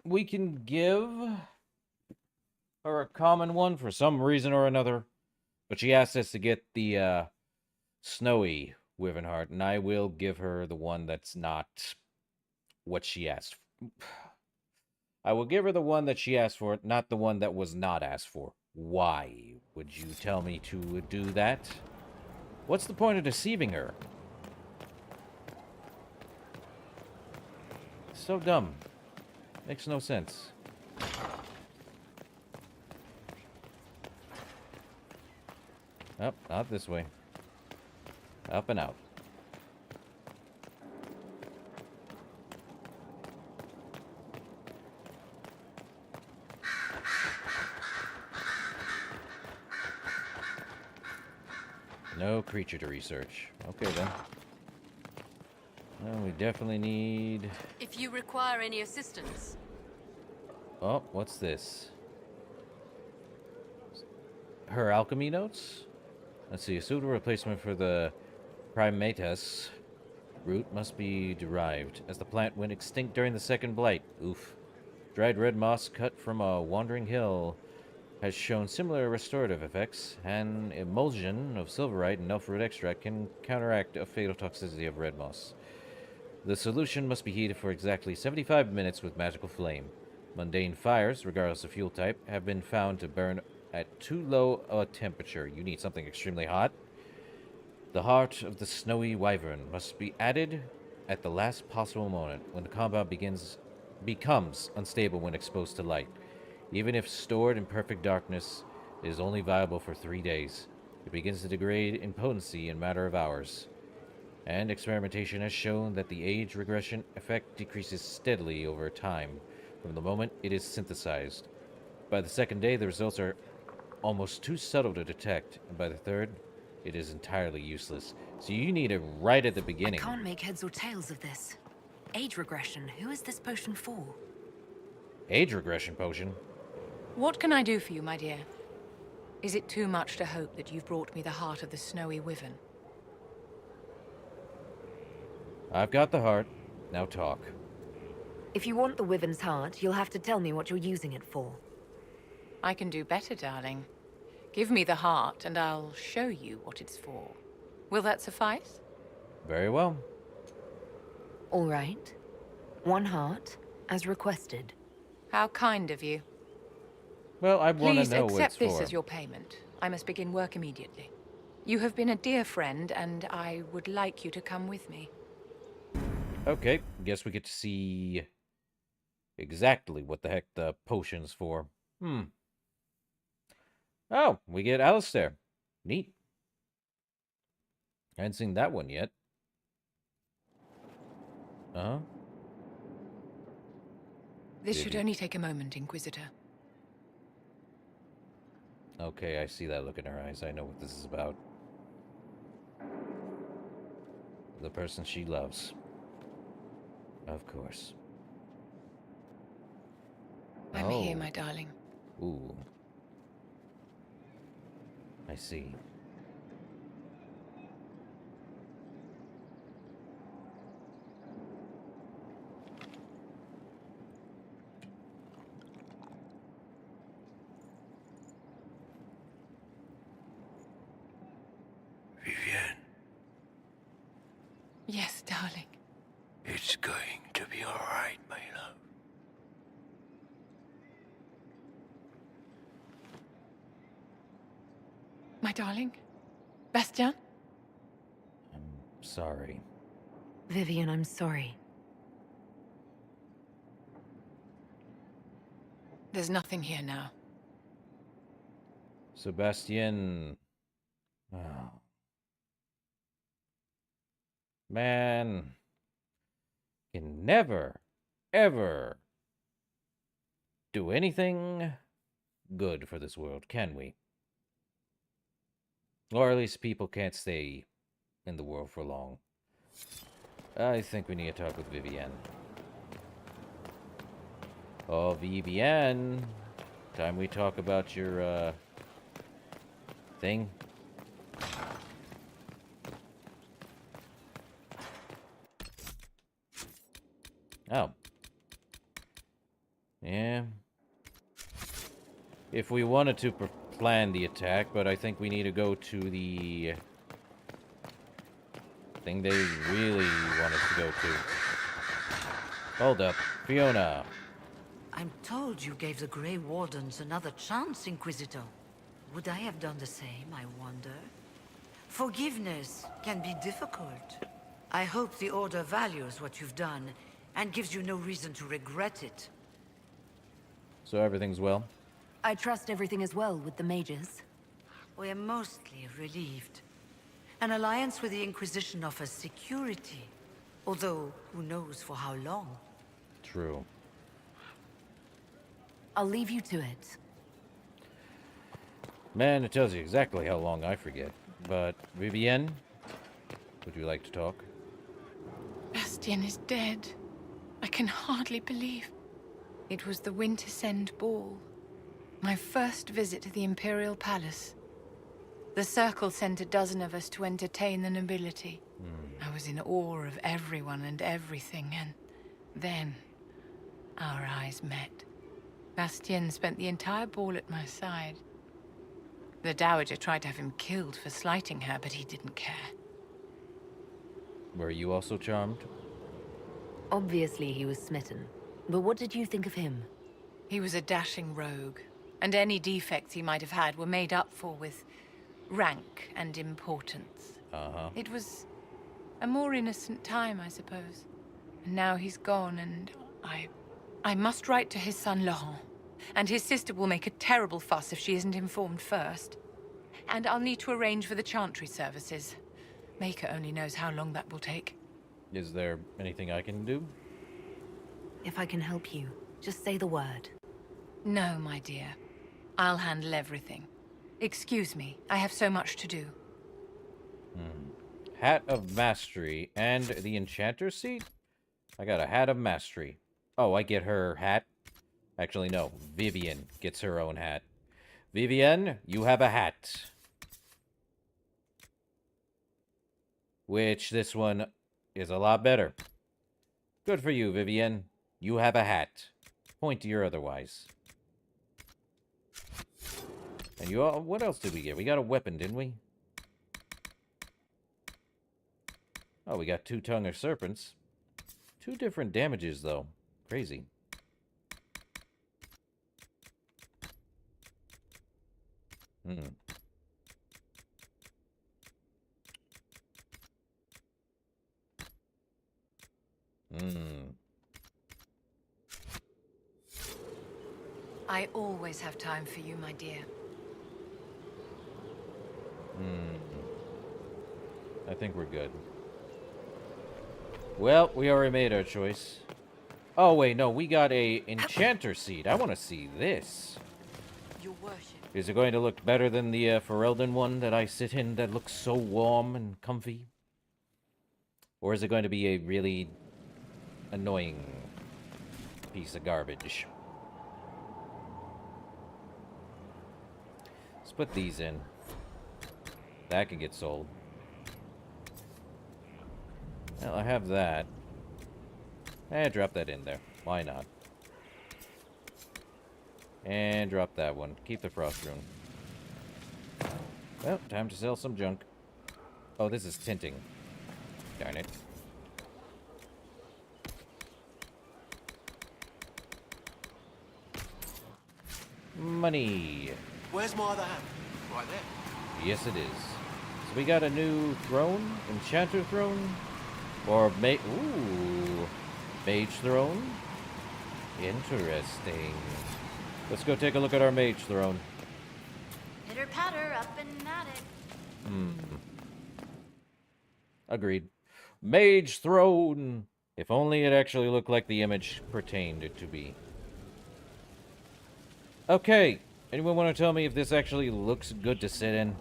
[SPEAKER 1] we can give her a common one for some reason or another, but she asked us to get the Snowy Wyvern Heart, and I will give her the one that's not what she asked for. I will give her the one that she asked for, not the one that was not asked for. Why would you tell me to do that? What's the point of deceiving her? So dumb. Makes no sense. Oh, not this way. Up and out. No creature to research. Okay, then. Well, we definitely need...
[SPEAKER 17] If you require any assistance.
[SPEAKER 1] Oh, what's this? Her alchemy notes? Let's see, a suitable replacement for the Primatus root must be derived, as the plant went extinct during the Second Blight. Oof. Dried red moss cut from a wandering hill has shown similar restorative effects. An emulsion of silverite and elf root extract can counteract a fatal toxicity of red moss. The solution must be heated for exactly 75 minutes with magical flame. Mundane fires, regardless of fuel type, have been found to burn at too low a temperature. You need something extremely hot. The heart of the snowy wyvern must be added at the last possible moment when the compound becomes unstable when exposed to light. Even if stored in perfect darkness, it is only viable for 3 days. It begins to degrade in potency in a matter of hours. And experimentation has shown that the age regression effect decreases steadily over time from the moment it is synthesized. By the second day, the results are almost too subtle to detect, and by the third, it is entirely useless. So you need it right at the beginning.
[SPEAKER 5] I can't make heads or tails of this. Age regression, who is this potion for?
[SPEAKER 1] Age regression potion?
[SPEAKER 11] What can I do for you, my dear? Is it too much to hope that you've brought me the heart of the snowy wyvern?
[SPEAKER 1] I've got the heart. Now talk.
[SPEAKER 5] If you want the wyvern's heart, you'll have to tell me what you're using it for.
[SPEAKER 11] I can do better, darling. Give me the heart, and I'll show you what it's for. Will that suffice?
[SPEAKER 1] Very well.
[SPEAKER 5] All right. 1 heart, as requested.
[SPEAKER 11] How kind of you.
[SPEAKER 1] Well, I want to
[SPEAKER 11] Please
[SPEAKER 1] know what it's
[SPEAKER 11] accept this
[SPEAKER 1] for.
[SPEAKER 11] as your payment. I must begin work immediately. You have been a dear friend, and I would like you to come with me.
[SPEAKER 1] Okay, guess we get to see exactly what the heck the potion's for. Oh, we get Alistair. Neat. I hadn't seen that one yet. Uh-huh.
[SPEAKER 11] This should only take a moment, Inquisitor.
[SPEAKER 1] Okay, I see that look in her eyes. I know what this is about. The person she loves. Of course.
[SPEAKER 11] I'm here, my darling.
[SPEAKER 1] Ooh. I see.
[SPEAKER 13] Vivienne,
[SPEAKER 11] Yes, darling.
[SPEAKER 13] it's going to be all right, my love.
[SPEAKER 11] My darling? Bastien?
[SPEAKER 1] Sorry.
[SPEAKER 5] Vivian, I'm sorry.
[SPEAKER 11] There's nothing here now.
[SPEAKER 1] Sebastian. Oh. Man. Can never, ever do anything good for this world, can we? Or at least people can't stay in the world for long. I think we need to talk with Vivienne. Oh, Vivienne. Time we talk about your, thing. Oh. Yeah. If we wanted to plan the attack, but I think we need to go to the thing they really want us to go to. Hold up. Fiona.
[SPEAKER 20] I'm told you gave the Grey Wardens another chance, Inquisitor. Would I have done the same, I wonder? Forgiveness can be difficult. I hope the Order values what you've done and gives you no reason to regret it.
[SPEAKER 1] So everything's well?
[SPEAKER 5] I trust everything is well with the mages.
[SPEAKER 20] We're mostly relieved. An alliance with the Inquisition offers security, although who knows for how long.
[SPEAKER 1] True.
[SPEAKER 5] I'll leave you to it.
[SPEAKER 1] Man, it tells you exactly how long I forget. But, Vivienne, would you like to talk?
[SPEAKER 11] Bastien is dead. I can hardly believe. It was the Wintersend Ball. My first visit to the Imperial Palace. The Circle sent a dozen of us to entertain the nobility. I was in awe of everyone and everything, and then our eyes met. Bastien spent the entire ball at my side. The Dowager tried to have him killed for slighting her, but he didn't care.
[SPEAKER 1] Were you also charmed?
[SPEAKER 5] Obviously he was smitten. But what did you think of him?
[SPEAKER 11] He was a dashing rogue, and any defects he might have had were made up for with rank and importance.
[SPEAKER 1] Uh-huh.
[SPEAKER 11] It was a more innocent time, I suppose. And now he's gone, and I must write to his son Laurent. And his sister will make a terrible fuss if she isn't informed first. And I'll need to arrange for the chantry services. Maker only knows how long that will take.
[SPEAKER 1] Is there anything I can do?
[SPEAKER 5] If I can help you, just say the word.
[SPEAKER 11] No, my dear. I'll handle everything. Excuse me, I have so much to do.
[SPEAKER 1] Hat of Mastery and the Enchanter's Seat? I got a Hat of Mastery. Oh, I get her hat? Actually, no. Vivienne gets her own hat. Vivienne, you have a hat. Which this one is a lot better. Good for you, Vivienne. You have a hat. Pointy or otherwise. And you all, what else did we get? We got a weapon, didn't we? Oh, we got 2 tongue of serpents. 2 different damages, though. Crazy.
[SPEAKER 11] I always have time for you, my dear.
[SPEAKER 1] I think we're good. Well, we already made our choice. Oh, wait, no, we got a enchanter seed. I want to see this.
[SPEAKER 11] Your worship.
[SPEAKER 1] Is it going to look better than the Ferelden one that I sit in that looks so warm and comfy? Or is it going to be a really annoying piece of garbage? Let's put these in. That can get sold. Well, I have that. Drop that in there. Why not? And drop that one. Keep the frost rune. Well, time to sell some junk. Oh, this is tinting. Darn it. Money.
[SPEAKER 14] Where's my other hand? Right there.
[SPEAKER 1] Yes, it is. So we got a new throne? Enchanter throne? Or ooh. Mage throne? Interesting. Let's go take a look at our mage throne.
[SPEAKER 17] Pitter patter, up and at it.
[SPEAKER 1] Agreed. Mage throne! If only it actually looked like the image pertained it to be. Okay. Anyone want to tell me if this actually looks good to sit in?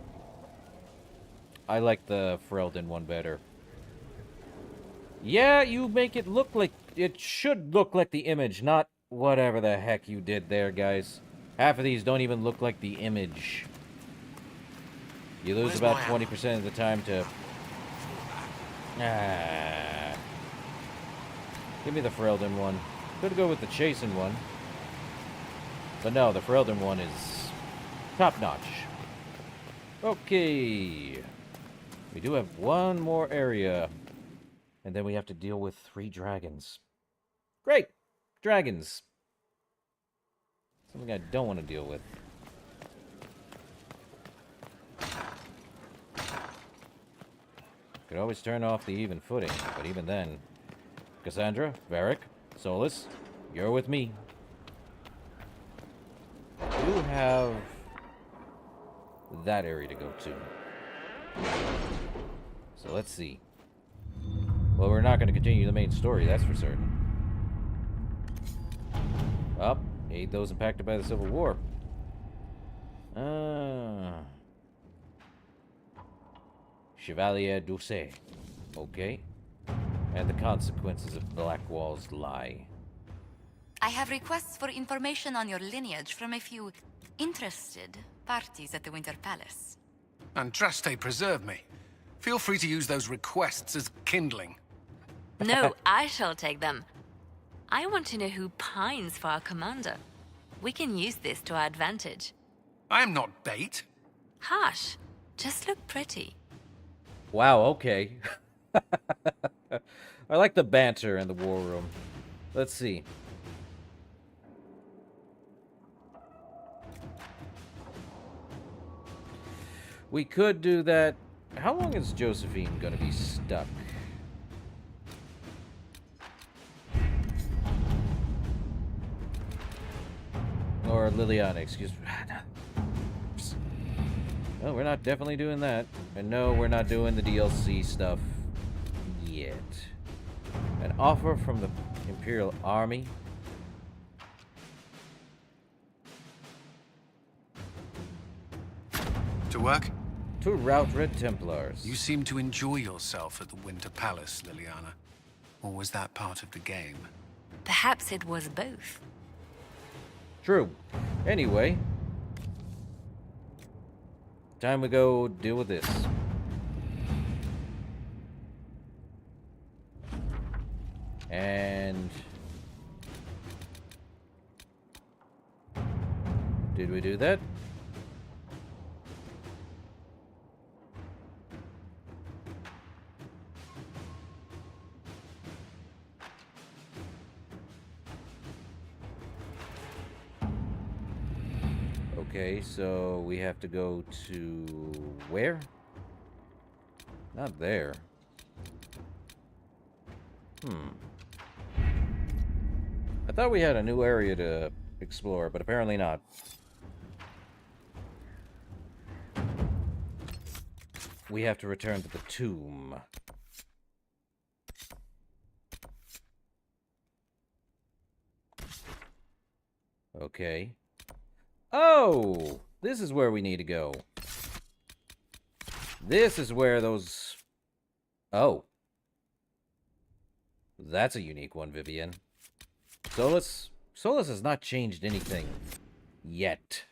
[SPEAKER 1] I like the Ferelden one better. Yeah, you make it look like... It should look like the image, not whatever the heck you did there, guys. Half of these don't even look like the image. You lose about 20% of the time to... Give me the Ferelden one. Could go with the Chasen one. But no, the Ferelden one is top-notch. Okay. We do have one more area. And then we have to deal with 3 dragons. Great! Dragons. Something I don't want to deal with. Could always turn off the even footing, but even then... Cassandra, Varric, Solus, you're with me. You have... that area to go to. So let's see. Well, we're not going to continue the main story, that's for certain. Up, aid those impacted by the Civil War. Chevalier Douce. Okay. And the consequences of Blackwall's lie.
[SPEAKER 2] I have requests for information on your lineage from a few interested parties at the Winter Palace.
[SPEAKER 10] Andraste, preserve me. Feel free to use those requests as kindling.
[SPEAKER 5] No, I shall take them. I want to know who pines for our commander. We can use this to our advantage.
[SPEAKER 10] I am not bait.
[SPEAKER 5] Hush. Just look pretty.
[SPEAKER 1] Wow, okay. I like the banter in the war room. Let's see. We could do that. How long is Josephine gonna be stuck? Or Liliana, excuse me. No, we're not definitely doing that. And no, we're not doing the DLC stuff yet. An offer from the Imperial Army.
[SPEAKER 10] To work?
[SPEAKER 1] To rout Red Templars.
[SPEAKER 10] You seem to enjoy yourself at the Winter Palace, Liliana. Or was that part of the game?
[SPEAKER 5] Perhaps it was both.
[SPEAKER 1] True. Anyway, time we go deal with this. And... did we do that? Okay, so we have to go to where? Not there. I thought we had a new area to explore, but apparently not. We have to return to the tomb. Okay. Oh! This is where we need to go. This is where those... Oh. That's a unique one, Vivian. Solus has not changed anything. Yet.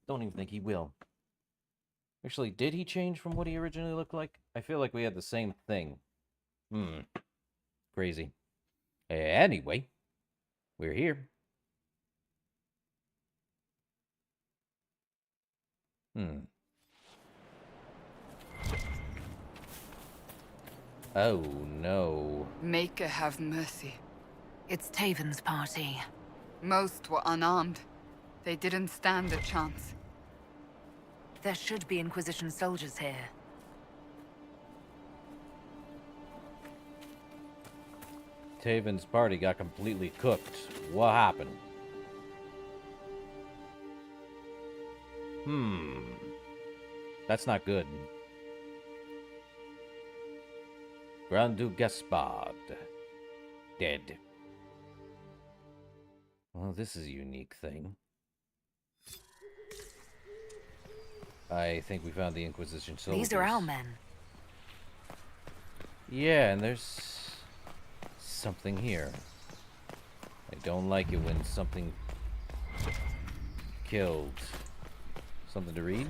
[SPEAKER 1] Don't even think he will. Actually, did he change from what he originally looked like? I feel like we had the same thing. Crazy. Anyway. We're here. Oh, no.
[SPEAKER 21] Maker have mercy.
[SPEAKER 5] It's Taven's party.
[SPEAKER 21] Most were unarmed. They didn't stand a chance.
[SPEAKER 5] There should be Inquisition soldiers here.
[SPEAKER 1] Taven's party got completely cooked. What happened? That's not good. Grand Duke Gaspard. Dead. Well, this is a unique thing. I think we found the Inquisition soldiers.
[SPEAKER 5] These are our men.
[SPEAKER 1] Yeah, and there's something here. I don't like it when something killed. Something to read?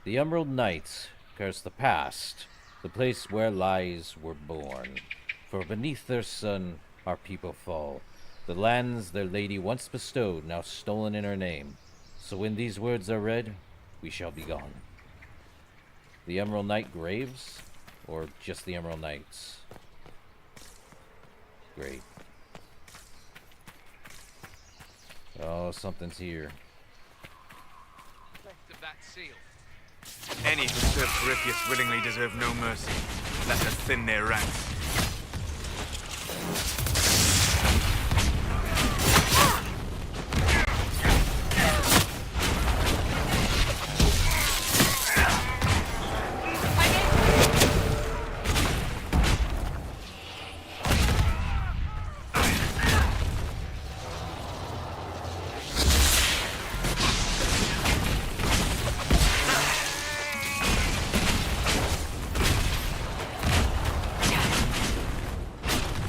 [SPEAKER 1] The Emerald Knights curse the past, the place where lies were born. For beneath their sun our people fall. The lands their lady once bestowed, now stolen in her name. So when these words are read, we shall be gone. The Emerald Knight graves? Or just the Emerald Knights? Great. Oh, something's here.
[SPEAKER 18] Of that seal.
[SPEAKER 19] Any who serve Corypheus willingly deserve no mercy. Let us thin their ranks.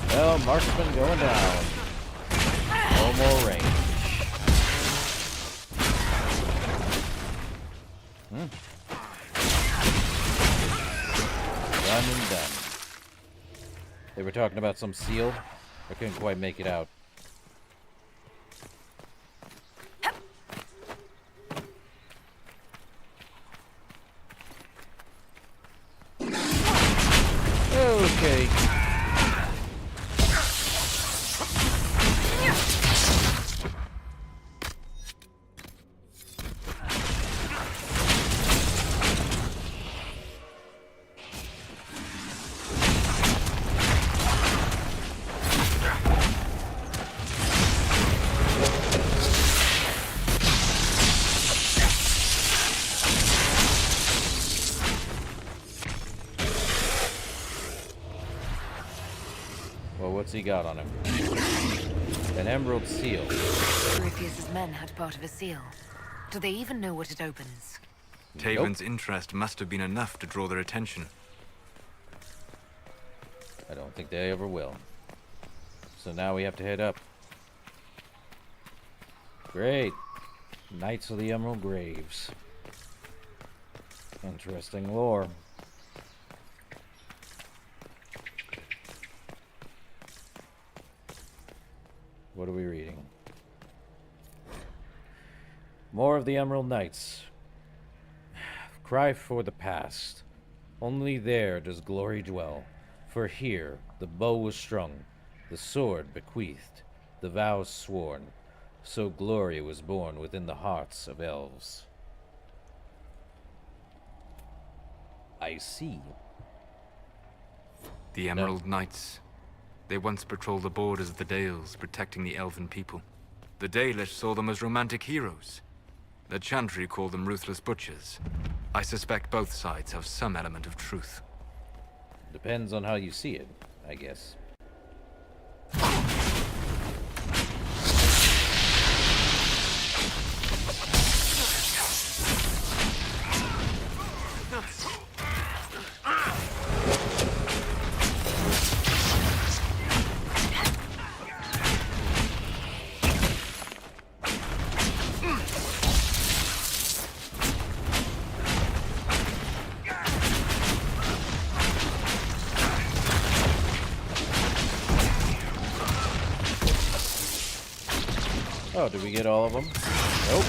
[SPEAKER 1] Well, marksman going down. No more range. Done and done. They were talking about some seal. I couldn't quite make it out. Okay. What's he got on him? An emerald seal.
[SPEAKER 5] Corypheus's men had part of a seal. Do they even know what it opens?
[SPEAKER 19] Taven's interest must have been enough to draw their attention.
[SPEAKER 1] I don't think they ever will. So now we have to head up. Great. Knights of the Emerald Graves. Interesting lore. What are we reading? More of the Emerald Knights. Cry for the past. Only there does glory dwell. For here the bow was strung, the sword bequeathed, the vows sworn. So glory was born within the hearts of elves. I see.
[SPEAKER 7] The Emerald Knights. They once patrolled the borders of the Dales, protecting the elven people. The Dalish saw them as romantic heroes. The Chantry called them ruthless butchers. I suspect both sides have some element of truth.
[SPEAKER 1] Depends on how you see it, I guess. Oh, did we get all of them? Nope.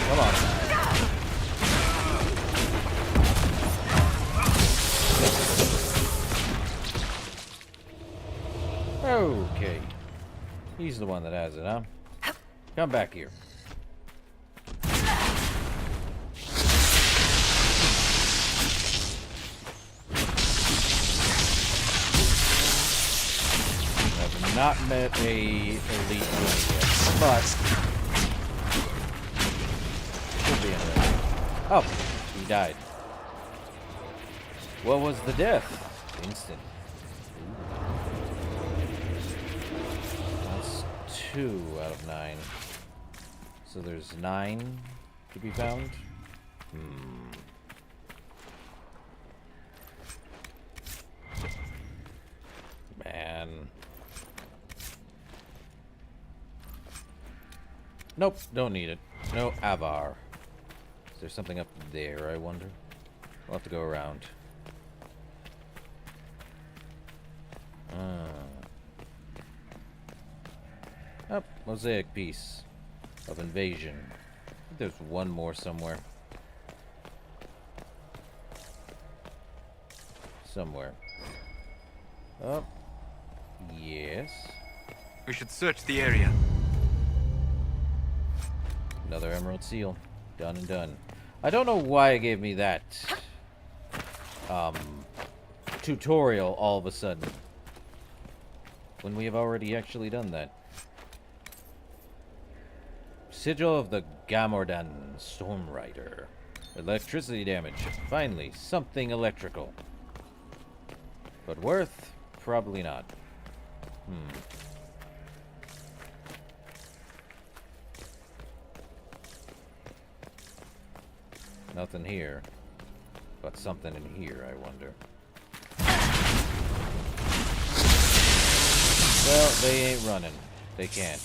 [SPEAKER 1] Come on. Okay. He's the one that has it, huh? Come back here. Not met a elite one yet, but should be interesting. Oh, he died. What was the death? Instant. That's 2 out of 9. So there's 9 to be found. Man. Nope, don't need it. No Avar. Is there something up there, I wonder? We'll have to go around. Oh, mosaic piece of invasion. I think there's one more somewhere. Somewhere. Oh. Yes.
[SPEAKER 7] We should search the area.
[SPEAKER 1] Another emerald seal. Done and done. I don't know why it gave me that tutorial all of a sudden, when we have already actually done that. Sigil of the Gamordan Stormrider. Electricity damage. Finally, something electrical. But worth? Probably not. Nothing here. But something in here, I wonder. Well, they ain't running. They can't.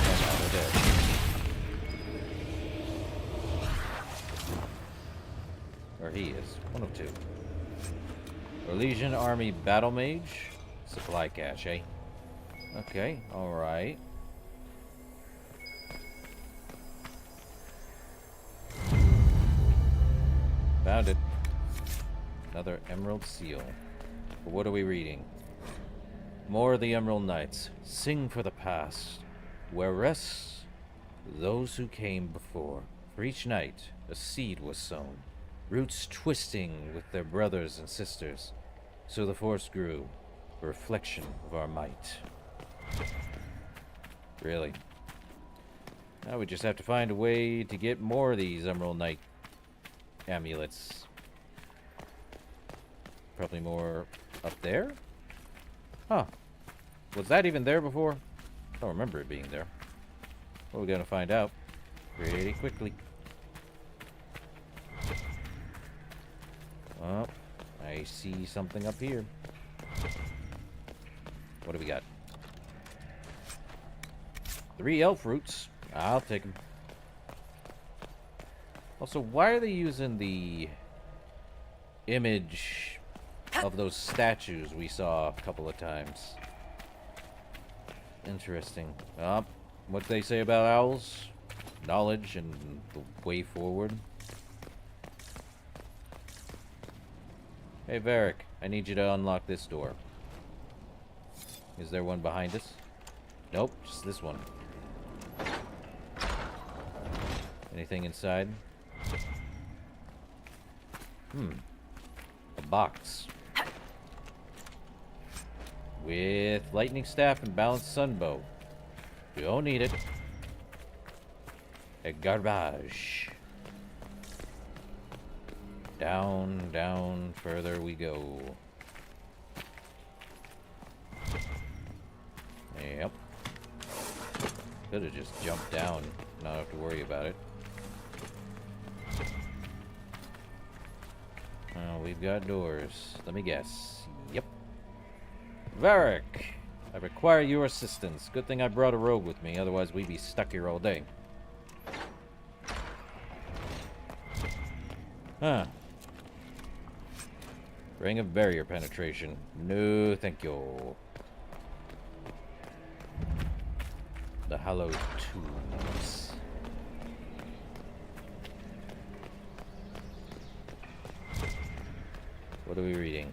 [SPEAKER 1] And now they're dead. Or he is. One of two. Orlesian Army Battle Mage. Supply cache, eh? Okay, alright. Found it. Another Emerald Seal. But what are we reading? More of the Emerald Knights. Sing for the past. Where rests those who came before. For each night, a seed was sown. Roots twisting with their brothers and sisters. So the force grew. A reflection of our might. Really? Now we just have to find a way to get more of these Emerald Knight amulets. Probably more up there? Huh. Was that even there before? I don't remember it being there. Well, we're gonna find out pretty quickly. Oh, I see something up here. What do we got? 3 elf roots. I'll take them. Also, why are they using the image of those statues we saw a couple of times? Interesting. What they say about owls? Knowledge and the way forward. Hey, Varric, I need you to unlock this door. Is there one behind us? Nope, just this one. Anything inside? A box. With lightning staff and balanced sunbow. We don't need it. A garbage. Down, down, further we go. Yep. Could have just jumped down, not have to worry about it. We've got doors. Let me guess. Yep. Varric, I require your assistance. Good thing I brought a rogue with me, otherwise we'd be stuck here all day. Huh. Ring of barrier penetration. No, thank you. The hallowed tombs. What are we reading?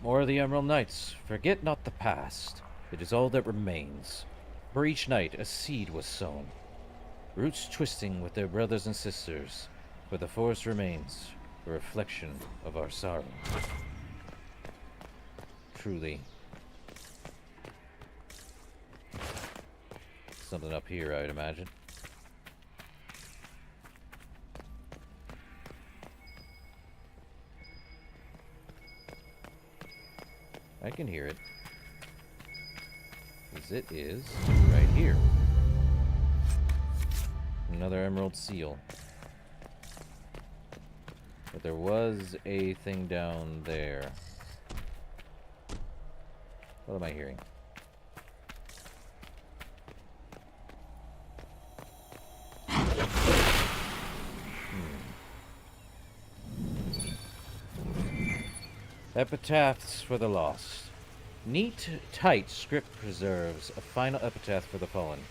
[SPEAKER 1] More of the Emerald Knights. Forget not the past. It is all that remains. For each night a seed was sown. Roots twisting with their brothers and sisters. For the forest remains a reflection of our sorrow. Truly. Something up here, I'd imagine. I can hear it. Because it is right here. Another emerald seal. But there was a thing down there. What am I hearing? Epitaphs for the lost. Neat, tight script preserves a final epitaph for the fallen.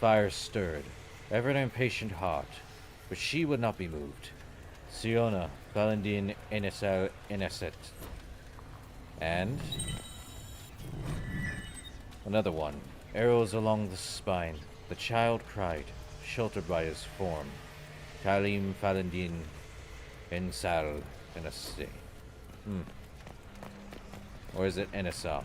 [SPEAKER 1] Fire stirred, ever an impatient heart, but she would not be moved. Siona, paladin Eneset. And another one. Arrows along the spine. The child cried, sheltered by his form. Kalim paladin Ensal Eneset. Or is it Enesa?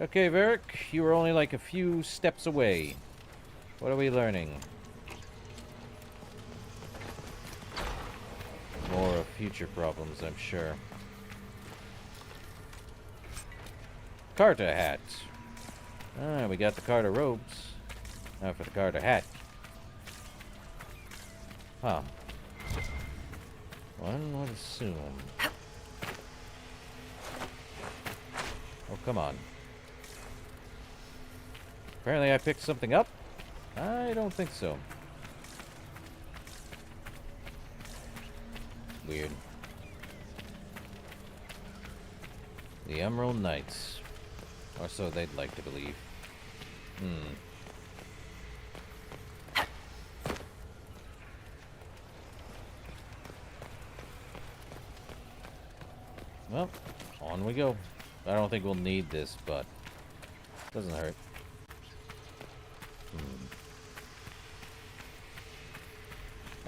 [SPEAKER 1] Okay, Varric, you were only like a few steps away. What are we learning? More of future problems, I'm sure. Carter hat. Ah, we got the Carter robes. Now for the Carter hat. Huh. One would assume. Oh, come on. Apparently I picked something up? I don't think so. Weird. The Emerald Knights. Or so they'd like to believe. Well, on we go. I don't think we'll need this, but it doesn't hurt.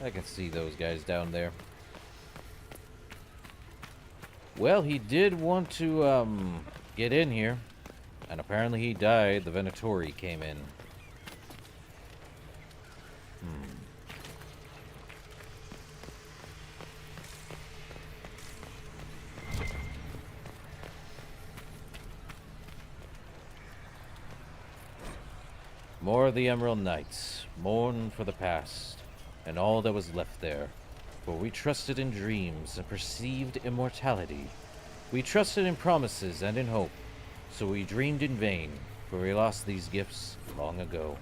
[SPEAKER 1] I can see those guys down there. Well, he did want to get in here, and apparently he died. The Venatori came in. More of the Emerald Knights, mourn for the past, and all that was left there. For we trusted in dreams and perceived immortality. We trusted in promises and in hope. So we dreamed in vain, for we lost these gifts long ago.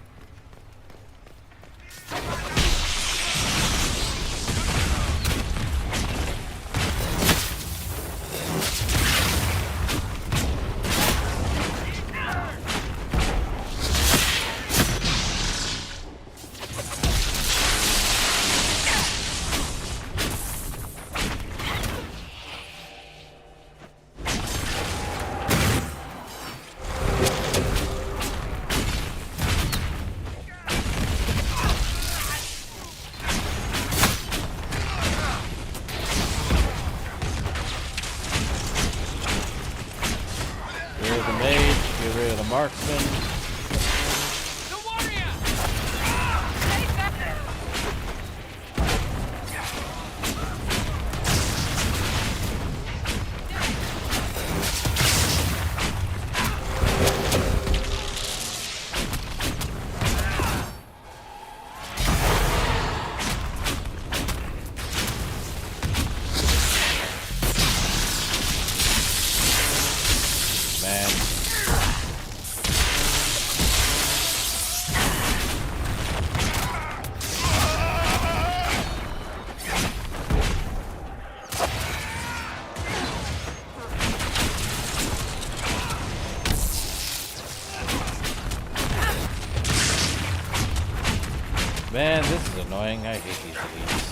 [SPEAKER 1] Man, this is annoying. I hate these elites.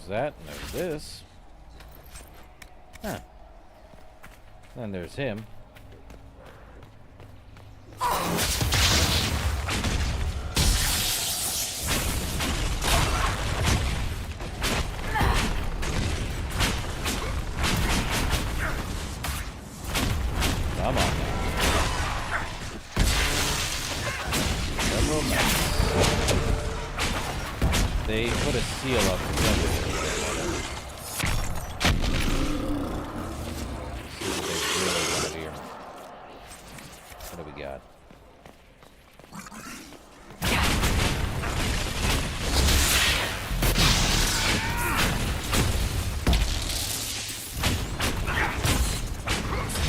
[SPEAKER 1] That, and there's this. Huh. And there's him. Come on now. They put a seal up the jungle.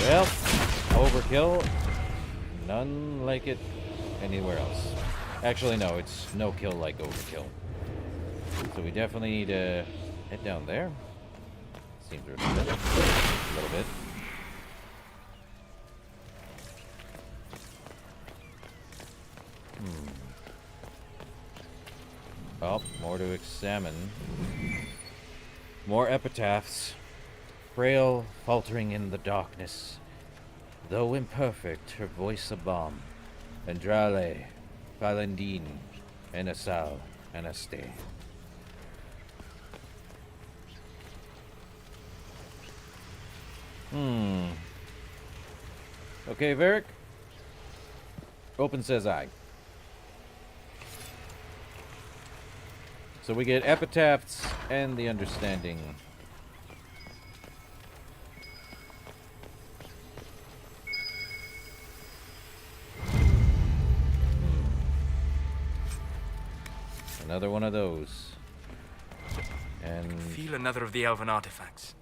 [SPEAKER 1] Well, overkill. None like it anywhere else. Actually, no, it's no kill like overkill. So we definitely need to head down there. Seems a little bit. Oh, more to examine. More epitaphs. Frail, faltering in the darkness. Though imperfect, her voice a balm. Andrale, Paladin, Enesal, Anaste. Okay, Varric. Open says I. So we get epitaphs and the understanding. Another one of those. And
[SPEAKER 7] feel another of the elven artifacts.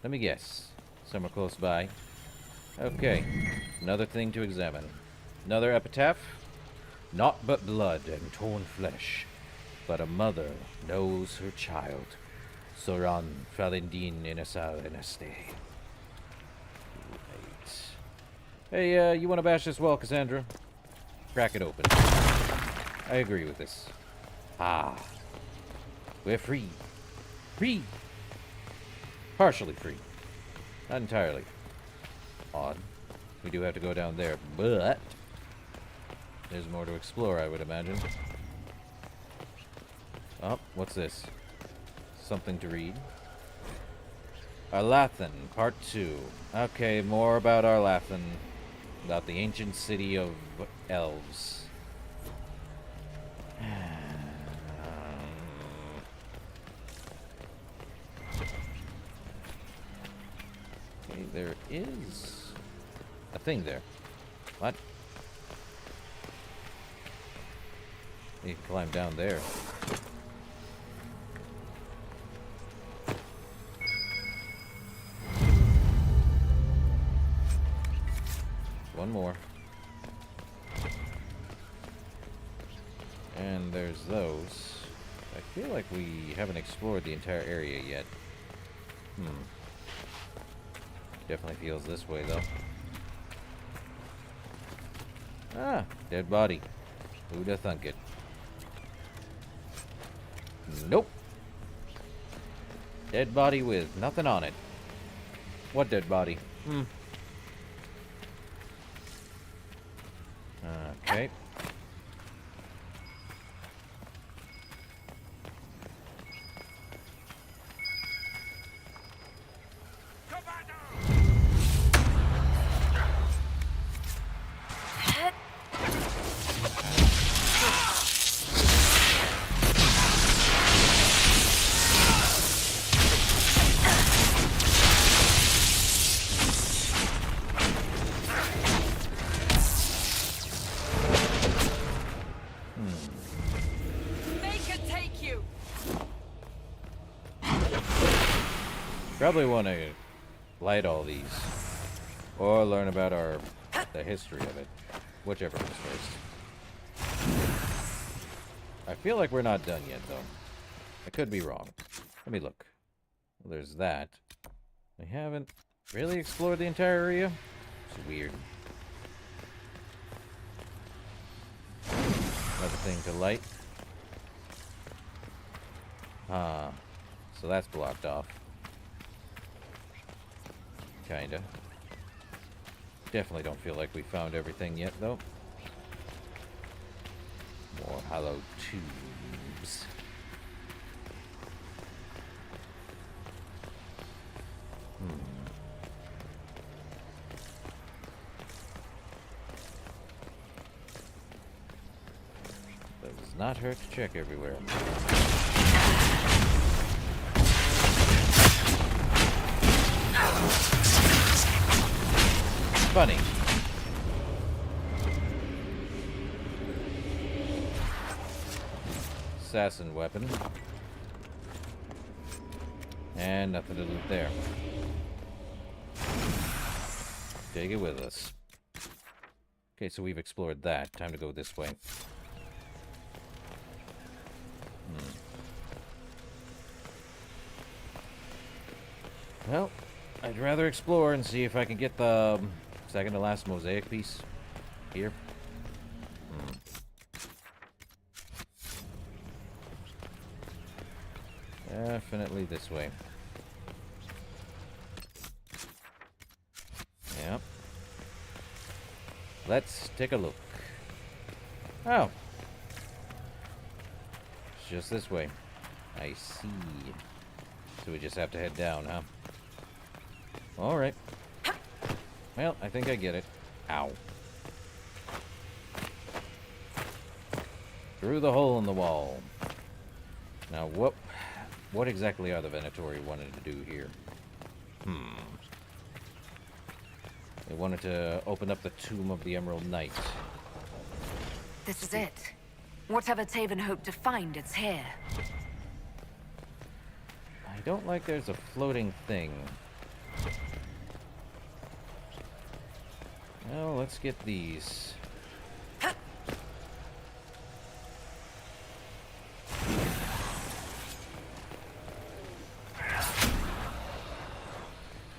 [SPEAKER 1] Let me guess. Somewhere close by. Okay. Another thing to examine. Another epitaph. Naught but blood and torn flesh. But a mother knows her child. Soran Falindin Inesal Eneste. Right. Hey, you want to bash this wall, Cassandra? Crack it open. I agree with this. Ah. We're free. Free! Partially free. Not entirely. Odd. We do have to go down there, but there's more to explore, I would imagine. Oh, what's this? Something to read. Arlathan, Part 2. Okay, more about Arlathan. About the ancient city of elves. Okay, there is a thing there. What? You can climb down there. One more. And there's those. I feel like we haven't explored the entire area yet. Definitely feels this way, though. Ah, dead body. Who'da thunk it? Nope. Dead body with nothing on it. What dead body? Okay. Probably want to light all these, or learn about the history of it, whichever comes first. I feel like we're not done yet, though. I could be wrong. Let me look. Well, there's that. We haven't really explored the entire area. It's weird. Another thing to light. So that's blocked off. Kinda. Definitely don't feel like we found everything yet, though. More hollow tubes. Does not hurt to check everywhere. Funny. Assassin weapon. And nothing to loot there. Take it with us. Okay, so we've explored that. Time to go this way. Well, I'd rather explore and see if I can get the second to last mosaic piece here. Definitely this way. Yep. Let's take a look. Oh. It's just this way. I see. So we just have to head down, huh? Alright. Well, I think I get it. Ow. Through the hole in the wall. Now, what exactly are the Venatori wanted to do here? They wanted to open up the tomb of the Emerald Knight.
[SPEAKER 5] This is it. Whatever Taven hoped to find, it's here.
[SPEAKER 1] I don't like there's a floating thing. Well, let's get these.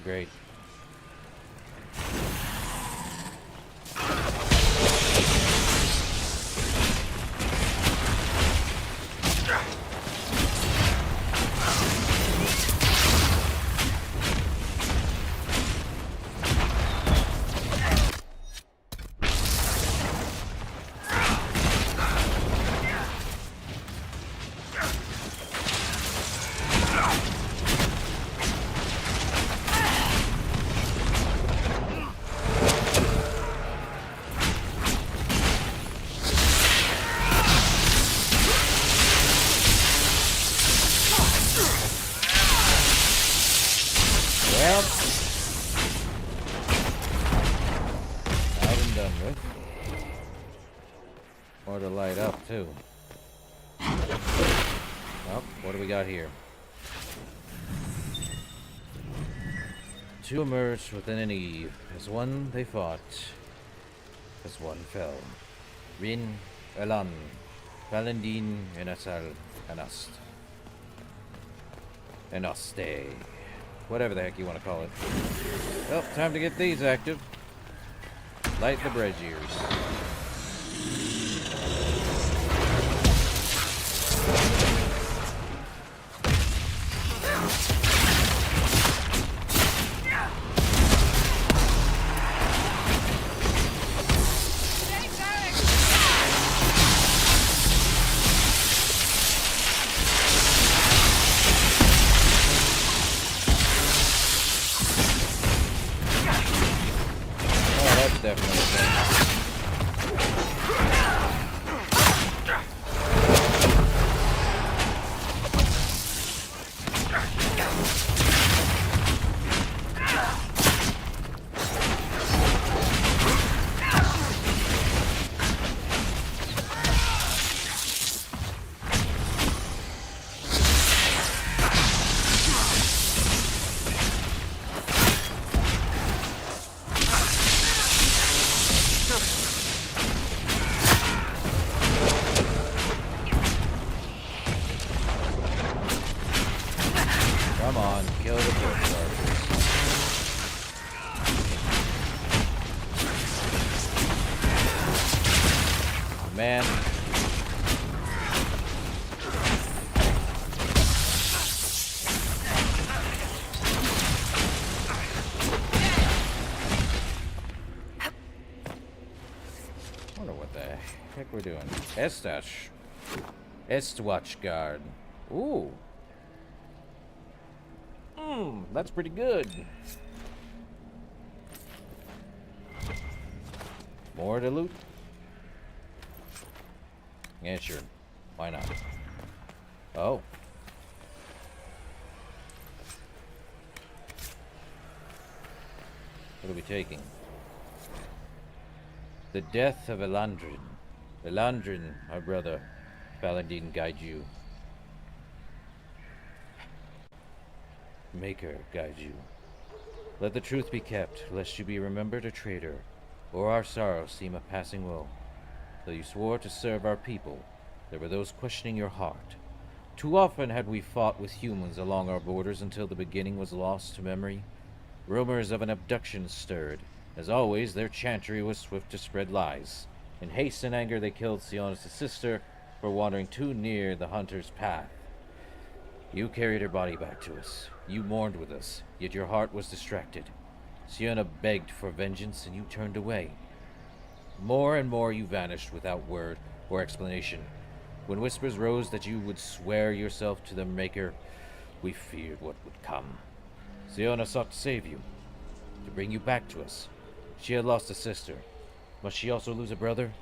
[SPEAKER 1] Great. More to light up, too. Oh, what do we got here? Two emerged within an eve. As one they fought. As one fell. Rin, Elan, Paladin, Enasal, Anast. Enaste. Whatever the heck you want to call it. Well, time to get these active. Light the braziers. Man. Wonder what the heck we're doing. Estash. Estwatchguard. Ooh. That's pretty good. More to loot? Yeah, sure. Why not? Oh. What are we taking? The death of Elandrin. Elandrin, our brother. Paladin guide you. Maker guide you. Let the truth be kept, lest you be remembered a traitor, or our sorrow seem a passing woe. Though you swore to serve our people, there were those questioning your heart. Too often had we fought with humans along our borders until the beginning was lost to memory. Rumors of an abduction stirred. As always, their chantry was swift to spread lies. In haste and anger, they killed Siona's sister for wandering too near the hunter's path. You carried her body back to us. You mourned with us, yet your heart was distracted. Siona begged for vengeance, and you turned away. More and more you vanished without word or explanation. When whispers rose that you would swear yourself to the Maker, we feared what would come. Siona sought to save you, to bring you back to us. She had lost a sister. Must she also lose a brother?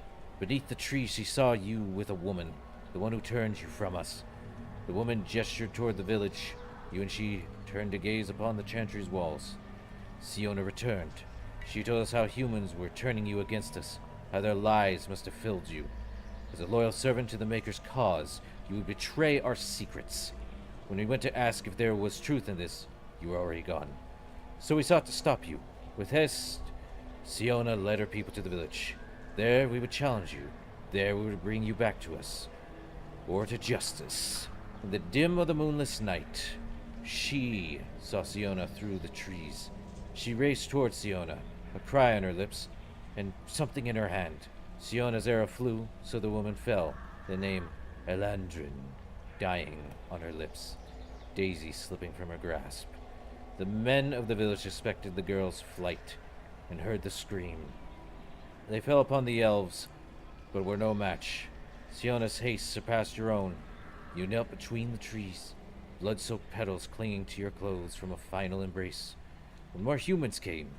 [SPEAKER 1] Beneath the tree she saw you with a woman, the one who turned you from us. The woman gestured toward the village. You and she turned to gaze upon the chantry's walls. Siona returned. She told us how humans were turning you against us, how their lies must have filled you. As a loyal servant to the Maker's cause, you would betray our secrets. When we went to ask if there was truth in this, you were already gone. So we sought to stop you. With haste, Siona led her people to the village. There we would challenge you. There we would bring you back to us. Or to justice. In the dim of the moonless night, she saw Siona through the trees. She raced towards Siona, a cry on her lips, and something in her hand. Siona's arrow flew, so the woman fell, the name Elandrin dying on her lips, Daisy slipping from her grasp. The men of the village suspected the girl's flight, and heard the scream. They fell upon the elves, but were no match. Siona's haste surpassed your own. You knelt between the trees, blood-soaked petals clinging to your clothes from a final embrace. When more humans came,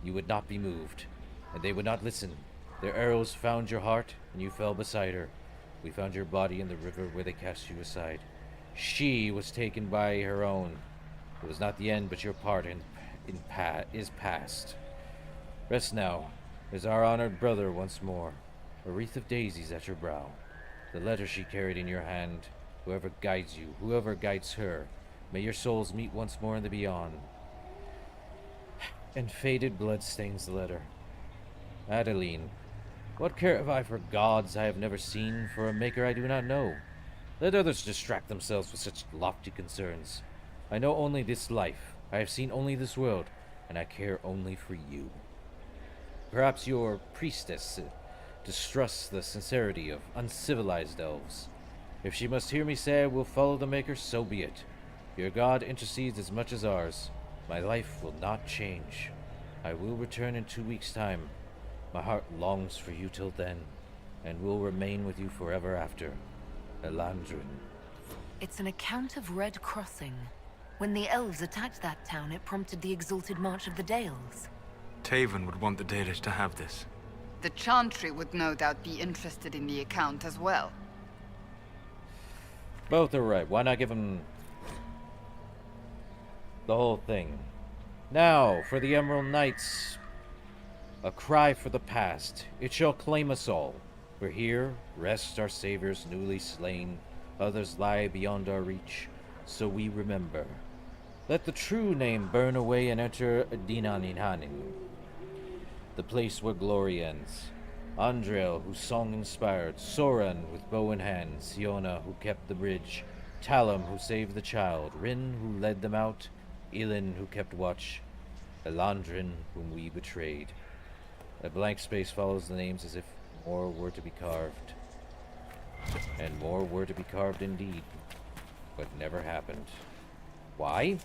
[SPEAKER 1] you would not be moved, and they would not listen. Their arrows found your heart, and you fell beside her. We found your body in the river where they cast you aside. She was taken by her own. It was not the end, but your part is past. Rest now, as our honored brother once more. a wreath of daisies at your brow, the letter she carried in your hand. Whoever guides you, whoever guides her, may your souls meet once more in the beyond. And faded blood stains the letter. Adeline, what care have I for gods I have never seen, for a maker I do not know? Let others distract themselves with such lofty concerns. I know only this life, I have seen only this world, and I care only for you. Perhaps your priestess distrusts the sincerity of uncivilized elves. If she must hear me say I will follow the Maker, so be it. Your God intercedes as much as ours. My life will not change. I will return in 2 weeks' time. My heart longs for you till then, and will remain with you forever after. Elandrin.
[SPEAKER 5] It's an account of Red Crossing. When the elves attacked that town, it prompted the exalted march of the Dales.
[SPEAKER 7] Taven would want the Dalish to have this.
[SPEAKER 21] The Chantry would no doubt be interested in the account as well.
[SPEAKER 1] Both are right. Why not give them the whole thing? Now, for the Emerald Knights. A cry for the past. It shall claim us all. For here rest our saviors newly slain. Others lie beyond our reach. So we remember. Let the true name burn away and enter Dinaninhanin, the place where glory ends. Andriel, whose song inspired. Soren, with bow in hand. Siona, who kept the bridge. Talim, who saved the child. Rin, who led them out. Elin, who kept watch. Elandrin, whom we betrayed. A blank space follows the names as if more were to be carved. And more were to be carved indeed. But never happened. Why?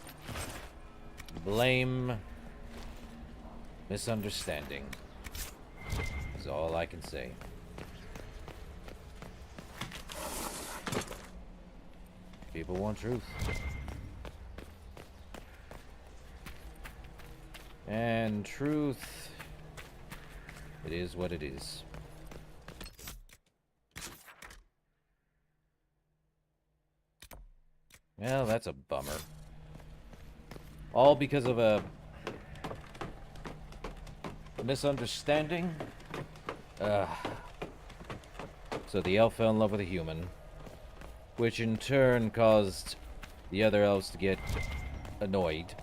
[SPEAKER 1] Blame. Misunderstanding. Is all I can say. People want truth. And truth, it is what it is. Well, that's a bummer. All because of a misunderstanding? So the elf fell in love with a human, which in turn caused the other elves to get annoyed.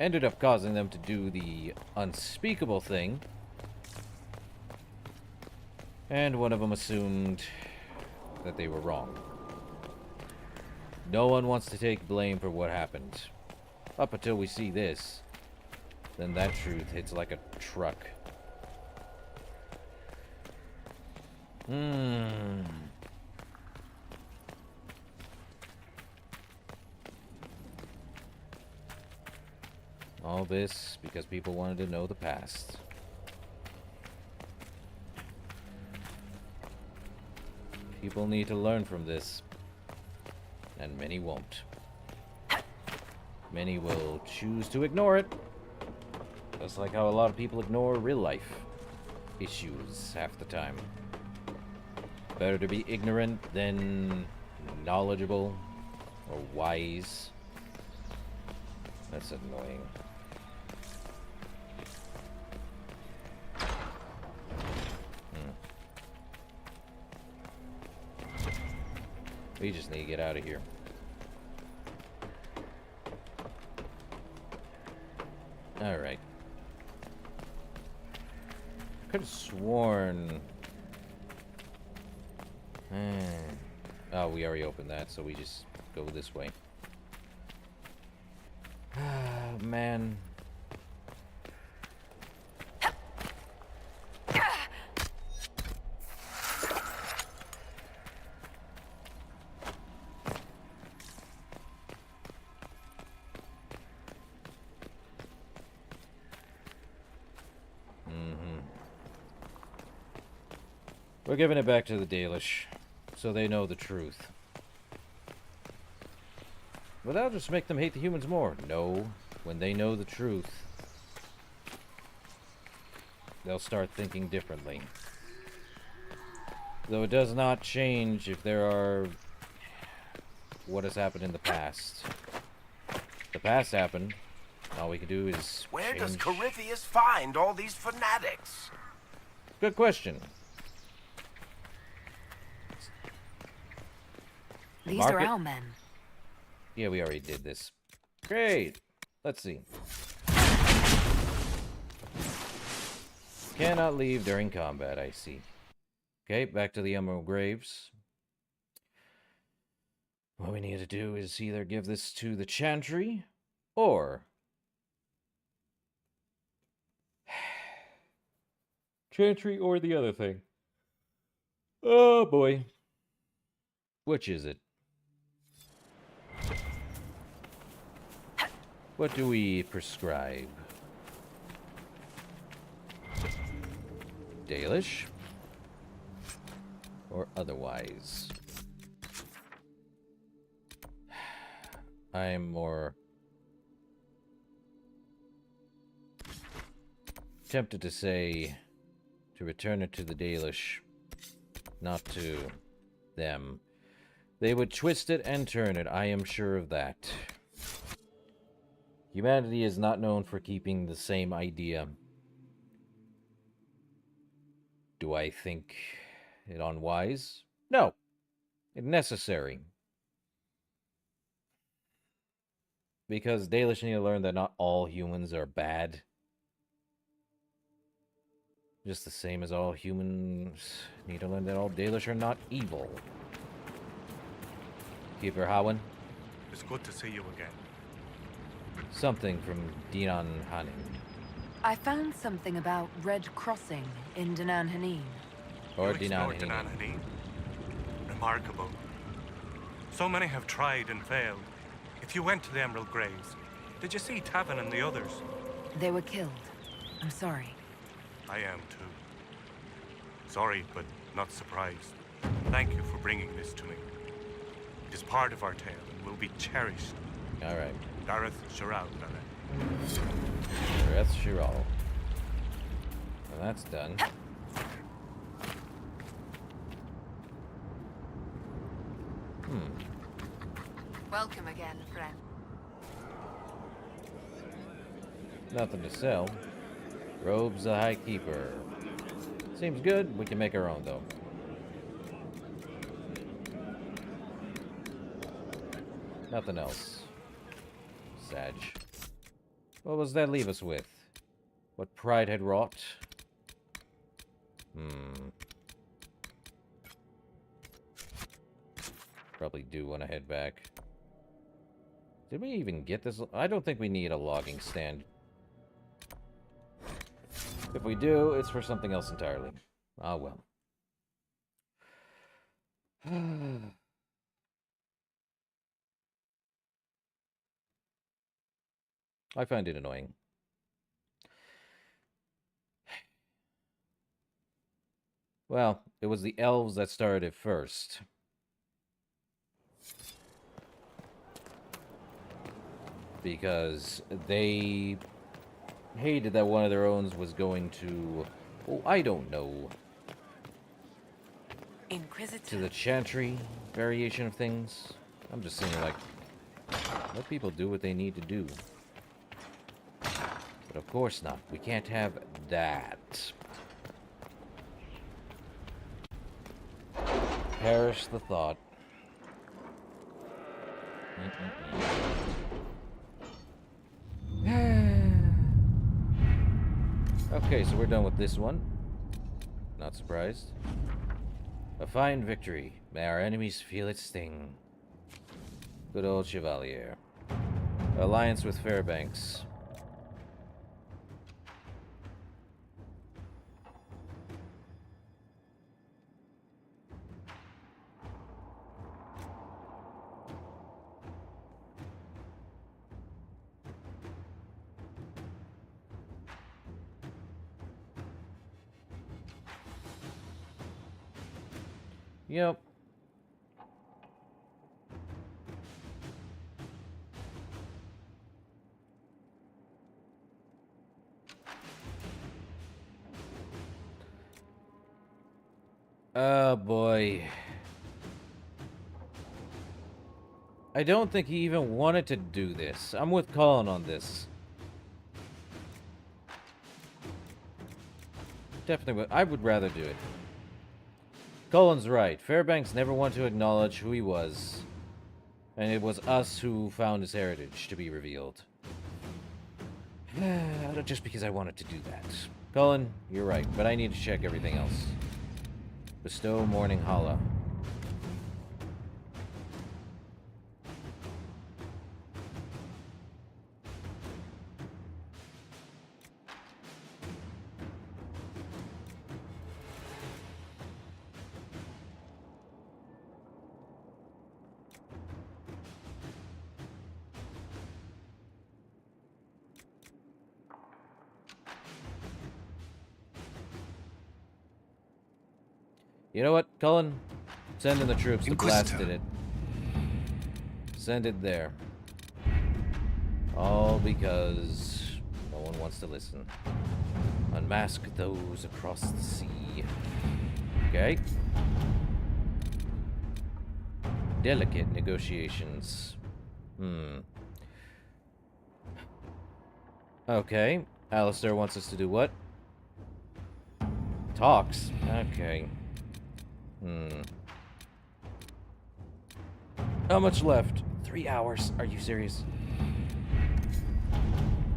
[SPEAKER 1] Ended up causing them to do the unspeakable thing. And one of them assumed that they were wrong. No one wants to take blame for what happened. Up until we see this. Then that truth hits like a truck. All this because people wanted to know the past. People need to learn from this. And many won't. Many will choose to ignore it. Just like how a lot of people ignore real life issues half the time. Better to be ignorant than knowledgeable or wise. That's annoying. We just need to get out of here. Alright. I could have sworn... Oh, we already opened that, so we just go this way. Ah, man. We're giving it back to the Dalish, so they know the truth. But that'll just make them hate the humans more. No, when they know the truth, they'll start thinking differently. Though it does not change if there are... what has happened in the past. The past happened. All we can do is
[SPEAKER 6] Where
[SPEAKER 1] change.
[SPEAKER 6] does Corypheus find all these fanatics?
[SPEAKER 1] Good question.
[SPEAKER 5] These are our men.
[SPEAKER 1] Yeah, we already did this. Great. Let's see. Cannot leave during combat, I see. Okay, back to the Emerald Graves. What we need to do is either give this to the Chantry, or... Chantry or the other thing. Oh, boy. Which is it? What do we prescribe? Dalish? Or otherwise? I am more tempted to say to return it to the Dalish, not to them. They would twist it and turn it, I am sure of that. Humanity is not known for keeping the same idea. Do I think it unwise? No. It's necessary. Because Dalish need to learn that not all humans are bad. Just the same as all humans need to learn that all Dalish are not evil. Keeper Hawen?
[SPEAKER 18] It's good to see you again.
[SPEAKER 1] Something from Dinan Hanin.
[SPEAKER 5] I found something about Red Crossing in Danan Hanin.
[SPEAKER 1] Or
[SPEAKER 18] You
[SPEAKER 1] Dinan
[SPEAKER 18] explored
[SPEAKER 1] Hanin.
[SPEAKER 18] Danan Hanin? Remarkable. So many have tried and failed. If you went to the Emerald Graves, did you see Tavin and the others?
[SPEAKER 5] They were killed. I'm sorry.
[SPEAKER 18] I am too. Sorry, but not surprised. Thank you for bringing this to me. It is part of our tale and will be cherished.
[SPEAKER 1] All right.
[SPEAKER 18] Dareth Shiral,
[SPEAKER 1] Dareth Shiral. Well, that's done.
[SPEAKER 2] Welcome again, friend.
[SPEAKER 1] Nothing to sell. Robes the High Keeper. Seems good. We can make our own, though. Nothing else. Sag. What was that leave us with? What pride had wrought? Probably do want to head back. Did we even get this? I don't think we need a logging stand. If we do, it's for something else entirely. Ah, well. I find it annoying. Well, it was the elves that started it first. Because they hated that one of their own was going to... Oh, I don't know.
[SPEAKER 5] Inquisitor.
[SPEAKER 1] To the Chantry variation of things. I'm just saying, like, let people do what they need to do. But of course not. We can't have that. Perish the thought. Okay, so we're done with this one. Not surprised. A fine victory. May our enemies feel its sting. Good old Chevalier. Alliance with Fairbanks. Yep. Oh boy. I don't think he even wanted to do this. I'm with Colin on this. definitely. I would rather do it. Colin's right. Fairbanks never wanted to acknowledge who he was. And it was us who found his heritage to be revealed. Just because I wanted to do that. Colin, you're right, but I need to check everything else. Bestow Morning Hollow. You know what, Cullen? Send in the troops that blasted it. Send it there. All because no one wants to listen. Unmask those across the sea. Okay? Delicate negotiations. Okay. Alistair wants us to do what? Talks. Okay. How much left? 3 hours. Are you serious?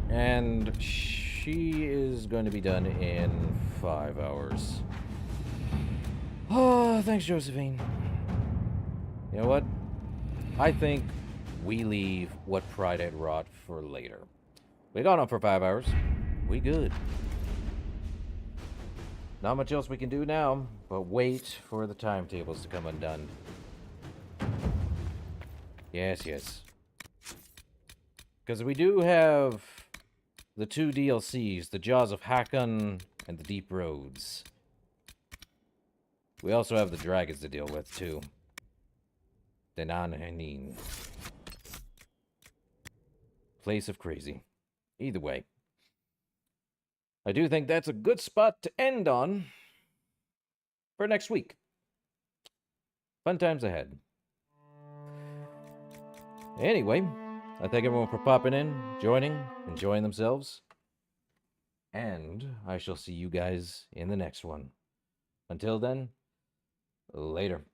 [SPEAKER 1] And she is going to be done in 5 hours. Oh, thanks, Josephine. You know what? I think we leave what Pride had wrought for later. We got on for 5 hours. We good. Not much else we can do now, but wait for the timetables to come undone. Yes, yes. Because we do have the 2 DLCs, the Jaws of Hakon and the Deep Roads. We also have the dragons to deal with, too. Denan Hanin. Place of Crazy. Either way. I do think that's a good spot to end on for next week. Fun times ahead. Anyway, I thank everyone for popping in, joining, enjoying themselves. And I shall see you guys in the next one. Until then, later.